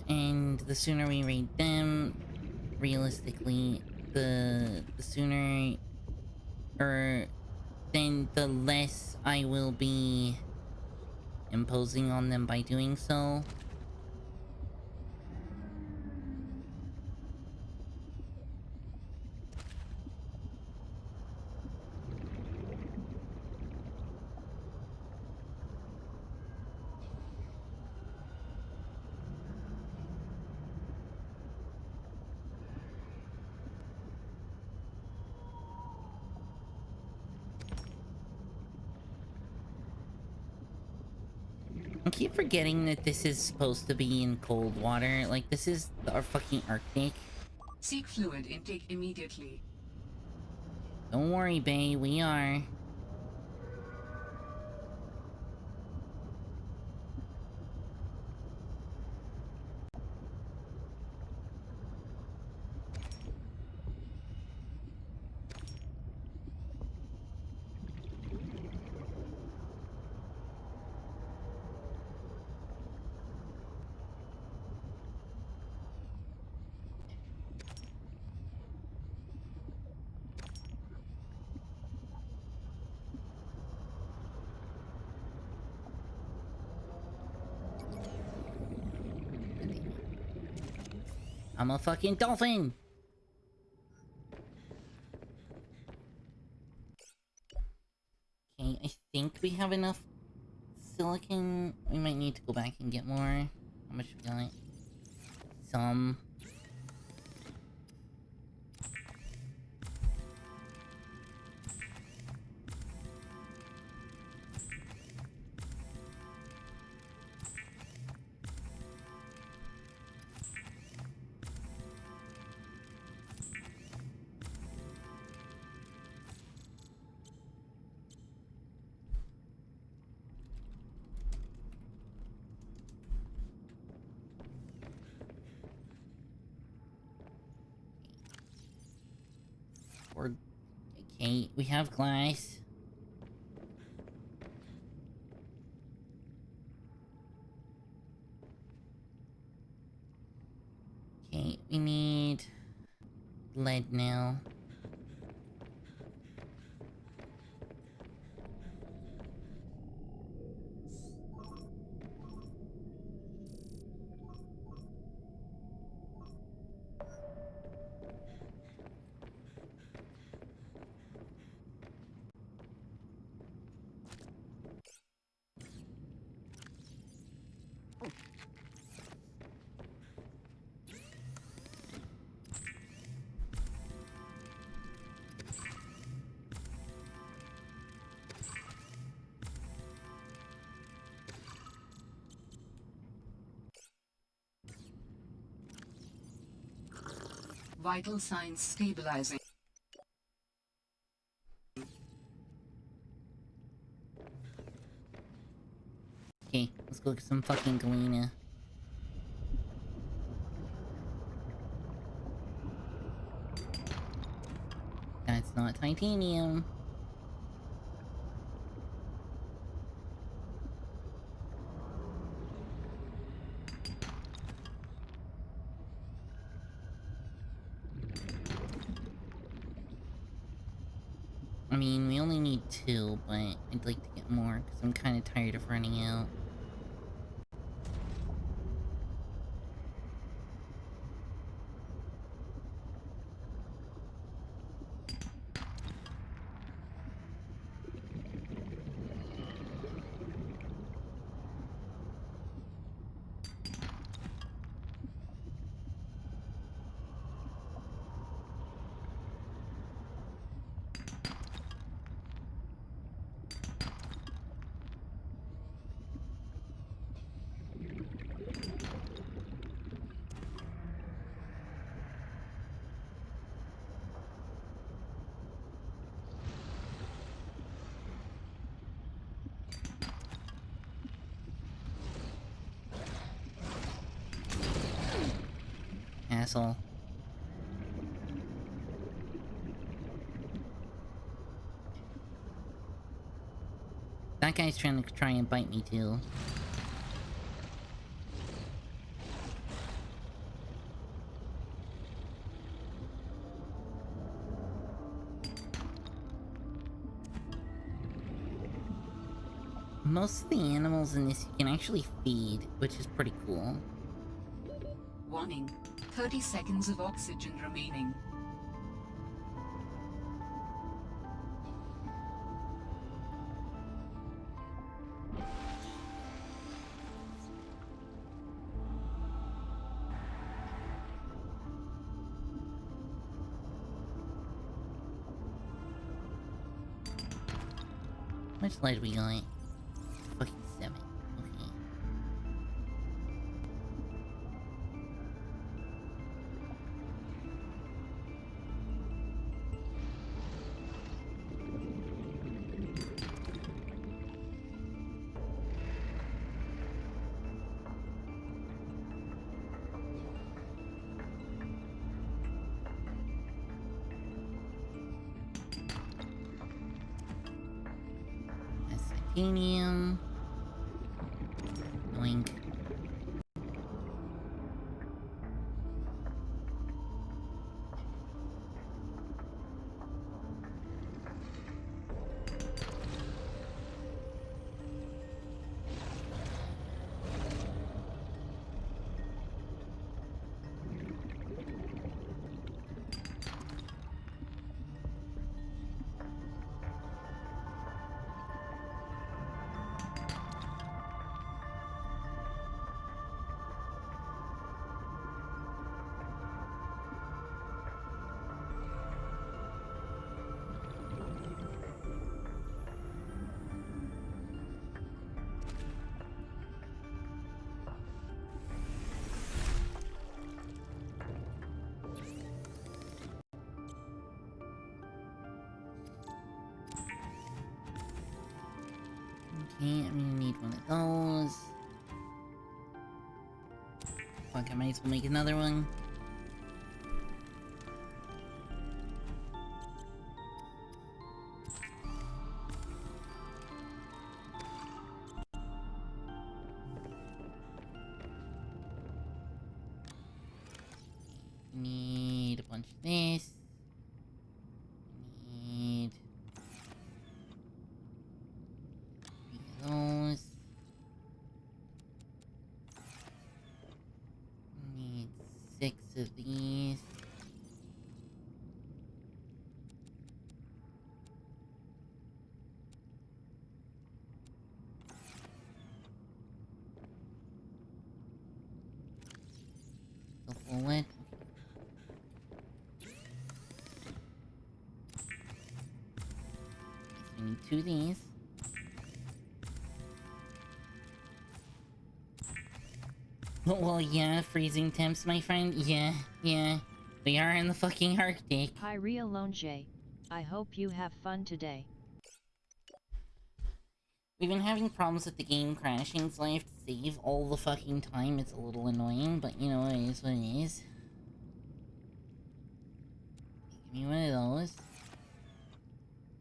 And the sooner we raid them, realistically, the sooner, or then the less I will be imposing on them by doing so. I keep forgetting that this is supposed to be in cold water. Like, this is our fucking Arctic. Seek fluid intake immediately. Don't worry, bae, we are. I'm a fucking dolphin! Okay, I think we have enough silicon. We might need to go back and get more. How much we got? Some. Okay, we have glass. Okay, we need lead now. Vital signs stabilizing. Okay, let's go get some fucking galena. That's not titanium. mean, we only need 2, but I'd like to get more, because I'm kind of tired of running out. Asshole. That guy's trying to try and bite me too. Most of the animals in this you can actually feed, which is pretty cool. Warning. 30 seconds of oxygen remaining. How much light we got? Fucking 7. Okay. Titanium. Oink. Okay, I'm gonna need one of those. Fuck, I might as well make another one. Need a bunch of this. Need 3 of those. Need 6 of these. Go forward. We need 2 of these. Well, yeah, freezing temps, my friend. Yeah. We are in the fucking Arctic. Hi Ria Longe. I hope you have fun today. We've been having problems with the game crashing, so I have to save all the fucking time. It's a little annoying, but you know, it is what it is. Give me one of those.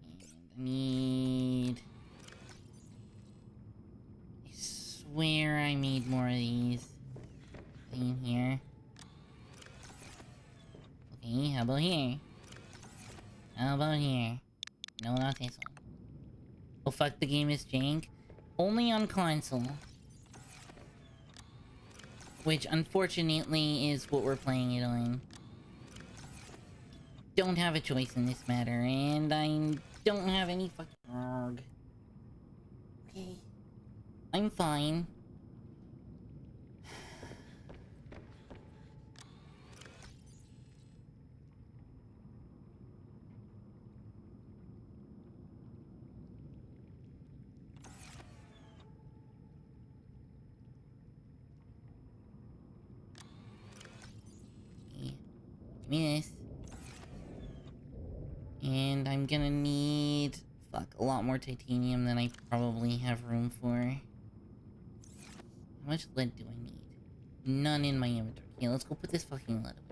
And I need... I swear I made more of these. In here. Okay, how about here? How about here? No, not this one. Oh fuck, the game is jank. Only on console. Which, unfortunately, is what we're playing it on. Don't have a choice in this matter, and I don't have any fucking... Arg. Okay. I'm fine. Okay. Give me this. And I'm gonna need... Fuck, a lot more titanium than I probably have room for. How much lead do I need? None in my inventory. Okay, let's go put this fucking lead away.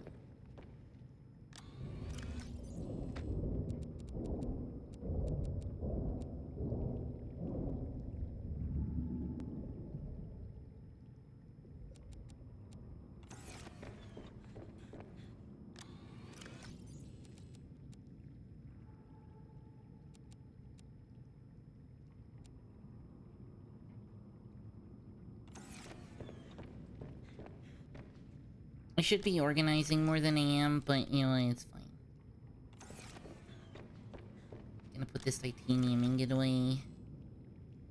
I should be organizing more than I am, but you know, it's fine. Gonna put this titanium ingot away.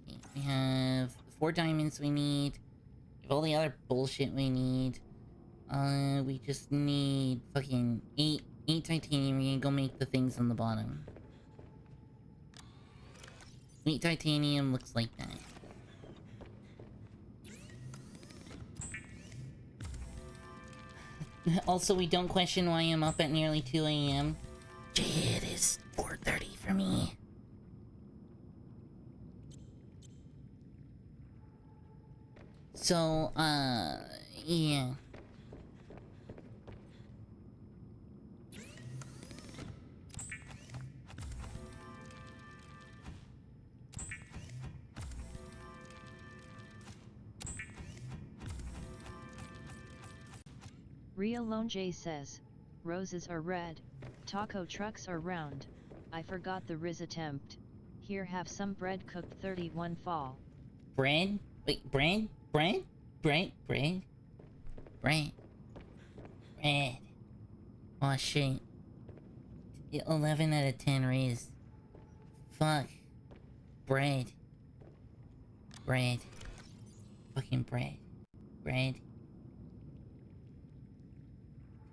Okay, we have the 4 diamonds we need. We have all the other bullshit we need. We just need fucking 8 titanium. We're gonna go make the things on the bottom. 8 titanium looks like that. Also, we don't question why I'm up at nearly 2 AM. It is 4:30 for me. So, yeah. Ria Lone J says, roses are red, taco trucks are round. I forgot the Riz attempt. Here have some bread cooked 31 fall. Bread? Wait, bread? Bread? Bread? Bread? Bread? Bread. Aw, shit. 11 out of 10 Riz. Fuck. Bread. Bread. Fucking bread. Bread.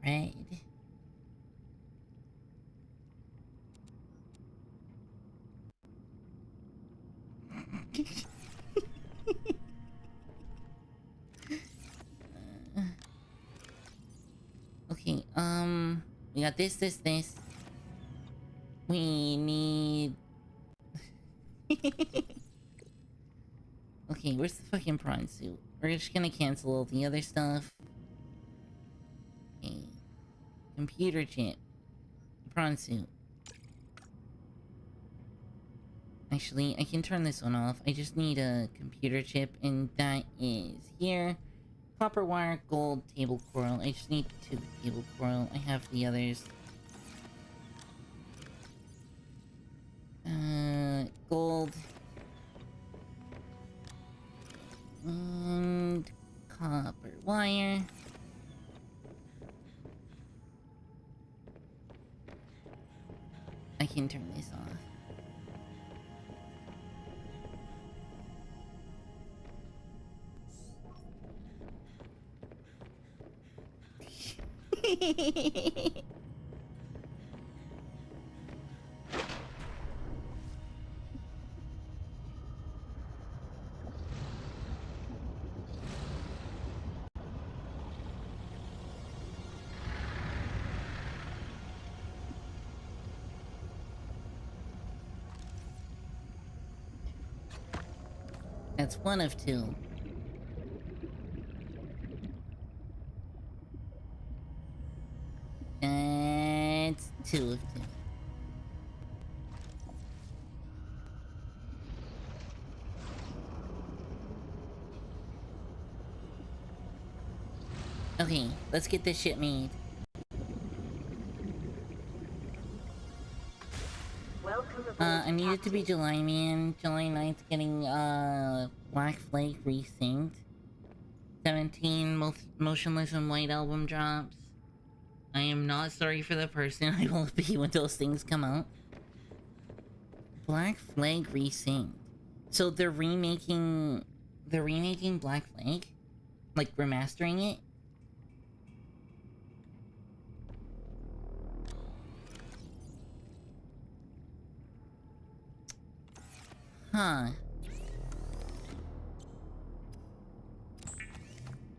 Bread. Okay, we got this. We need... Okay, where's the fucking prawn suit? We're just gonna cancel all the other stuff. Okay. Computer chip. Prawn suit. Actually, I can turn this one off. I just need a computer chip, and that is here. Copper wire, gold, table coral. I just need 2 table coral. I have the others. Gold. And copper wire. I can turn this off. That's 1 of 2. That's 2 of 2. Okay, let's get this shit made. it to be July, man. July 9th getting, Black Flag Resynced. 17 Motionless and White album drops. I am not sorry for the person I will be when those things come out. Black Flag Resynced. So they're remaking Black Flag? Like remastering it? Huh.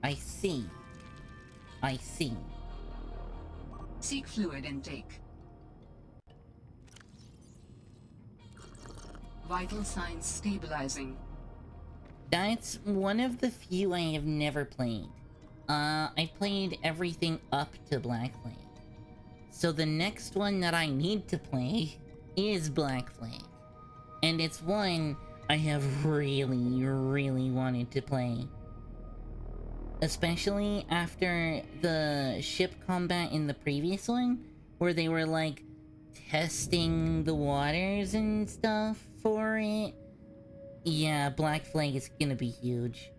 I see. I see. Seek fluid intake. Vital signs stabilizing. That's one of the few I have never played. I played everything up to Black Flag. So the next one that I need to play is Black Flag. And it's one I have really, really wanted to play. Especially after the ship combat in the previous one, where they were like testing the waters and stuff for it. Yeah, Black Flag is gonna be huge.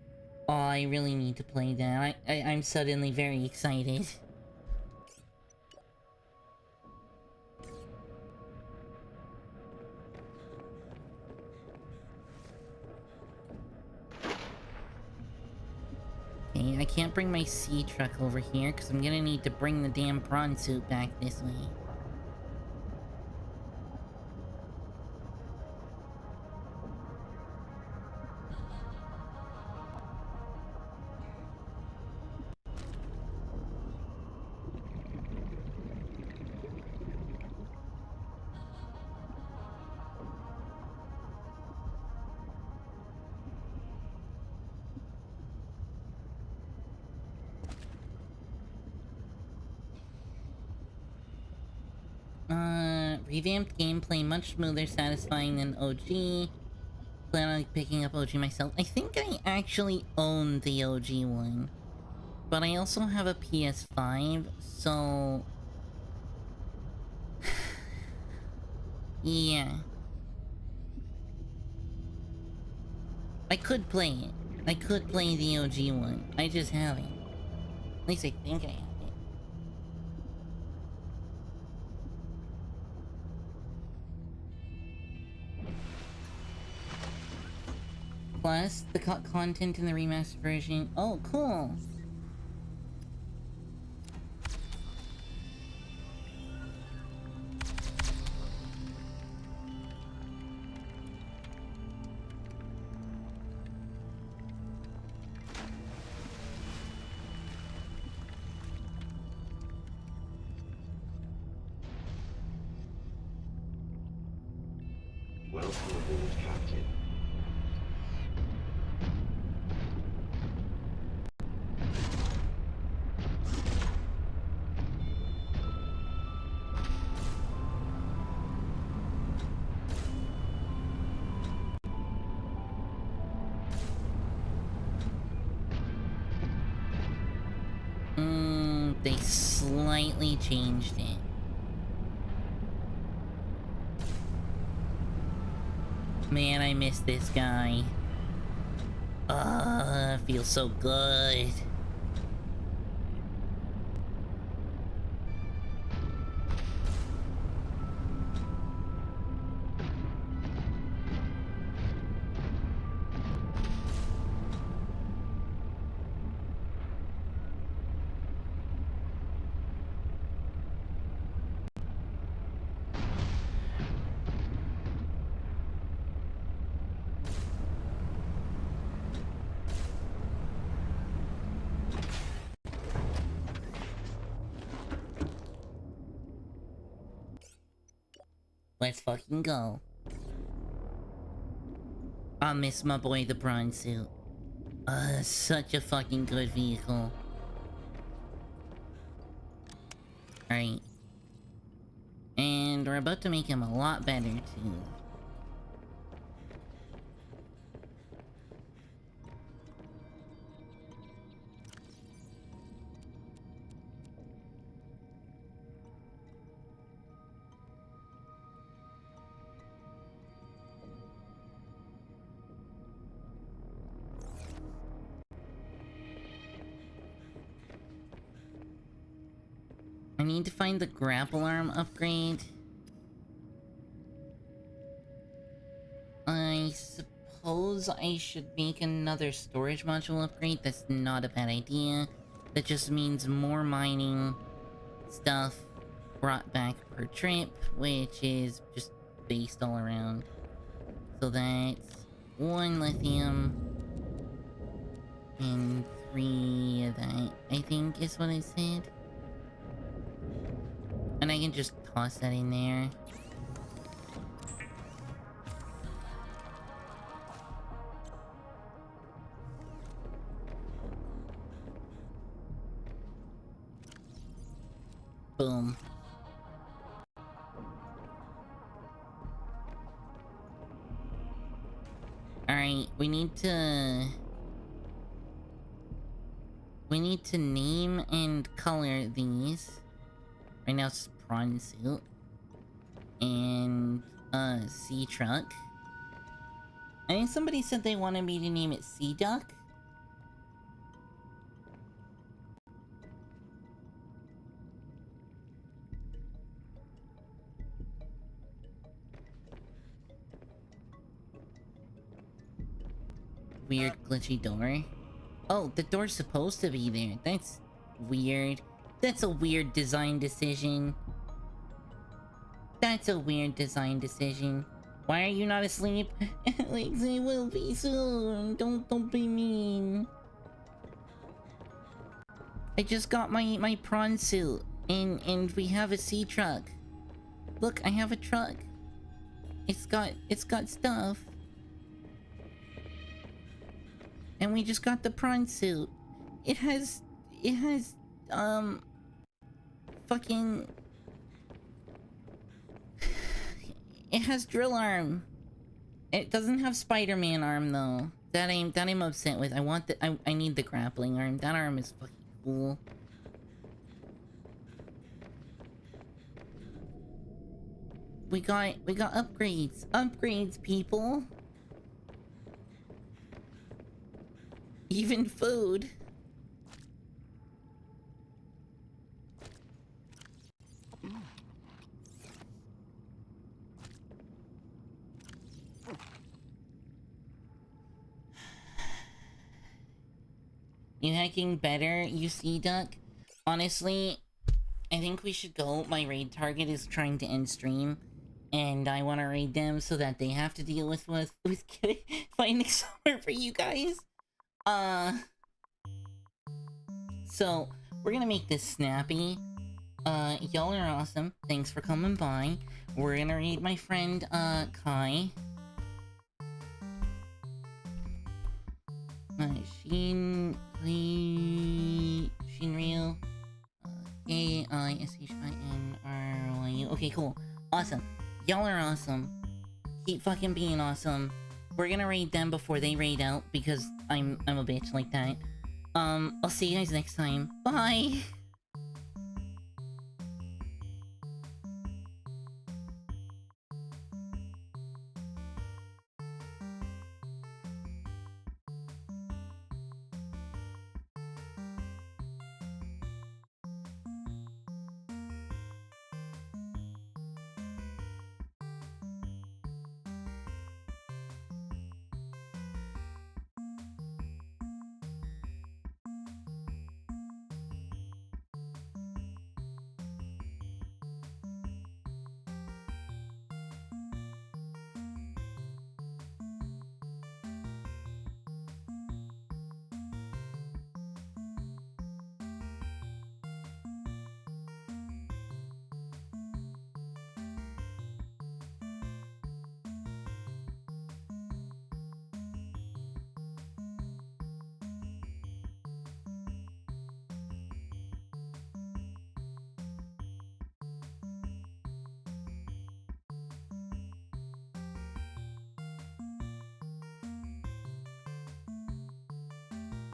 Oh, I really need to play that. I'm suddenly very excited. Okay, I can't bring my sea truck over here because I'm gonna need to bring the damn prawn suit back this way. Revamped gameplay, much smoother, satisfying than OG. Plan on picking up OG myself. I think I actually own the OG one. But I also have a PS5, so... yeah. I could play it. I could play the OG one. I just haven't. At least I think I have. Plus, the content in the remastered version. Oh, cool! Welcome aboard, Captain. They slightly changed it. Man, I miss this guy. Feels so good. Let's fucking go. I miss my boy the bronze suit. Such a fucking good vehicle. Alright. And we're about to make him a lot better too. need to find the grapple arm upgrade. I suppose I should make another storage module upgrade. That's not a bad idea. That just means more mining stuff brought back per trip, which is just based all around. So that's 1 lithium and 3 of that, I think is what I said. And I can just toss that in there. Boom. Alright, we need to name and color these. Right now it's prawn suit. And sea truck. I think somebody said they wanted me to name it sea duck. Weird glitchy door. Oh, the door's supposed to be there. That's weird. That's a weird design decision. That's a weird design decision. Why are you not asleep? Like they will be soon. Don't be mean. I just got my prawn suit and we have a sea truck. Look, I have a truck. It's got stuff. And we just got the prawn suit. It has fucking it has drill arm. It doesn't have Spider-Man arm though. That I'm upset with. I need the grappling arm. That arm is fucking cool. We got upgrades. Upgrades, people. Even food. You hacking better, you sea duck? Honestly, I think we should go. My raid target is trying to end stream. And I want to raid them so that they have to deal with finding somewhere for you guys. So, we're gonna make this snappy. Y'all are awesome. Thanks for coming by. We're gonna raid my friend, Kai. Shinryu. K-I-S-H-I-N-R-Y-U. Okay, cool. Awesome. Y'all are awesome. Keep fucking being awesome. We're gonna raid them before they raid out because I'm a bitch like that. I'll see you guys next time. Bye!